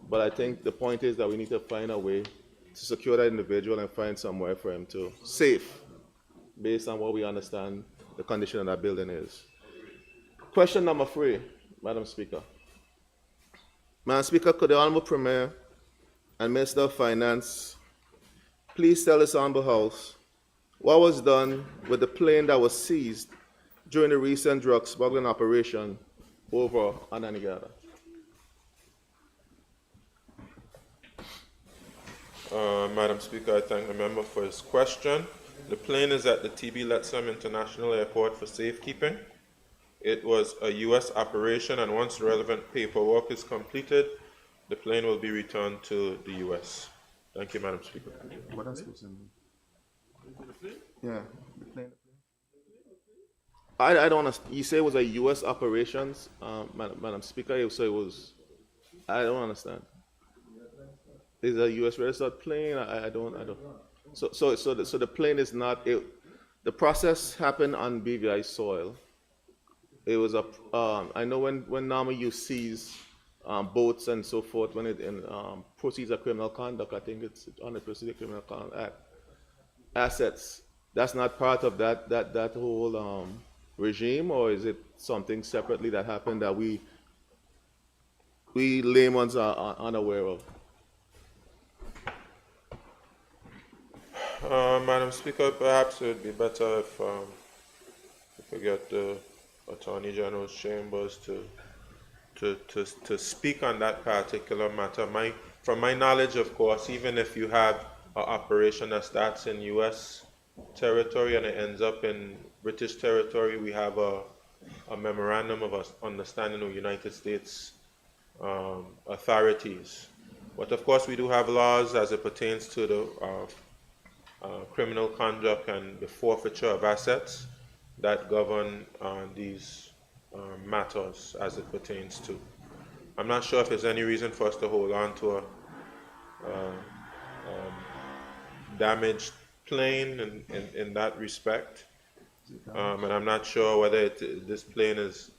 [SPEAKER 8] but I think the point is that we need to find a way to secure that individual and find somewhere for him to safe, based on what we understand the condition of that building is. Question number 3, Madam Speaker. Madam Speaker, could the Honorable Premier and Minister of Finance please tell this Honorable House what was done with the plane that was seized during the recent drug smuggling operation over Ananigada?
[SPEAKER 3] Madam Speaker, I thank the member for his question. The plane is at the TB Letsam International Airport for safekeeping. It was a U.S. operation, and once the relevant paperwork is completed, the plane will be returned to the U.S. Thank you, Madam Speaker.
[SPEAKER 8] What else was in there? Yeah, the plane. I don't understand. You say it was a U.S. operations, Madam Speaker, so it was, I don't understand. Is a U.S. registered plane? I don't. So the plane is not. The process happened on BVI soil. It was I know when normally you seize boats and so forth when it proceeds of criminal conduct. I think it's on the Proceeds of Criminal Conduct Act. Assets, that's not part of that whole regime, or is it something separately that happened that we laymen are unaware of?
[SPEAKER 3] Madam Speaker, perhaps it would be better if we get the Attorney General's chambers to speak on that particular matter. From my knowledge, of course, even if you have an operation that starts in U.S. territory and it ends up in British territory, we have a memorandum of understanding with United States authorities. But of course, we do have laws as it pertains to the criminal conduct and the forfeiture of assets that govern these matters as it pertains to. I'm not sure if there's any reason for us to hold on to a damaged plane in that respect. And I'm not sure whether this plane is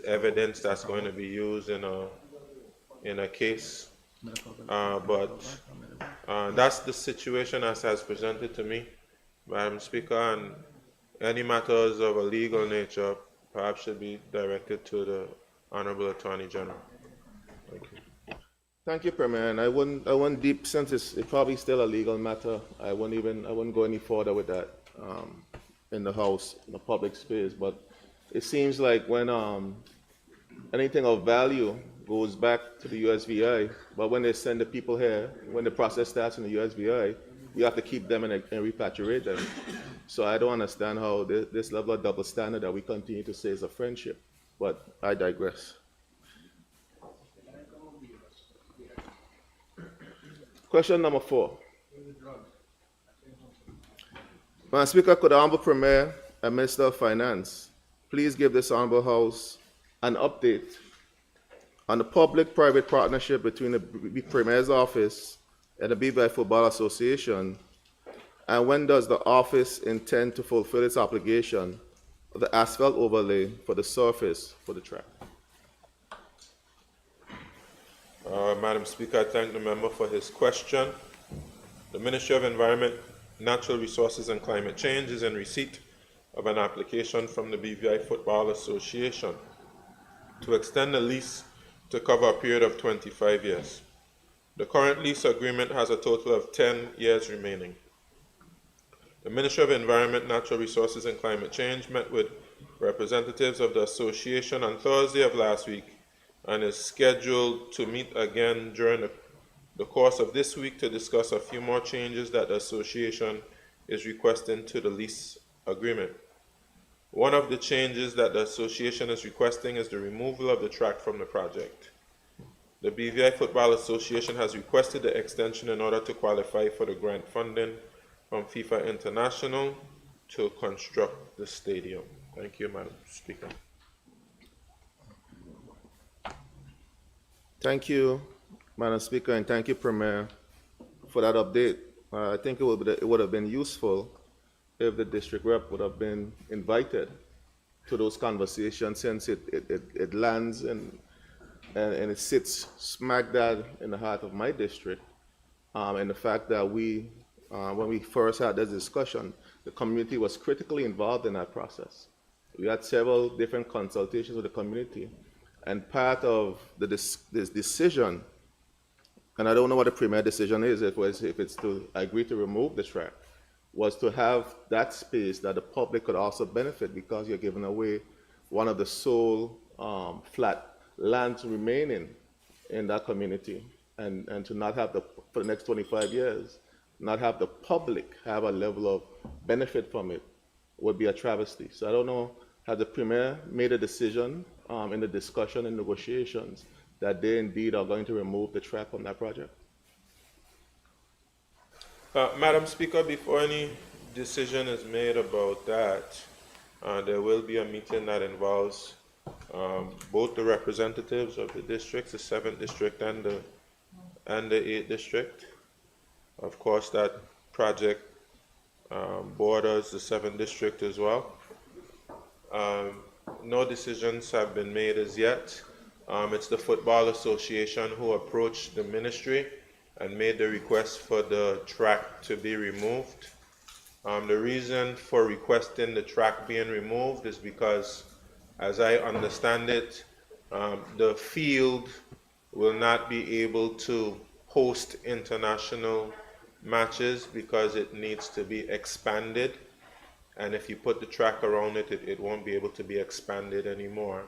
[SPEAKER 3] evidence that's going to be used in a case. But that's the situation as has presented to me, Madam Speaker, and any matters of a legal nature perhaps should be directed to the Honorable Attorney General. Thank you.
[SPEAKER 8] Thank you, Premier. And I wouldn't deep, since it's probably still a legal matter, I wouldn't go any further with that in the House, in the public space. But it seems like when anything of value goes back to the USVI, but when they send the people here, when the process starts in the USVI, you have to keep them and repatriate them. So I don't understand how this level of double standard that we continue to say is a friendship, but I digress. Question number 4. Madam Speaker, could the Honorable Premier and Minister of Finance please give this Honorable House an update on the public-private partnership between the Premier's office and the BVI Football Association, and when does the office intend to fulfill its obligation of the asphalt overlay for the surface for the track?
[SPEAKER 3] Madam Speaker, I thank the member for his question. The Ministry of Environment, Natural Resources and Climate Change is in receipt of an application from the BVI Football Association to extend the lease to cover a period of 25 years. The current lease agreement has a total of 10 years remaining. The Ministry of Environment, Natural Resources and Climate Change met with representatives of the association on Thursday of last week and is scheduled to meet again during the course of this week to discuss a few more changes that the association is requesting to the lease agreement. One of the changes that the association is requesting is the removal of the track from the project. The BVI Football Association has requested the extension in order to qualify for the grant funding from FIFA International to construct the stadium. Thank you, Madam Speaker.
[SPEAKER 8] Thank you, Madam Speaker, and thank you, Premier, for that update. I think it would have been useful if the district rep would have been invited to those conversations, since it lands and it sits smack dab in the heart of my district. And the fact that when we first had this discussion, the community was critically involved in that process. We had several different consultations with the community, and part of this decision, and I don't know what the Premier decision is, if it's to agree to remove the track, was to have that space that the public could also benefit, because you're giving away one of the sole flat lands remaining in that community, and to not have for the next 25 years, not have the public have a level of benefit from it would be a travesty. So I don't know, has the Premier made a decision in the discussion and negotiations that they indeed are going to remove the track from that project?
[SPEAKER 3] Madam Speaker, before any decision is made about that, there will be a meeting that involves both the representatives of the districts, the 7th district and the 8th district. Of course, that project borders the 7th district as well. No decisions have been made as yet. It's the Football Association who approached the ministry and made the request for the track to be removed. The reason for requesting the track being removed is because, as I understand it, the field will not be able to host international matches because it needs to be expanded. And if you put the track around it, it won't be able to be expanded anymore.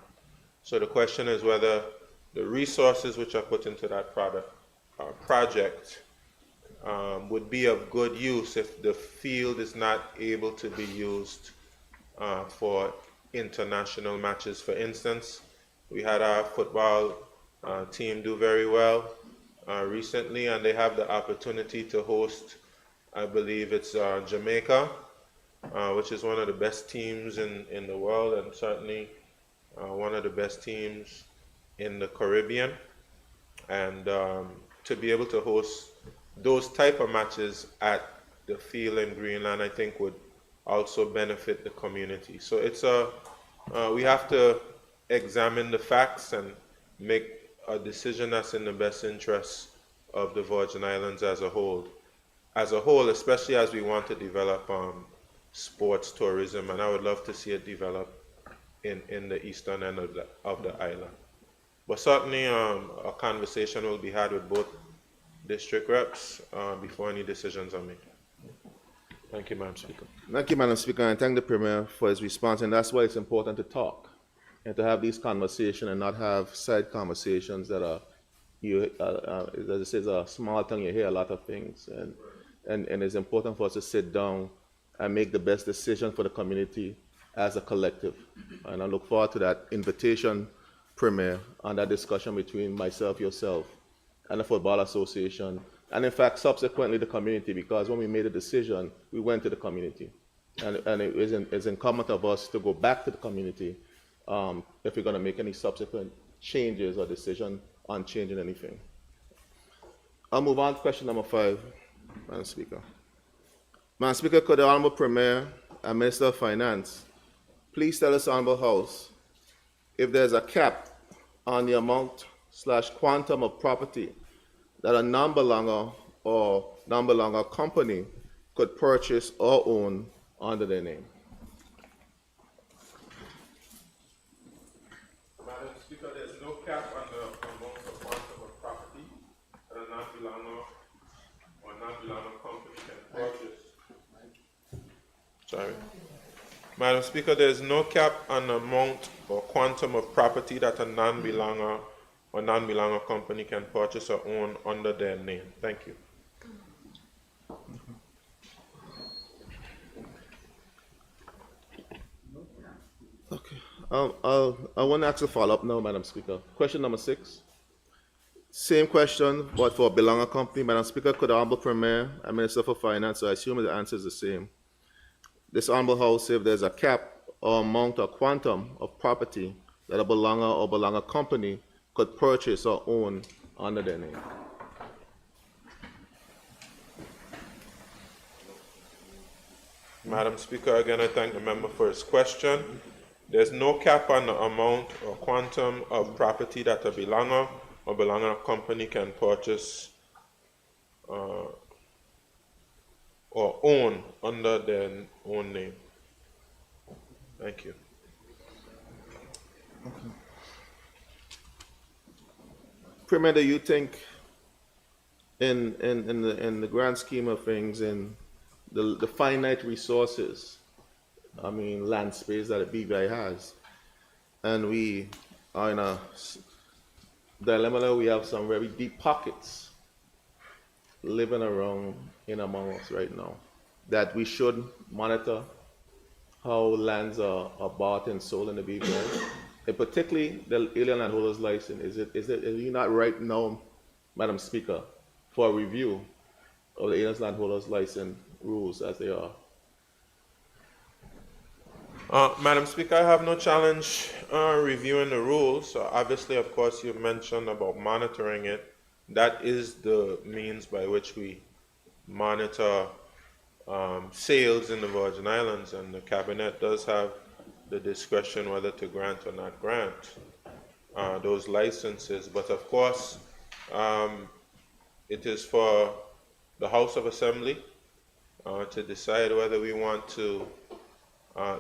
[SPEAKER 3] So the question is whether the resources which are put into that project would be of good use if the field is not able to be used for international matches. For instance, we had our football team do very well recently, and they have the opportunity to host, I believe it's Jamaica, which is one of the best teams in the world, and certainly one of the best teams in the Caribbean. And to be able to host those type of matches at the field in Greenland, I think would also benefit the community. So it's we have to examine the facts and make a decision that's in the best interest of the Virgin Islands as a whole, especially as we want to develop sports tourism, and I would love to see it develop in the eastern end of the island. But certainly a conversation will be had with both district reps before any decisions are made. Thank you, Madam Speaker.
[SPEAKER 8] Thank you, Madam Speaker, and thank the Premier for his response. And that's why it's important to talk and to have these conversations and not have side conversations that are, as it says, a small tongue, you hear a lot of things. And it's important for us to sit down and make the best decision for the community as a collective. And I look forward to that invitation, Premier, and that discussion between myself, yourself, and the Football Association, and in fact, subsequently the community, because when we made a decision, we went to the community. And it's incumbent of us to go back to the community if we're going to make any subsequent changes or decision on changing anything. I'll move on to question number 5, Madam Speaker. Madam Speaker, could the Honorable Premier and Minister of Finance please tell this Honorable House if there's a cap on the amount/quantum of property that a non-belonger or non-belonger company could purchase or own under their name?
[SPEAKER 3] Madam Speaker, there's no cap on the amount of quantum of property that a non-belonger or non-belonger company can purchase. Sorry. Madam Speaker, there's no cap on the amount or quantum of property that a non-belonger or non-belonger company can purchase or own under their name. Thank you.
[SPEAKER 8] Okay. I want to ask a follow-up now, Madam Speaker. Question number 6. Same question, but for a belonger company. Madam Speaker, could the Honorable Premier and Minister for Finance, so I assume the answer is the same. This Honorable House, if there's a cap or amount or quantum of property that a belonger or belonger company could purchase or own under their name.
[SPEAKER 3] Madam Speaker, again, I thank the member for his question. There's no cap on the amount or quantum of property that a belonger or belonger company can purchase or own under their own name. Thank you.
[SPEAKER 8] Okay. Premier, do you think in the grand scheme of things, in the finite resources, I mean land space that a BVI has, and we are in a dilemma, we have some very deep pockets living around in among us right now, that we should monitor how lands are bought and sold in the BVI, and particularly the alien landholders license. Is it not right now, Madam Speaker, for a review of the alien landholders license rules as they are?
[SPEAKER 3] Madam Speaker, I have no challenge reviewing the rules. Obviously, of course, you mentioned about monitoring it. That is the means by which we monitor sales in the Virgin Islands, and the Cabinet does have the discretion whether to grant or not grant those licenses. But of course, it is for the House of Assembly to decide whether we want to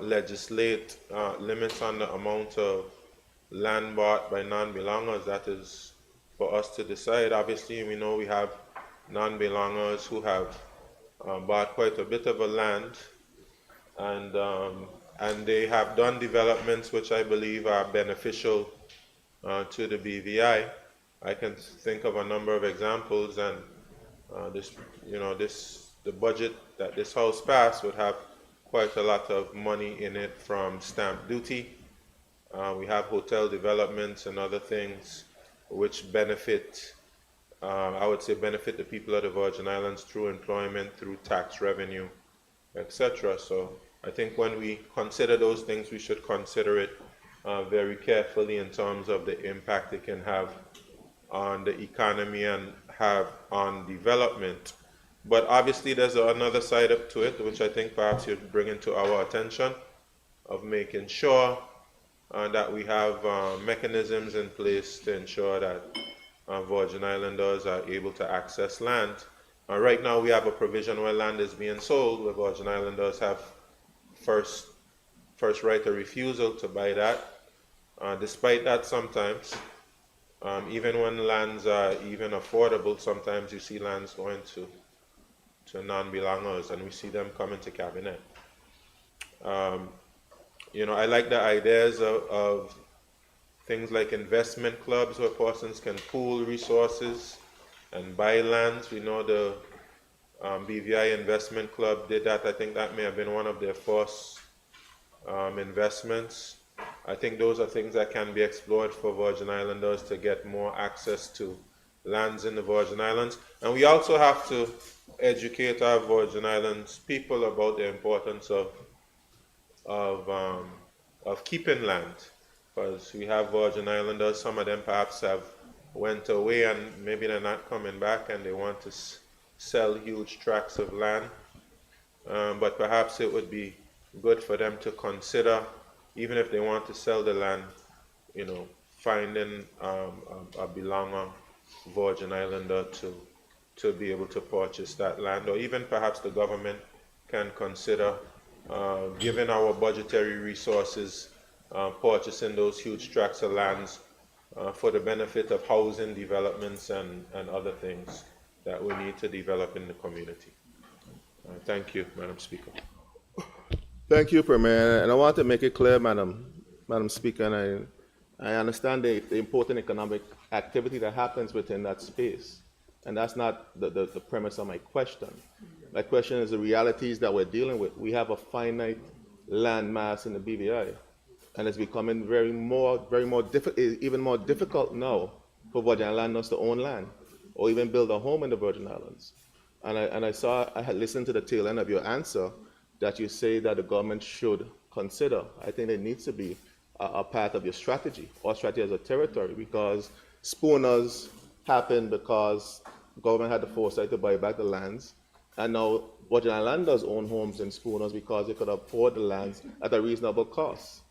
[SPEAKER 3] legislate limits on the amount of land bought by non-belongers. That is for us to decide. Obviously, we know we have non-belongers who have bought quite a bit of a land, and they have done developments which I believe are beneficial to the BVI. I can think of a number of examples, and the budget that this House passed would have quite a lot of money in it from stamp duty. We have hotel developments and other things which benefit, I would say, benefit the people of the Virgin Islands through employment, through tax revenue, etc. So I think when we consider those things, we should consider it very carefully in terms of the impact it can have on the economy and have on development. But obviously there's another side up to it, which I think perhaps you'd bring into our attention, of making sure that we have mechanisms in place to ensure that Virgin Islanders are able to access land. Right now we have a provision where land is being sold, where Virgin Islanders have first right of refusal to buy that. Despite that, sometimes, even when lands are even affordable, sometimes you see lands going to non-belongers, and we see them coming to cabinet. I like the ideas of things like investment clubs where persons can pool resources and buy lands. We know the BVI Investment Club did that. I think that may have been one of their first investments. I think those are things that can be explored for Virgin Islanders to get more access to lands in the Virgin Islands. And we also have to educate our Virgin Islands people about the importance of keeping land, because we have Virgin Islanders, some of them perhaps have went away and maybe they're not coming back and they want to sell huge tracts of land, but perhaps it would be good for them to consider, even if they want to sell the land, finding a belonger Virgin Islander to be able to purchase that land, or even perhaps the government can consider, given our budgetary resources, purchasing those huge tracts of lands for the benefit of housing developments and other things that we need to develop in the community. Thank you, Madam Speaker.
[SPEAKER 8] Thank you, Premier. And I want to make it clear, Madam Speaker, and I understand the important economic activity that happens within that space. And that's not the premise of my question. My question is the realities that we're dealing with. We have a finite land mass in the BVI, and it's becoming even more difficult now for Virgin Islanders to own land or even build a home in the Virgin Islands. And I had listened to the tail end of your answer that you say that the government should consider. I think it needs to be a part of your strategy, or strategy as a territory, because spooners happened because government had the foresight to buy back the lands, and now Virgin Islanders own homes in spooners because they could afford the lands at a reasonable cost.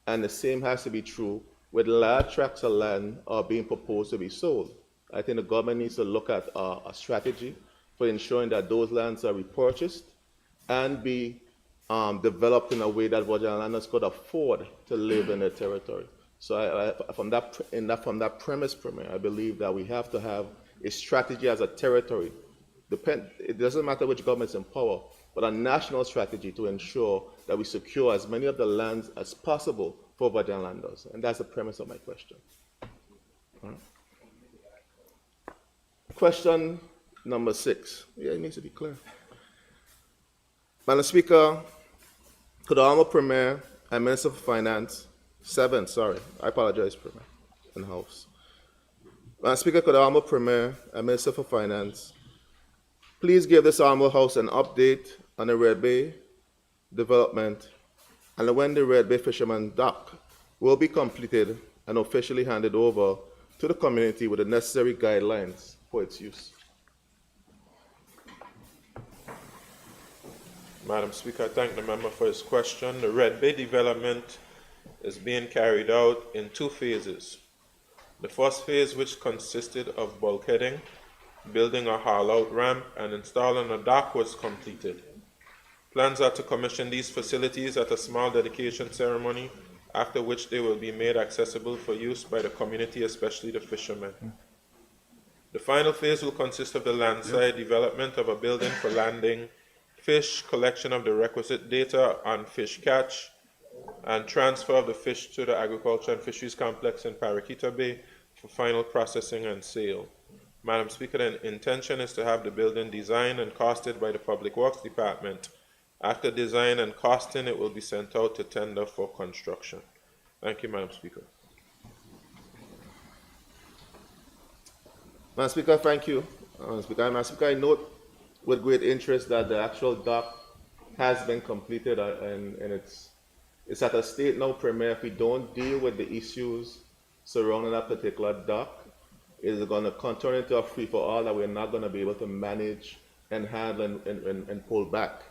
[SPEAKER 8] And the same has to be true with large tracts of land being proposed to be sold. I think the government needs to look at a strategy for ensuring that those lands are repurchased and be developed in a way that Virgin Islanders could afford to live in their territory. So from that premise, Premier, I believe that we have to have a strategy as a territory. It doesn't matter which government's in power, but a national strategy to ensure that we secure as many of the lands as possible for Virgin Islanders. And that's the premise of my question. All right. Question number 6. Yeah, it needs to be clear. Madam Speaker, could the Honourable Premier and Minister for Finance, 7, sorry, I apologize, Premier, in the House. Madam Speaker, could the Honourable Premier and Minister for Finance please give this Honourable House an update on the Red Bay development and when the Red Bay Fisherman Dock will be completed and officially handed over to the community with the necessary guidelines for its use.
[SPEAKER 3] Madam Speaker, I thank the member for his question. The Red Bay development is being carried out in 2 phases. The first phase, which consisted of bulkheading, building a haul-out ramp, and installing a dock, was completed. Plans are to commission these facilities at a small dedication ceremony, after which they will be made accessible for use by the community, especially the fishermen. The final phase will consist of the landside development of a building for landing fish, collection of the requisite data on fish catch, and transfer of the fish to the Agriculture and Fisheries Complex in Paraquita Bay for final processing and sale. Madam Speaker, the intention is to have the building designed and costed by the Public Works Department. After design and costing, it will be sent out to tender for construction. Thank you, Madam Speaker.
[SPEAKER 8] Madam Speaker, thank you. Madam Speaker, I note with great interest that the actual dock has been completed and it's at a state now, Premier, if we don't deal with the issues surrounding that particular dock, it's going to turn into a free-for-all that we're not going to be able to manage and handle and pull back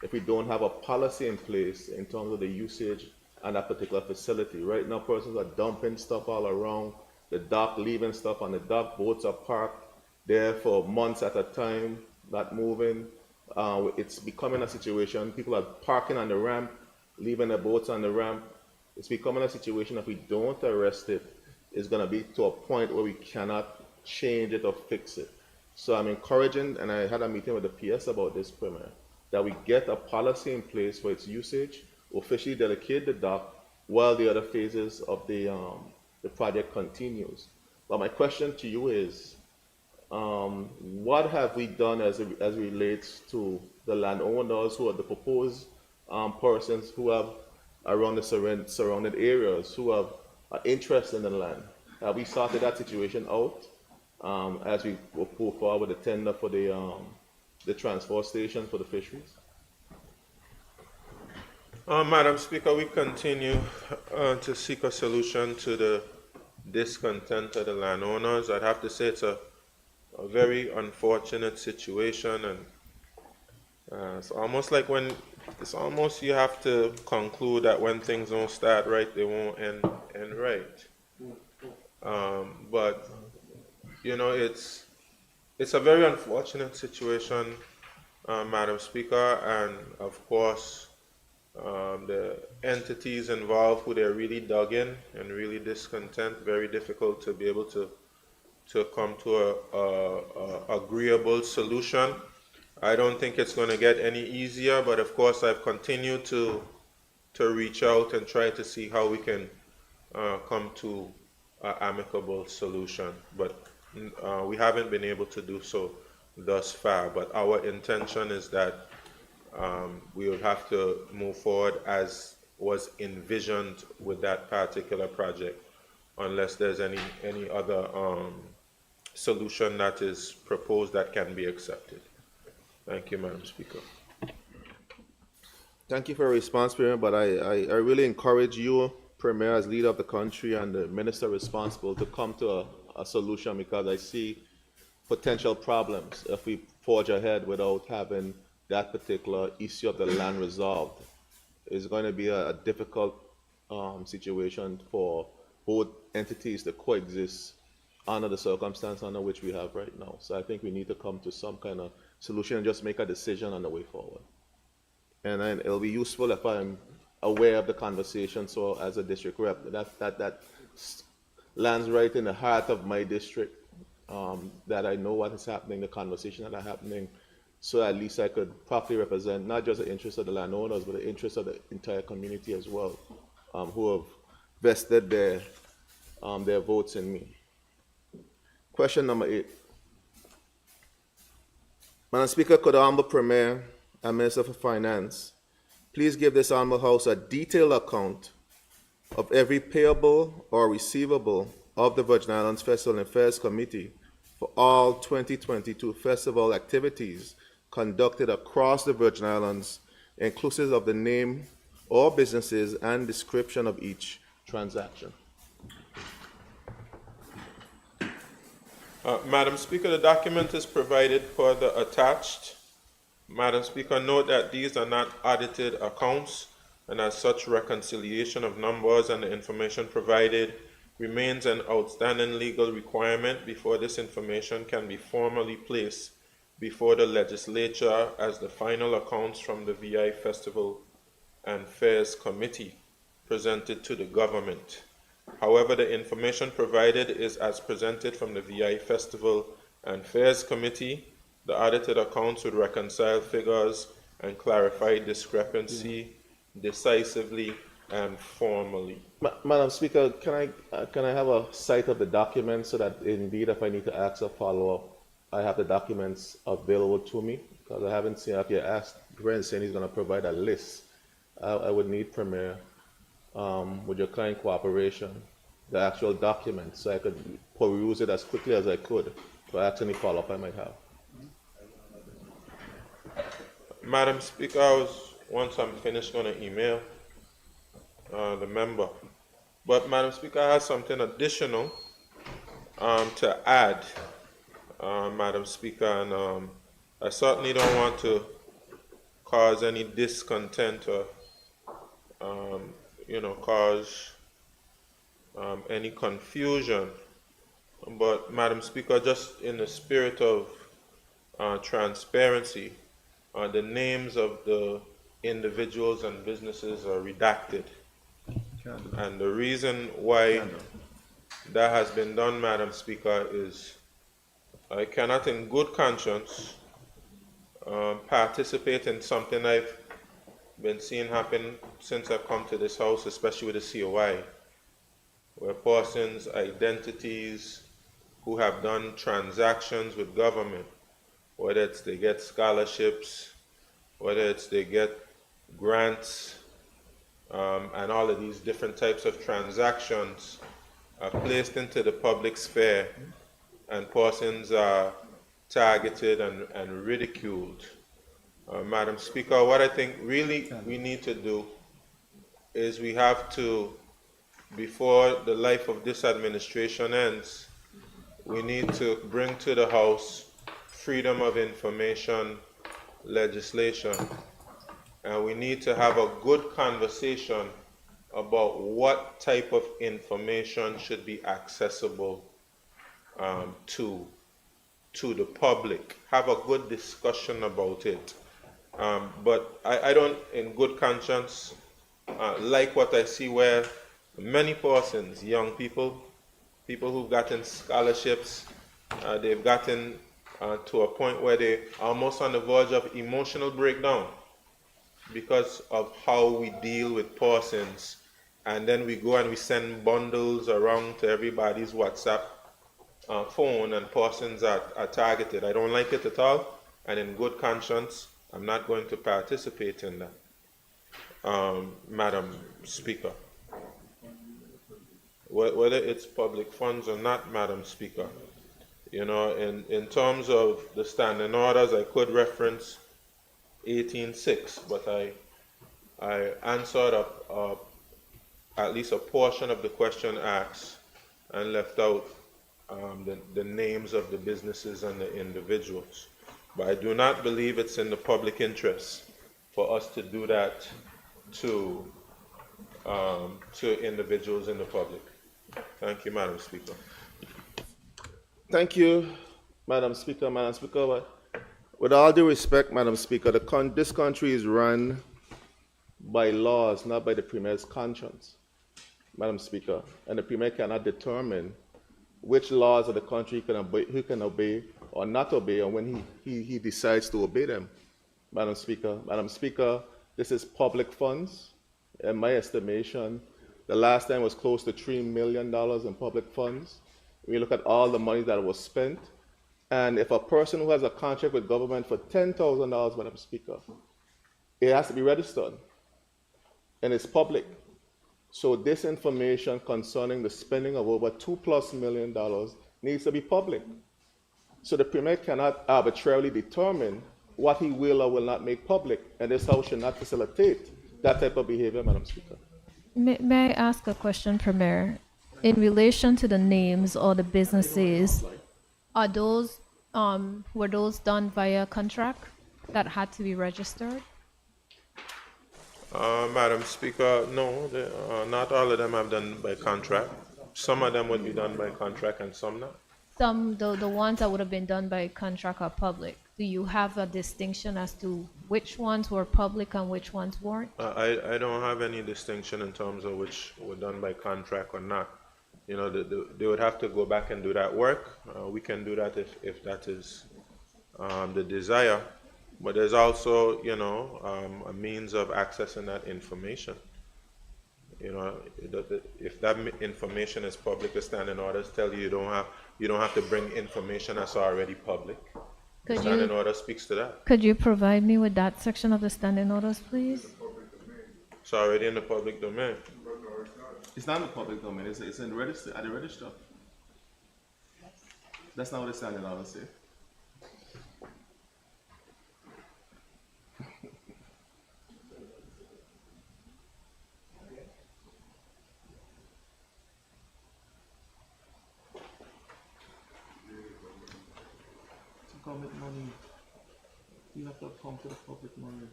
[SPEAKER 8] if we don't have a policy in place in terms of the usage on that particular facility. Right now, persons are dumping stuff all around the dock, leaving stuff on the dock. Boats are parked there for months at a time, not moving. It's becoming a situation. People are parking on the ramp, leaving their boats on the ramp. It's becoming a situation, if we don't arrest it, it's going to be to a point where we cannot change it or fix it. So I'm encouraging, and I had a meeting with the PS about this, Premier, that we get a policy in place for its usage, officially dedicate the dock while the other phases of the project continues. But my question to you is, what have we done as relates to the landowners who are the proposed persons who have around the surrounded areas who are interested in the land? Have we sorted that situation out as we go forward with the tender for the transport station for the fisheries?
[SPEAKER 3] Madam Speaker, we continue to seek a solution to the discontent of the landowners. I'd have to say it's a very unfortunate situation, and it's almost like you have to conclude that when things don't start right, they won't end right. But you know, it's a very unfortunate situation, Madam Speaker, and of course, the entities involved who they're really dug in and really discontent, very difficult to be able to come to a agreeable solution. I don't think it's going to get any easier, but of course I've continued to reach out and try to see how we can come to an amicable solution. But we haven't been able to do so thus far. But our intention is that we will have to move forward as was envisioned with that particular project, unless there's any other solution that is proposed that can be accepted. Thank you, Madam Speaker.
[SPEAKER 8] Thank you for your response, Premier, but I really encourage you, Premier, as leader of the country and the minister responsible, to come to a solution, because I see potential problems if we forge ahead without having that particular issue of the land resolved. It's going to be a difficult situation for both entities to coexist under the circumstance under which we have right now. So I think we need to come to some kind of solution and just make a decision on the way forward. And then it'll be useful if I'm aware of the conversation. So as a district rep, that lands right in the heart of my district, that I know what is happening, the conversations that are happening, so at least I could properly represent not just the interests of the landowners, but the interests of the entire community as well, who have vested their votes in me. Question number 8. Madam Speaker, could the Honorable Premier and Minister for Finance please give this Honorable House a detailed account of every payable or receivable of the Virgin Islands Festival and Affairs Committee for all 2022 festival activities conducted across the Virgin Islands, inclusive of the name or businesses and description of each transaction?
[SPEAKER 3] Madam Speaker, the document is provided for the attached. Madam Speaker, note that these are not audited accounts, and as such, reconciliation of numbers and the information provided remains an outstanding legal requirement before this information can be formally placed before the legislature as the final accounts from the VI Festival and Fairs Committee presented to the government. However, the information provided is as presented from the VI Festival and Fairs Committee. The audited accounts would reconcile figures and clarify discrepancy decisively and formally.
[SPEAKER 8] Madam Speaker, can I have a cite of the document so that indeed if I need to ask a follow-up, I have the documents available to me? Because I haven't seen, if you asked, Brent saying he's going to provide a list. I would need, Premier, with your kind cooperation, the actual document so I could peruse it as quickly as I could to ask any follow-up I might have.
[SPEAKER 3] Madam Speaker, once I'm finished, going to email the member. But Madam Speaker, I have something additional to add, Madam Speaker, and I certainly don't want to cause any discontent or, cause any confusion. But Madam Speaker, just in the spirit of transparency, the names of the individuals and businesses are redacted. And the reason why that has been done, Madam Speaker, is I cannot in good conscience participate in something I've been seeing happen since I've come to this house, especially with the COI, where persons' identities who have done transactions with government, whether it's they get scholarships, whether it's they get grants, and all of these different types of transactions are placed into the public sphere, and persons are targeted and ridiculed. Madam Speaker, what I think really we need to do is we have to, before the life of this administration ends, we need to bring to the House freedom of information legislation. And we need to have a good conversation about what type of information should be accessible to the public. Have a good discussion about it. But I don't, in good conscience, like what I see where many persons, young people, people who've gotten scholarships, they've gotten to a point where they're almost on the verge of emotional breakdown because of how we deal with persons. And then we go and we send bundles around to everybody's WhatsApp phone, and persons are targeted. I don't like it at all, and in good conscience, I'm not going to participate in that, Madam Speaker. Whether it's public funds or not, Madam Speaker, in terms of the standing orders, I could reference 18.6, but I answered up at least a portion of the question asked and left out the names of the businesses and the individuals. But I do not believe it's in the public interest for us to do that to individuals in the public. Thank you, Madam Speaker.
[SPEAKER 8] Thank you, Madam Speaker. Madam Speaker, but with all due respect, Madam Speaker, this country is run by laws, not by the Premier's conscience, Madam Speaker. And the Premier cannot determine which laws of the country he can obey or not obey, or when he decides to obey them, Madam Speaker. Madam Speaker, this is public funds. In my estimation, the last time was close to $3 million in public funds. We look at all the money that was spent. And if a person who has a contract with government for $10,000, Madam Speaker, it has to be registered. And it's public. So this information concerning the spending of over $2+ million needs to be public. So the Premier cannot arbitrarily determine what he will or will not make public, and this House should not facilitate that type of behavior, Madam Speaker.
[SPEAKER 1] May I ask a question, Premier? In relation to the names or the businesses, are those were those done via contract that had to be registered?
[SPEAKER 3] Madam Speaker, no, not all of them have done by contract. Some of them would be done by contract and some not.
[SPEAKER 1] Some, the ones that would have been done by contract are public. Do you have a distinction as to which ones were public and which ones weren't?
[SPEAKER 3] I don't have any distinction in terms of which were done by contract or not. You know, they would have to go back and do that work. We can do that if that is the desire. But there's also, you know, a means of accessing that information. You know, if that information is public, the standing orders tell you you don't have to bring information that's already public. The standing order speaks to that.
[SPEAKER 1] Could you provide me with that section of the standing orders, please?
[SPEAKER 3] It's already in the public domain.
[SPEAKER 12] It's not in the public domain. It's in the register, at the register. That's not what the standing orders say. Government money. You have to come to the public money.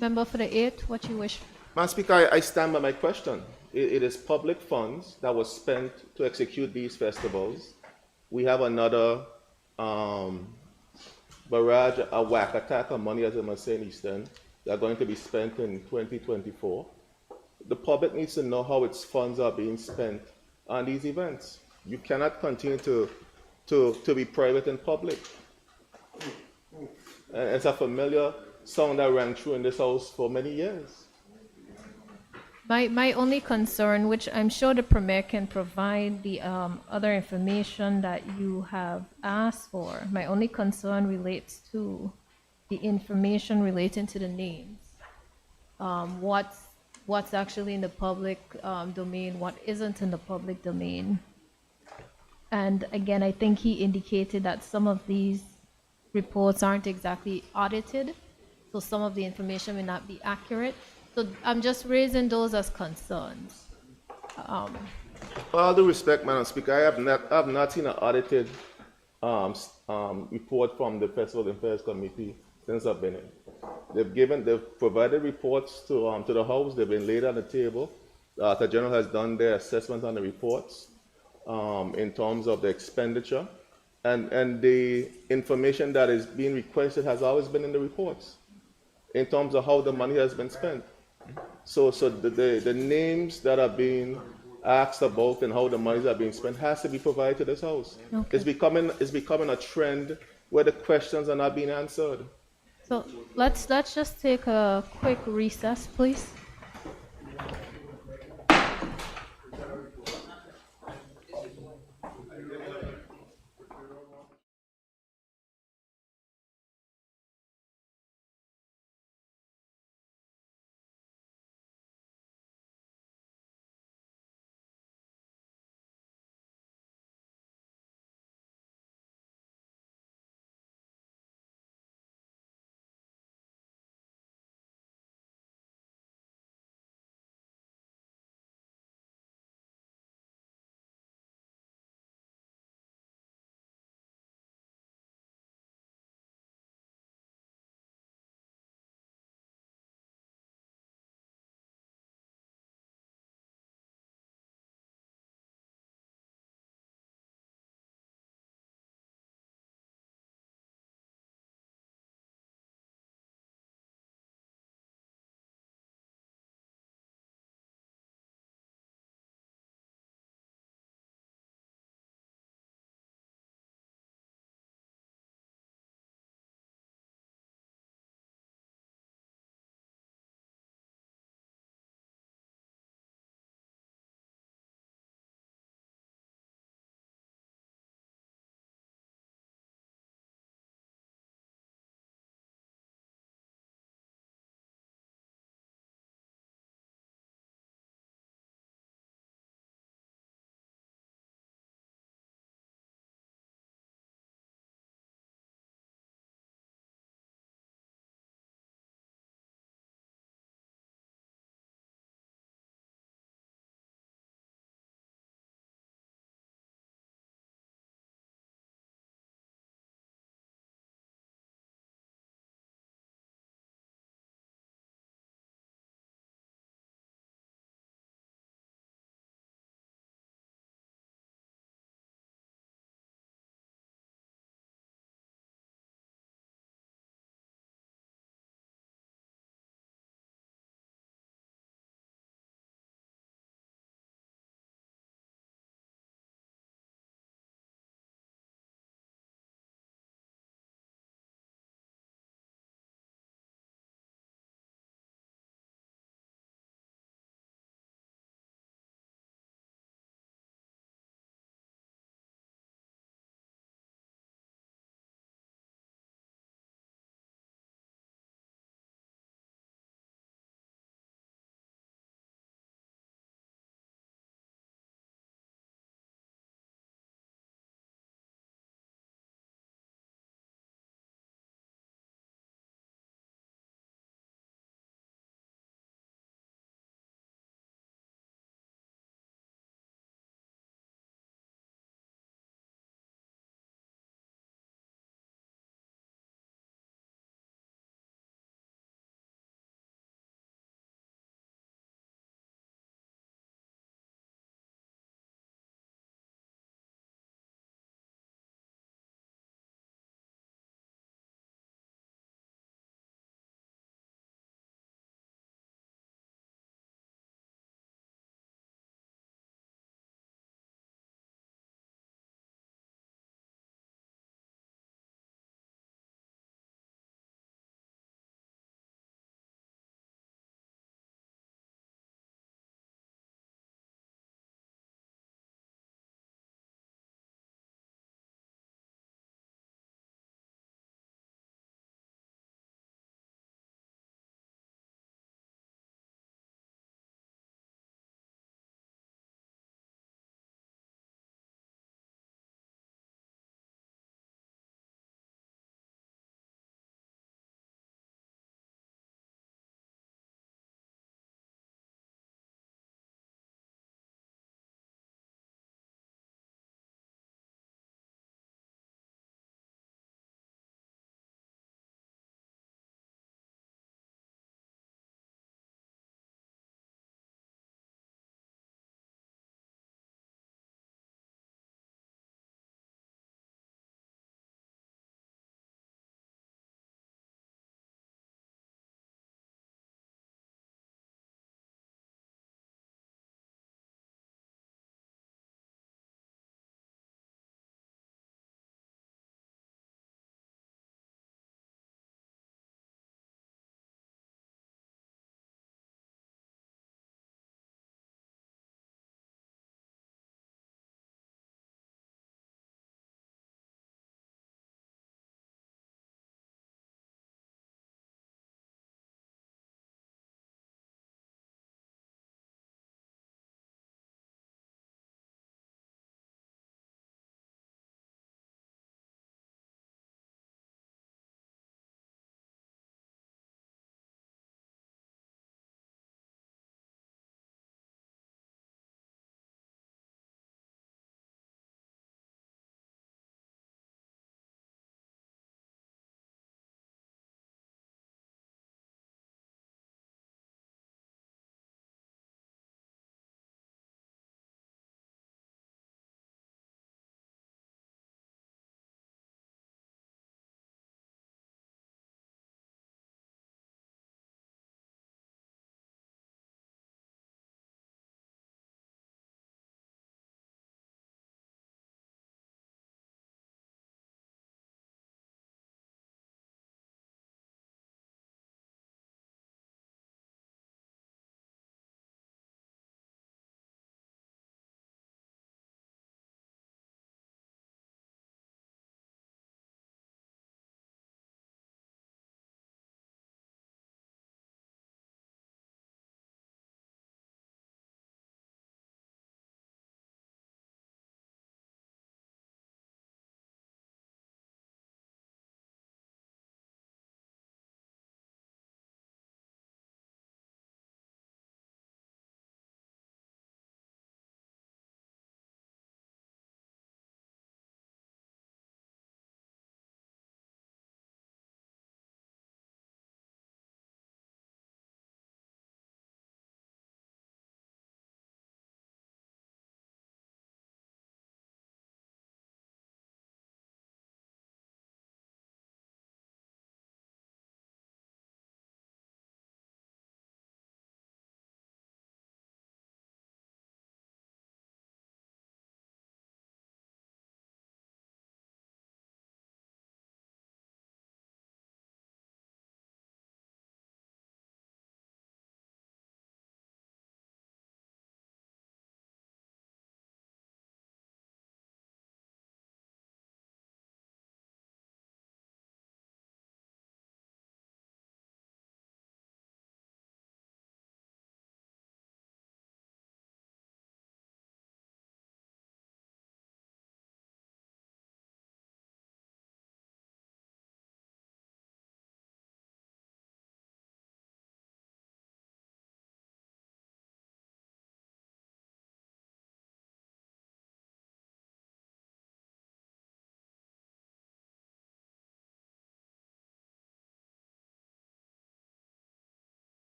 [SPEAKER 1] Member for the 8th, what you wish?
[SPEAKER 6] Madam Speaker, I stand by my question. It is public funds that was spent to execute these festivals. We have another barrage, a whack attack of money, as I must say in Eastern, that are going to be spent in 2024. The public needs to know how its funds are being spent on these events. You cannot continue to be private and public. And it's a familiar sound that rang through in this house for many years.
[SPEAKER 1] My only concern, which I'm sure the Premier can provide the other information that you have asked for, my only concern relates to the information relating to the names. What's actually in the public domain, what isn't in the public domain. And again, I think he indicated that some of these reports aren't exactly audited, so some of the information may not be accurate. So I'm just raising those as concerns.
[SPEAKER 6] All due respect, Madam Speaker, I have not seen an audited report from the Festival Affairs Committee since I've been in. They've provided reports to the House. They've been laid on the table. The Attorney General has done their assessment on the reports in terms of the expenditure, and the information that is being requested has always been in the reports in terms of how the money has been spent. So the names that are being asked about and how the monies are being spent has to be provided to this House.
[SPEAKER 1] Okay.
[SPEAKER 6] It's becoming a trend where the questions are not being answered.
[SPEAKER 1] So let's just take a quick recess, please.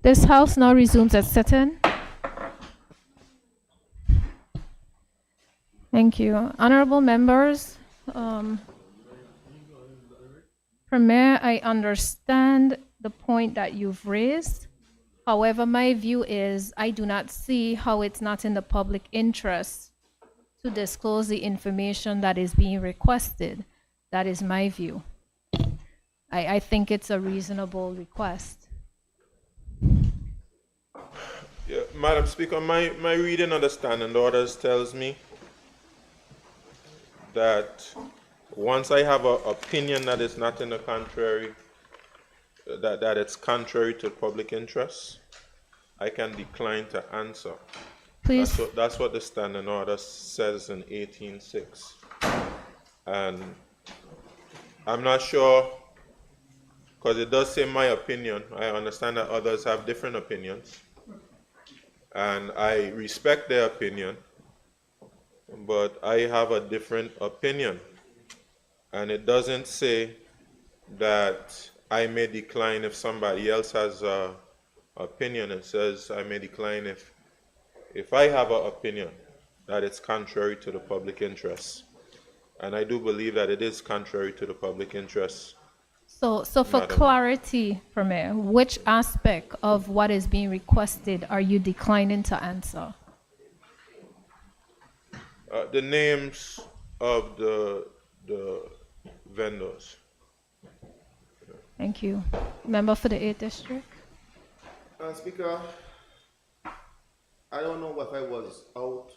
[SPEAKER 1] This House now resumes its sitting. Thank you. Honorable members, Premier, I understand the point that you've raised. However, my view is I do not see how it's not in the public interest to disclose the information that is being requested. That is my view. I think it's a reasonable request.
[SPEAKER 3] Yeah, Madam Speaker, my reading of the standing orders tells me that once I have an opinion that is not in the contrary, that it's contrary to public interest, I can decline to answer.
[SPEAKER 1] Please.
[SPEAKER 3] That's what the standing order says in 18.6. And I'm not sure, because it does say my opinion. I understand that others have different opinions. And I respect their opinion, but I have a different opinion. And it doesn't say that I may decline if somebody else has an opinion. It says I may decline if I have an opinion that it's contrary to the public interest. And I do believe that it is contrary to the public interest.
[SPEAKER 1] So for clarity, Premier, which aspect of what is being requested are you declining to answer?
[SPEAKER 3] The names of the vendors.
[SPEAKER 1] Thank you. Member for the 8th District.
[SPEAKER 12] Speaker, I don't know if I was out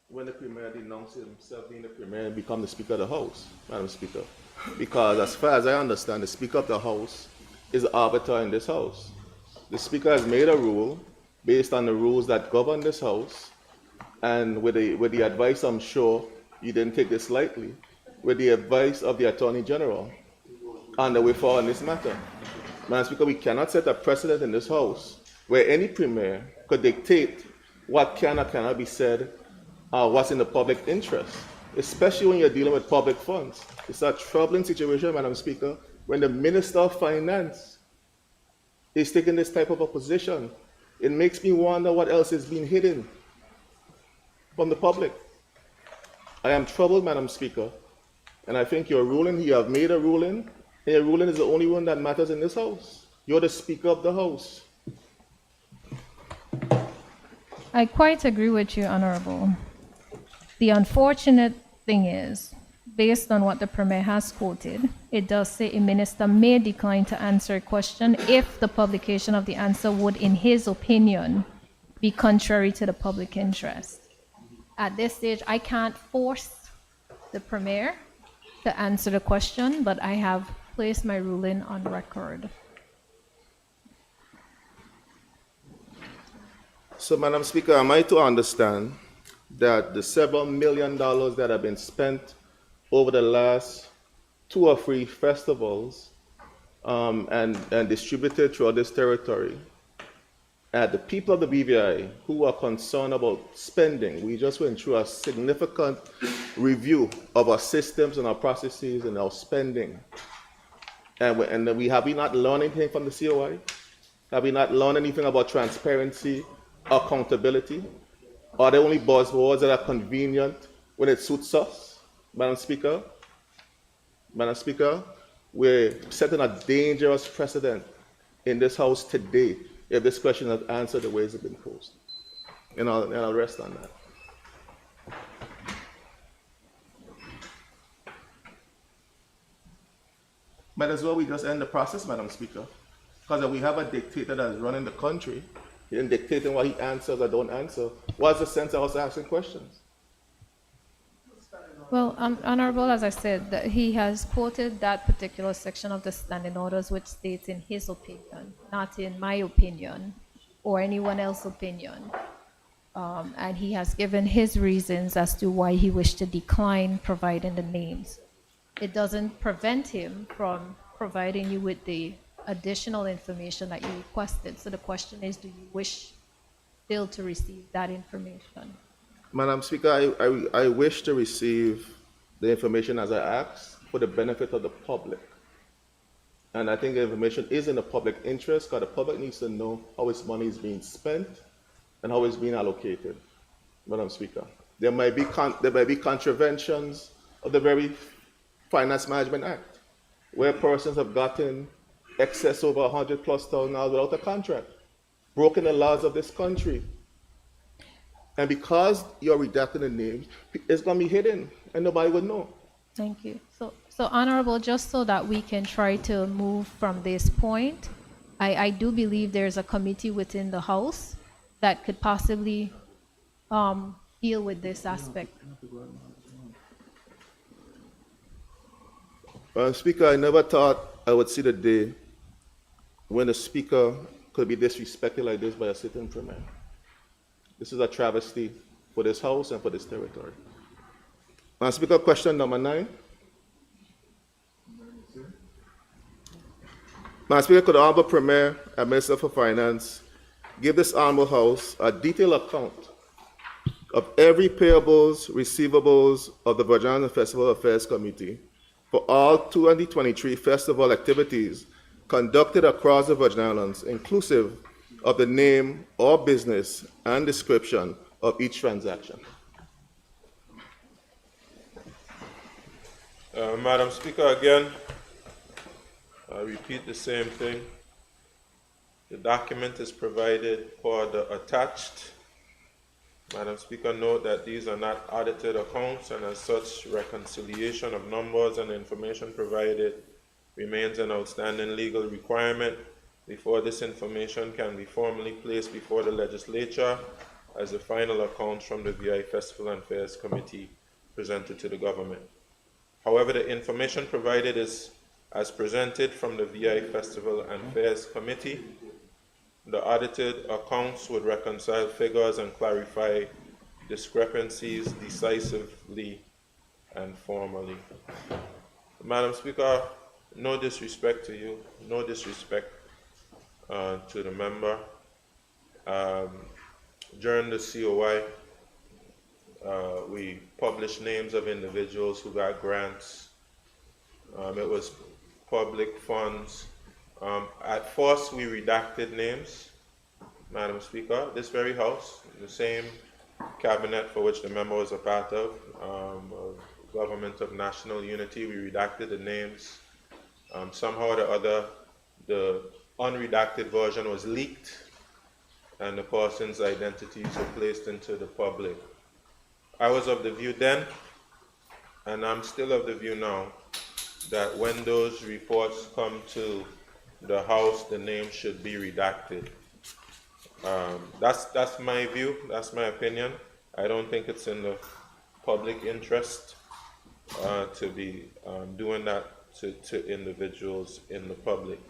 [SPEAKER 12] when the Premier denounced himself being the Premier and become the Speaker of the House, Madam Speaker. Because as far as I understand, the Speaker of the House is the arbiter in this House. The Speaker has made a rule based on the rules that govern this House, and with the advice, I'm sure you didn't take this lightly, with the advice of the Attorney General on the way forward in this matter. Madam Speaker, we cannot set a precedent in this House where any Premier could dictate what can or cannot be said, what's in the public interest, especially when you're dealing with public funds. It's a troubling situation, Madam Speaker, when the Minister of Finance is taking this type of a position. It makes me wonder what else is being hidden from the public. I am troubled, Madam Speaker, and I think your ruling, you have made a ruling, and your ruling is the only one that matters in this House. You're the Speaker of the House.
[SPEAKER 1] I quite agree with you, Honorable. The unfortunate thing is, based on what the Premier has quoted, it does say a minister may decline to answer a question if the publication of the answer would, in his opinion, be contrary to the public interest. At this stage, I can't force the Premier to answer the question, but I have placed my ruling on record.
[SPEAKER 12] So, Madam Speaker, am I to understand that the several $1 million that have been spent over the last 2 or 3 festivals and distributed throughout this territory, the people of the BVI who are concerned about spending, we just went through a significant review of our systems and our processes and our spending. And we have we not learned anything from the COI? Have we not learned anything about transparency, accountability? Are they only buzzwords that are convenient when it suits us, Madam Speaker? Madam Speaker, we're setting a dangerous precedent in this House today if this question is answered the way it's been posed. And I'll rest on that. Might as well we just end the process, Madam Speaker, because if we have a dictator that is running the country and dictating what he answers or don't answer, what's the sense of us asking questions?
[SPEAKER 1] Well, Honorable, as I said, that he has quoted that particular section of the standing orders which states in his opinion, not in my opinion or anyone else's opinion. And he has given his reasons as to why he wished to decline providing the names. It doesn't prevent him from providing you with the additional information that you requested. So the question is, do you wish still to receive that information?
[SPEAKER 12] Madam Speaker, I wish to receive the information as I asked for the benefit of the public. And I think the information is in the public interest because the public needs to know how its money is being spent and how it's being allocated, Madam Speaker. There might be contraventions of the very Finance Management Act, where persons have gotten excess over $100,000+ without a contract, broken the laws of this country. And because you're redacting the names, it's going to be hidden and nobody would know.
[SPEAKER 1] Thank you. So Honorable, just so that we can try to move from this point, I do believe there's a committee within the House that could possibly deal with this aspect.
[SPEAKER 12] Speaker, I never thought I would see the day when the Speaker could be disrespected like this by a sitting Premier. This is a travesty for this House and for this territory. Madam Speaker, question number 9. Madam Speaker, could the Honorable Premier and Minister for Finance give this Honorable House a detailed account of every payables, receivables of the Virgin Islands Festival Affairs Committee for all 2023 festival activities conducted across the Virgin Islands, inclusive of the name or business and description of each transaction?
[SPEAKER 3] Madam Speaker, again, I repeat the same thing. The document is provided for the attached. Madam Speaker, note that these are not audited accounts, and as such, reconciliation of numbers and information provided remains an outstanding legal requirement before this information can be formally placed before the legislature as the final accounts from the VI Festival and Fairs Committee presented to the government. However, the information provided is as presented from the VI Festival and Fairs Committee. The audited accounts would reconcile figures and clarify discrepancies decisively and formally. Madam Speaker, no disrespect to you, no disrespect to the member. During the COI, we published names of individuals who got grants. It was public funds. At first, we redacted names, Madam Speaker. This very House, the same cabinet for which the member was a part of, Government of National Unity, we redacted the names. Somehow or the other, the unredacted version was leaked, and the person's identities were placed into the public. I was of the view then, and I'm still of the view now, that when those reports come to the House, the name should be redacted. That's my view, that's my opinion. I don't think it's in the public interest to be doing that to individuals in the public.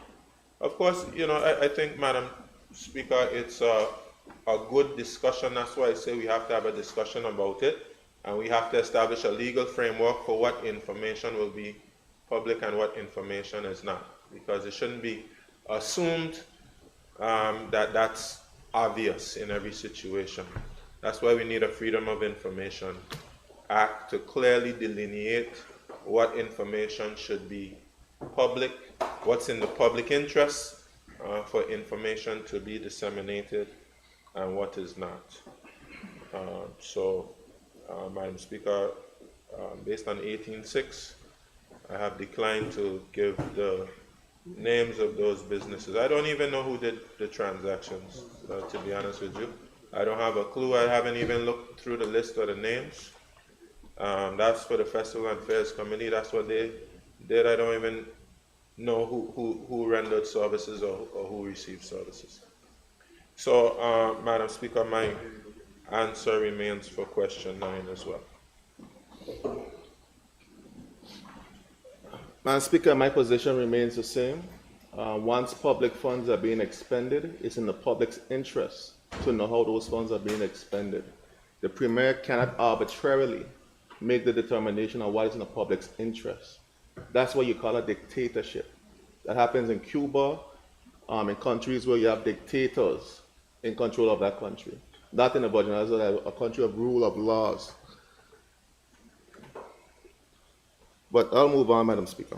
[SPEAKER 3] Of course, you know, I think, Madam Speaker, it's a good discussion. That's why I say we have to have a discussion about it, and we have to establish a legal framework for what information will be public and what information is not, because it shouldn't be assumed that that's obvious in every situation. That's why we need a Freedom of Information Act to clearly delineate what information should be public, what's in the public interest for information to be disseminated, and what is not. Madam Speaker, based on 18.6, I have declined to give the names of those businesses. I don't even know who did the transactions, to be honest with you. I don't have a clue. I haven't even looked through the list of the names. That's for the Festival and Fairs Committee. That's what they did. I don't even know who rendered services or who received services. So, Madam Speaker, my answer remains for question 9 as well.
[SPEAKER 12] Madam Speaker, my position remains the same. Once public funds are being expended, it's in the public's interest to know how those funds are being expended. The Premier cannot arbitrarily make the determination of what is in the public's interest. That's what you call a dictatorship. That happens in Cuba, in countries where you have dictators in control of that country. Not in the budget, as a country of rule of laws. But I'll move on, Madam Speaker.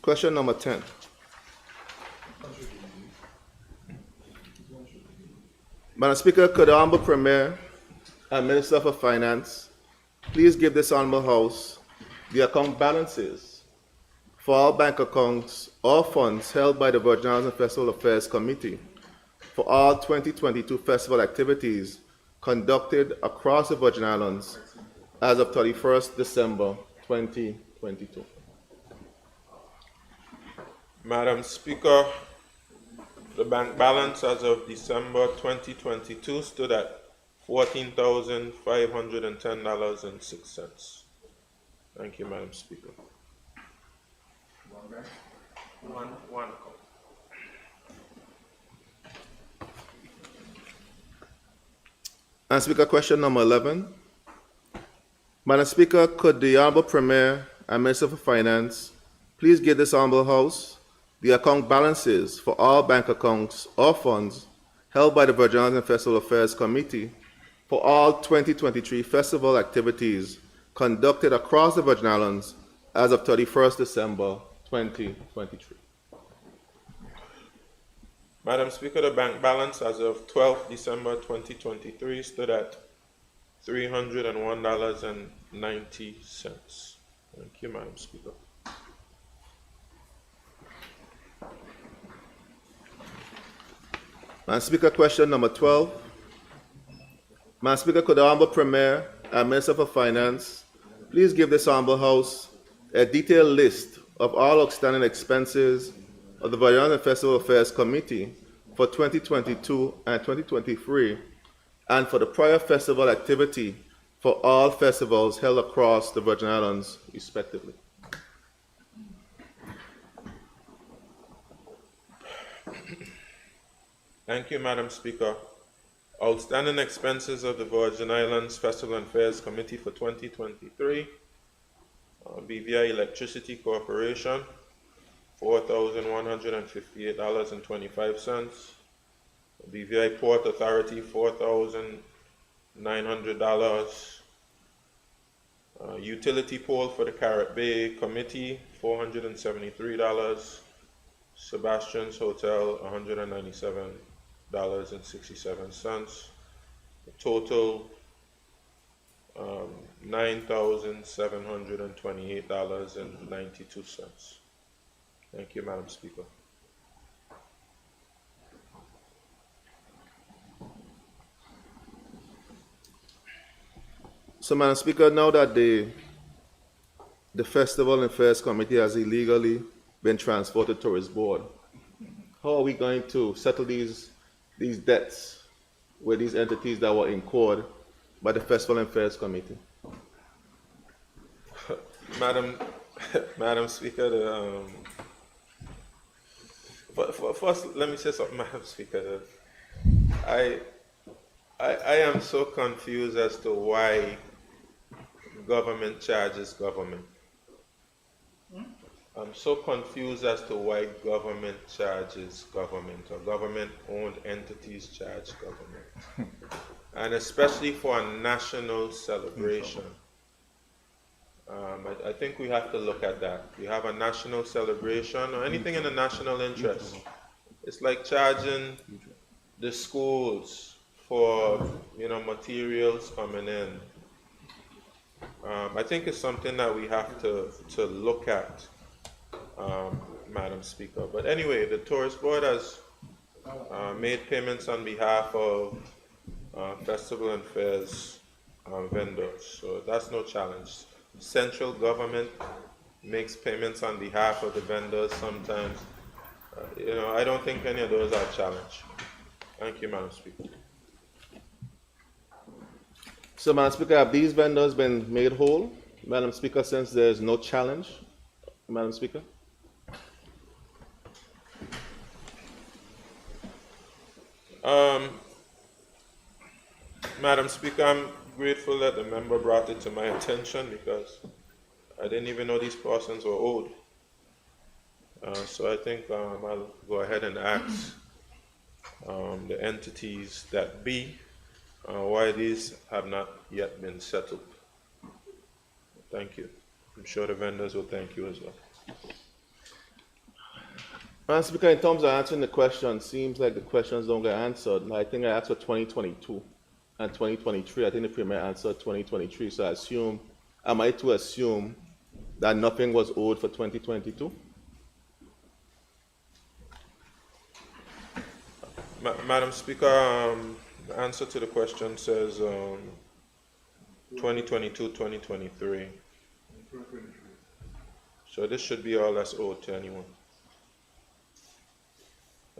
[SPEAKER 12] Question number 10. Madam Speaker, could the Honorable Premier and Minister for Finance please give this Honorable House the account balances for all bank accounts or funds held by the Virgin Islands and Festival Affairs Committee for all 2022 festival activities conducted across the Virgin Islands as of 31st December 2022.
[SPEAKER 3] Madam Speaker, the bank balance as of December 2022 stood at $14,510.06. Thank you, Madam Speaker. One account.
[SPEAKER 12] And Speaker, question number 11. Madam Speaker, could the Honorable Premier and Minister for Finance please give this Honorable House the account balances for all bank accounts or funds held by the Virgin Islands and Festival Affairs Committee for all 2023 festival activities conducted across the Virgin Islands as of 31st December 2023.
[SPEAKER 3] Madam Speaker, the bank balance as of 12th December 2023 stood at $301.90. Thank you, Madam Speaker.
[SPEAKER 12] Madam Speaker, question number 12. Madam Speaker, could the Honorable Premier and Minister for Finance please give this Honorable House a detailed list of all outstanding expenses of the Virgin Islands and Festival Affairs Committee for 2022 and 2023 and for the prior festival activity for all festivals held across the Virgin Islands, respectively.
[SPEAKER 3] Thank you, Madam Speaker. Outstanding expenses of the Virgin Islands Festival and Fairs Committee for 2023. BVI Electricity Corporation, $4,158.25. BVI Port Authority, $4,900. Utility Pole for the Carrot Bay Committee, $473. Sebastian's Hotel, $197.67. Total $9,728.92. Thank you, Madam Speaker.
[SPEAKER 12] So, Madam Speaker, now that the Festival and Fairs Committee has illegally been transferred to Tourist Board, how are we going to settle these debts with these entities that were incurred by the Festival and Fairs Committee?
[SPEAKER 3] Madam Speaker, first let me say something, Madam Speaker. I am so confused as to why government charges government. I'm so confused as to why government charges government, or government-owned entities charge government. And especially for a national celebration. I think we have to look at that. We have a national celebration or anything in the national interest. It's like charging the schools for materials coming in. I think it's something that we have to look at, Madam Speaker. But anyway, the Tourist Board has made payments on behalf of Festival and Fairs vendors, so that's no challenge. Central government makes payments on behalf of the vendors sometimes. I don't think any of those are a challenge. Thank you, Madam Speaker.
[SPEAKER 12] So, Madam Speaker, have these vendors been made whole, Madam Speaker, since there's no challenge, Madam Speaker?
[SPEAKER 3] Madam Speaker, I'm grateful that the member brought it to my attention because I didn't even know these persons were owed. So I think I'll go ahead and ask the entities that be why these have not yet been settled. Thank you. I'm sure the vendors will thank you as well.
[SPEAKER 12] Madam Speaker, in terms of answering the question, seems like the questions don't get answered. I think I asked for 2022 and 2023. I think the Premier answered 2023. So am I to assume that nothing was owed for 2022?
[SPEAKER 3] Madam Speaker, the answer to the question says 2022, 2023. So this should be all that's owed to anyone.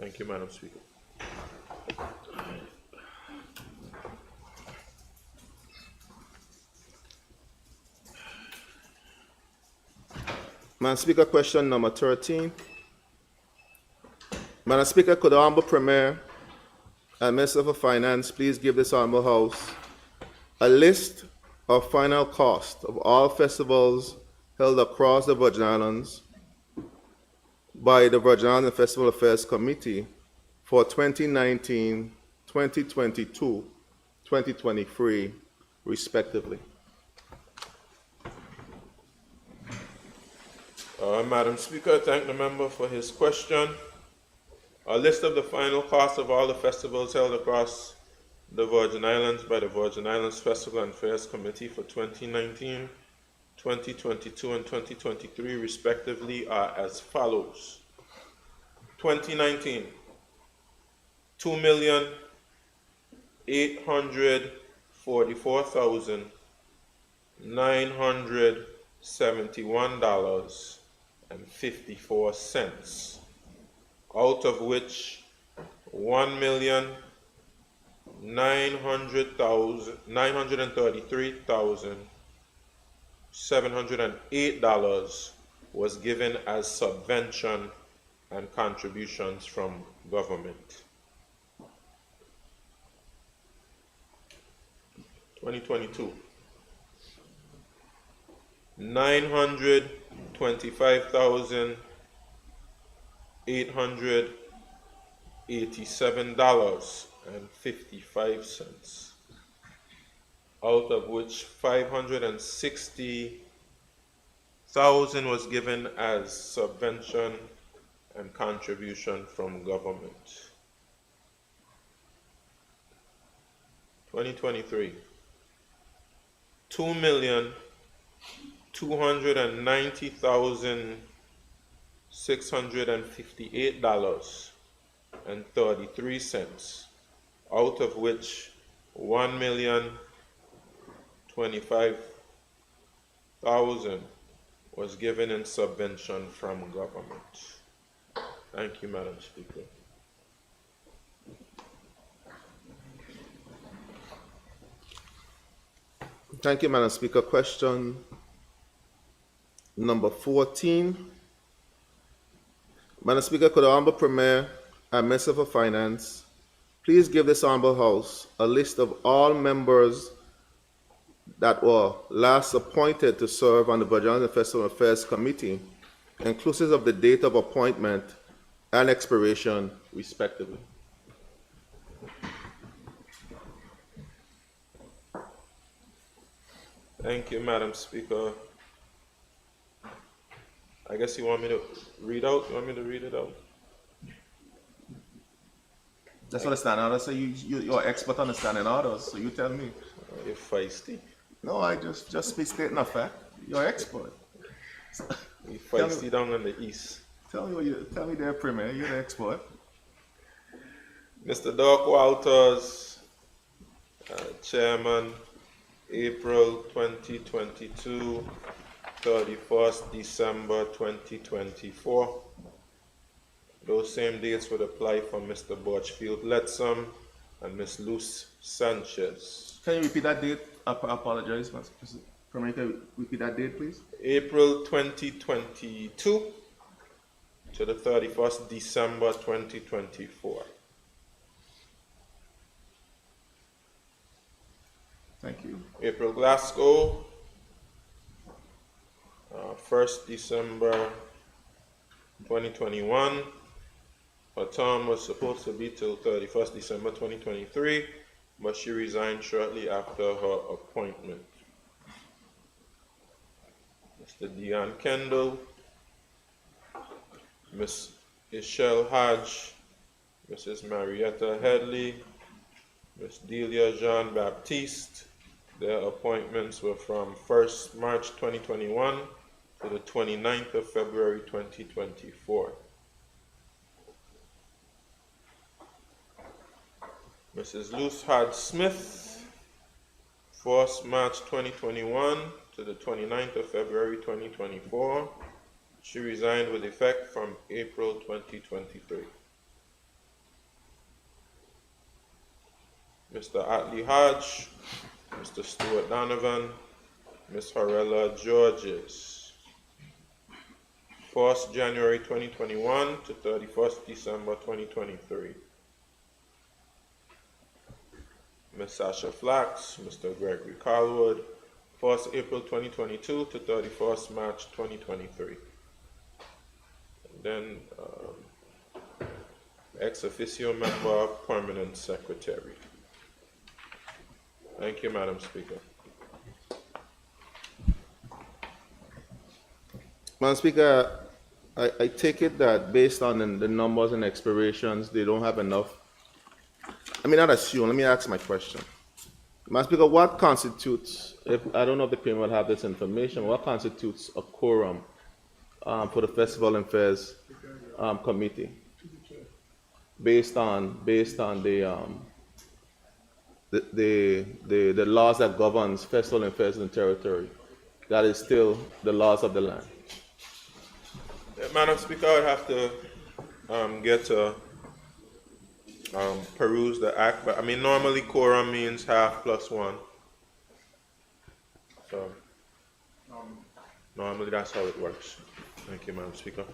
[SPEAKER 3] Thank you, Madam Speaker.
[SPEAKER 12] Madam Speaker, question number 13. Madam Speaker, could the Honorable Premier and Minister for Finance please give this Honorable House a list of final cost of all festivals held across the Virgin Islands by the Virgin Islands Festival Affairs Committee for 2019, 2022, 2023, respectively.
[SPEAKER 3] Madam Speaker, I thank the member for his question. A list of the final costs of all the festivals held across the Virgin Islands by the Virgin Islands Festival and Fairs Committee for 2019, 2022, and 2023, respectively, are as follows. 2019, $2,844,971.54, out of which $1,933,708 was given as subvention and contributions from government. 2022, $925,887.55, out of which $560,000 was given as subvention and contribution from government. 2023, $2,290,658.33, out of which $1,025,000 was given in subvention from government. Thank you, Madam Speaker.
[SPEAKER 12] Thank you, Madam Speaker. Question number 14. Madam Speaker, could the Honorable Premier and Minister for Finance please give this Honorable House a list of all members that were last appointed to serve on the Virgin Islands Festival Affairs Committee, inclusive of the date of appointment and expiration, respectively?
[SPEAKER 3] Thank you, Madam Speaker. I guess you want me to read out? You want me to read it out?
[SPEAKER 12] That's what the standing order. So you're expert on the standing orders, so you tell me.
[SPEAKER 3] You're feisty.
[SPEAKER 12] No, I just be stating a fact. You're expert.
[SPEAKER 3] You're feisty down in the east.
[SPEAKER 12] Tell me there, Premier, you're the expert.
[SPEAKER 3] Mr. Doc Walters, Chairman, April 2022, 31st December 2024. Those same dates would apply for Mr. Borchfield Letsom and Ms. Luz Sanchez.
[SPEAKER 12] Can you repeat that date? I apologize, Mr. Premier, can you repeat that date, please?
[SPEAKER 3] April 2022 to the 31st December 2024.
[SPEAKER 12] Thank you.
[SPEAKER 3] April Glasgow, 1st December 2021. Her term was supposed to be till 31st December 2023, but she resigned shortly after her appointment. Mr. Dion Kendall, Ms. Ishelle Hodge, Mrs. Marietta Headley, Ms. Delia Jean Baptiste. Their appointments were from 1st March 2021 to the 29th of February 2024. Mrs. Luce Hodge Smith, 1st March 2021 to the 29th of February 2024. She resigned with effect from April 2023. Mr. Atley Hodge, Mr. Stuart Donovan, Ms. Horella Georges. 1st January 2021 to 31st December 2023. Ms. Sasha Flax, Mr. Gregory Carlwood, 1st April 2022 to 31st March 2023. And then ex officio member, permanent secretary. Thank you, Madam Speaker.
[SPEAKER 12] Madam Speaker, I take it that based on the numbers and expirations, they don't have enough. I mean, not assume, let me ask my question. Madam Speaker, what constitutes, I don't know if the Premier will have this information, what constitutes a quorum for the Festival and Fairs Committee based on the laws that governs Festival and Fairs in the territory? That is still the laws of the land.
[SPEAKER 3] Madam Speaker, I would have to get to peruse the act, but I mean, normally quorum means half plus one. So, normally that's how it works. Thank you, Madam Speaker.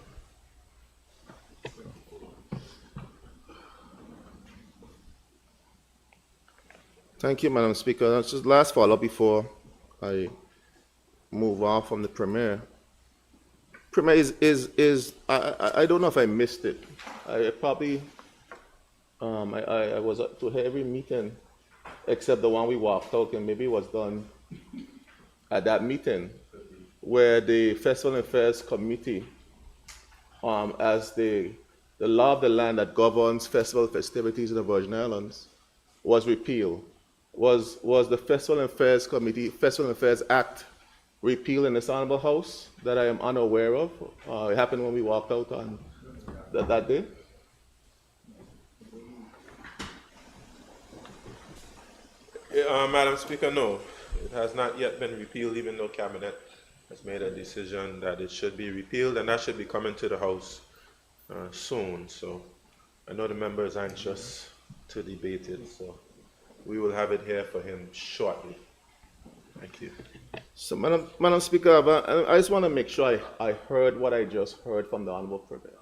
[SPEAKER 12] Thank you, Madam Speaker. That's just last follow-up before I move on from the Premier. Premier I don't know if I missed it. I probably, I was to every meeting except the one we walked out, and maybe it was done at that meeting where the Festival and Fairs Committee, as the law of the land that governs festival festivities in the Virgin Islands, was repealed. Was the Festival and Fairs Committee, Festival and Fairs Act repealed in this Honorable House that I am unaware of? It happened when we walked out on that day.
[SPEAKER 3] Madam Speaker, no. It has not yet been repealed, even though Cabinet has made a decision that it should be repealed, and that should be coming to the House soon. So I know the member is anxious to debate it, so we will have it here for him shortly. Thank you.
[SPEAKER 12] So, Madam Speaker, I just want to make sure I heard what I just heard from the Honorable Premier.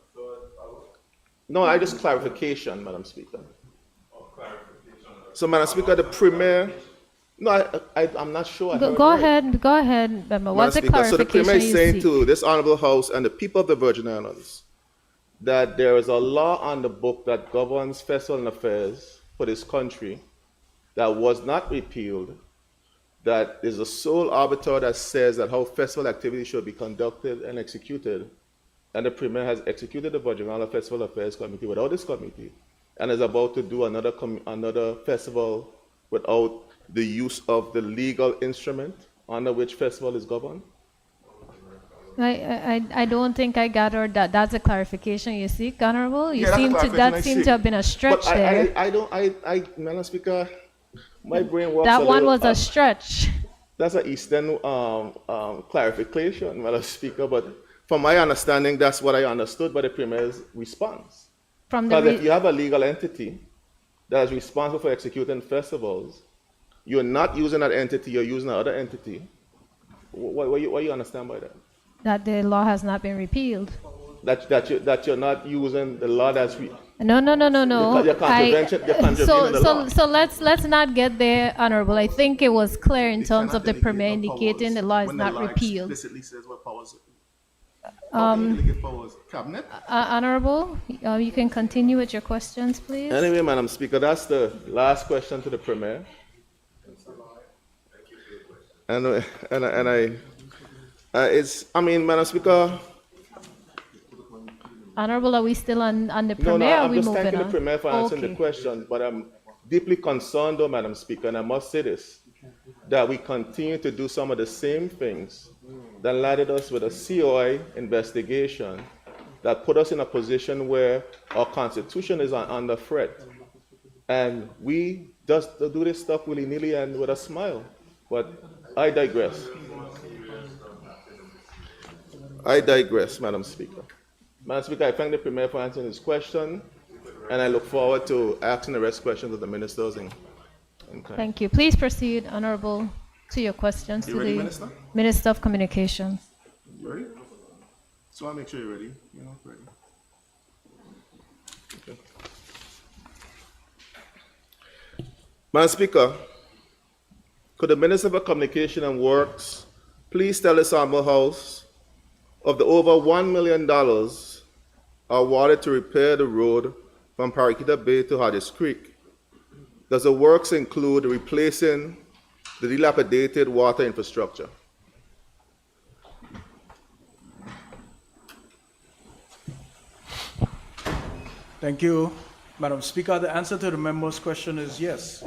[SPEAKER 12] No, I just clarification, Madam Speaker. So, Madam Speaker, the Premier, no, I'm not sure.
[SPEAKER 1] Go ahead, member. What's the clarification?
[SPEAKER 12] So the Premier is saying
[SPEAKER 1] you
[SPEAKER 12] to this Honorable House and the people of the Virgin Islands that there is a law on the book that governs festival and affairs for this country that was not repealed, that is the sole arbiter that says that how festival activities should be conducted and executed, and the Premier has executed the Virgin Island Festival Affairs Committee without this committee, and is about to do another festival without the use of the legal instrument under which festival is governed?
[SPEAKER 1] I don't think I gathered that. That's a clarification you seek, Honorable.
[SPEAKER 12] That
[SPEAKER 1] seemed to have been a stretch
[SPEAKER 12] but
[SPEAKER 1] there.
[SPEAKER 12] Madam Speaker, my brain works
[SPEAKER 1] That one was a stretch.
[SPEAKER 12] That's an Eastern clarification, Madam Speaker, but from my understanding, that's what I understood by the Premier's response. Because if you have a legal entity that is responsible for executing festivals, you're not using that entity, you're using another entity. What do you understand by that?
[SPEAKER 1] That the law has not been repealed.
[SPEAKER 12] That you're not using the law that's
[SPEAKER 1] No.
[SPEAKER 12] You're contravening the law.
[SPEAKER 1] So let's not get there, Honorable. I think it was clear in terms of the Premier indicating the law is not repealed.
[SPEAKER 12] Explicitly says what powers Delegate powers, cabinet.
[SPEAKER 1] Honorable, you can continue with your questions, please.
[SPEAKER 12] Anyway, Madam Speaker, that's the last question to the Premier. And Madam Speaker.
[SPEAKER 1] Honorable, are we still on the
[SPEAKER 12] No,
[SPEAKER 1] Premier?
[SPEAKER 12] I'm
[SPEAKER 1] or
[SPEAKER 12] just
[SPEAKER 1] moving
[SPEAKER 12] thanking the
[SPEAKER 1] on?
[SPEAKER 12] Premier for answering the
[SPEAKER 1] Okay.
[SPEAKER 12] question, but I'm deeply concerned, though, Madam Speaker, and I must say this, that we continue to do some of the same things that landed us with a COI investigation that put us in a position where our Constitution is under threat. And we just do this stuff willy-nilly and with a smile. But I digress. Madam Speaker. Madam Speaker, I thank the Premier for answering this question, and I look forward to asking the rest questions of the ministers.
[SPEAKER 1] Thank you. Please proceed, Honorable, to your questions
[SPEAKER 12] You
[SPEAKER 1] to
[SPEAKER 12] ready,
[SPEAKER 1] the
[SPEAKER 12] Minister?
[SPEAKER 1] Minister of Communications.
[SPEAKER 12] Ready? So I'll make sure you're ready. Ready. Okay. Madam Speaker, could the Minister for Communication and Works please tell this Honorable House of the over $1 million awarded to repair the road from Paraquita Bay to Hodges Creek? Does the works include replacing the dilapidated water infrastructure?
[SPEAKER 10] Thank you, Madam Speaker. The answer to the member's question is yes.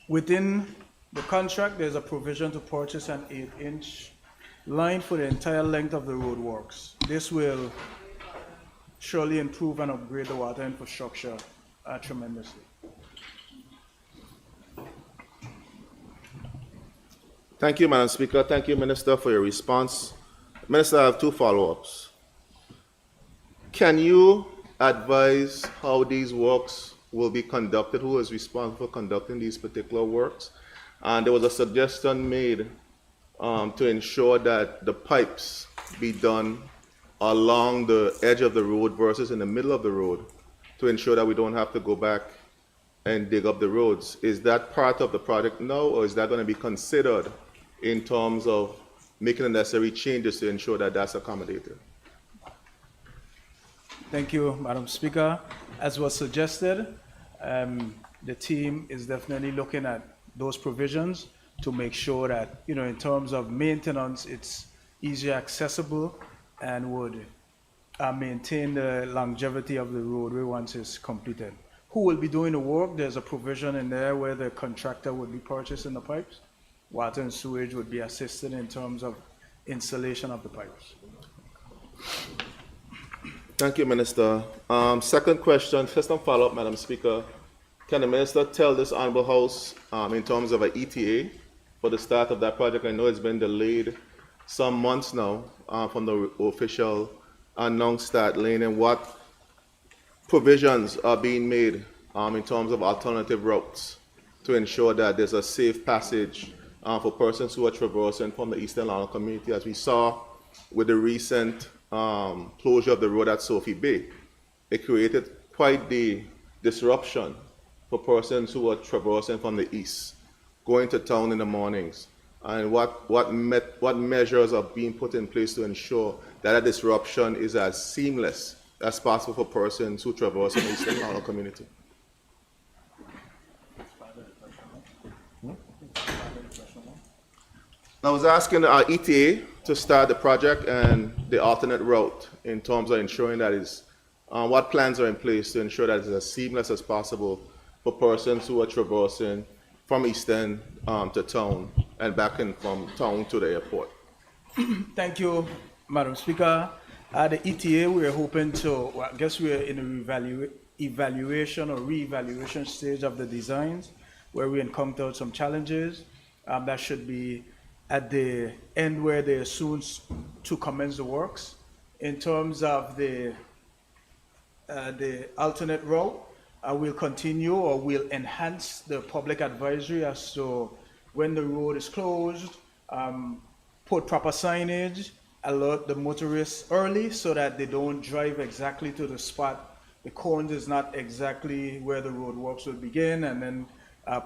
[SPEAKER 10] Within the contract, there's a provision to purchase an 8-inch line for the entire length of the road works. This will surely improve and upgrade the water infrastructure tremendously.
[SPEAKER 12] Thank you, Madam Speaker. Thank you, Minister, for your response. Minister, I have two follow-ups. Can you advise how these works will be conducted? Who is responsible for conducting these particular works? And there was a suggestion made to ensure that the pipes be done along the edge of the road versus in the middle of the road to ensure that we don't have to go back and dig up the roads. Is that part of the project now, or is that going to be considered in terms of making the necessary changes to ensure that that's accommodated?
[SPEAKER 10] Thank you, Madam Speaker. As was suggested, the team is definitely looking at those provisions to make sure that, in terms of maintenance, it's easier accessible and would maintain the longevity of the roadway once it's completed. Who will be doing the work? There's a provision in there where the contractor would be purchasing the pipes. Water and sewage would be assisted in terms of installation of the pipes.
[SPEAKER 12] Thank you, Minister. Second question, just a follow-up, Madam Speaker. Can the Minister tell this Honourable House in terms of an ETA for the start of that project? I know it's been delayed some months now from the official announced start lane, and what provisions are being made in terms of alternative routes to ensure that there's a safe passage for persons who are traversing from the Eastern Line community, as we saw with the recent closure of the road at Sophie Bay. It created quite the disruption for persons who are traversing from the east, going to town in the mornings. And what measures are being put in place to ensure that a disruption is as seamless as possible for persons who traverse in the Eastern Line community? I was asking our ETA to start the project and the alternate route in terms of ensuring that is what plans are in place to ensure that it's as seamless as possible for persons who are traversing from Eastern to town and back in from town to the airport.
[SPEAKER 10] Thank you, Madam Speaker. The ETA, we're hoping to, well, I guess we're in an evaluation or re-evaluation stage of the designs where we encountered some challenges. That should be at the end where they're soon to commence the works. In terms of the alternate route, we'll continue or we'll enhance the public advisory as to when the road is closed, put proper signage, alert the motorists early so that they don't drive exactly to the spot. The cones is not exactly where the road works will begin, and then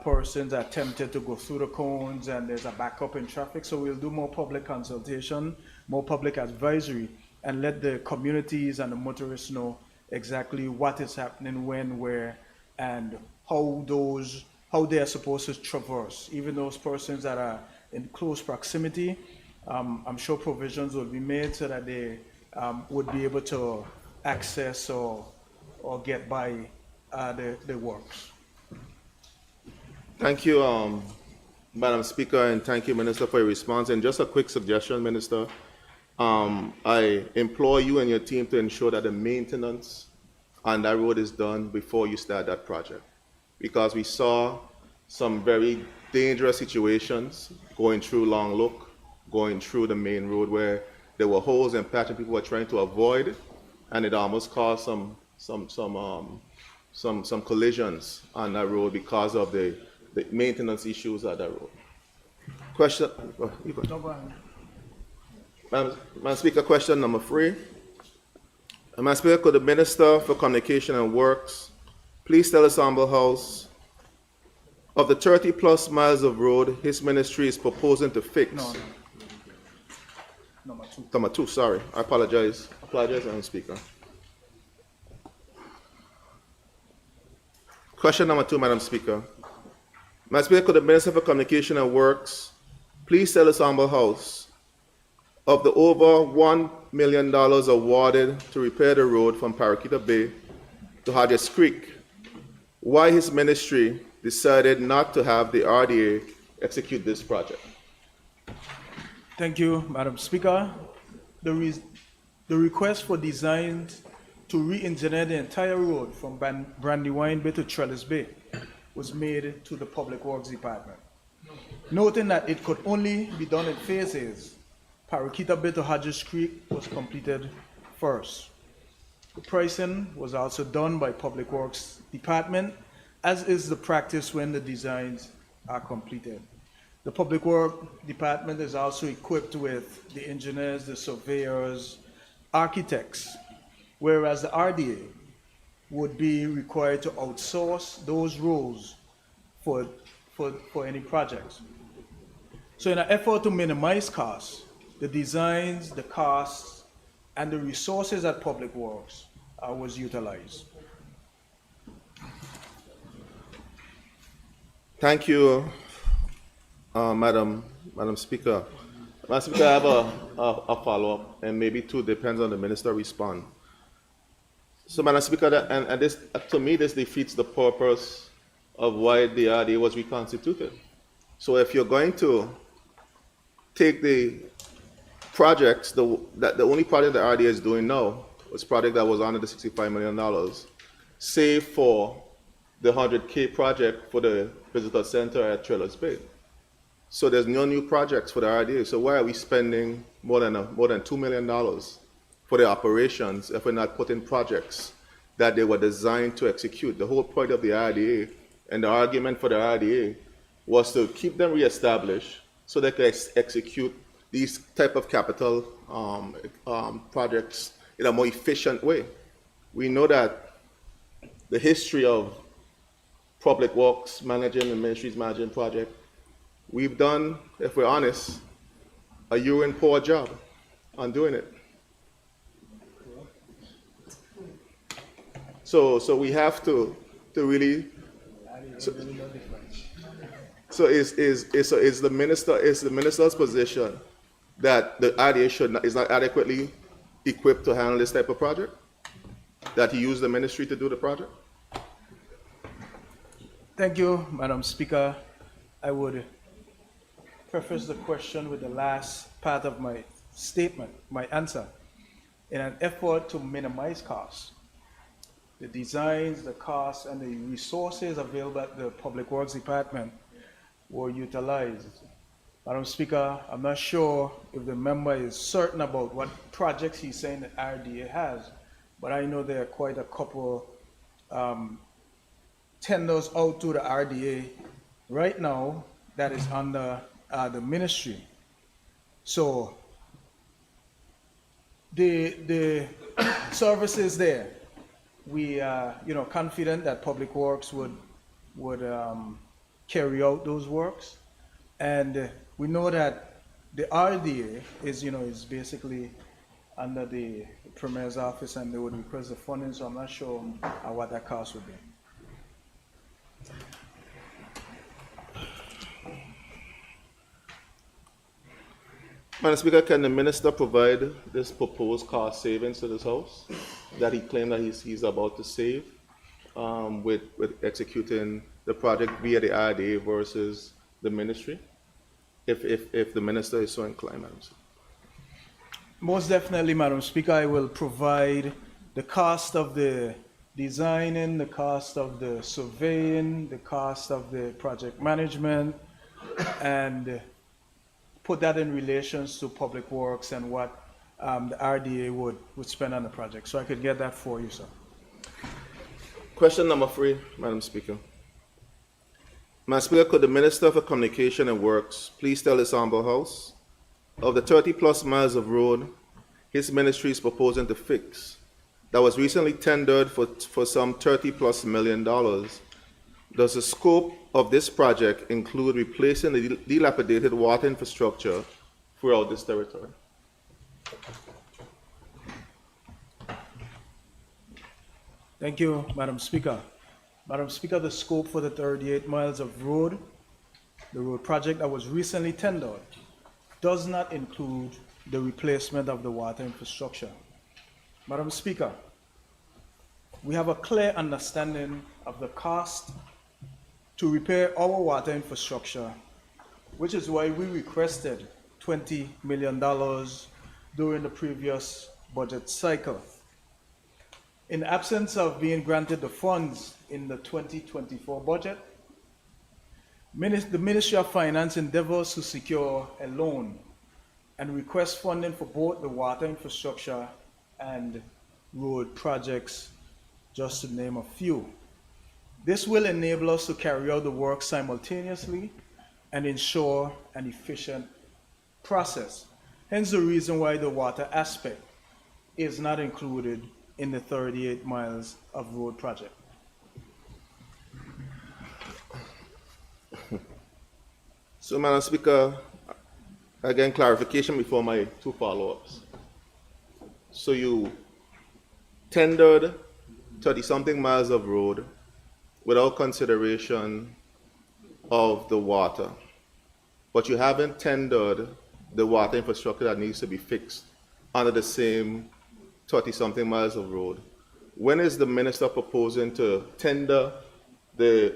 [SPEAKER 10] persons are tempted to go through the cones and there's a backup in traffic. So we'll do more public consultation more public advisory, and let the communities and the motorists know exactly what is happening, when, where, and how they are supposed to traverse. Even those persons that are in close proximity, I'm sure provisions will be made so that they would be able to access or get by the works.
[SPEAKER 12] Thank you, Madam Speaker, and thank you, Minister, for your response. And just a quick suggestion, Minister. I implore you and your team to ensure that the maintenance on that road is done before you start that project, because we saw some very dangerous situations going through Long Look, going through the main road, where there were holes and patches people were trying to avoid, and it almost caused some collisions on that road because of the maintenance issues at that road. Question. Madam Speaker, question number 3. Madam Speaker, could the Minister for Communication and Works please tell this Honorable House, of the 30+ miles of road his ministry is proposing to fix?
[SPEAKER 10] No. Number 2.
[SPEAKER 12] Number 2, sorry. I apologize. Madam Speaker. Question number 2, Madam Speaker. Madam Speaker, could the Minister for Communication and Works please tell this Honorable House, of the over $1 million awarded to repair the road from Paraquita Bay to Hodges Creek, why his ministry decided not to have the RDA execute this project?
[SPEAKER 10] Thank you, Madam Speaker. The request for designs to re-engineer the entire road from Brandywine Bay to Trellis Bay was made to the Public Works Department. Noting that it could only be done in phases, Paraquita Bay to Hodges Creek was completed first. The pricing was also done by Public Works Department, as is the practice when the designs are completed. The Public Works Department is also equipped with the engineers, the surveyors, architects, whereas the RDA would be required to outsource those roles for any projects. So in an effort to minimize costs, the designs, the costs, and the resources at Public Works was utilized.
[SPEAKER 12] Thank you, Madam Speaker. Madam Speaker, I have a follow-up, and maybe 2, depends on the minister respond. So, Madam Speaker, and this, to me, this defeats the purpose of why the RDA was reconstituted. So if you're going to take the projects, the only project the RDA is doing now was project that was under the $65 million, save for the 100K project for the visitor center at Trellis Bay. So there's no new projects for the RDA. So why are we spending more than $2 million for the operations if we're not putting projects that they were designed to execute? The whole point of the RDA and the argument for the RDA was to keep them reestablished so they could execute these type of capital projects in a more efficient way. We know that the history of Public Works managing and ministries managing project, we've done, if we're honest, a urine poor job on doing it. So we have to really. So is the minister's position that the RDA is not adequately equipped to handle this type of project? That he used the ministry to do the project?
[SPEAKER 10] Thank you, Madam Speaker. I would preface the question with the last part of my statement, my answer. In an effort to minimize costs, the designs, the costs, and the resources available at the Public Works Department were utilized. Madam Speaker, I'm not sure if the member is certain about what projects he's saying that RDA has, but I know there are quite a couple tenders out to the RDA right now that is under the ministry. So the services there, we are confident that Public Works would carry out those works, and we know that the RDA is basically under the Premier's office, and they would request the funding, so I'm not sure what that cost would be.
[SPEAKER 12] Madam Speaker, can the minister provide this proposed cost savings to this House that he claimed that he's about to save with executing the project via the RDA versus the ministry, if the minister is so inclined, Madam Speaker?
[SPEAKER 10] Most definitely, Madam Speaker, I will provide the cost of the designing, the cost of the surveying, the cost of the project management, and put that in relations to public works and what the RDA would spend on the project. So I could get that for you, sir.
[SPEAKER 12] Question number 3, Madam Speaker. Madam Speaker, could the Minister for Communication and Works please tell this Honorable House, of the 30+ miles of road his ministry is proposing to fix that was recently tendered for some $30+ million, does the scope of this project include replacing the dilapidated water infrastructure throughout this territory?
[SPEAKER 10] Thank you, Madam Speaker. Madam Speaker, the scope for the 38 miles of road, the road project that was recently tendered, does not include the replacement of the water infrastructure. Madam Speaker, we have a clear understanding of the cost to repair our water infrastructure, which is why we requested $20 million during the previous budget cycle. In absence of being granted the funds in the 2024 budget, the Ministry of Finance endeavors to secure a loan and request funding for both the water infrastructure and road projects, just to name a few. This will enable us to carry out the work simultaneously and ensure an efficient process. Hence the reason why the water aspect is not included in the 38 miles of road project.
[SPEAKER 12] So, Madam Speaker, again, clarification before my 2 follow-ups. So you tendered 30-something miles of road without consideration of the water, but you haven't tendered the water infrastructure that needs to be fixed under the same 30-something miles of road. When is the minister proposing to tender the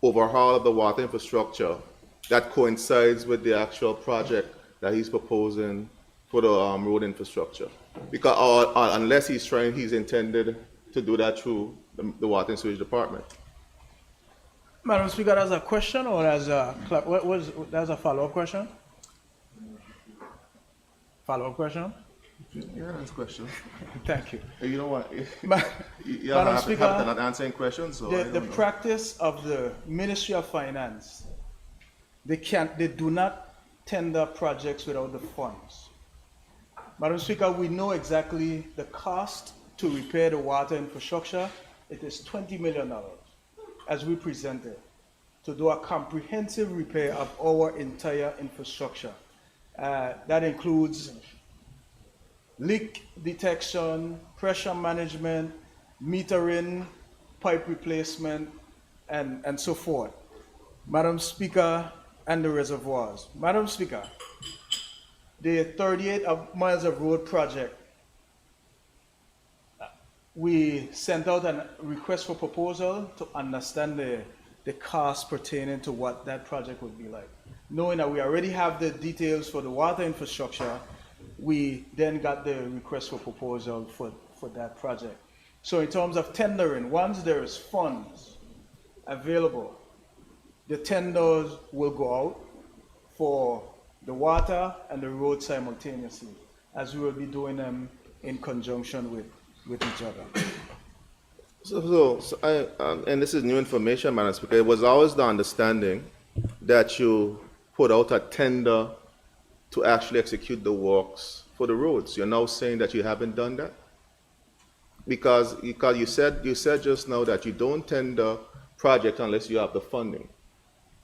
[SPEAKER 12] overhaul of the water infrastructure that coincides with the actual project that he's proposing for the road infrastructure? Because unless he's intended to do that through the Water and Sewage Department.
[SPEAKER 10] Madam Speaker, that's a question or that's a follow-up question? Follow-up question?
[SPEAKER 12] Yeah, that's a question.
[SPEAKER 10] Thank you.
[SPEAKER 12] You know what? You
[SPEAKER 10] Madam
[SPEAKER 12] have
[SPEAKER 10] Speaker,
[SPEAKER 12] not answering questions. So
[SPEAKER 10] the practice of the Ministry of Finance, they do not tender projects without the funds. Madam Speaker, we know exactly the cost to repair the water infrastructure. It is $20 million, as we presented, to do a comprehensive repair of our entire infrastructure. That includes leak detection, pressure management, metering, pipe replacement, and so forth. Madam Speaker, and the reservoirs. Madam Speaker, the 38 miles of road project, we sent out a request for proposal to understand the cost pertaining to what that project would be like. Knowing that we already have the details for the water infrastructure, we then got the request for proposal for that project. So in terms of tendering, once there is funds available, the tenders will go out for the water and the road simultaneously, as we will be doing them in conjunction with each other.
[SPEAKER 12] And this is new information, Madam Speaker. It was always the understanding that you put out a tender to actually execute the works for the roads. You're now saying that you haven't done that? Because you said just now that you don't tender project unless you have the funding.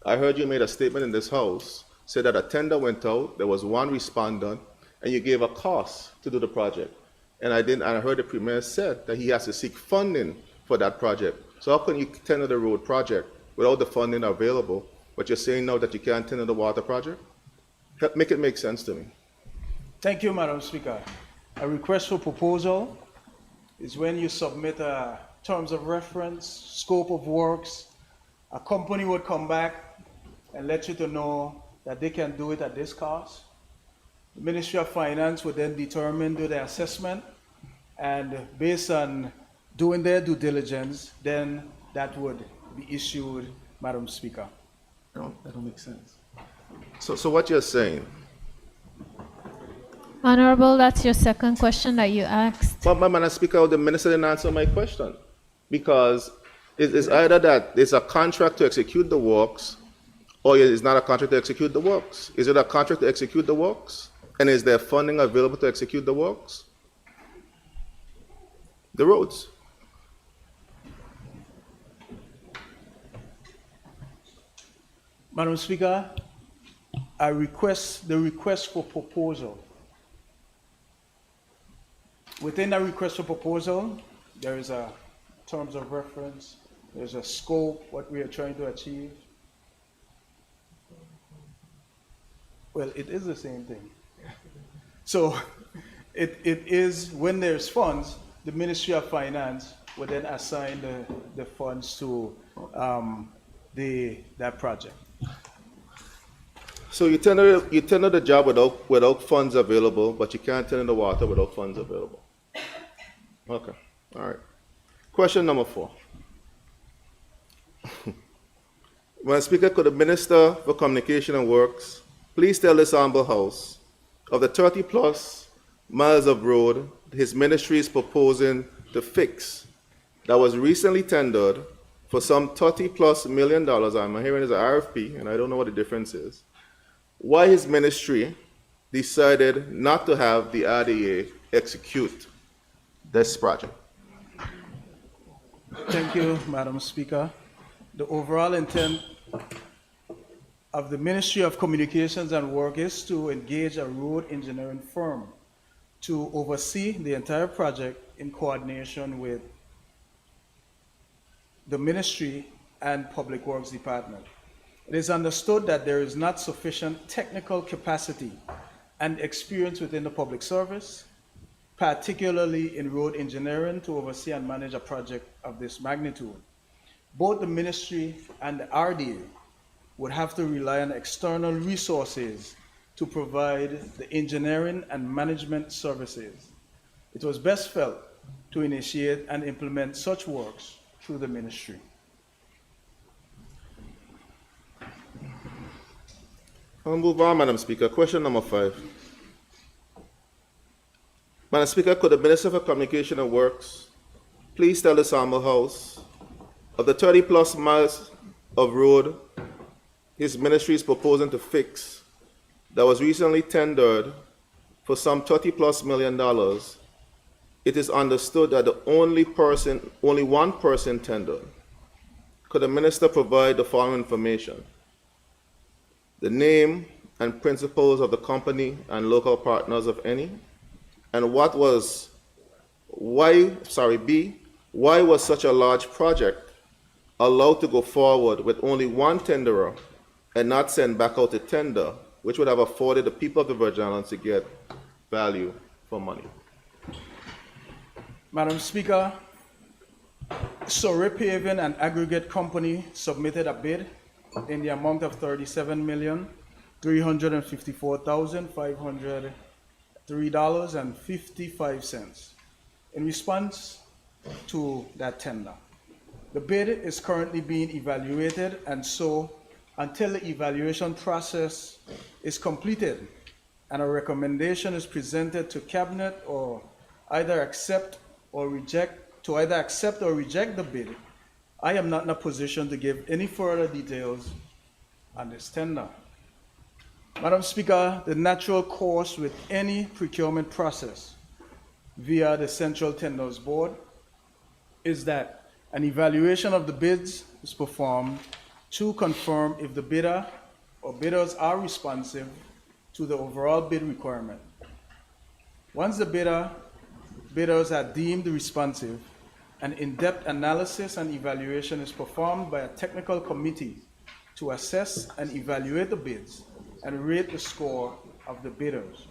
[SPEAKER 12] I heard you made a statement in this House said that a tender went out, there was one respondent, and you gave a cost to do the project. And I heard the Premier said that he has to seek funding for that project. So how can you tender the road project without the funding available, but you're saying now that you can't tender the water project? Make it make sense to me.
[SPEAKER 10] Thank you, Madam Speaker. A request for proposal is when you submit a terms of reference, scope of works. A company would come back and let you to know that they can do it at this cost. The Ministry of Finance would then determine, do the assessment, and based on doing their due diligence, then that would be issued, Madam Speaker.
[SPEAKER 12] No, that don't make sense. So what you're saying?
[SPEAKER 1] Honorable, that's your second question that you asked.
[SPEAKER 12] But Madam Speaker, the minister didn't answer my question. Because it's either that there's a contract to execute the works, or it's not a contract to execute the works. Is it a contract to execute the works? And is there funding available to execute the works? The roads.
[SPEAKER 10] Madam Speaker, I request the request for proposal. Within that request for proposal, there is a terms of reference, there's a scope, what we are trying to achieve. Well, it is the same thing. So it is, when there's funds, the Ministry of Finance will then assign the funds to that project.
[SPEAKER 12] So you tender the job without funds available, but you can't tender the water without funds available. Okay, all right. Question number 4. Madam Speaker, could the Minister for Communication and Works please tell this Honorable House of the 30+ miles of road his ministry is proposing to fix that was recently tendered for some $30+ million. I'm hearing it's an RFP, and I don't know what the difference is. Why his ministry decided not to have the RDA execute this project?
[SPEAKER 10] Thank you, Madam Speaker. The overall intent of the Ministry of Communications and Work is to engage a road engineering firm to oversee the entire project in coordination with the Ministry and Public Works Department. It is understood that there is not sufficient technical capacity and experience within the public service, particularly in road engineering, to oversee and manage a project of this magnitude. Both the Ministry and the RDA would have to rely on external resources to provide the engineering and management services. It was best felt to initiate and implement such works through the Ministry.
[SPEAKER 12] I'll move on, Madam Speaker. Question number 5. Madam Speaker, could the Minister for Communication and Works please tell this Honorable House of the 30+ miles of road his ministry is proposing to fix that was recently tendered for some $30+ million, it is understood that only one person tendered. Could the Minister provide the following information? The name and principals of the company and local partners of any? And why was such a large project allowed to go forward with only one tenderer and not send back out a tender, which would have afforded the people of the Virgin Islands to get value for money?
[SPEAKER 10] Madam Speaker, Surrey Paving and Aggregate Company submitted a bid in the amount of $37,354,503.55 in response to that tender. The bid is currently being evaluated, and so until the evaluation process is completed and a recommendation is presented to Cabinet or either accept or reject the bid, I am not in a position to give any further details on this tender. Madam Speaker, the natural course with any procurement process via the Central Tenders Board is that an evaluation of the bids is performed to confirm if the bidder or bidders are responsive to the overall bid requirement. Once the bidders are deemed responsive, an in-depth analysis and evaluation is performed by a technical committee to assess and evaluate the bids and rate the score of the bidders.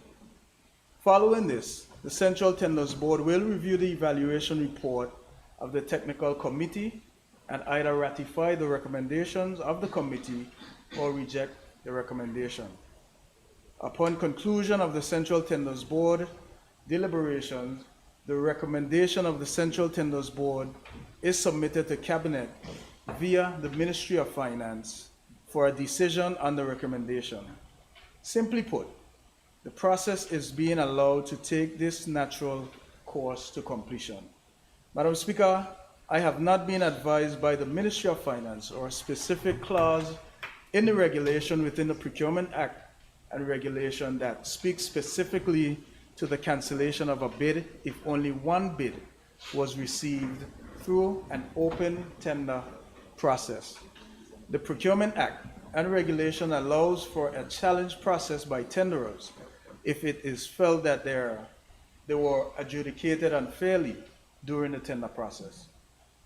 [SPEAKER 10] Following this, the Central Tenders Board will review the evaluation report of the technical committee and either ratify the recommendations of the committee or reject the recommendation. Upon conclusion of the Central Tenders Board deliberations, the recommendation of the Central Tenders Board is submitted to Cabinet via the Ministry of Finance for a decision on the recommendation. Simply put, the process is being allowed to take this natural course to completion. Madam Speaker, I have not been advised by the Ministry of Finance or a specific clause in the regulation within the Procurement Act and regulation that speaks specifically to the cancellation of a bid if only one bid was received through an open tender process. The Procurement Act and regulation allows for a challenge process by tenderers if it is felt that they were adjudicated unfairly during the tender process.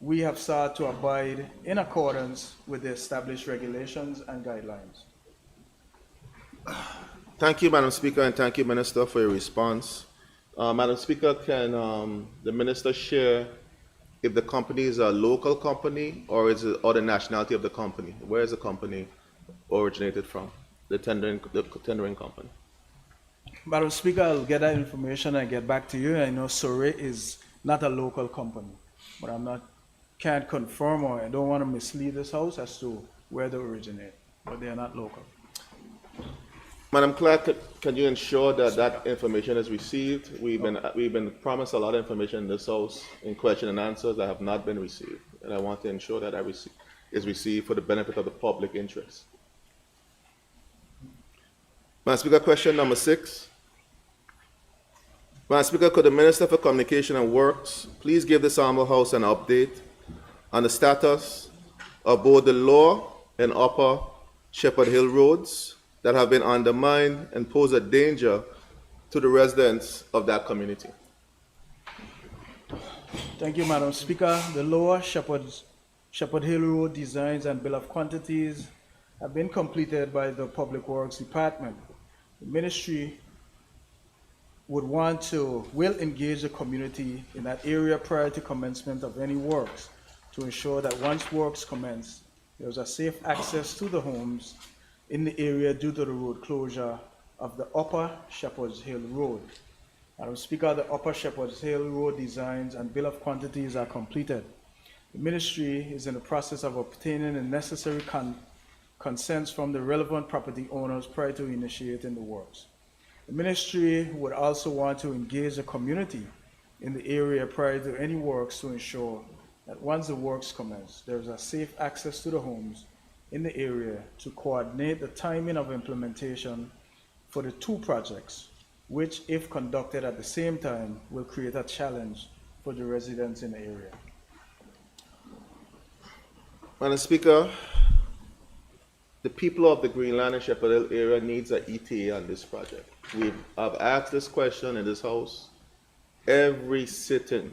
[SPEAKER 10] We have sought to abide in accordance with the established regulations and guidelines.
[SPEAKER 12] Thank you, Madam Speaker, and thank you, Minister, for your response. Madam Speaker, can the Minister share if the company is a local company or the nationality of the company? Where is the company originated from, the tendering company?
[SPEAKER 10] Madam Speaker, I'll get that information and get back to you. I know Surrey is not a local company, but can't confirm or I don't want to mislead this House as to where they originate, but they are not local.
[SPEAKER 12] Madam Clerk, can you ensure that that information is received? We've been promised a lot of information in this House in question and answers that have not been received, and I want to ensure that is received for the benefit of the public interest. Madam Speaker, question number 6. Madam Speaker, could the Minister for Communication and Works please give this Honourable House an update on the status of both the lower and upper Shepherd Hill roads that have been undermined and pose a danger to the residents of that community?
[SPEAKER 10] Thank you, Madam Speaker. The lower Shepherd Hill Road designs and bill of quantities have been completed by the Public Works Department. The Ministry will engage the community in that area prior to commencement of any works to ensure that once works commence, there is a safe access to the homes in the area due to the road closure of the upper Shepherd's Hill Road. Madam Speaker, the upper Shepherd's Hill Road designs and bill of quantities are completed. The Ministry is in the process of obtaining the necessary consents from the relevant property owners prior to initiating the works. The Ministry would also want to engage the community in the area prior to any works to ensure that once the works commence, there is a safe access to the homes in the area to coordinate the timing of implementation for the two projects, which, if conducted at the same time, will create a challenge for the residents in the area.
[SPEAKER 12] Madam Speaker, the people of the Greenland and Shepherd Hill area needs an ETA on this project. I've asked this question in this House every sitting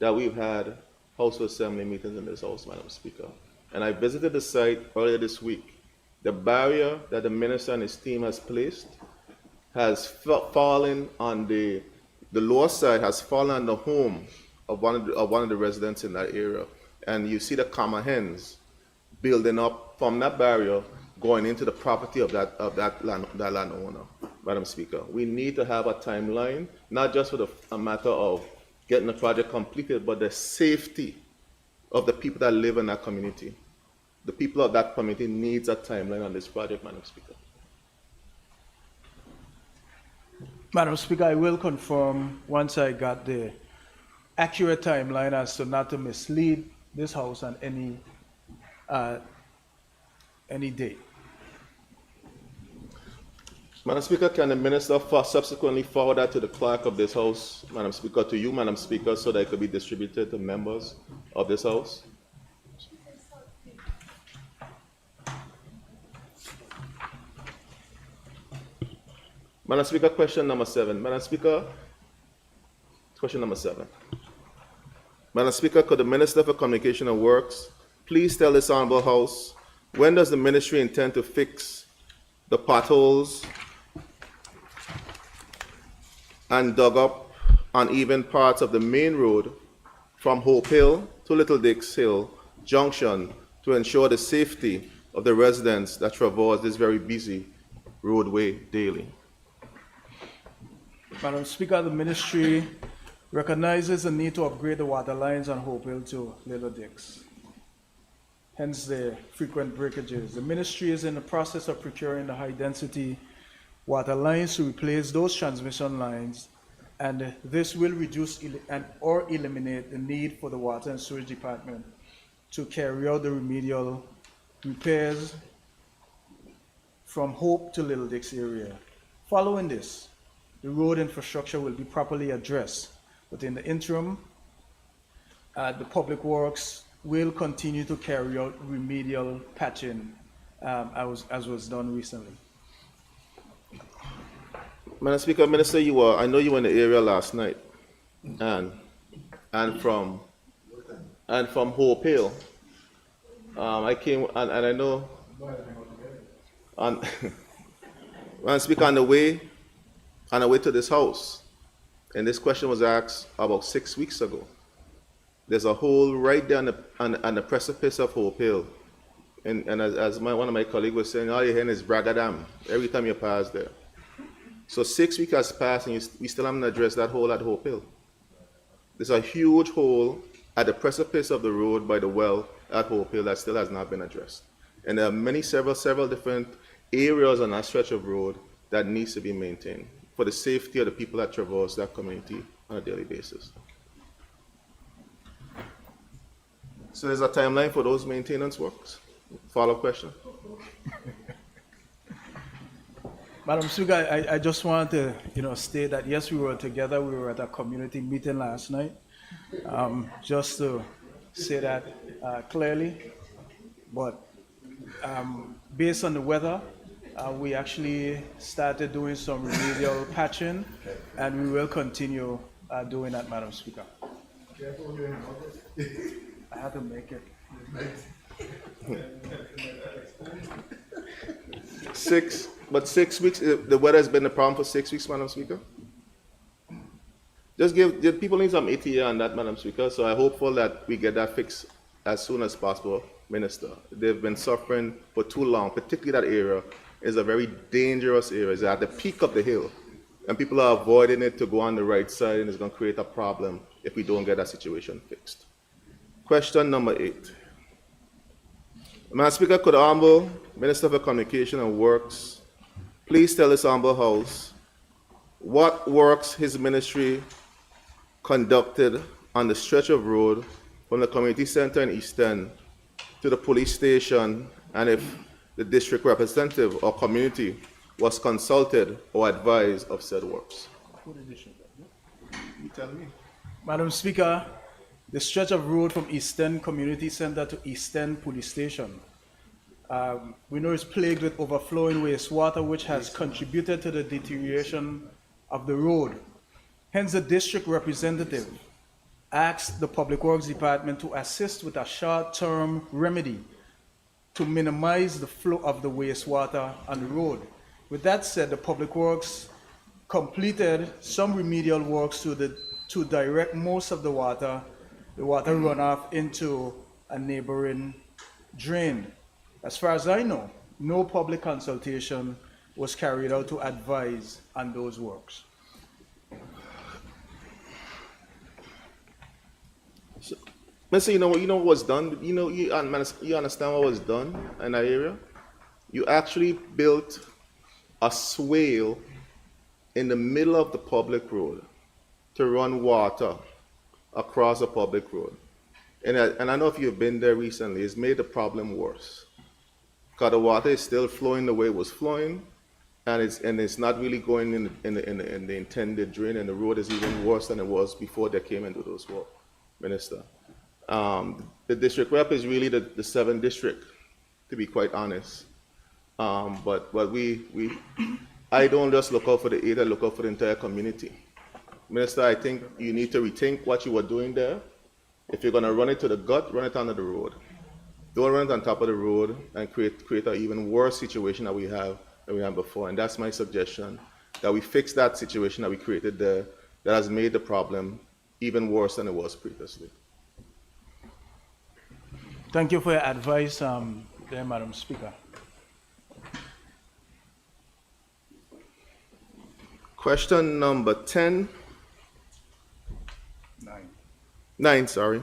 [SPEAKER 12] that we've had House of Assembly meetings in this House, Madam Speaker. And I visited the site earlier this week. The barrier that the Minister and his team has placed has fallen on the lower side, has fallen on the home of one of the residents in that area. And you see the common hens building up from that barrier going into the property of that landowner, Madam Speaker. We need to have a timeline, not just for a matter of getting the project completed, but the safety of the people that live in that community. The people of that community needs a timeline on this project, Madam Speaker.
[SPEAKER 10] Madam Speaker, I will confirm once I got the accurate timeline as to not to mislead this House on any date.
[SPEAKER 12] Madam Speaker, can the Minister subsequently forward that to the clerk of this House, Madam Speaker, to you, Madam Speaker, so that it could be distributed to members of this House? Madam Speaker, question number 7. Madam Speaker, question number 7. Madam Speaker, could the Minister for Communication and Works please tell this Honorable House when does the Ministry intend to fix the potholes and dug up uneven parts of the main road from Hope Hill to Little Dix Hill Junction to ensure the safety of the residents that traverse this very busy roadway daily?
[SPEAKER 10] Madam Speaker, the Ministry recognizes the need to upgrade the water lines on Hope Hill to Little Dix, hence the frequent breakages. The Ministry is in the process of procuring the high-density water lines to replace those transmission lines, and this will reduce or eliminate the need for the Water and Sewage Department to carry out the remedial repairs from Hope to Little Dix area. Following this, the road infrastructure will be properly addressed, but in the interim, the Public Works will continue to carry out remedial patching as was done recently.
[SPEAKER 12] Madam Speaker, Minister, I know you were in the area last night, and from Hope Hill, I came and I know, Madam Speaker, on the way to this house, and this question was asked about 6 weeks ago. There's a hole right there on the precipice of Hope Hill, and as one of my colleagues was saying, all you're hearing is Bragadam every time you pass there. So 6 weeks has passed, and we still haven't addressed that hole at Hope Hill. There's a huge hole at the precipice of the road by the well at Hope Hill that still has not been addressed. And there are several different areas on that stretch of road that needs to be maintained for the safety of the people that traverse that community on a daily basis. So there's a timeline for those maintenance works? Follow-up question?
[SPEAKER 10] Madam Speaker, I just want to state that yes, we were together. We were at a community meeting last night. Just to say that clearly, but based on the weather, we actually started doing some remedial patching, and we will continue doing that, Madam Speaker. I had to make it.
[SPEAKER 12] 6 weeks, the weather has been a problem for 6 weeks, Madam Speaker? Just give people need some ETA on that, Madam Speaker, so I'm hopeful that we get that fixed as soon as possible, Minister. They've been suffering for too long, particularly that area is a very dangerous area. It's at the peak of the hill, and people are avoiding it to go on the right side, and it's going to create a problem if we don't get that situation fixed. Question number 8. Madam Speaker, could the Honourable Minister for Communication and Works please tell this Honourable House what works his ministry conducted on the stretch of road from the community center in East End to the police station, and if the district representative or community was consulted or advised of said works?
[SPEAKER 10] You tell me. Madam Speaker, the stretch of road from East End Community Center to East End Police Station, we know it's plagued with overflowing wastewater, which has contributed to the deterioration of the road. Hence, the district representative asked the Public Works Department to assist with a short-term remedy to minimize the flow of the wastewater on the road. With that said, the Public Works completed some remedial works to direct most of the water runoff into a neighboring drain. As far as I know, no public consultation was carried out to advise on those works.
[SPEAKER 12] So, Mister, you know what was done? You understand what was done in that area? You actually built a swale in the middle of the public road to run water across a public road. And I know if you've been there recently, it's made the problem worse. Because the water is still flowing the way it was flowing, and it's not really going in the intended drain, and the road is even worse than it was before they came into those work, Minister. The district rep is really the 7th district, to be quite honest. But we I don't just look out for the aid, I look out for the entire community. Minister, I think you need to rethink what you were doing there. If you're gonna run it to the gut, run it under the road. Don't run it on top of the road and create an even worse situation than we had before. And that's my suggestion, that we fix that situation that we created there that has made the problem even worse than it was previously.
[SPEAKER 10] Thank you for your advice, there, Madam Speaker.
[SPEAKER 12] Question number 10. Nine, sorry.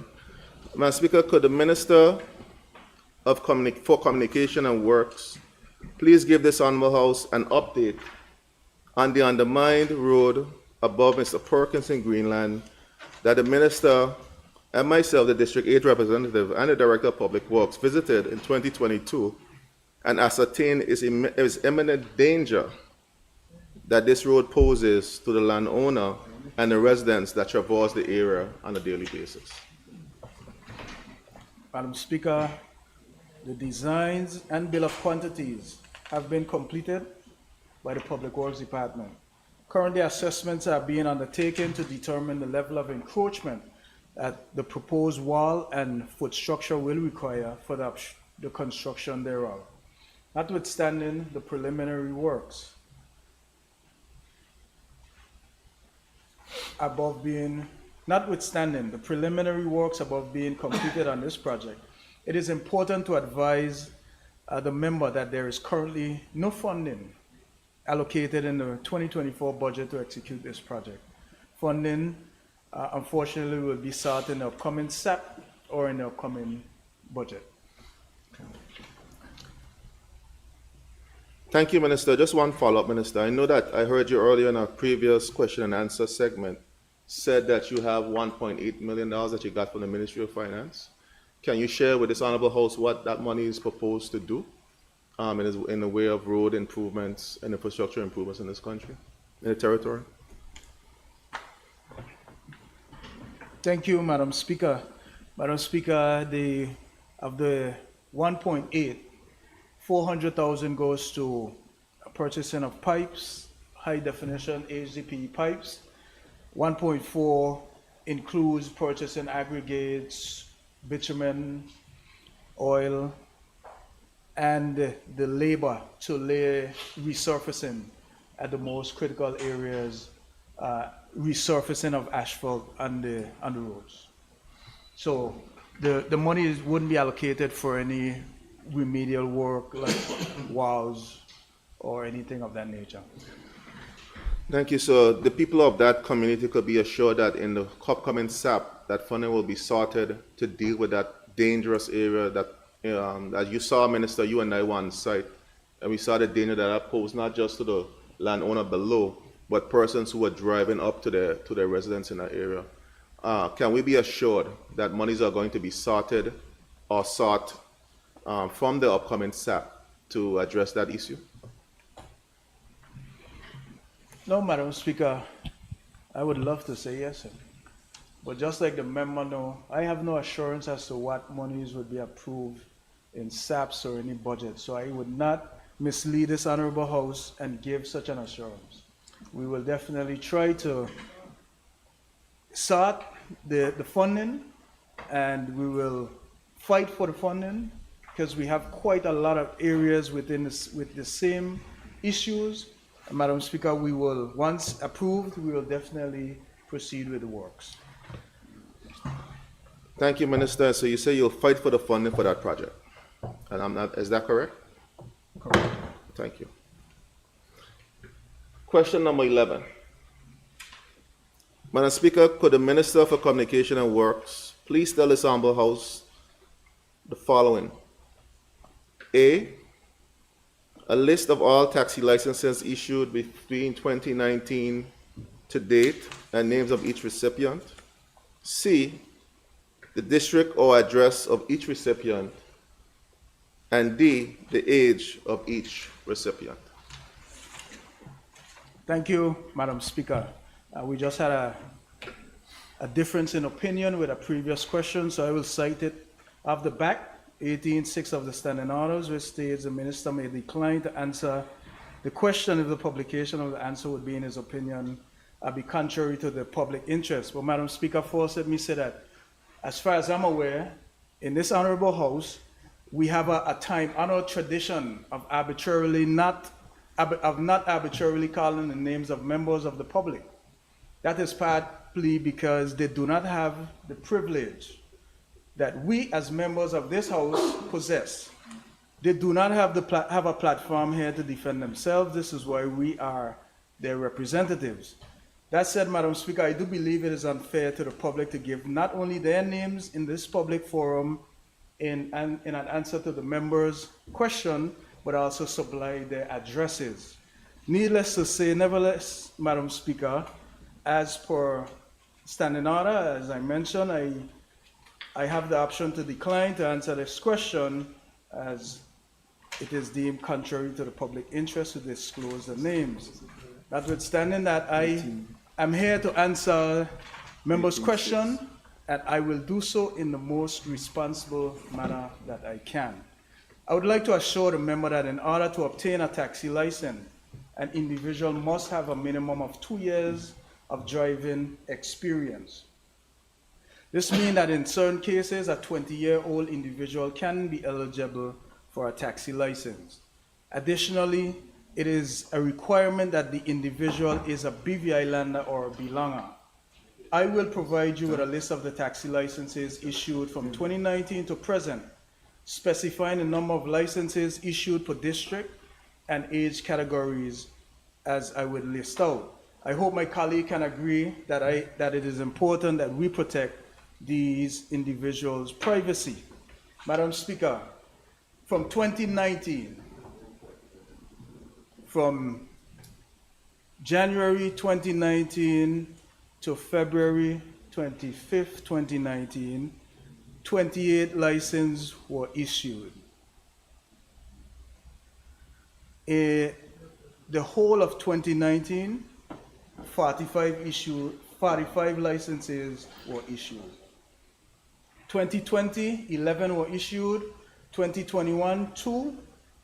[SPEAKER 12] Madam Speaker, could the Minister for Communication and Works please give this Honorable House an update on the undermined road above Mr. Perkins in Greenland that the Minister and myself, the District 8 representative and the Director of Public Works, visited in 2022 and ascertained is imminent danger that this road poses to the landowner and the residents that traverse the area on a daily basis.
[SPEAKER 10] Madam Speaker, the designs and bill of quantities have been completed by the Public Works Department. Currently, assessments are being undertaken to determine the level of encroachment that the proposed wall and foot structure will require for the construction thereof. Notwithstanding the preliminary works above being completed on this project, it is important to advise the member that there is currently no funding allocated in the 2024 budget to execute this project. Funding, unfortunately, will be sought in the upcoming SAP or in the upcoming budget.
[SPEAKER 12] Thank you, Minister. Just one follow-up, Minister. I know that I heard you earlier in our previous question and answer segment said that you have $1.8 million that you got from the Ministry of Finance. Can you share with this Honorable House what that money is proposed to do in the way of road improvements and infrastructure improvements in this country, in the territory?
[SPEAKER 10] Thank you, Madam Speaker. Madam Speaker, of the 1.8, 400,000 goes to purchasing of pipes, high definition HDPE pipes. 1.4 includes purchasing aggregates, bitumen, oil, and the labor to lay resurfacing at the most critical areas, resurfacing of asphalt on the roads. So the money wouldn't be allocated for any remedial work like walls or anything of that nature.
[SPEAKER 12] Thank you. So the people of that community could be assured that in the upcoming SAP, that funding will be sorted to deal with that dangerous area that, as you saw, Minister, you and I were on site, and we saw the danger that posed not just to the landowner below, but persons who are driving up to their residence in that area. Can we be assured that monies are going to be sorted or sought from the upcoming SAP to address that issue?
[SPEAKER 10] No, Madam Speaker, I would love to say yes, sir. But just like the member know, I have no assurance as to what monies would be approved in SAPs or any budget. So I would not mislead this Honorable House and give such an assurance. We will definitely try to sort the funding, and we will fight for the funding because we have quite a lot of areas within this, with the same issues. Madam Speaker, we will, once approved, we will definitely proceed with the works.
[SPEAKER 12] Thank you, Minister. So you say you'll fight for the funding for that project, and is that correct?
[SPEAKER 10] Correct.
[SPEAKER 12] Thank you. Question number 11. Madam Speaker, could the Minister for Communication and Works please tell this Honorable House the following? A list of all taxi licenses issued between 2019 to date and names of each recipient. C, the district or address of each recipient. And D, the age of each recipient.
[SPEAKER 10] Thank you, Madam Speaker. We just had a difference in opinion with a previous question, so I will cite it off the back. 18.6 of the standing orders, which states the minister may decline to answer the question if the publication of the answer would be, in his opinion, be contrary to the public interest. But Madam Speaker, first let me say that, as far as I'm aware, in this honorable House, we have a time-honored tradition of not arbitrarily calling the names of members of the public. That is partly because they do not have the privilege that we as members of this House possess. They do not have a platform here to defend themselves. This is why we are their representatives. That said, Madam Speaker, I do believe it is unfair to the public to give not only their names in this public forum in an answer to the members' question, but also supply their addresses. Needless to say, nevertheless, Madam Speaker, as per standing order, as I mentioned, I have the option to decline to answer this question as it is deemed contrary to the public interest to disclose the names. Notwithstanding that, I am here to answer members' question, and I will do so in the most responsible manner that I can. I would like to assure the member that in order to obtain a taxi license, an individual must have a minimum of 2 years of driving experience. This means that in certain cases, a 20-year-old individual can be eligible for a taxi license. Additionally, it is a requirement that the individual is a BV Islander or a Belonger. I will provide you with a list of the taxi licenses issued from 2019 to present, specifying the number of licenses issued per district and age categories as I would list out. I hope my colleague can agree that it is important that we protect these individuals' privacy. Madam Speaker, from 2019, from January 2019 to February 25th, 2019, 28 licenses were issued. The whole of 2019, 45 licenses were issued. 2020, 11 were issued. 2021, 2.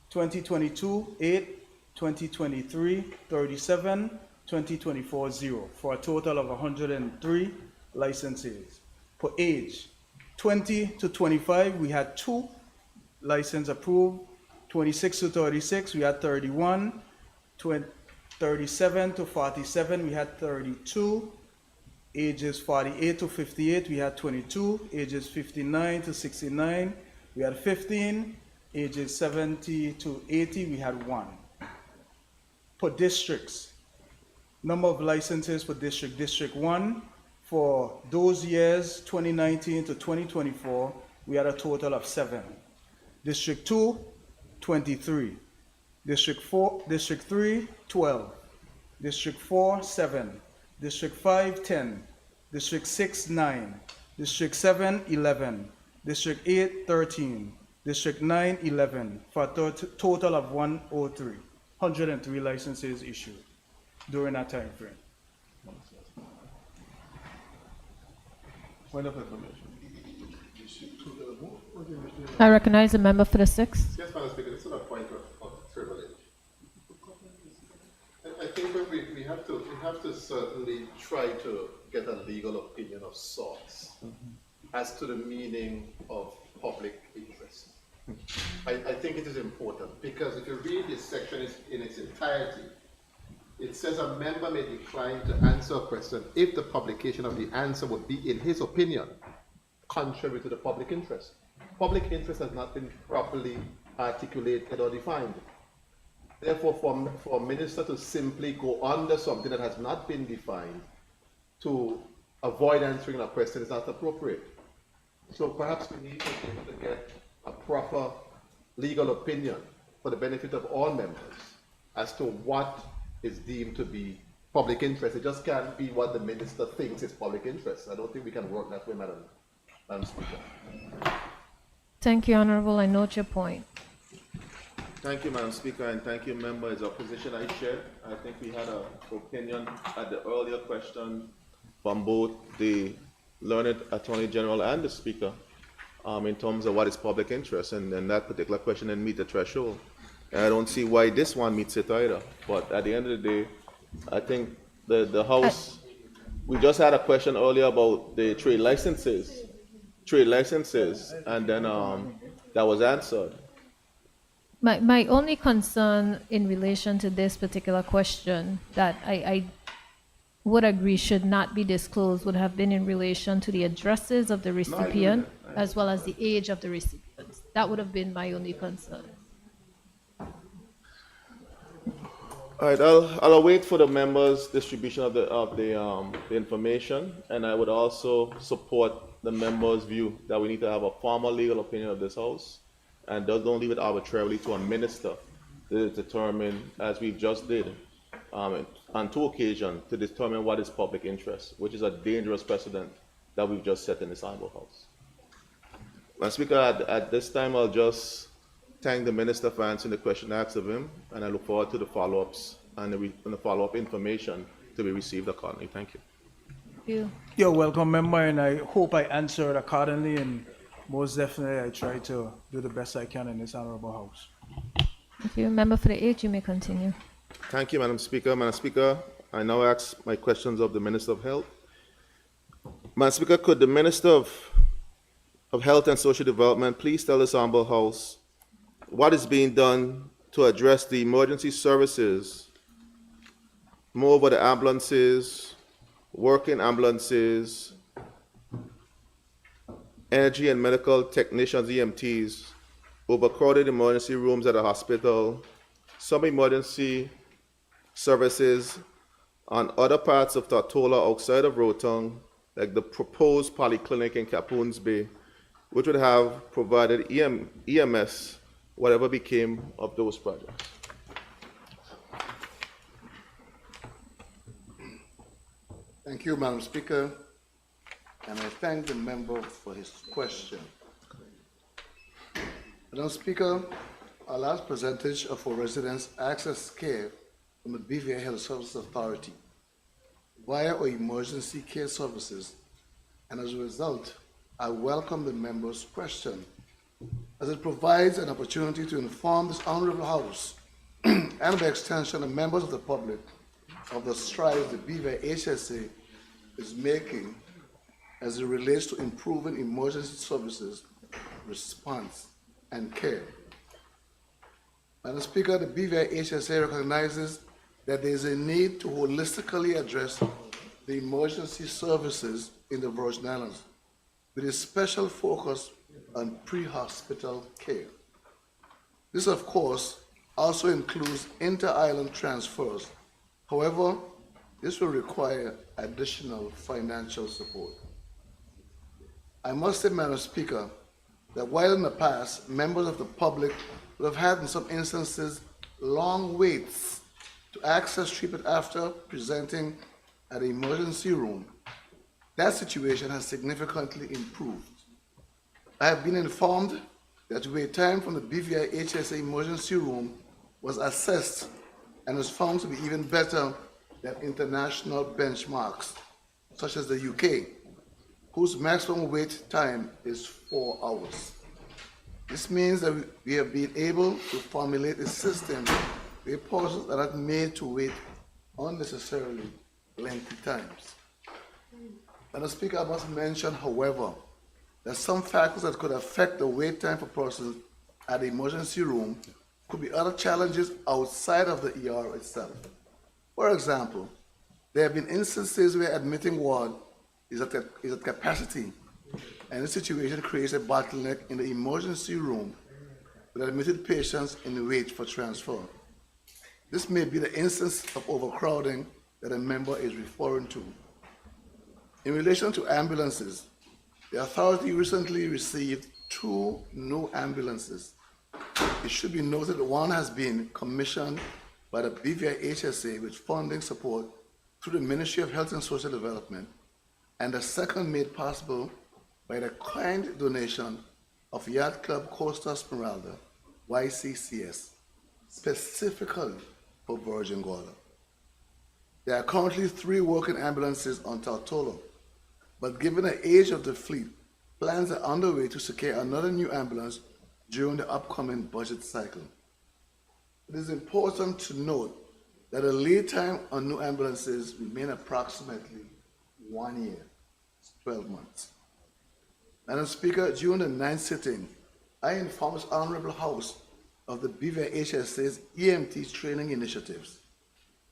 [SPEAKER 10] 2022, 8. 2023, 37. 2024, 0, for a total of 103 licenses. Per age, 20 to 25, we had 2 licenses approved. 26 to 36, we had 31. 37 to 47, we had 32. Ages 48 to 58, we had 22. Ages 59 to 69, we had 15. Ages 70 to 80, we had 1. Per districts, number of licenses for District 1, for those years 2019 to 2024, we had a total of 7. District 2, 23. District 3, 12. District 4, 7. District 5, 10. District 6, 9. District 7, 11. District 8, 13. District 9, 11. For a total of 103 licenses issued during that time frame.
[SPEAKER 8] Point of information.
[SPEAKER 1] I recognize the member for the 6th.
[SPEAKER 8] Yes, Madam Speaker, this is a point of privilege. I think we have to certainly try to get a legal opinion of sorts as to the meaning of public interest. I think it is important because if you read this section in its entirety, it says a member may decline to answer a question if the publication of the answer would be, in his opinion, contrary to the public interest. Public interest has not been properly articulated or defined. Therefore, for a minister to simply go under something that has not been defined to avoid answering a question is not appropriate. So perhaps we need to be able to get a proper legal opinion for the benefit of all members as to what is deemed to be public interest. It just can't be what the minister thinks is public interest. I don't think we can work that way, Madam Speaker.
[SPEAKER 1] Thank you, Honorable. I note your point.
[SPEAKER 12] Thank you, Madam Speaker, and thank you, members. A position I share. I think we had an opinion at the earlier question from both the learned Attorney General and the Speaker in terms of what is public interest, and that particular question didn't meet the threshold. And I don't see why this one meets it either. But at the end of the day, I think the House, we just had a question earlier about the trade licenses, and then that was answered.
[SPEAKER 1] My only concern in relation to this particular question that I would agree should not be disclosed would have been in relation to the addresses of the recipient as well as the age of the recipients. That would have been my only concern.
[SPEAKER 12] All right, I'll await for the members' distribution of the information, and I would also support the members' view that we need to have a formal legal opinion of this House, and don't leave it arbitrarily to a minister to determine, as we just did, on 2 occasions, to determine what is public interest, which is a dangerous precedent that we've just set in this honorable House. Madam Speaker, at this time, I'll just thank the minister for answering the question asked of him, and I look forward to the follow-ups and the follow-up information to be received accordingly. Thank you.
[SPEAKER 1] Thank you.
[SPEAKER 10] You're welcome, member, and I hope I answered accordingly, and most definitely I try to do the best I can in this honorable House.
[SPEAKER 1] Thank you. Member for the 8th, you may continue.
[SPEAKER 12] Thank you, Madam Speaker. Madam Speaker, I now ask my questions of the Minister of Health. Madam Speaker, could the Minister of Health and Social Development please tell this honorable House what is being done to address the emergency services, moreover the ambulances, working ambulances, energy and medical technicians, EMTs, overcrowded emergency rooms at a hospital, some emergency services on other parts of Tortola outside of Rotong, like the proposed polyclinic in Capoons Bay, which would have provided EMS, whatever became of those projects.
[SPEAKER 9] Thank you, Madam Speaker, and I thank the member for his question. Madam Speaker, our last percentage of our residents access care from the BVI Health Services Authority via our emergency care services, and as a result, I welcome the member's question, as it provides an opportunity to inform this honorable House and by extension the members of the public of the strides the BVI HSA is making as it relates to improving emergency services, response, and care. Madam Speaker, the BVI HSA recognizes that there is a need to holistically address the emergency services in the Virgin Islands, with a special focus on pre-hospital care. This, of course, also includes inter-island transfers. However, this will require additional financial support. I must say, Madam Speaker, that while in the past, members of the public would have had in some instances long waits to access treatment after presenting at the emergency room, that situation has significantly improved. I have been informed that wait time from the BVI HSA emergency room was assessed and was found to be even better than international benchmarks, such as the UK, whose maximum wait time is 4 hours. This means that we have been able to formulate a system where persons are not made to wait unnecessarily lengthy times. Madam Speaker, I must mention, however, that some factors that could affect the wait time for persons at the emergency room could be other challenges outside of the ER itself. For example, there have been instances where admitting ward is at capacity, and this situation creates a bottleneck in the emergency room with admitted patients in the wait for transfer. This may be the instance of overcrowding that a member is referring to. In relation to ambulances, the authority recently received 2 new ambulances. It should be noted that one has been commissioned by the BVI HSA with funding support through the Ministry of Health and Social Development, and the second made possible by the kind donation of Yacht Club Costa Esmeralda, YCCS, specifically for Virgin Gorda. There are currently 3 working ambulances on Tortola, but given the age of the fleet, plans are underway to secure another new ambulance during the upcoming budget cycle. it is important to note that the lead time on new ambulances remain approximately 1 year, 12 months. Madam Speaker, during the 9th sitting, I informed this Honorable House of the BVI HSA's EMT training initiatives.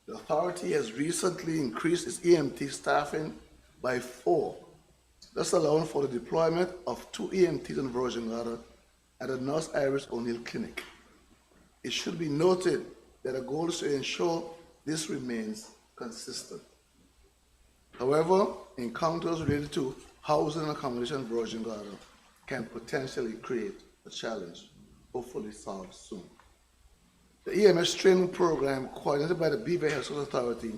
[SPEAKER 9] The authority has recently increased its EMT staffing by 4, thus allowing for the deployment of 2 EMTs in Virgin Gorda at the North Irish O'Neill Clinic. It should be noted that the goal is to ensure this remains consistent. However, encounters related to housing and accommodation in Virgin Gorda can potentially create a challenge, hopefully solved soon. The EMS training program coordinated by the BVI Health Authority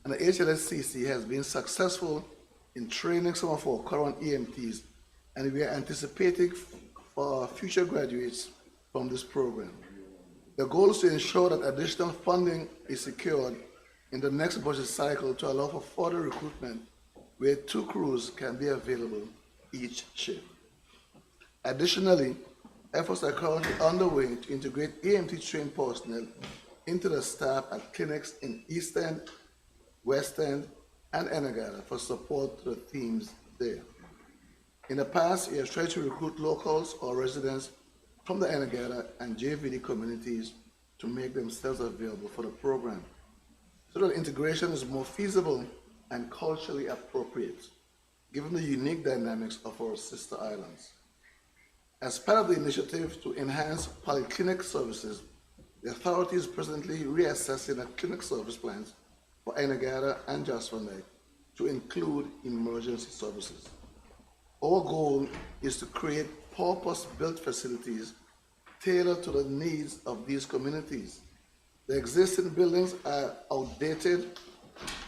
[SPEAKER 9] and the HLSCC has been successful in training some of our current EMTs, and we are anticipating for future graduates from this program. The goal is to ensure that additional funding is secured in the next budget cycle to allow for further recruitment, where 2 crews can be available each shift. Additionally, efforts are currently underway to integrate EMT trained personnel into the staff at clinics in East End, West End, and Enagada for support to the teams there. In the past, we have tried to recruit locals or residents from the Enagada and JVD communities to make themselves available for the program, so that integration is more feasible and culturally appropriate, given the unique dynamics of our sister islands. As part of the initiative to enhance polyclinic services, the authority is presently reassessing the clinic service plans for Enagada and Jasper to include emergency services. Our goal is to create purpose-built facilities tailored to the needs of these communities. The existing buildings are outdated,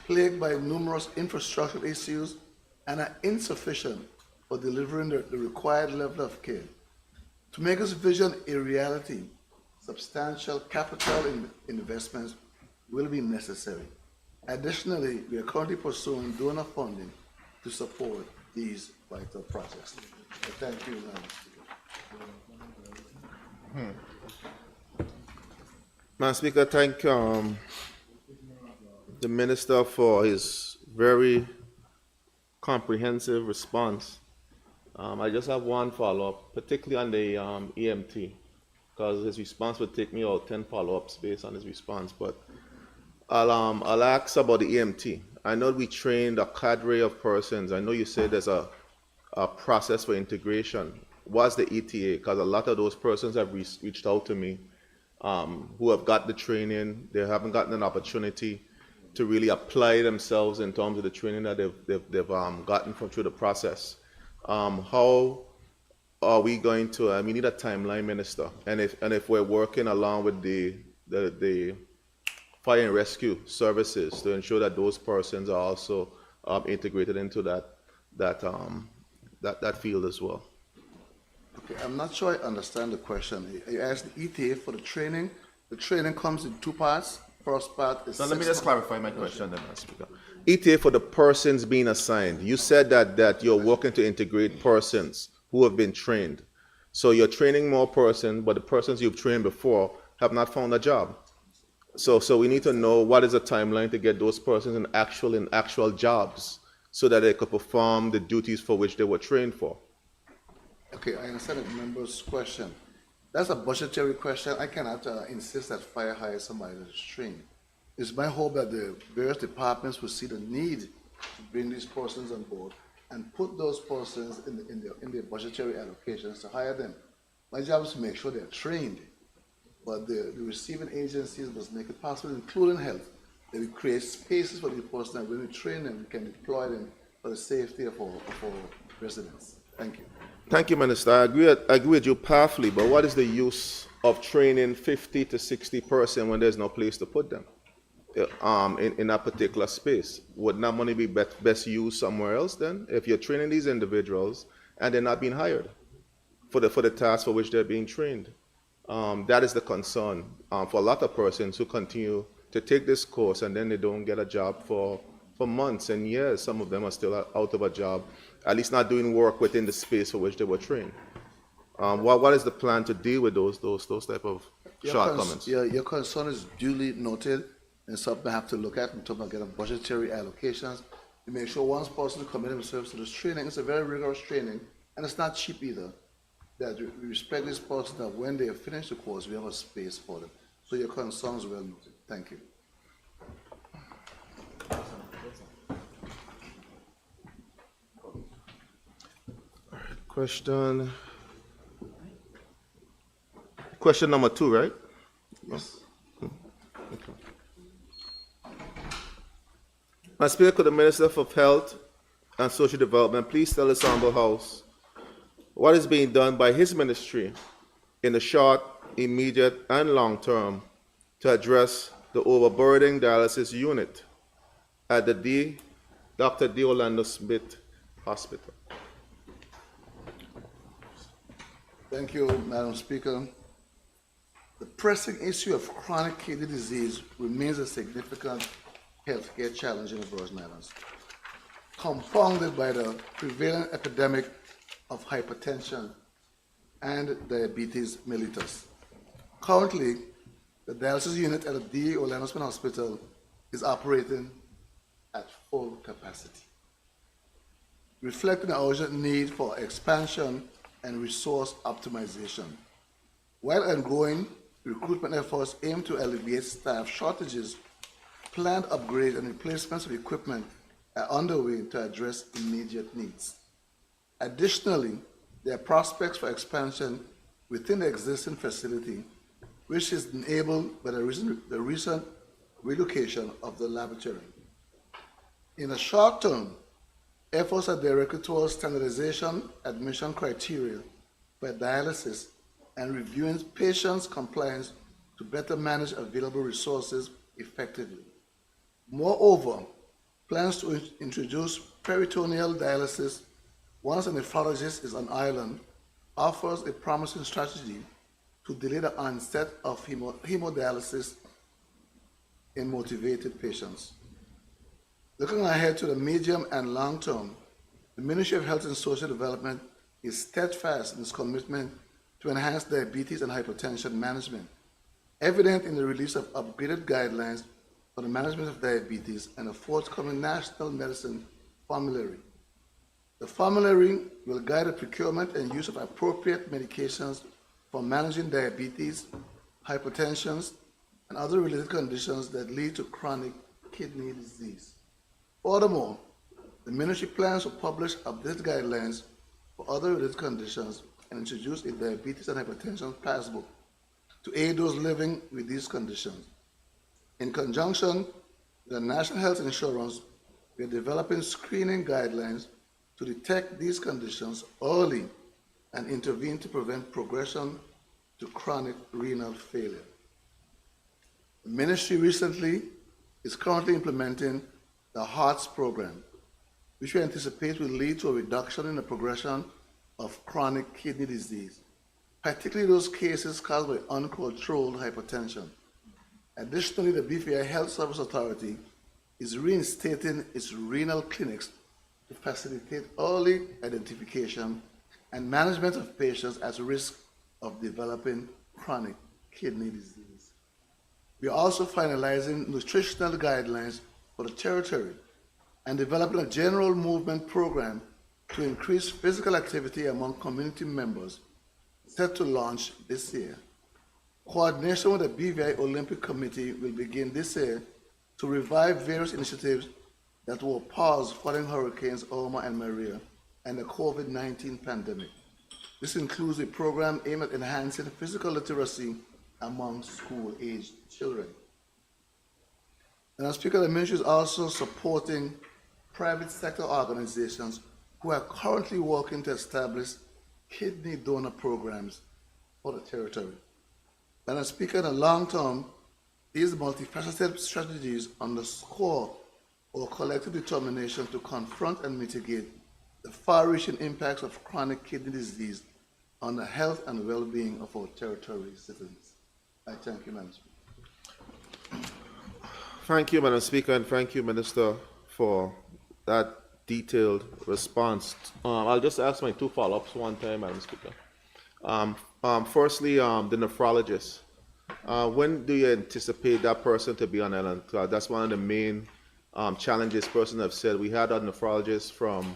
[SPEAKER 9] plagued by numerous infrastructural issues, and are insufficient for delivering the required level of care. To make this vision a reality, substantial capital investments will be necessary. Additionally, we are currently pursuing donor funding to support these vital projects. Thank you, Madam Speaker.
[SPEAKER 3] Madam Speaker, thank the Minister for his very comprehensive response. I just have one follow-up, particularly on the EMT, because his response would take me out 10 follow-ups based on his response. But I'll ask about the EMT. I know we trained a cadre of persons. I know you said there's a process for integration. What's the ETA? Because a lot of those persons have reached out to me who have got the training. They haven't gotten an opportunity to really apply themselves in terms of the training that they've gotten through the process. How are we going to? We need a timeline, Minister. And if we're working along with the fire and rescue services to ensure that those persons are also integrated into that field as well.
[SPEAKER 9] Okay, I'm not sure I understand the question. You asked the ETA for the training. The training comes in 2 parts. First part is.
[SPEAKER 3] So let me just clarify my question then, Mr. Speaker. ETA for the persons being assigned. You said that you're working to integrate persons who have been trained. So you're training more persons, but the persons you've trained before have not found a job. So we need to know what is the timeline to get those persons in actual jobs so that they could perform the duties for which they were trained for.
[SPEAKER 9] Okay, I understand the member's question. That's a budgetary question. I cannot insist that fire hire somebody that's trained. It's my hope that the various departments will see the need to bring these persons on board and put those persons in their budgetary allocations to hire them. My job is to make sure they're trained, but the receiving agencies must make it possible, including health, that we create spaces for these persons, and when we train them, we can deploy them for the safety of our residents. Thank you.
[SPEAKER 3] Thank you, Minister. I agree with you powerfully, but what is the use of training 50 to 60 persons when there's no place to put them in that particular space? Would that money be best used somewhere else then? If you're training these individuals and they're not being hired for the task for which they're being trained. That is the concern for a lot of persons who continue to take this course and then they don't get a job for months and years. Some of them are still out of a job, at least not doing work within the space for which they were trained. What is the plan to deal with those type of
[SPEAKER 8] shortcomings.
[SPEAKER 9] Your concern is duly noted and something I have to look at in terms of getting budgetary allocations to make sure once person commit themselves to this training, it's a very rigorous training and it's not cheap either. That we respect this person that when they finish the course, we have a space for them. So your concerns well noted. Thank you.
[SPEAKER 12] Question number 2, right?
[SPEAKER 9] Yes.
[SPEAKER 12] Okay. Madam Speaker, could the Minister of Health and Social Development please tell the Honorable House what is being done by his ministry in the short, immediate, and long term to address the overburdening dialysis unit at the Dr. D. Orlando Smith Hospital?
[SPEAKER 9] Thank you, Madam Speaker. The pressing issue of chronic kidney disease remains a significant healthcare challenge in the Virgin Islands, compounded by the prevalent epidemic of hypertension and diabetes mellitus. Currently, the dialysis unit at the D. Orlando Smith Hospital is operating at full capacity, reflecting the urgent need for expansion and resource optimization. While ongoing recruitment efforts aim to alleviate staff shortages, planned upgrades and replacements of equipment are underway to address immediate needs. Additionally, there are prospects for expansion within the existing facility, which is enabled by the recent relocation of the laboratory. In the short term, efforts are directed towards standardization admission criteria for dialysis and reviewing patients' compliance to better manage available resources effectively. Moreover, plans to introduce peritoneal dialysis once a nephrologist is on island offers a promising strategy to delay the onset of hemodialysis in motivated patients. Looking ahead to the medium and long term, the Ministry of Health and Social Development is steadfast in its commitment to enhance diabetes and hypertension management, evident in the release of upgraded guidelines for the management of diabetes and a forthcoming National Medicine Formulary. The formulary will guide the procurement and use of appropriate medications for managing diabetes, hypertension, and other related conditions that lead to chronic kidney disease. Furthermore, the ministry plans to publish updated guidelines for other related conditions and introduce a diabetes and hypertension passbook to aid those living with these conditions. In conjunction with the National Health Insurance, we are developing screening guidelines to detect these conditions early and intervene to prevent progression to chronic renal failure. The ministry is currently implementing the HEARTS program, which we anticipate will lead to a reduction in the progression of chronic kidney disease, particularly those cases caused by uncontrolled hypertension. Additionally, the BVI Health Service Authority is reinstating its renal clinics to facilitate early identification and management of patients at risk of developing chronic kidney disease. We are also finalizing nutritional guidelines for the territory and developing a general movement program to increase physical activity among community members, set to launch this year. Coordination with the BVI Olympic Committee will begin this year to revive various initiatives that were paused following Hurricanes Irma and Maria and the COVID-19 pandemic. This includes a program aimed at enhancing physical literacy among school-aged children. And as Speaker, the ministry is also supporting private sector organizations who are currently working to establish kidney donor programs for the territory. And as Speaker, in the long term, these multifaceted strategies underscore our collective determination to confront and mitigate the far-reaching impacts of chronic kidney disease on the health and well-being of our territory citizens. I thank you, Madam Speaker.
[SPEAKER 12] Thank you, Madam Speaker, and thank you, Minister, for that detailed response. I'll just ask my 2 follow-ups one time, Madam Speaker. Firstly, the nephrologist. When do you anticipate that person to be on island? That's one of the main challenges person have said. We had a nephrologist from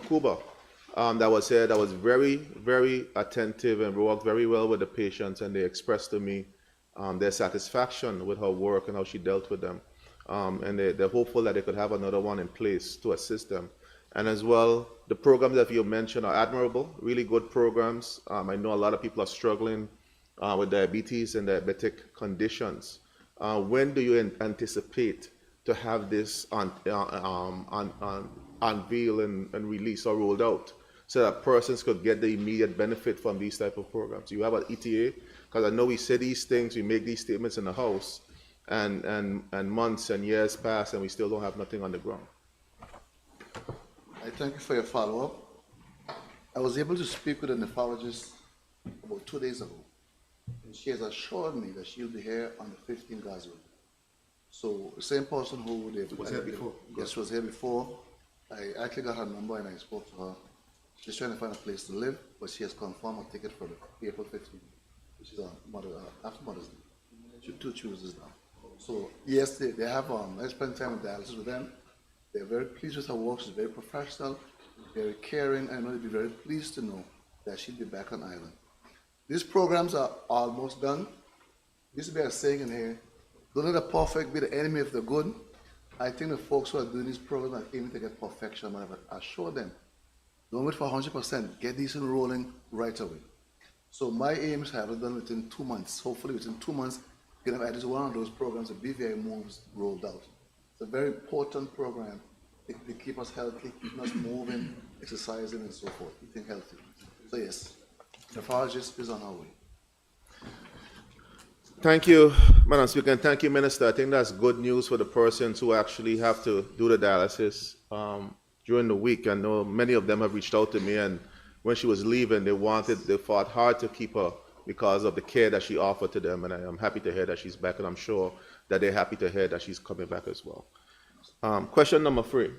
[SPEAKER 12] Cuba that was here, that was very, very attentive and worked very well with the patients, and they expressed to me their satisfaction with her work and how she dealt with them. And they're hopeful that they could have another one in place to assist them. And as well, the programs that you mentioned are admirable, really good programs. I know a lot of people are struggling with diabetes and diabetic conditions. When do you anticipate to have this unveiled and released or rolled out so that persons could get the immediate benefit from these type of programs? You have an ETA? Because I know we say these things, we make these statements in the House, and months and years pass and we still don't have nothing on the ground.
[SPEAKER 9] I thank you for your follow-up. I was able to speak with a nephrologist about 2 days ago, and she has assured me that she'll be here on the 15th Gaza. So the same person who was here before. Yes, she was here before. I actually got her number and I spoke to her. She's trying to find a place to live, but she has confirmed a ticket for the April 15th, which is after Mother's Day. 2 Tuesdays now. So yes, they have. I spent time in dialysis with them. They're very pleased with her work. She's very professional, very caring. I know they'll be very pleased to know that she'll be back on island. These programs are almost done. There used to be a saying in here, don't let the perfect be the enemy of the good. I think the folks who are doing these programs are aiming to get perfection. I assure them, don't wait for 100%. Get these rolling right away. So my aim is to have it done within 2 months. Hopefully within 2 months, you can have at least one of those programs, the BVI moves rolled out. It's a very important program. They keep us healthy, keep us moving, exercising, and so forth, eating healthy. So yes, the nephrologist is on our way.
[SPEAKER 12] Thank you, Madam Speaker, and thank you, Minister. I think that's good news for the persons who actually have to do the dialysis during the week. I know many of them have reached out to me, and when she was leaving, they fought hard to keep her because of the care that she offered to them, and I am happy to hear that she's back, and I'm sure that they're happy to hear that she's coming back as well. Question number 3.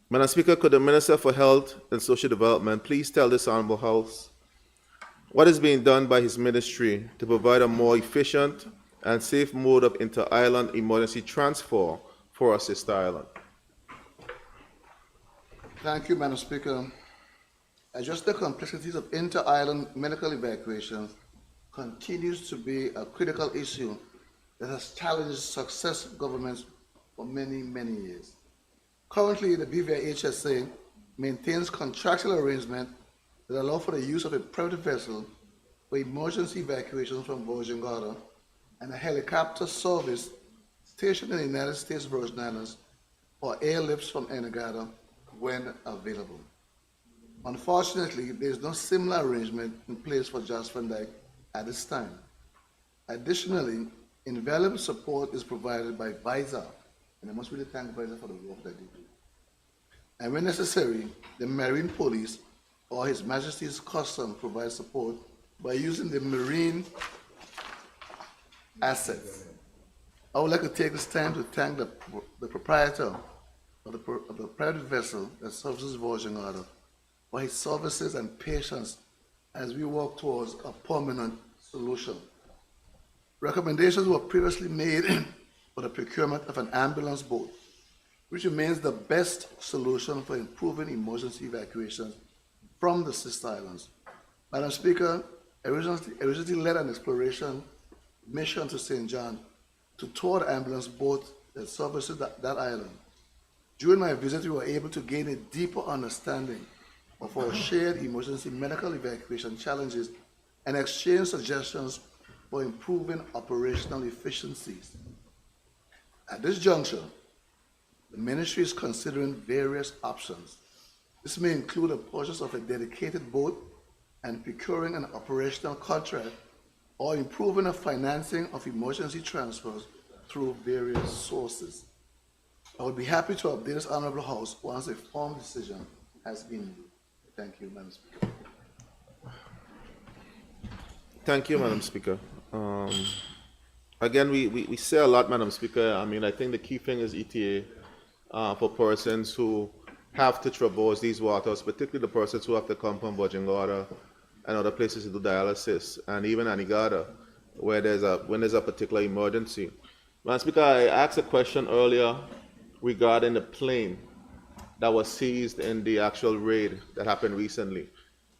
[SPEAKER 12] Madam Speaker, could the Minister for Health and Social Development please tell this Honorable House what is being done by his ministry to provide a more efficient and safe mode of inter-island emergency transfer for our sister island?
[SPEAKER 9] Thank you, Madam Speaker. Just the complexities of inter-island medical evacuations continues to be a critical issue that has challenged successive governments for many, many years. Currently, the BVI HSA maintains contractual arrangements that allow for the use of a private vessel for emergency evacuations from Virgin Gorda and a helicopter service stationed in the United States Virgin Islands for airlifts from Enagada when available. Unfortunately, there is no similar arrangement in place for Jos Van Dyke at this time. Additionally, invaluable support is provided by VISA, and I must really thank VISA for the work that they do. And when necessary, the Marine Police or His Majesty's Customs provide support by using the marine assets. I would like to take this time to thank the proprietor of the private vessel that services Virgin Gorda for his services and patience as we work towards a permanent solution. Recommendations were previously made for the procurement of an ambulance boat, which remains the best solution for improving emergency evacuations from the sister islands. Madam Speaker, I originally led an exploration mission to St. John to tour the ambulance boat that services that island. During my visit, we were able to gain a deeper understanding of our shared emergency medical evacuation challenges and exchange suggestions for improving operational efficiencies. At this juncture, the Ministry is considering various options. This may include a purchase of a dedicated boat and procuring an operational contract or improving the financing of emergency transfers through various sources. I would be happy to update this Honorable House once a firm decision has been made. Thank you, Madam Speaker.
[SPEAKER 12] Thank you, Madam Speaker. Again, we say a lot, Madam Speaker. I mean, I think the key thing is ETA for persons who have to traverse these waters, particularly the persons who have to come from Virgin Gorda
[SPEAKER 3] and other places to do dialysis, and even Anegada, where when there's a particular emergency. Madam Speaker, I asked a question earlier regarding the plane that was seized in the actual raid that happened recently.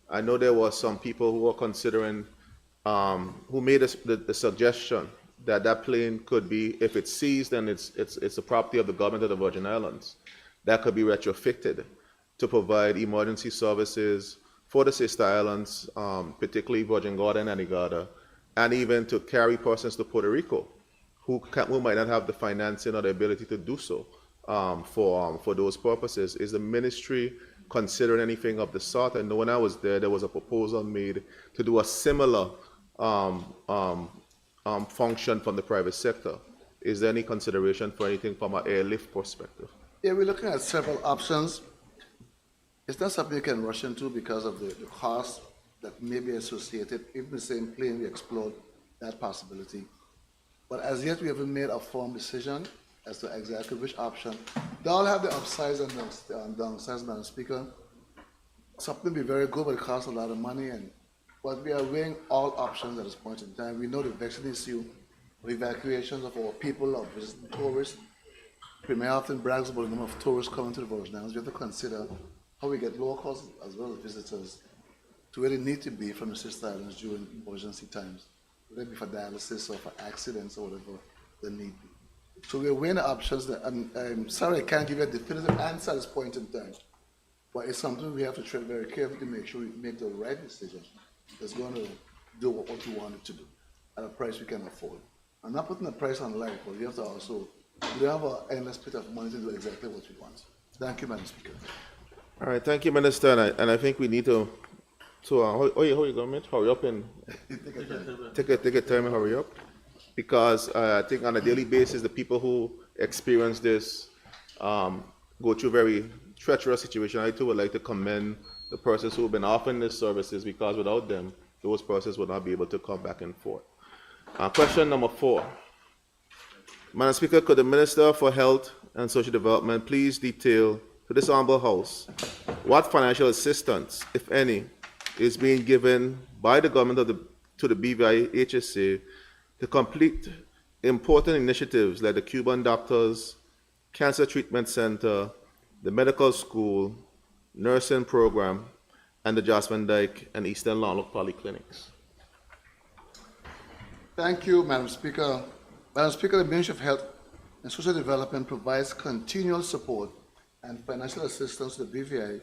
[SPEAKER 3] I know there were some people who were considering, who made the suggestion that that plane could be, if it's seized and it's the property of the government of the Virgin Islands, that could be retrofitted to provide emergency services for the sister islands, particularly Virgin Gorda and Anegada, and even to carry persons to Puerto Rico who might not have the financing or the ability to do so for those purposes. Is the ministry considering anything of the sort? I know when I was there was a proposal made to do a similar function from the private sector. Is there any consideration for anything from an airlift perspective?
[SPEAKER 9] Yeah, we're looking at several options. It's not something you can rush into because of the cost that may be associated. Even the same plane, we explored that possibility. But as yet, we haven't made a firm decision as to exactly which option. They all have the upsides and the downsides, Madam Speaker. Something would be very good, but it costs a lot of money. But we are weighing all options at this point in time. We know the vexing issue of evacuations of our people, of visiting tourists. Premier often brags about the number of tourists coming to the Virgin Islands. We have to consider how we get locals as well as visitors to where they need to be from the sister islands during emergency times, whether it be for dialysis or for accidents or whatever the need be. So we're weighing the options. I'm sorry I can't give you a definitive answer at this point in time, but it's something we have to tread very carefully to make sure we make the right decision that's going to do what we want it to do at a price we can afford. I'm not putting a price on life, but we have to also, we have an endless pit of money to do exactly what we want. Thank you, Madam Speaker.
[SPEAKER 3] All right, thank you, Minister. And I think we need to how you going, Mitch? Hurry up and take a time and hurry up. Because I think on a daily basis, the people who experience this go through very treacherous situation. I too would like to commend the persons who have been offering these services, because without them, those persons would not be able to come back and forth. Question number 4. Madam Speaker, could the Minister for Health and Social Development please detail to this honorable House what financial assistance, if any, is being given by the government to the BVI HSA to complete important initiatives like the Cuban Doctors, Cancer Treatment Center, the Medical School, Nursing Program, and the Jasmine Dyke and Eastern Longlook Polyclinics?
[SPEAKER 9] Thank you, Madam Speaker. Madam Speaker, the Ministry of Health and Social Development provides continual support and financial assistance to the BVI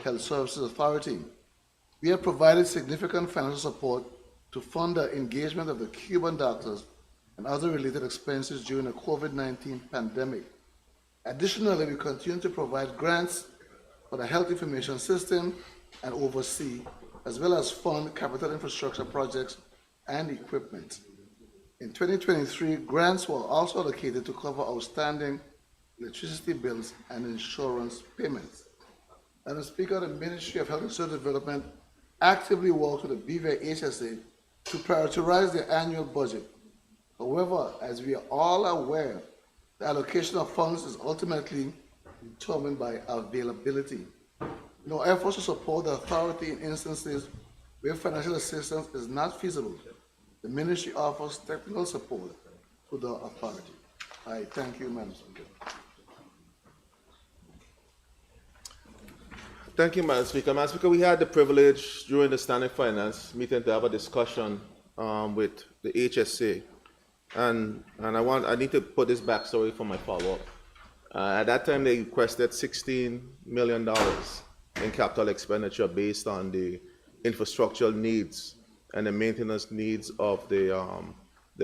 [SPEAKER 9] Health Services Authority. We have provided significant financial support to fund the engagement of the Cuban doctors and other related expenses during the COVID-19 pandemic. Additionally, we continue to provide grants for the health information system and oversee, as well as fund capital infrastructure projects and equipment. In 2023, grants were also allocated to cover outstanding electricity bills and insurance payments. Madam Speaker, the Ministry of Health and Social Development actively works with the BVI HSA to prioritize their annual budget. However, as we are all aware, the allocation of funds is ultimately determined by availability. In our efforts to support the authority in instances where financial assistance is not feasible, the Ministry offers technical support to the authority. I thank you, Madam Speaker.
[SPEAKER 3] Thank you, Madam Speaker. Madam Speaker, we had the privilege during the Standing Finance meeting to have a discussion with the HSA. And I need to put this backstory for my follow-up. At that time, they requested $16 million in capital expenditure based on the infrastructural needs and the maintenance needs of the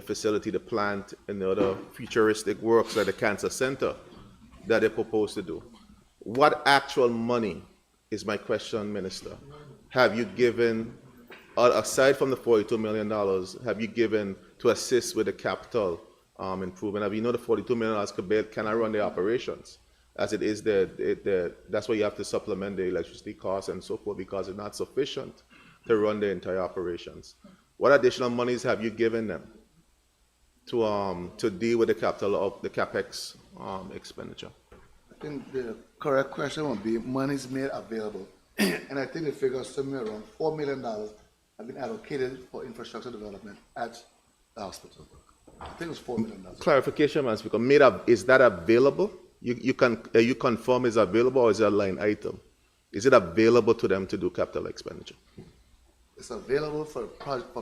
[SPEAKER 3] facility, the plant, and the other futuristic works like the cancer center that they proposed to do. What actual money, is my question, Minister, have you given, aside from the $42 million, have you given to assist with the capital improvement? Have you know the $42 million cannot run the operations? As it is, that's why you have to supplement the electricity costs and so forth, because it's not sufficient to run the entire operations. What additional monies have you given them to deal with the capital of the CapEx expenditure?
[SPEAKER 9] I think the correct question would be monies made available. And I think the figure is somewhere around $4 million have been allocated for infrastructure development at the hospital. I think it was $4 million.
[SPEAKER 12] Clarification, Madam Speaker. Is that available? You confirm it's available, or is it a line item? Is it available to them to do capital expenditure?
[SPEAKER 9] It's available for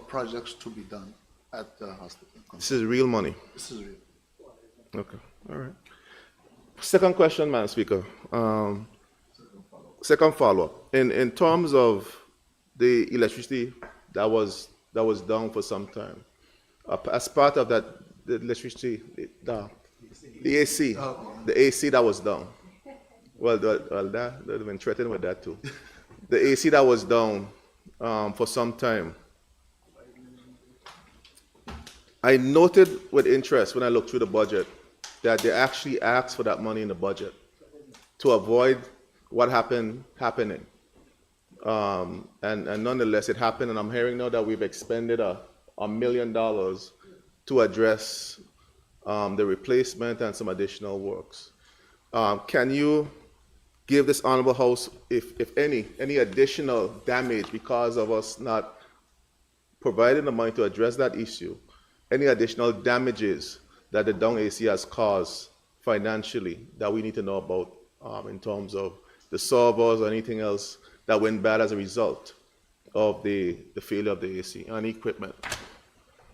[SPEAKER 9] projects to be done at the hospital.
[SPEAKER 12] This is real money.
[SPEAKER 9] This is real.
[SPEAKER 12] Okay, all right. Second question, Madam Speaker. Second follow-up. In terms of the electricity that was down for some time, as part of that, the electricity, the AC, the AC that was down. Well, that they've been threatened with that too. The AC that was down for some time. I noted with interest when I looked through the budget that they actually asked for that money in the budget to avoid what happening. And nonetheless, it happened, and I'm hearing now that we've expended $1 million to address the replacement and some additional works. Can you give this Honorable House, if any additional damage because of us not providing the money to address that issue, any additional damages that the down AC has caused financially that we need to know about in terms of the servers or anything else that went bad as a result of the failure of the AC and equipment?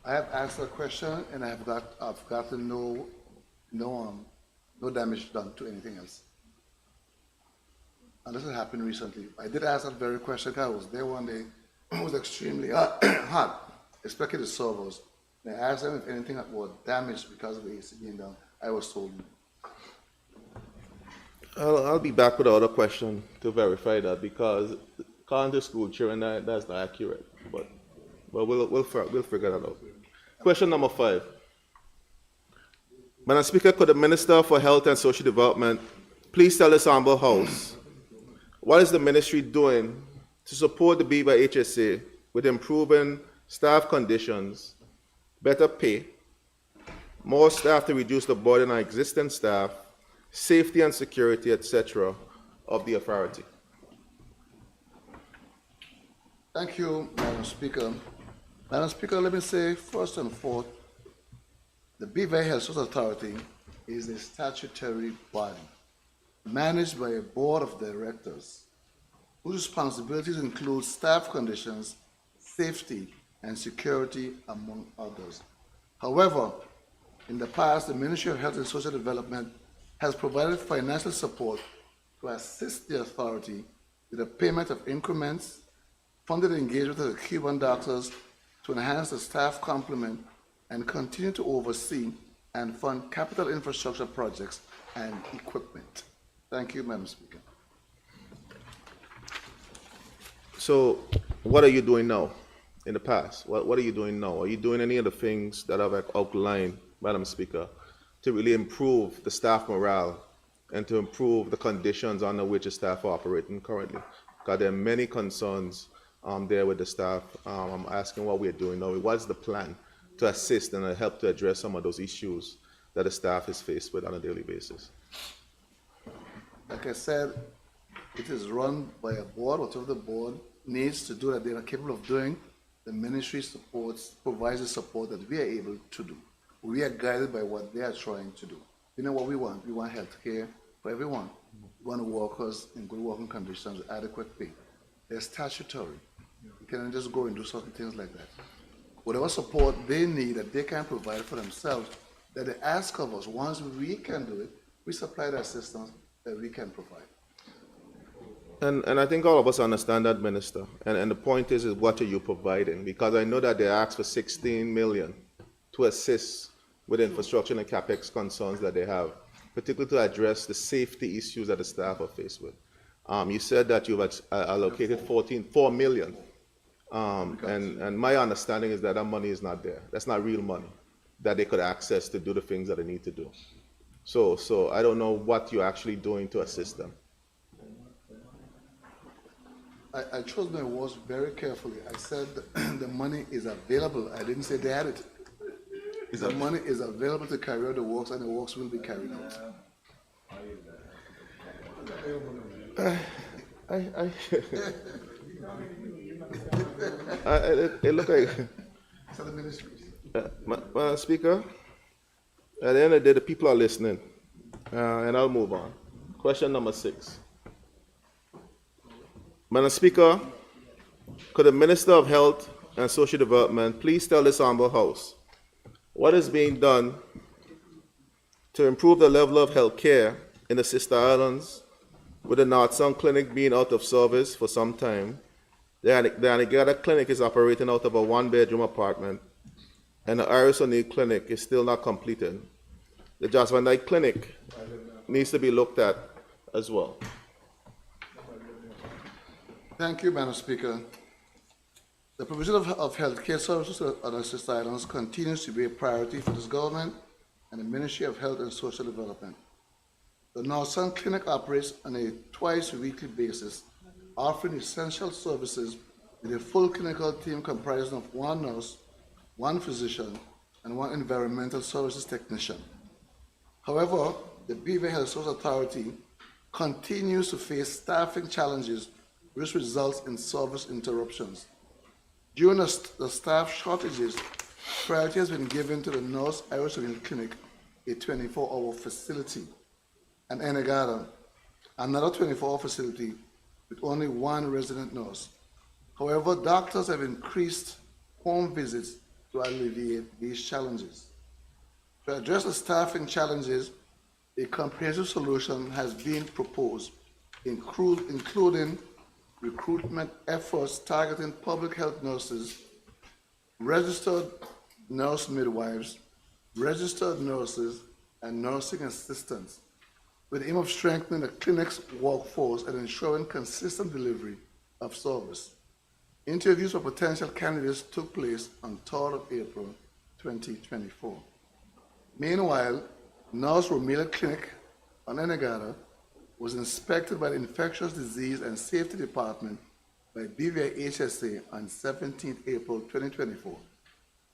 [SPEAKER 9] I have asked a question, and I've gotten no damage done to anything else. And this has happened recently. I did ask that very question because I was there one day. It was extremely hot, especially the servers. And I asked them if anything was damaged because of the AC being down. I was told no.
[SPEAKER 12] I'll be back with another question to verify that, because according to school children, that's not accurate. But we'll figure that out. Question number 5. Madam Speaker, could the Minister for Health and Social Development please tell this Honorable House what is the ministry doing to support the Beaver HSA with improving staff conditions, better pay, more staff to reduce the burden on existing staff, safety and security, etc., of the authority?
[SPEAKER 9] Thank you, Madam Speaker. Madam Speaker, let me say first and foremost, the Beaver Health Social Authority is a statutory body managed by a board of directors whose responsibilities include staff conditions, safety, and security, among others. However, in the past, the Ministry of Health and Social Development has provided financial support to assist the authority with the payment of increments, funded engagement of the Cuban doctors to enhance the staff complement, and continue to oversee and fund capital infrastructure projects and equipment. Thank you, Madam Speaker.
[SPEAKER 12] So, what are you doing now? In the past, what are you doing now? Are you doing any of the things that I've outlined, Madam Speaker, to really improve the staff morale and to improve the conditions under which the staff are operating currently? Because there are many concerns there with the staff. I'm asking what we're doing now. What's the plan to assist and help to address some of those issues that the staff is faced with on a daily basis?
[SPEAKER 9] Like I said, it is run by a board. Whatever the board needs to do that they are capable of doing, the ministry provides the support that we are able to do. We are guided by what they are trying to do. You know what we want? We want health care for everyone. We want workers in good working conditions with adequate pay. They're statutory. You cannot just go and do certain things like that. Whatever support they need that they can provide for themselves, that they ask of us, once we can do it, we supply the assistance that we can provide.
[SPEAKER 12] And I think all of us understand that, Minister. And the point is what are you providing? Because I know that they asked for $16 million to assist with infrastructure and capex concerns that they have, particularly to address the safety issues that the staff are faced with. You said that you've allocated $4 million. And my understanding is that that money is not there. That's not real money that they could access to do the things that they need to do. So I don't know what you're actually doing to assist them.
[SPEAKER 9] I chose my words very carefully. I said the money is available. I didn't say they had it. The money is available to carry out the works, and the works will be carried out.
[SPEAKER 12] it look like,
[SPEAKER 9] So the ministries.
[SPEAKER 12] Madam Speaker, at the end of the day, the people are listening, and I'll move on. Question number 6. Madam Speaker, could the Minister of Health and Social Development please tell this Honorable House what is being done to improve the level of health care in the Sister Islands, with the North Sound Clinic being out of service for some time? The Anegada Clinic is operating out of a 1-bedroom apartment, and the Iris O'Neill Clinic is still not completed. The Jos Van Dyke Clinic needs to be looked at as well.
[SPEAKER 9] Thank you, Madam Speaker. The provision of healthcare services on the Sister Islands continues to be a priority for this government and the Ministry of Health and Social Development. The North Sound Clinic operates on a twice-weekly basis, offering essential services with a full clinical team comprising of 1 nurse, 1 physician, and 1 environmental services technician. However, the Beaver Health Source Authority continues to face staffing challenges, which results in service interruptions. During the staff shortages, priority has been given to the North Iris O'Neill Clinic, a 24-hour facility, and Anegada, another 24-hour facility with only 1 resident nurse. However, doctors have increased home visits to alleviate these challenges. To address the staffing challenges, a comprehensive solution has been proposed, including recruitment efforts targeting public health nurses, registered nurse midwives, registered nurses, and nursing assistants, with the aim of strengthening the clinic's workforce and ensuring consistent delivery of service. Interviews for potential candidates took place on 3rd of April, 2024. Meanwhile, Nurse Romila Clinic on Anegada was inspected by the Infectious Disease and Safety Department by BVI HSA on 17 April 2024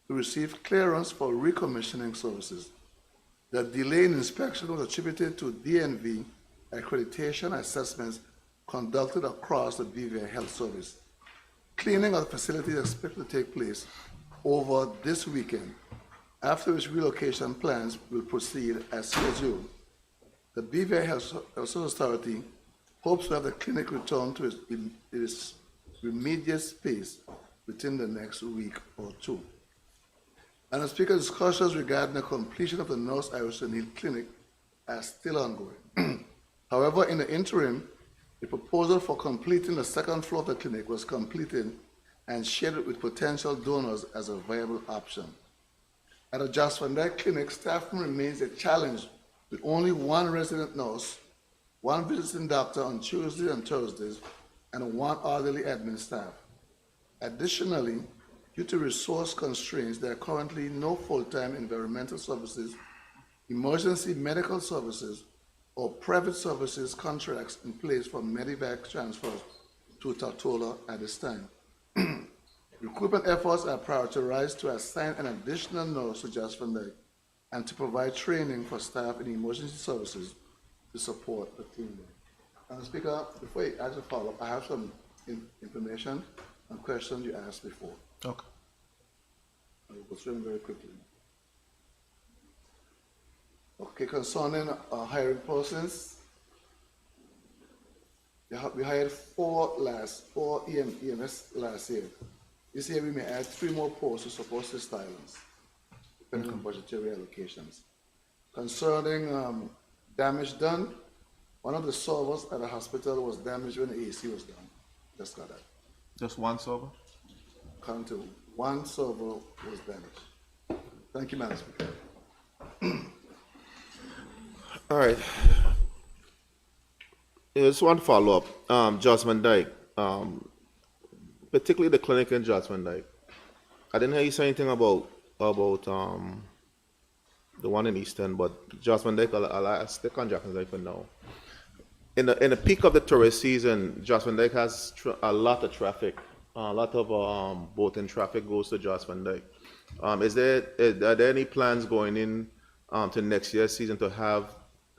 [SPEAKER 9] to receive clearance for recommissioning services. The delay in inspection was attributed to DNV accreditation assessments conducted across the BVI Health Service. Cleaning of the facility is expected to take place over this weekend, after which relocation plans will proceed as scheduled. The BVI Health Service Authority hopes to have the clinic return to its immediate space within the next week or 2. And the Speaker, discussions regarding the completion of the North Iris O'Neill Clinic are still ongoing. However, in the interim, the proposal for completing the 2nd floor of the clinic was completed and shared with potential donors as a viable option. At the Jos Van Dyke Clinic, staffing remains a challenge, with only 1 resident nurse, 1 visiting doctor on Tuesdays and Thursdays, and 1 elderly admin staff. Additionally, due to resource constraints, there are currently no full-time environmental services, emergency medical services, or private services contracts in place for medevac transfers to Tortola at this time. Recruitment efforts are prioritized to assign an additional nurse to Jos Van Dyke and to provide training for staff in emergency services to support the team. And Speaker, before you ask a follow-up, I have some information and questions you asked before.
[SPEAKER 12] Okay.
[SPEAKER 9] I will go through them very quickly. Okay, concerning hiring persons, we hired 4 EMS last year. This year we may add 3 more posts to support Sister Islands, depending on budgetary allocations. Concerning damage done, one of the servers at the hospital was damaged when the AC was down. Just got that.
[SPEAKER 3] Just 1 server?
[SPEAKER 9] According to 1 server was damaged. Thank you, Madam Speaker.
[SPEAKER 12] All right. Just one follow-up. Jos Van Dyke, particularly the clinic in Jos Van Dyke. I didn't hear you say anything about the one in Eastern, but Jos Van Dyke, I'll stick on Jos Van Dyke for now. In the peak of the tourist season, Jos Van Dyke has a lot of traffic. A lot of boating traffic goes to Jos Van Dyke. Are there any plans going in to next year's season to have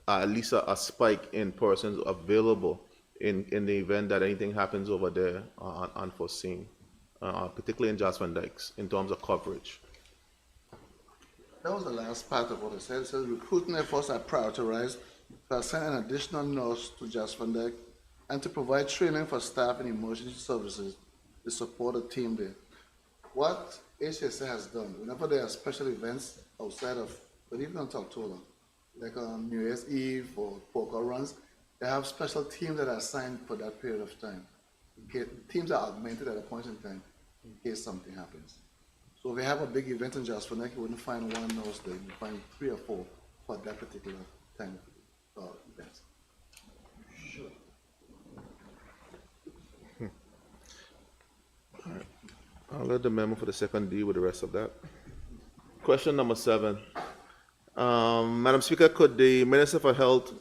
[SPEAKER 12] at least a spike in persons available in the event that anything happens over there unforeseen? particularly in Jasper Dykes, in terms of coverage?
[SPEAKER 9] That was the last part of what I said. It says recruiting efforts are prioritized to assign an additional nurse to Jasper Dyke and to provide training for staff in emergency services to support the team there. What HSA has done, whenever there are special events outside of, but even on October, like on New Year's Eve or poker runs, they have special teams that are assigned for that period of time. Teams are augmented at a point in time in case something happens. So if we have a big event in Jasper Neck, you wouldn't find one nurse there, you find 3 or 4 for that particular time of event. Sure.
[SPEAKER 12] All right. I'll let the member for the second deal with the rest of that. Question number 7. Madam Speaker, could the Minister for Health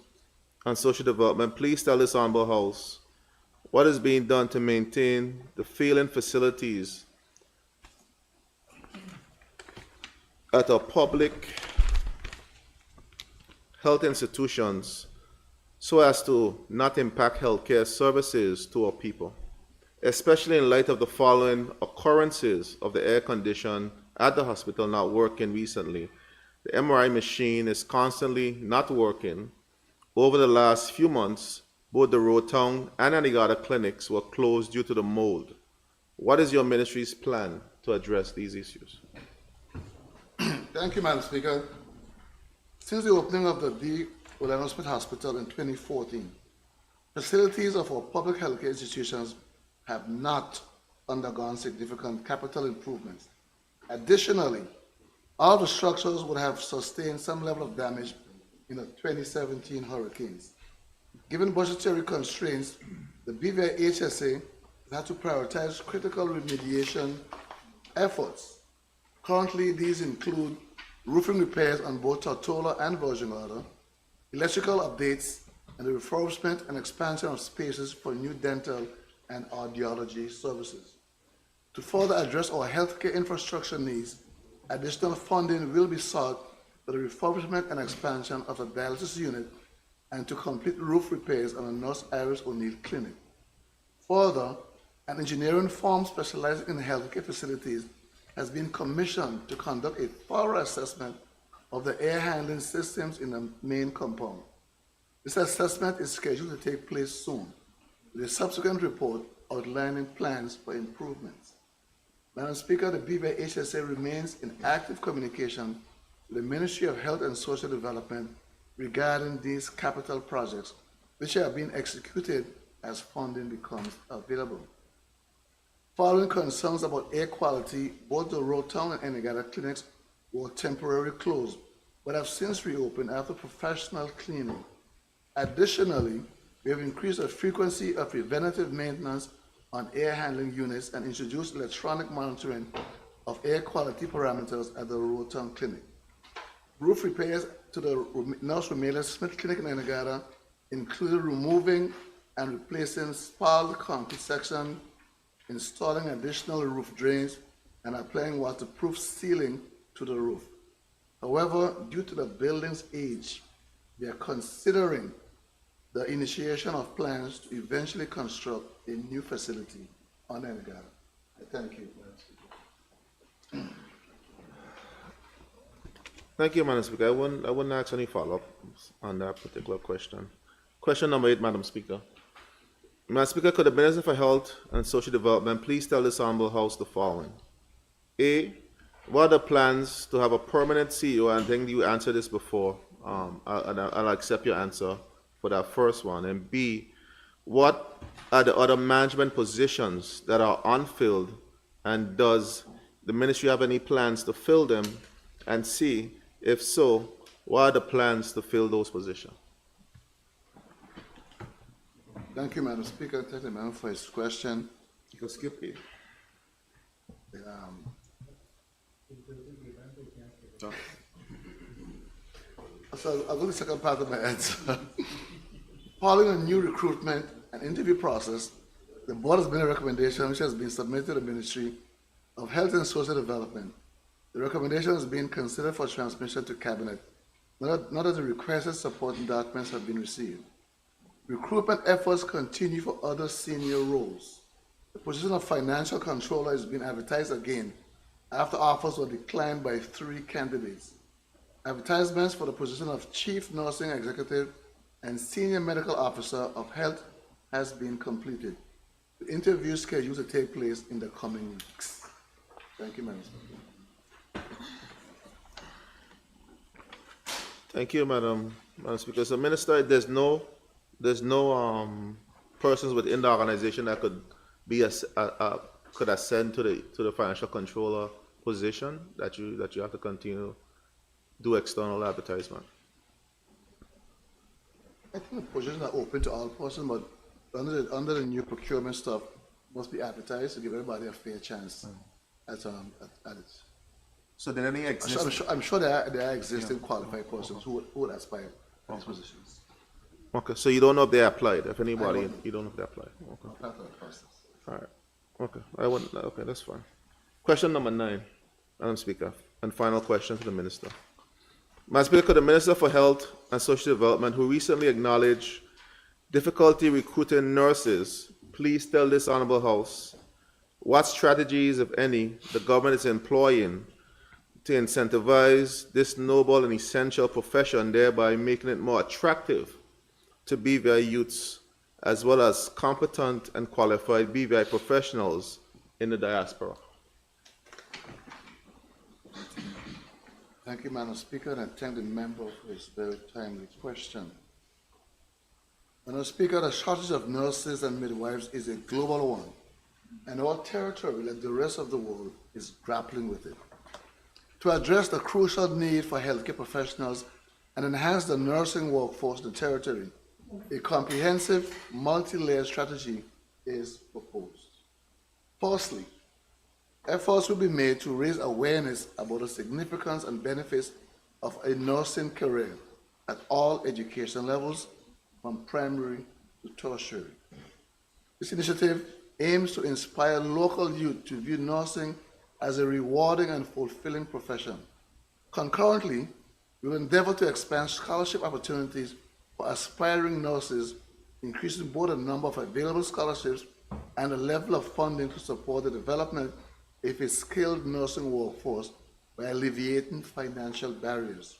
[SPEAKER 12] and Social Development please tell this Honorable House what is being done to maintain the failing facilities at our public health institutions so as to not impact healthcare services to our people, especially in light of the following occurrences of the air condition at the hospital not working recently. The MRI machine is constantly not working. Over the last few months, both the Rotown and Anegada clinics were closed due to the mold. What is your ministry's plan to address these issues?
[SPEAKER 9] Thank you, Madam Speaker. Since the opening of the D. Orlando Smith Hospital in 2014, facilities of our public healthcare institutions have not undergone significant capital improvements. Additionally, all the structures would have sustained some level of damage in the 2017 hurricanes. Given budgetary constraints, the BVI HSA had to prioritize critical remediation efforts. Currently, these include roofing repairs on both Tortola and Virgin Gorda, electrical updates, and the refurbishment and expansion of spaces for new dental and audiology services. To further address our healthcare infrastructure needs, additional funding will be sought for the refurbishment and expansion of the dialysis unit and to complete roof repairs on the Nurse Iris O'Neill Clinic. Further, an engineering firm specializing in healthcare facilities has been commissioned to conduct a thorough assessment of the air handling systems in the main compound. This assessment is scheduled to take place soon, with a subsequent report outlining plans for improvements. Madam Speaker, the BVI HSA remains in active communication with the Ministry of Health and Social Development regarding these capital projects, which are being executed as funding becomes available. Following concerns about air quality, both the Rotown and Anegada clinics were temporarily closed, but have since reopened after professional cleaning. Additionally, we have increased the frequency of preventative maintenance on air handling units and introduced electronic monitoring of air quality parameters at the Rotown Clinic. Roof repairs to the Nurse Romelia Smith Clinic in Anegada included removing and replacing spalled concrete section, installing additional roof drains, and applying waterproof sealing to the roof. However, due to the building's age, we are considering the initiation of plans to eventually construct a new facility on Anegada. I thank you.
[SPEAKER 12] Thank you, Madam Speaker. I wouldn't ask any follow-up on that particular question. Question number 8, Madam Speaker. Madam Speaker, could the Minister for Health and Social Development please tell this Honorable House the following? A, what are the plans to have a permanent CEO? And I think you answered this before. I'll accept your answer for that first one. And B, what are the other management positions that are unfilled? And does the ministry have any plans to fill them? And C, if so, what are the plans to fill those positions?
[SPEAKER 9] Thank you, Madam Speaker. Thank the member for his question.
[SPEAKER 12] You can skip it.
[SPEAKER 9] So I'll go to the second part of my answer. Following a new recruitment and interview process, the board has made a recommendation which has been submitted to the Ministry of Health and Social Development. The recommendation is being considered for transmission to Cabinet, not that the requested supporting documents have been received. Recruitment efforts continue for other senior roles. The position of financial controller is being advertised again after offers were declined by 3 candidates. Advertisements for the position of Chief Nursing Executive and Senior Medical Officer of Health has been completed. The interview is scheduled to take place in the coming weeks. Thank you, Madam Speaker.
[SPEAKER 12] Thank you, Madam Speaker. So, Minister, there's no persons within the organization that could be could ascend to the financial controller position that you have to continue do external advertisement.
[SPEAKER 9] I think the positions are open to all persons, but under the new procurement stuff, must be advertised to give everybody a fair chance at it.
[SPEAKER 13] So did any existing?
[SPEAKER 9] I'm sure there are existing qualified persons who would aspire to these positions.
[SPEAKER 12] Okay, so you don't know if they applied. If anybody, you don't know if they applied. Okay.
[SPEAKER 9] Not part of the process.
[SPEAKER 12] All right. Okay. Okay, that's fine. Question number 9, Madam Speaker, and final question to the Minister. Madam Speaker, could the Minister for Health and Social Development, who recently acknowledged difficulty recruiting nurses, please tell this Honourable House what strategies, if any, the government is employing to incentivize this noble and essential profession, thereby making it more attractive to BVI youths, as well as competent and qualified BVI professionals in the diaspora.
[SPEAKER 9] Thank you, Madam Speaker, and I thank the member for his very timely question. Madam Speaker, the shortage of nurses and midwives is a global one, and our territory, like the rest of the world, is grappling with it. To address the crucial need for healthcare professionals and enhance the nursing workforce in the territory, a comprehensive, multi-layered strategy is proposed. Firstly, efforts will be made to raise awareness about the significance and benefits of a nursing career at all education levels, from primary to tertiary. This initiative aims to inspire local youth to view nursing as a rewarding and fulfilling profession. Concurrently, we will endeavor to expand scholarship opportunities for aspiring nurses, increasing both the number of available scholarships and the level of funding to support the development of a skilled nursing workforce by alleviating financial barriers.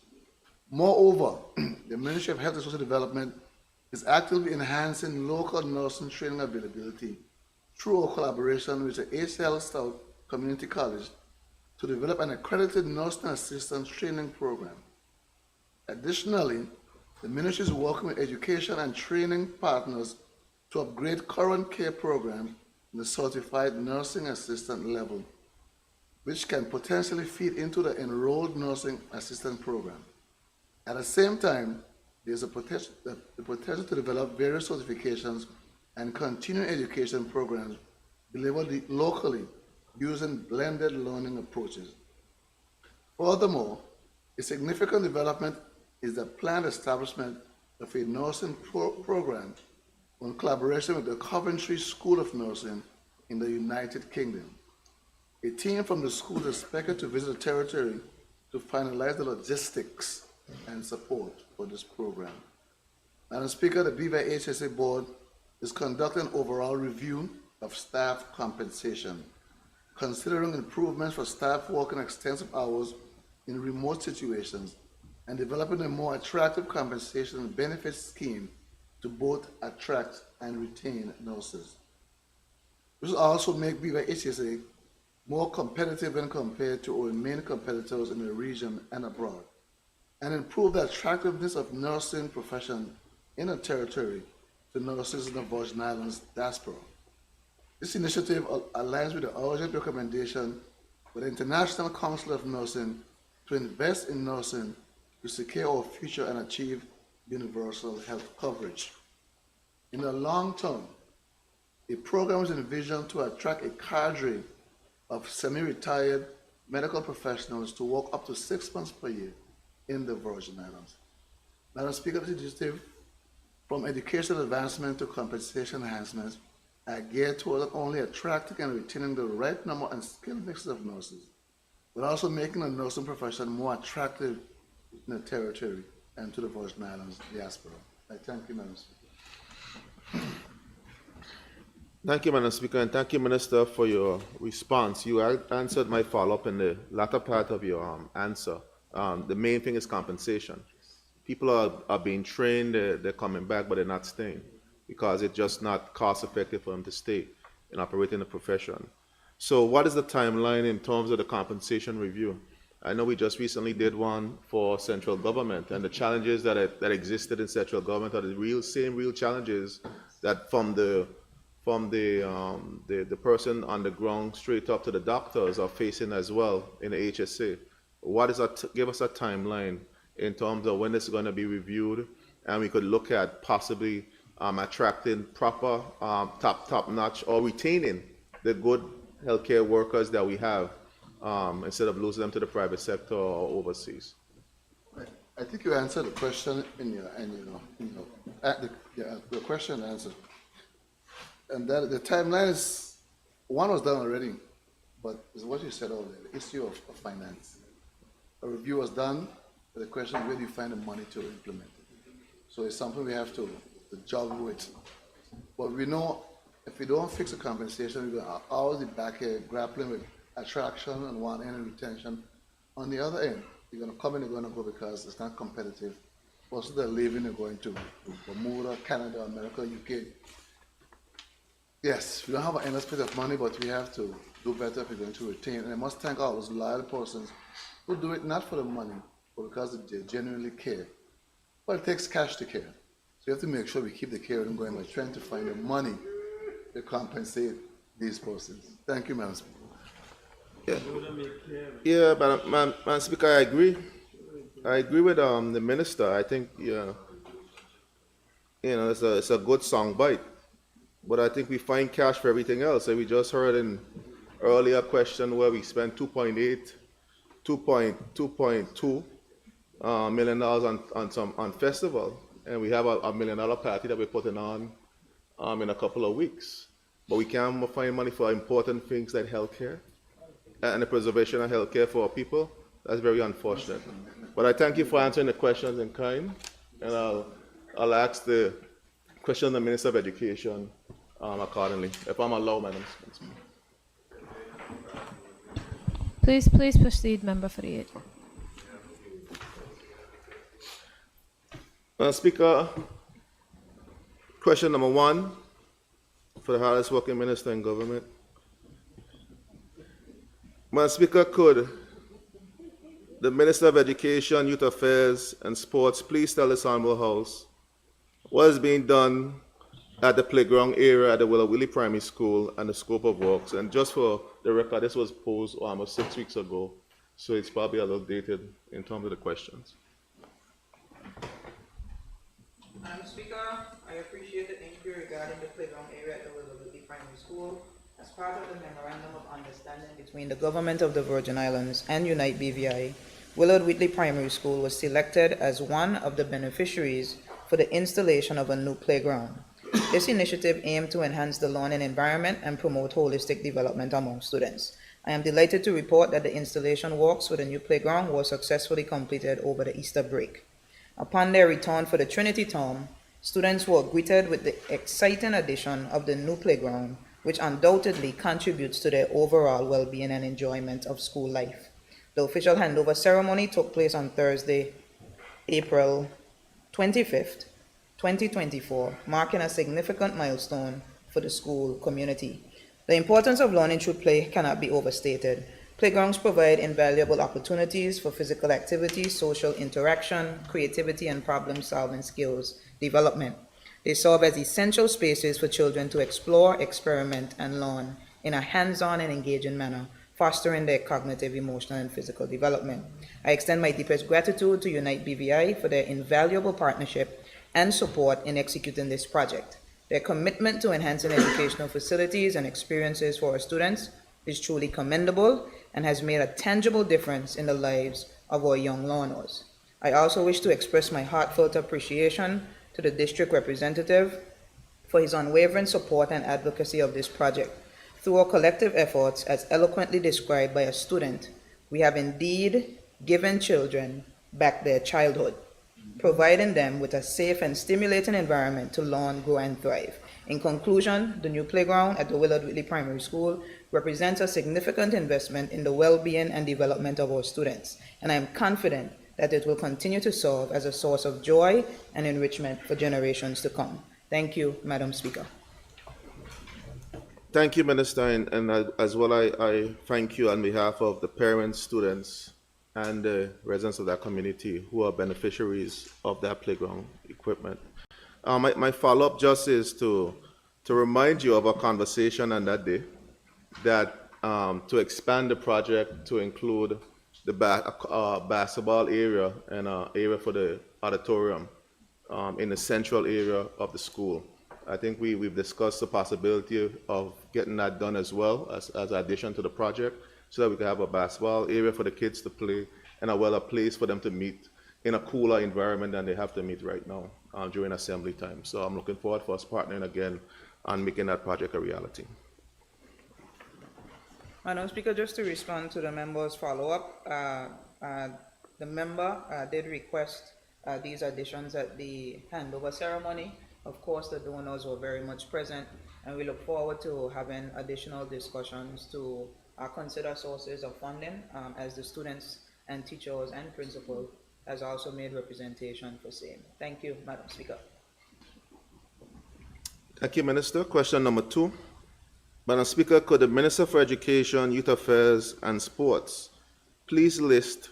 [SPEAKER 9] Moreover, the Ministry of Health and Social Development is actively enhancing local nursing training availability through our collaboration with the ACL South Community College to develop an accredited nursing assistant training program. Additionally, the Ministry is working with education and training partners to upgrade current care programs in the certified nursing assistant level, which can potentially feed into the enrolled nursing assistant program. At the same time, there is the potential to develop various certifications and continuing education programs delivered locally using blended learning approaches. Furthermore, a significant development is the planned establishment of a nursing program in collaboration with the Coventry School of Nursing in the United Kingdom. A team from the school is expected to visit the territory to finalize the logistics and support for this program. Madam Speaker, the BVI HSA Board is conducting an overall review of staff compensation, considering improvements for staff working extensive hours in remote situations and developing a more attractive compensation and benefits scheme to both attract and retain nurses. This will also make BVI HSA more competitive when compared to our main competitors in the region and abroad, and improve the attractiveness of nursing profession in the territory to nurses in the Virgin Islands diaspora. This initiative aligns with the urgent recommendation for the International Council of Nursing to invest in nursing to secure our future and achieve universal health coverage. In the long term, a program is envisioned to attract a cadre of semi-retired medical professionals to work up to 6 months per year in the Virgin Islands. Madam Speaker, this initiative, from educational advancement to compensation enhancements, are geared toward not only attracting and retaining the right number and skilled mixes of nurses, but also making the nursing profession more attractive in the territory and to the Virgin Islands diaspora. I thank you, Madam Speaker.
[SPEAKER 12] Thank you, Madam Speaker, and thank you, Minister, for your response. You answered my follow-up in the latter part of your answer. The main thing is compensation. People are being trained, they're coming back, but they're not staying because it's just not cost-effective for them to stay and operate in the profession. So what is the timeline in terms of the compensation review? I know we just recently did one for central government, and the challenges that existed in central government are the same real challenges that from the person on the ground straight up to the doctors are facing as well in the HSA. What is give us a timeline in terms of when this is going to be reviewed, and we could look at possibly attracting proper top-notch or retaining the good healthcare workers that we have instead of losing them to the private sector or overseas.
[SPEAKER 9] I think you answered the question the question answered. And that the timeline is, one was done already, but it's what you said earlier, the issue of finance. A review was done, but the question is where do you find the money to implement it? So it's something we have to juggle with. But we know if we don't fix the compensation, we're going to always be back here grappling with attraction on one end and retention on the other end. You're going to come and you're going to go because it's not competitive. Also, they're leaving and going to Bermuda, Canada, America, UK. Yes, we don't have an endless pit of money, but we have to do better if we're going to retain. And I must thank all those loyal persons who do it not for the money, but because they genuinely care. But it takes cash to care. So we have to make sure we keep the care going by trying to find the money to compensate these persons. Thank you, Madam Speaker.
[SPEAKER 12] Yeah, but Madam Speaker, I agree. I agree with the Minister. I think it's a good soundbite. But I think we find cash for everything else. And we just heard in earlier question where we spent $2.2 million on festival, and we have a $1 million party that we're putting on in a couple of weeks. But we can't find money for important things like healthcare and the preservation of healthcare for our people. That's very unfortunate. But I thank you for answering the questions in kind, and I'll ask the question of the Minister of Education accordingly, if I'm allowed, Madam Speaker.
[SPEAKER 1] Please proceed, Member for the 8th.
[SPEAKER 12] Madam Speaker, question number 1 for the hardest working minister in government. Madam Speaker, could the Minister of Education, Youth Affairs and Sports please tell this Honorable House what is being done at the playground area at the Willow Primary School and the scope of works? And just for the record, this was posed almost 6 weeks ago, so it's probably a little dated in terms of the questions.
[SPEAKER 11] Madam Speaker, I appreciate the inquiry regarding the playground area at the Willow Primary School. As part of the Memorandum of Understanding between the Government of the Virgin Islands and Unite BVI, Willard Wheatley Primary School was selected as one of the beneficiaries for the installation of a new playground. This initiative aimed to enhance the learning environment and promote holistic development among students. I am delighted to report that the installation works for the new playground was successfully completed over the Easter break. Upon their return for the Trinity term, students were greeted with the exciting addition of the new playground, which undoubtedly contributes to their overall well-being and enjoyment of school life. The official handover ceremony took place on Thursday, April 25th, 2024, marking a significant milestone for the school community. The importance of learning through play cannot be overstated. Playgrounds provide invaluable opportunities for physical activity, social interaction, creativity, and problem-solving skills development. They serve as essential spaces for children to explore, experiment, and learn in a hands-on and engaging manner, fostering their cognitive, emotional, and physical development. I extend my deepest gratitude to Unite BVI for their invaluable partnership and support in executing this project. Their commitment to enhancing educational facilities and experiences for our students is truly commendable and has made a tangible difference in the lives of our young learners. I also wish to express my heartfelt appreciation to the district representative for his unwavering support and advocacy of this project. Through our collective efforts, as eloquently described by a student, we have indeed given children back their childhood, providing them with a safe and stimulating environment to learn, grow, and thrive. In conclusion, the new playground at the Willard Whitley Primary School represents a significant investment in the well-being and development of our students, and I am confident that it will continue to serve as a source of joy and enrichment for generations to come. Thank you, Madam Speaker.
[SPEAKER 12] Thank you, Minister, and as well, I thank you on behalf of the parents, students, and the residents of that community who are beneficiaries of that playground equipment. My follow-up just is to remind you of our conversation on that day, that to expand the project to include the basketball area and area for the auditorium in the central area of the school. I think we've discussed the possibility of getting that done as well as addition to the project, so that we can have a basketball area for the kids to play and a place for them to meet in a cooler environment than they have to meet right now during assembly time. So I'm looking forward for us partnering again on making that project a reality.
[SPEAKER 11] Madam Speaker, just to respond to the member's follow-up, the member did request these additions at the handover ceremony. Of course, the donors were very much present, and we look forward to having additional discussions to consider sources of funding as the students and teachers and principals has also made representation for same. Thank you, Madam Speaker.
[SPEAKER 12] Thank you, Minister. Question number 2. Madam Speaker, could the Minister for Education, Youth Affairs and Sports please list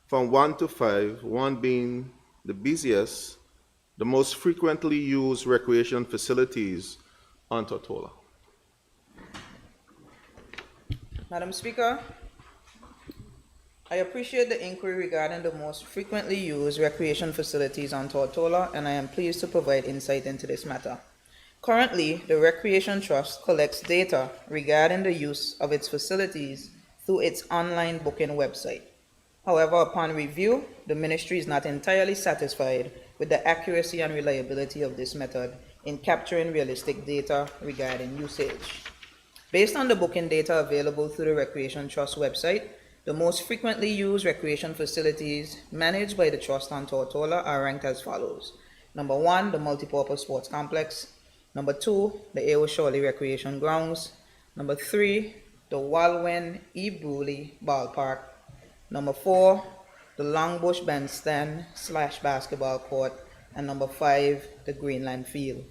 [SPEAKER 12] from 1 to 5, 1 being the busiest, the most frequently used recreation facilities on Tortola?
[SPEAKER 11] Madam Speaker, I appreciate the inquiry regarding the most frequently used recreation facilities on Tortola, and I am pleased to provide insight into this matter. Currently, the Recreation Trust collects data regarding the use of its facilities through its online booking website. However, upon review, the Ministry is not entirely satisfied with the accuracy and reliability of this method in capturing realistic data regarding usage. Based on the booking data available through the Recreation Trust website, the most frequently used recreation facilities managed by the Trust on Tortola are ranked as follows. Number 1, the Multipurpose Sports Complex. Number 2, the A.O. Shawley Recreation Grounds. Number 3, the Walwyn E. Bruley Ballpark. Number 4, the Longbush Bandstand / basketball court. And number 5, the Greenland Field.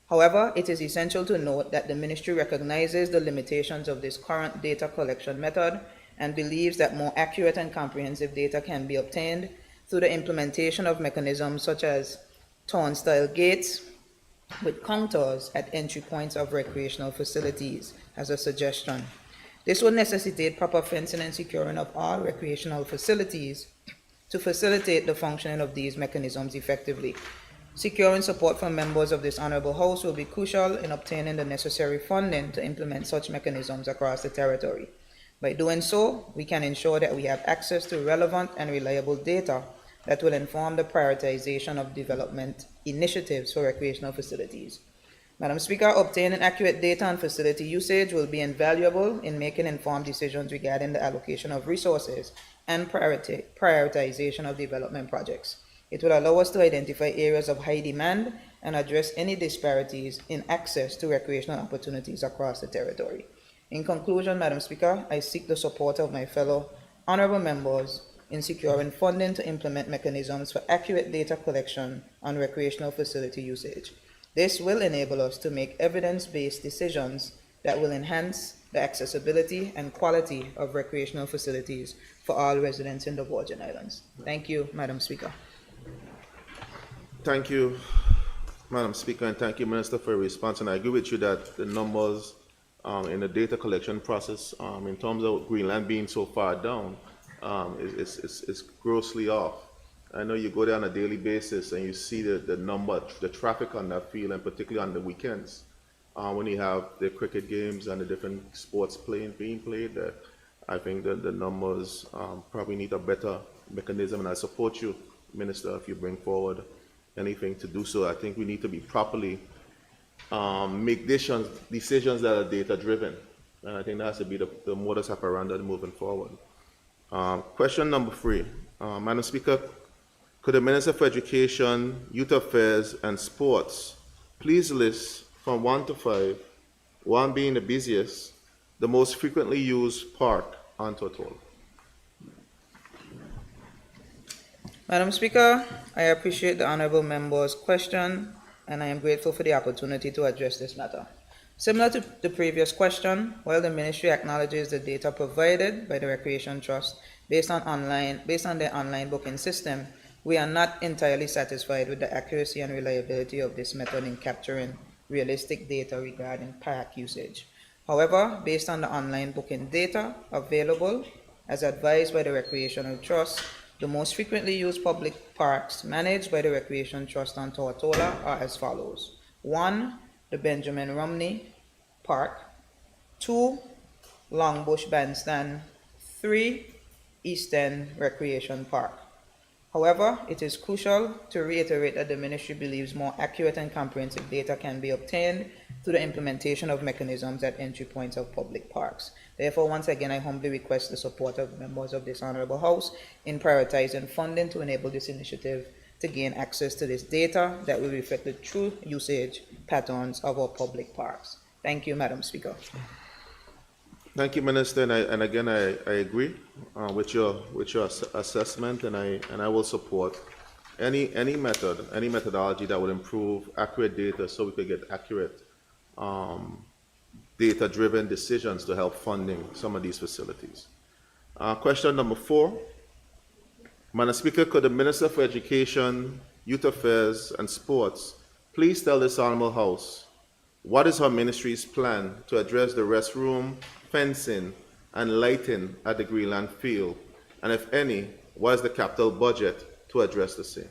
[SPEAKER 11] However, it is essential to note that the Ministry recognizes the limitations of this current data collection method and believes that more accurate and comprehensive data can be obtained through the implementation of mechanisms such as turnstile gates with counters at entry points of recreational facilities as a suggestion. This will necessitate proper fencing and securing of all recreational facilities to facilitate the functioning of these mechanisms effectively. Securing support from members of this Honorable House will be crucial in obtaining the necessary funding to implement such mechanisms across the territory. By doing so, we can ensure that we have access to relevant and reliable data that will inform the prioritization of development initiatives for recreational facilities. Madam Speaker, obtaining accurate data on facility usage will be invaluable in making informed decisions regarding the allocation of resources and prioritization of development projects. It will allow us to identify areas of high demand and address any disparities in access to recreational opportunities across the territory. In conclusion, Madam Speaker, I seek the support of my fellow honorable members in securing funding to implement mechanisms for accurate data collection on recreational facility usage. This will enable us to make evidence-based decisions that will enhance the accessibility and quality of recreational facilities for all residents in the Virgin Islands. Thank you, Madam Speaker.
[SPEAKER 12] Thank you, Madam Speaker, and thank you, Minister, for your response. And I agree with you that the numbers in the data collection process, in terms of Greenland being so far down, is grossly off. I know you go there on a daily basis and you see the number, the traffic on that field, and particularly on the weekends, when you have the cricket games and the different sports being played. I think that the numbers probably need a better mechanism, and I support you, Minister, if you bring forward anything to do so. I think we need to be properly make decisions that are data driven, and I think that has to be the modus operandi moving forward. Question number 3, Madam Speaker, could the Minister for Education, Youth Affairs and Sports please list from 1 to 5, 1 being the busiest, the most frequently used park on Tortola.
[SPEAKER 11] Madam Speaker, I appreciate the honorable member's question, and I am grateful for the opportunity to address this matter. Similar to the previous question, while the ministry acknowledges the data provided by the Recreation Trust based on their online booking system, we are not entirely satisfied with the accuracy and reliability of this method in capturing realistic data regarding park usage. However, based on the online booking data available, as advised by the Recreational Trust, the most frequently used public parks managed by the Recreation Trust on Tortola are as follows. 1, the Benjamin Romney Park. 2, Longbush Bandstand. 3, East End Recreation Park. However, it is crucial to reiterate that the ministry believes more accurate and comprehensive data can be obtained through the implementation of mechanisms at entry points of public parks. Therefore, once again, I humbly request the support of members of this Honorable House in prioritizing funding to enable this initiative to gain access to this data that will reflect the true usage patterns of our public parks. Thank you, Madam Speaker.
[SPEAKER 12] Thank you, Minister, and again, I agree with your assessment, and I will support any methodology that would improve accurate data so we could get accurate data-driven decisions to help funding some of these facilities. Question number 4. Madam Speaker, could the Minister for Education, Youth Affairs, and Sports please tell this Honorable House what is her ministry's plan to address the restroom, fencing, and lighting at the Greenland Field, and if any, what is the capital budget to address the same?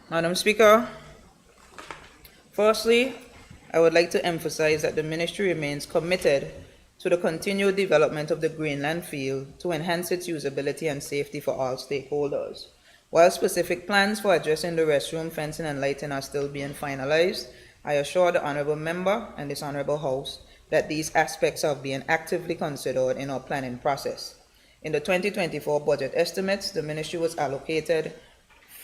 [SPEAKER 11] Madam Speaker, firstly, I would like to emphasize that the ministry remains committed to the continued development of the Greenland Field to enhance its usability and safety for all stakeholders. While specific plans for addressing the restroom, fencing, and lighting are still being finalized, I assure the Honourable Member and this Honourable House that these aspects are being actively considered in our planning process. In the 2024 budget estimates, the ministry was allocated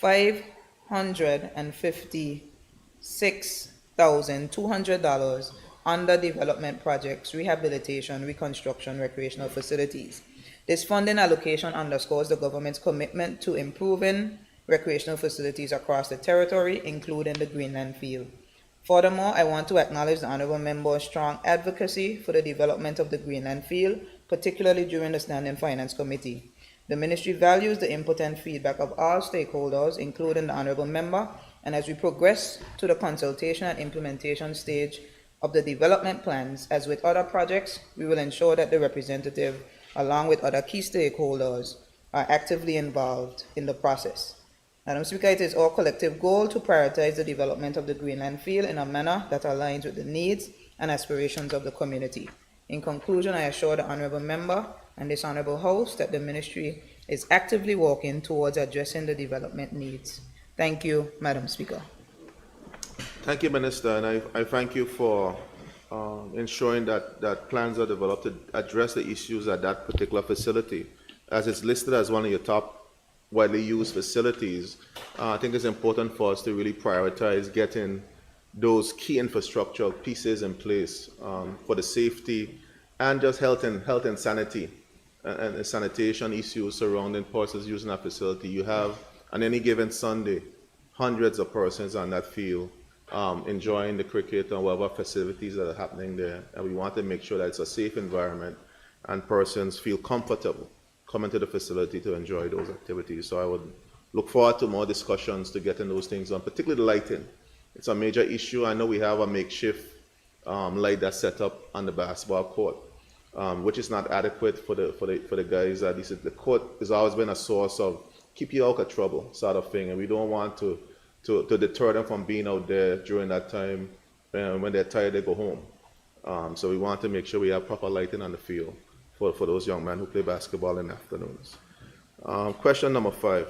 [SPEAKER 11] $556,200 under development projects, rehabilitation, reconstruction, recreational facilities. This funding allocation underscores the government's commitment to improving recreational facilities across the territory, including the Greenland Field. Furthermore, I want to acknowledge the Honourable Member's strong advocacy for the development of the Greenland Field, particularly during the Standing Finance Committee. The Ministry values the input and feedback of all stakeholders, including the Honourable Member, and as we progress to the consultation and implementation stage of the development plans, as with other projects, we will ensure that the representative, along with other key stakeholders, are actively involved in the process. Madam Speaker, it is our collective goal to prioritize the development of the Greenland Field in a manner that aligns with the needs and aspirations of the community. In conclusion, I assure the Honourable Member and this Honourable House that the Ministry is actively working towards addressing the development needs. Thank you, Madam Speaker.
[SPEAKER 12] Thank you, Minister, and I thank you for ensuring that plans are developed to address the issues at that particular facility. As it's listed as one of your top widely used facilities, I think it's important for us to really prioritize getting those key infrastructural pieces in place for the safety and just health and sanity and sanitation issues surrounding persons using that facility. You have, on any given Sunday, hundreds of persons on that field enjoying the cricket and whatever facilities that are happening there, and we want to make sure that it's a safe environment and persons feel comfortable coming to the facility to enjoy those activities. So I would look forward to more discussions to getting those things done, particularly the lighting. It's a major issue. I know we have a makeshift light that's set up on the basketball court, which is not adequate for the guys. At least the court has always been a source of keep you out of trouble sort of thing, and we don't want to deter them from being out there during that time. When they're tired, they go home. So we want to make sure we have proper lighting on the field for those young men who play basketball in the afternoons. Question number 5.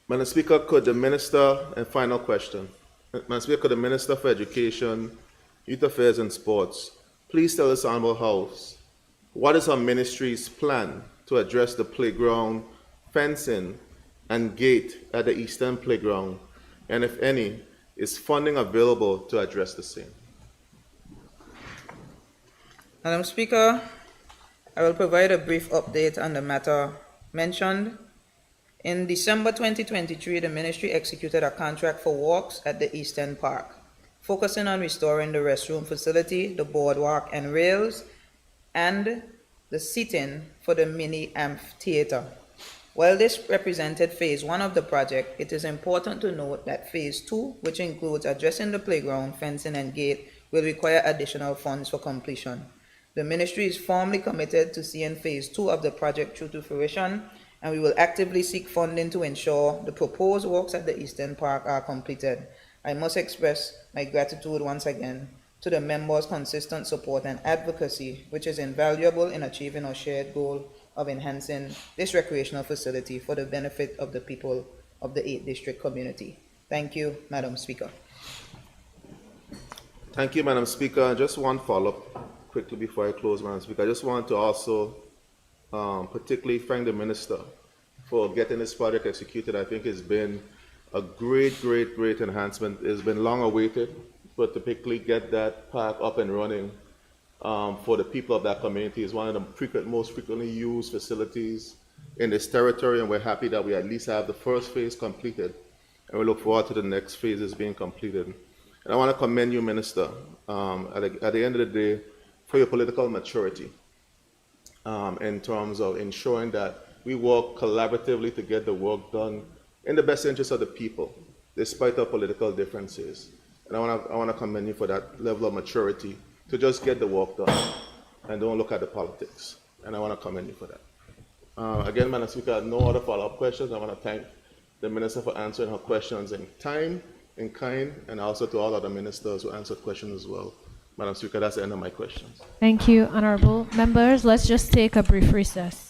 [SPEAKER 12] Madam Speaker, could the Minister, and final question, Madam Speaker, could the Minister for Education, Youth Affairs and Sports please tell this Honourable House what is our ministry's plan to address the playground, fencing, and gate at the Eastern Playground, And if any, is funding available to address the same?
[SPEAKER 11] Madam Speaker, I will provide a brief update on the matter mentioned. In December 2023, the ministry executed a contract for walks at the Eastern Park, focusing on restoring the restroom facility, the boardwalk and rails, and the seating for the mini amphitheater. While this represented phase 1 of the project, it is important to note that phase 2, which includes addressing the playground, fencing, and gate, will require additional funds for completion. The ministry is firmly committed to seeing phase 2 of the project through to fruition, and we will actively seek funding to ensure the proposed works at the Eastern Park are completed. I must express my gratitude once again to the members' consistent support and advocacy, which is invaluable in achieving our shared goal of enhancing this recreational facility for the benefit of the people of the 8th District community. Thank you, Madam Speaker.
[SPEAKER 12] Thank you, Madam Speaker. Just one follow-up quickly before I close, Madam Speaker. I just want to also particularly thank the Minister for getting this project executed. I think it's been a great enhancement. It's been long awaited, but to particularly get that park up and running for the people of that community is one of the most frequently used facilities in this territory, and we're happy that we at least have the first phase completed, and we look forward to the next phases being completed. And I want to commend you, Minister, at the end of the day, for your political maturity in terms of ensuring that we work collaboratively to get the work done in the best interest of the people, despite our political differences. And I want to commend you for that level of maturity to just get the work done and don't look at the politics. And I want to commend you for that. Again, Madam Speaker, no other follow-up questions. I want to thank the Minister for answering her questions in time, in kind, and also to all other ministers who answered questions as well. Madam Speaker, that's the end of my questions.
[SPEAKER 1] Thank you, honorable members. Let's just take a brief recess.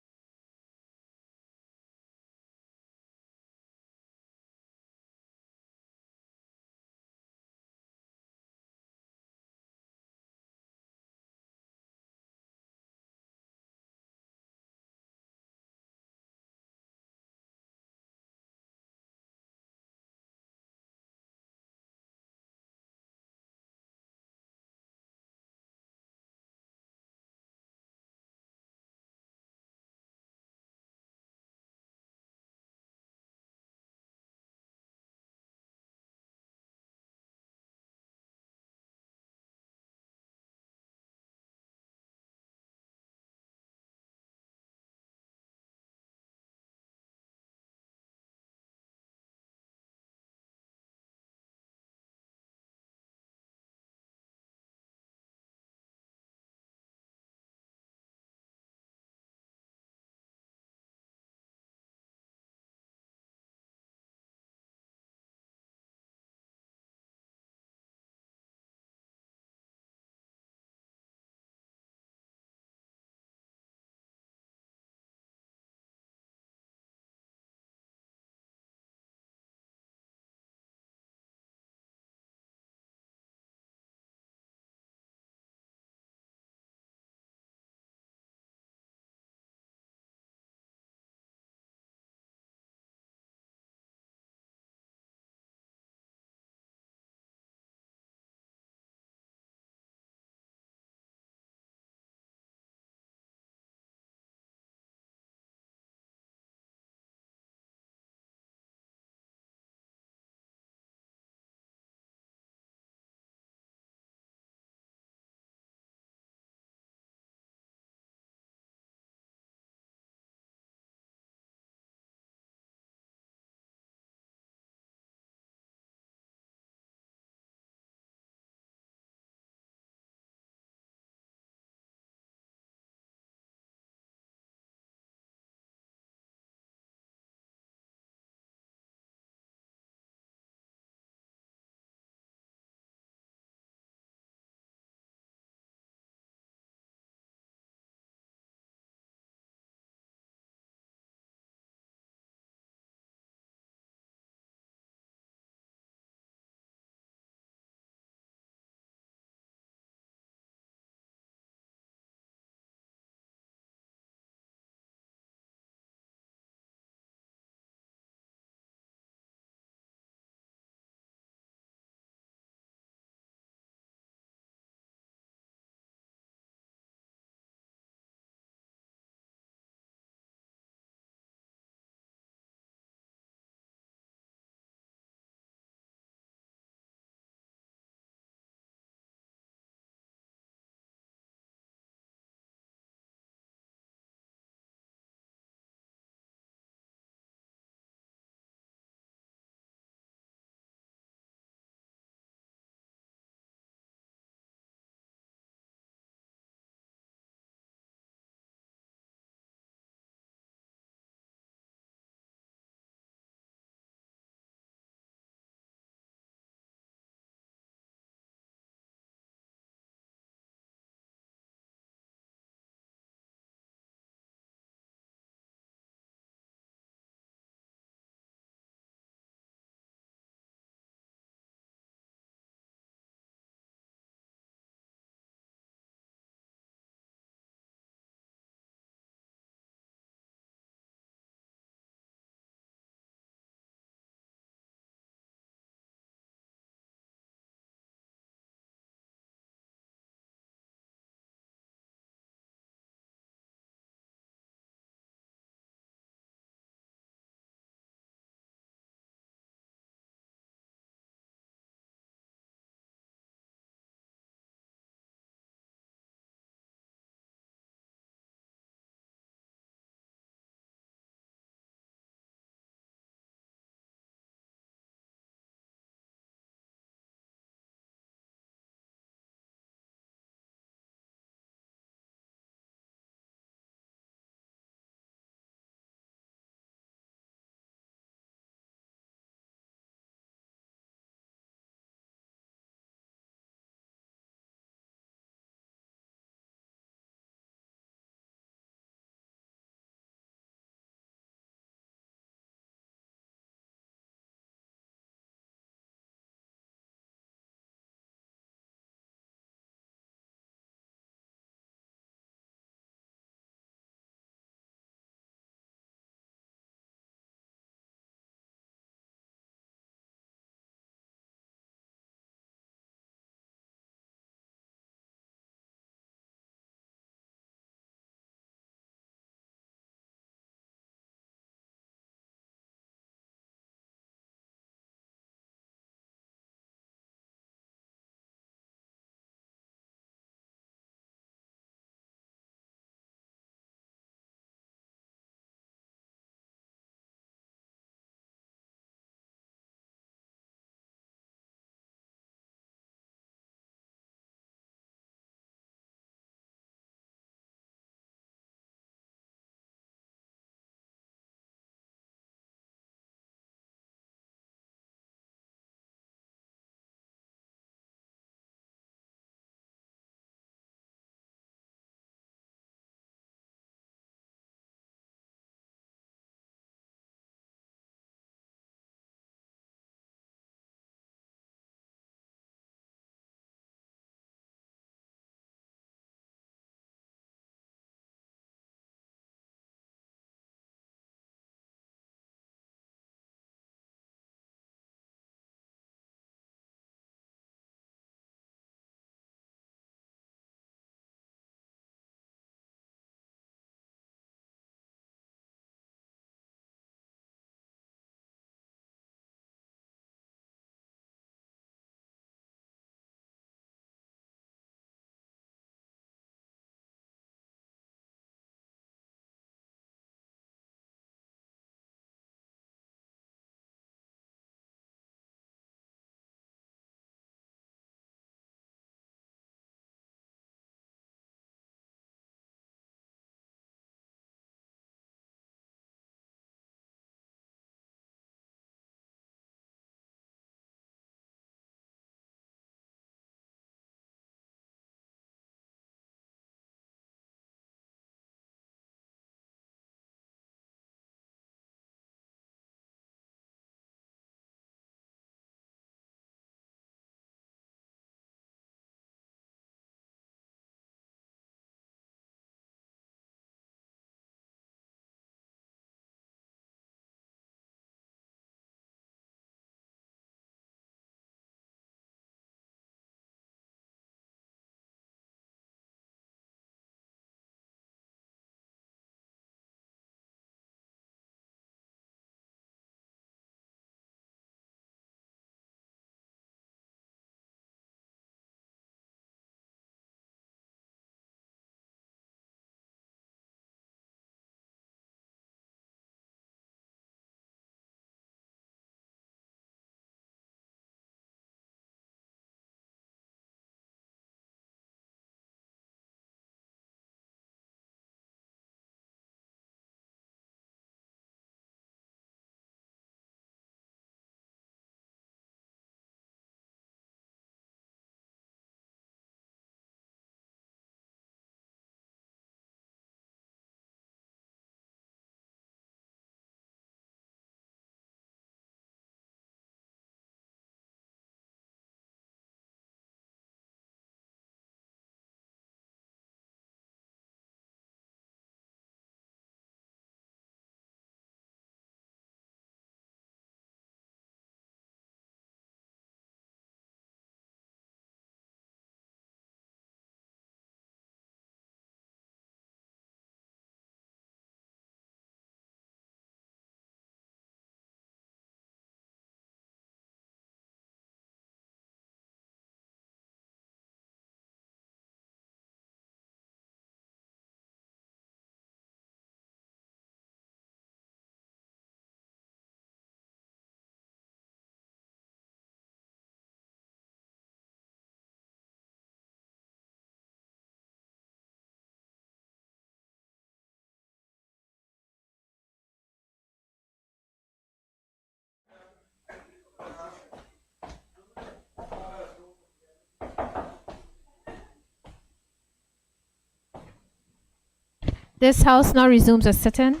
[SPEAKER 1] This House now resumes a sitting.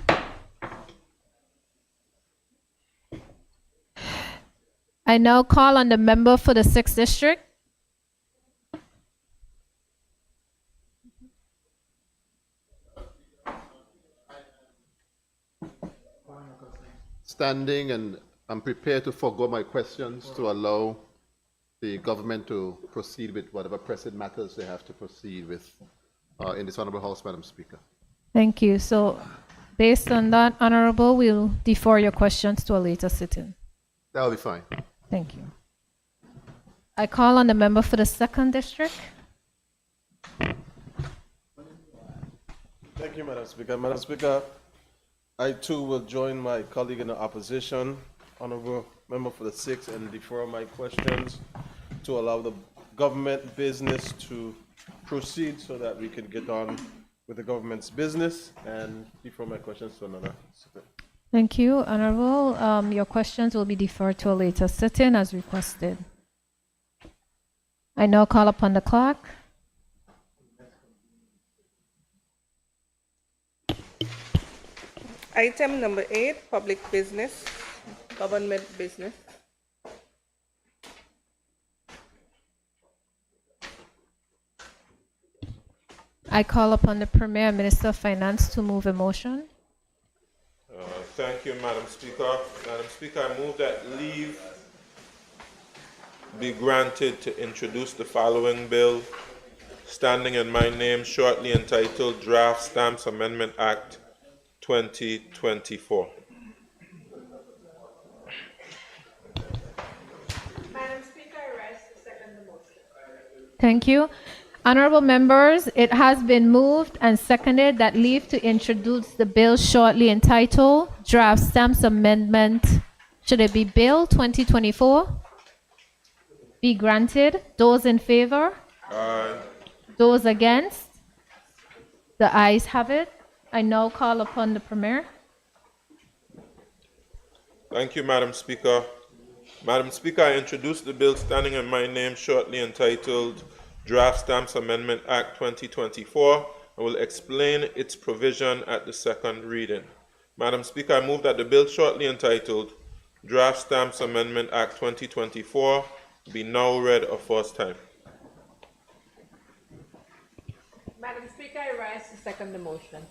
[SPEAKER 1] I now call on the member for the 6th District.
[SPEAKER 8] Standing, and I'm prepared to forego my questions to allow the government to proceed with whatever pressing matters they have to proceed with in this Honorable House, Madam Speaker.
[SPEAKER 1] Thank you. So, based on that, Honorable, we'll defer your questions to a later sitting.
[SPEAKER 8] That will be fine.
[SPEAKER 1] Thank you. I call on the member for the 2nd District.
[SPEAKER 14] Thank you, Madam Speaker. Madam Speaker, I too will join my colleague in the opposition, Honorable Member for the 6th, and defer my questions to allow the government business to proceed so that we can get on with the government's business, and defer my questions to another sitting.
[SPEAKER 1] Thank you, Honorable. Your questions will be deferred to a later sitting as requested. I now call upon the clerk.
[SPEAKER 2] Item number 8, public business, government business.
[SPEAKER 1] I call upon the Premier and Minister of Finance to move a motion.
[SPEAKER 3] Thank you, Madam Speaker. Madam Speaker, I move that leave be granted to introduce the following bill, standing in my name, shortly entitled Draft Stamps Amendment Act 2024.
[SPEAKER 4] Madam Speaker, I rise to second the motion.
[SPEAKER 1] Thank you. Honorable members, it has been moved and seconded that leave to introduce the bill shortly entitled Draft Stamps Amendment, should it be Bill 2024, be granted. Those in favor?
[SPEAKER 3] Aye.
[SPEAKER 1] Those against? The ayes have it. I now call upon the Premier.
[SPEAKER 3] Thank you, Madam Speaker. Madam Speaker, I introduce the bill standing in my name, shortly entitled Draft Stamps Amendment Act 2024. I will explain its provision at the second reading. Madam Speaker, I move that the bill shortly entitled Draft Stamps Amendment Act 2024 be now read a first time.
[SPEAKER 4] Madam Speaker, I rise to second the motion.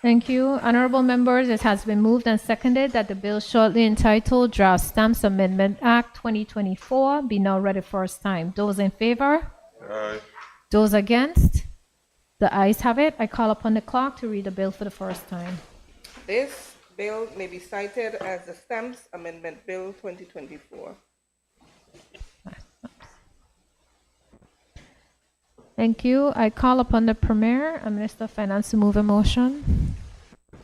[SPEAKER 1] Thank you. Honorable members, it has been moved and seconded that the bill shortly entitled Draft Stamps Amendment Act 2024 be now read a first time. Those in favor?
[SPEAKER 3] Aye.
[SPEAKER 1] Those against? The ayes have it. I call upon the clerk to read the bill for the first time.
[SPEAKER 2] This bill may be cited as the Stamps Amendment Bill 2024.
[SPEAKER 1] Thank you. I call upon the Premier and Minister of Finance to move a motion.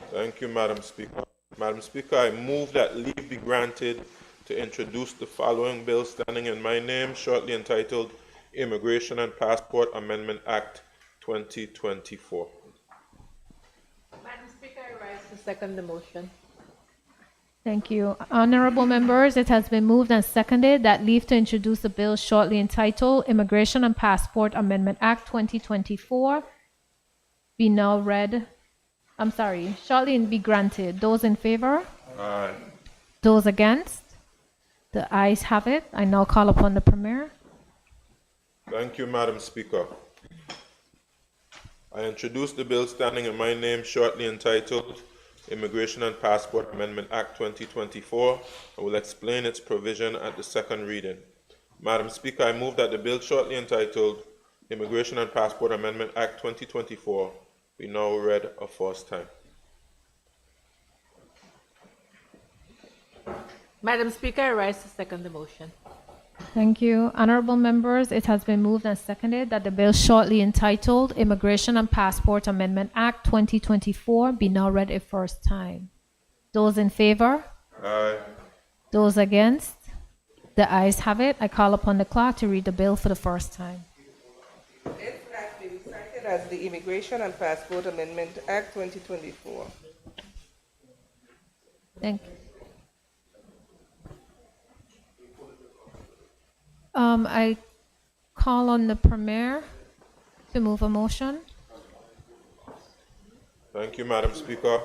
[SPEAKER 3] Thank you, Madam Speaker. Madam Speaker, I move that leave be granted to introduce the following bill standing in my name, shortly entitled Immigration and Passport Amendment Act 2024.
[SPEAKER 4] Madam Speaker, I rise to second the motion.
[SPEAKER 1] Thank you. Honorable members, it has been moved and seconded that leave to introduce the bill shortly entitled Immigration and Passport Amendment Act 2024 be now read. Shortly be granted. Those in favor?
[SPEAKER 3] Aye.
[SPEAKER 1] Those against? The ayes have it. I now call upon the Premier.
[SPEAKER 3] Thank you, Madam Speaker. I introduce the bill standing in my name, shortly entitled Immigration and Passport Amendment Act 2024. I will explain its provision at the second reading. Madam Speaker, I move that the bill shortly entitled Immigration and Passport Amendment Act 2024 be now read a first time.
[SPEAKER 4] Madam Speaker, I rise to second the motion.
[SPEAKER 1] Thank you. Honorable members, it has been moved and seconded that the bill shortly entitled Immigration and Passport Amendment Act 2024 be now read a first time. Those in favor?
[SPEAKER 3] Aye.
[SPEAKER 1] Those against? The ayes have it. I call upon the clerk to read the bill for the first time.
[SPEAKER 2] It has been cited as the Immigration and Passport Amendment Act 2024.
[SPEAKER 1] Thank you. I call on the Premier to move a motion.
[SPEAKER 3] Thank you, Madam Speaker.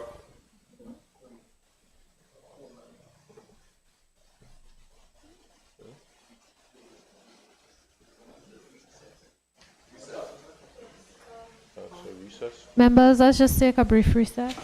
[SPEAKER 3] Recess.
[SPEAKER 1] Members, let's just take a brief recess.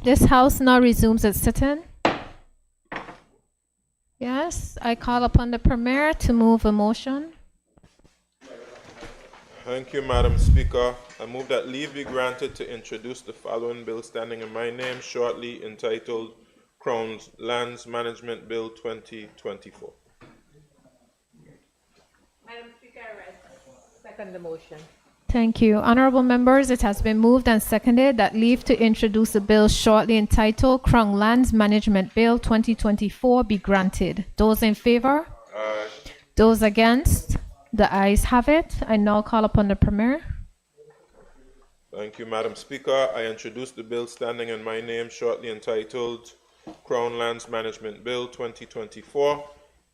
[SPEAKER 1] This House now resumes its sitting. Yes, I call upon the Premier to move a motion.
[SPEAKER 3] Thank you, Madam Speaker. I move that leave be granted to introduce the following bill standing in my name shortly, entitled Crown's Lands Management Bill 2024.
[SPEAKER 4] Madam Speaker, I second the motion.
[SPEAKER 1] Thank you. Honorable members, it has been moved and seconded that leave to introduce a bill shortly entitled Crown Lands Management Bill 2024 be granted. Those in favor?
[SPEAKER 3] Aye.
[SPEAKER 1] Those against? The ayes have it. I now call upon the Premier.
[SPEAKER 3] Thank you, Madam Speaker. I introduce the bill standing in my name shortly entitled Crown Lands Management Bill 2024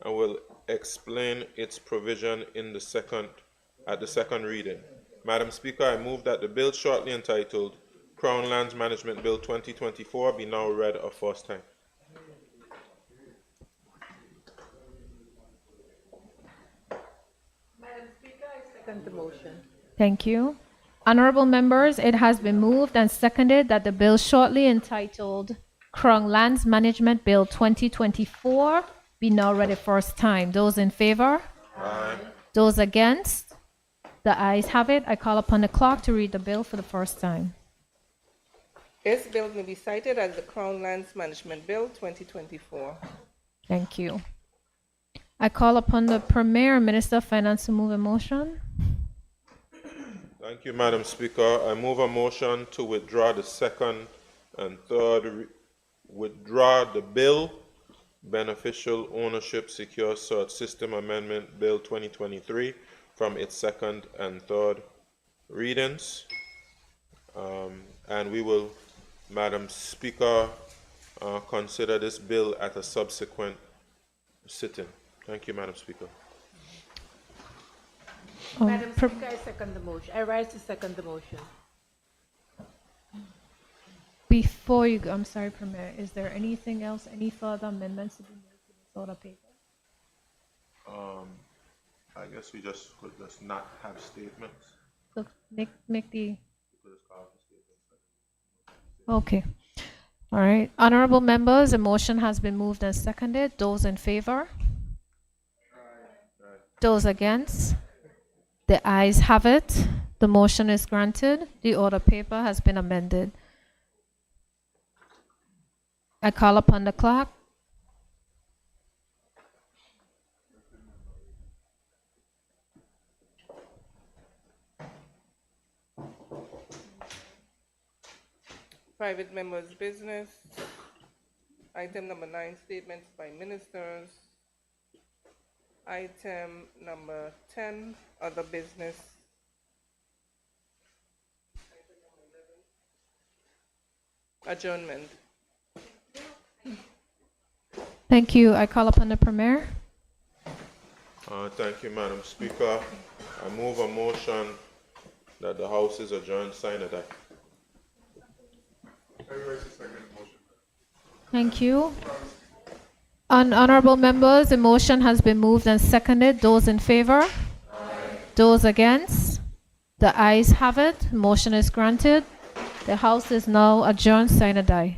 [SPEAKER 3] and will explain its provision at the second reading. Madam Speaker, I move that the bill shortly entitled Crown Lands Management Bill 2024 be now read a first time.
[SPEAKER 4] Madam Speaker, I second the motion.
[SPEAKER 1] Thank you. Honorable members, it has been moved and seconded that the bill shortly entitled Crown Lands Management Bill 2024 be now read a first time. Those in favor?
[SPEAKER 3] Aye.
[SPEAKER 1] Those against? The ayes have it. I call upon the clerk to read the bill for the first time.
[SPEAKER 2] This bill may be cited as the Crown Lands Management Bill 2024.
[SPEAKER 1] Thank you. I call upon the Premier and Minister of Finance to move a motion.
[SPEAKER 3] Thank you, Madam Speaker. I move a motion to withdraw the second and withdraw the bill Beneficial Ownership Secure Search System Amendment Bill 2023 from its second and third readings. And we will, Madam Speaker, consider this bill at a subsequent sitting. Thank you, Madam Speaker.
[SPEAKER 4] Madam Speaker, I second the motion. I rise to second the motion.
[SPEAKER 1] Before you go, I'm sorry, Premier, is there anything else, any further amendments to be made to this order paper?
[SPEAKER 3] I guess we just could just not have statements.
[SPEAKER 1] So make the... Okay. All right. Honorable members, a motion has been moved and seconded. Those in favor? Those against? The ayes have it. The motion is granted. The order paper has been amended. I call upon the clerk.
[SPEAKER 2] Private members' business. Item number 9, statements by ministers. Item number 10, other business. Adjournment.
[SPEAKER 1] Thank you. I call upon the Premier.
[SPEAKER 3] Thank you, Madam Speaker. I move a motion that the House is adjourned. Sign it.
[SPEAKER 1] Thank you. Honorable members, the motion has been moved and seconded. Those in favor? Those against? The ayes have it. Motion is granted. The House is now adjourned. Sine die.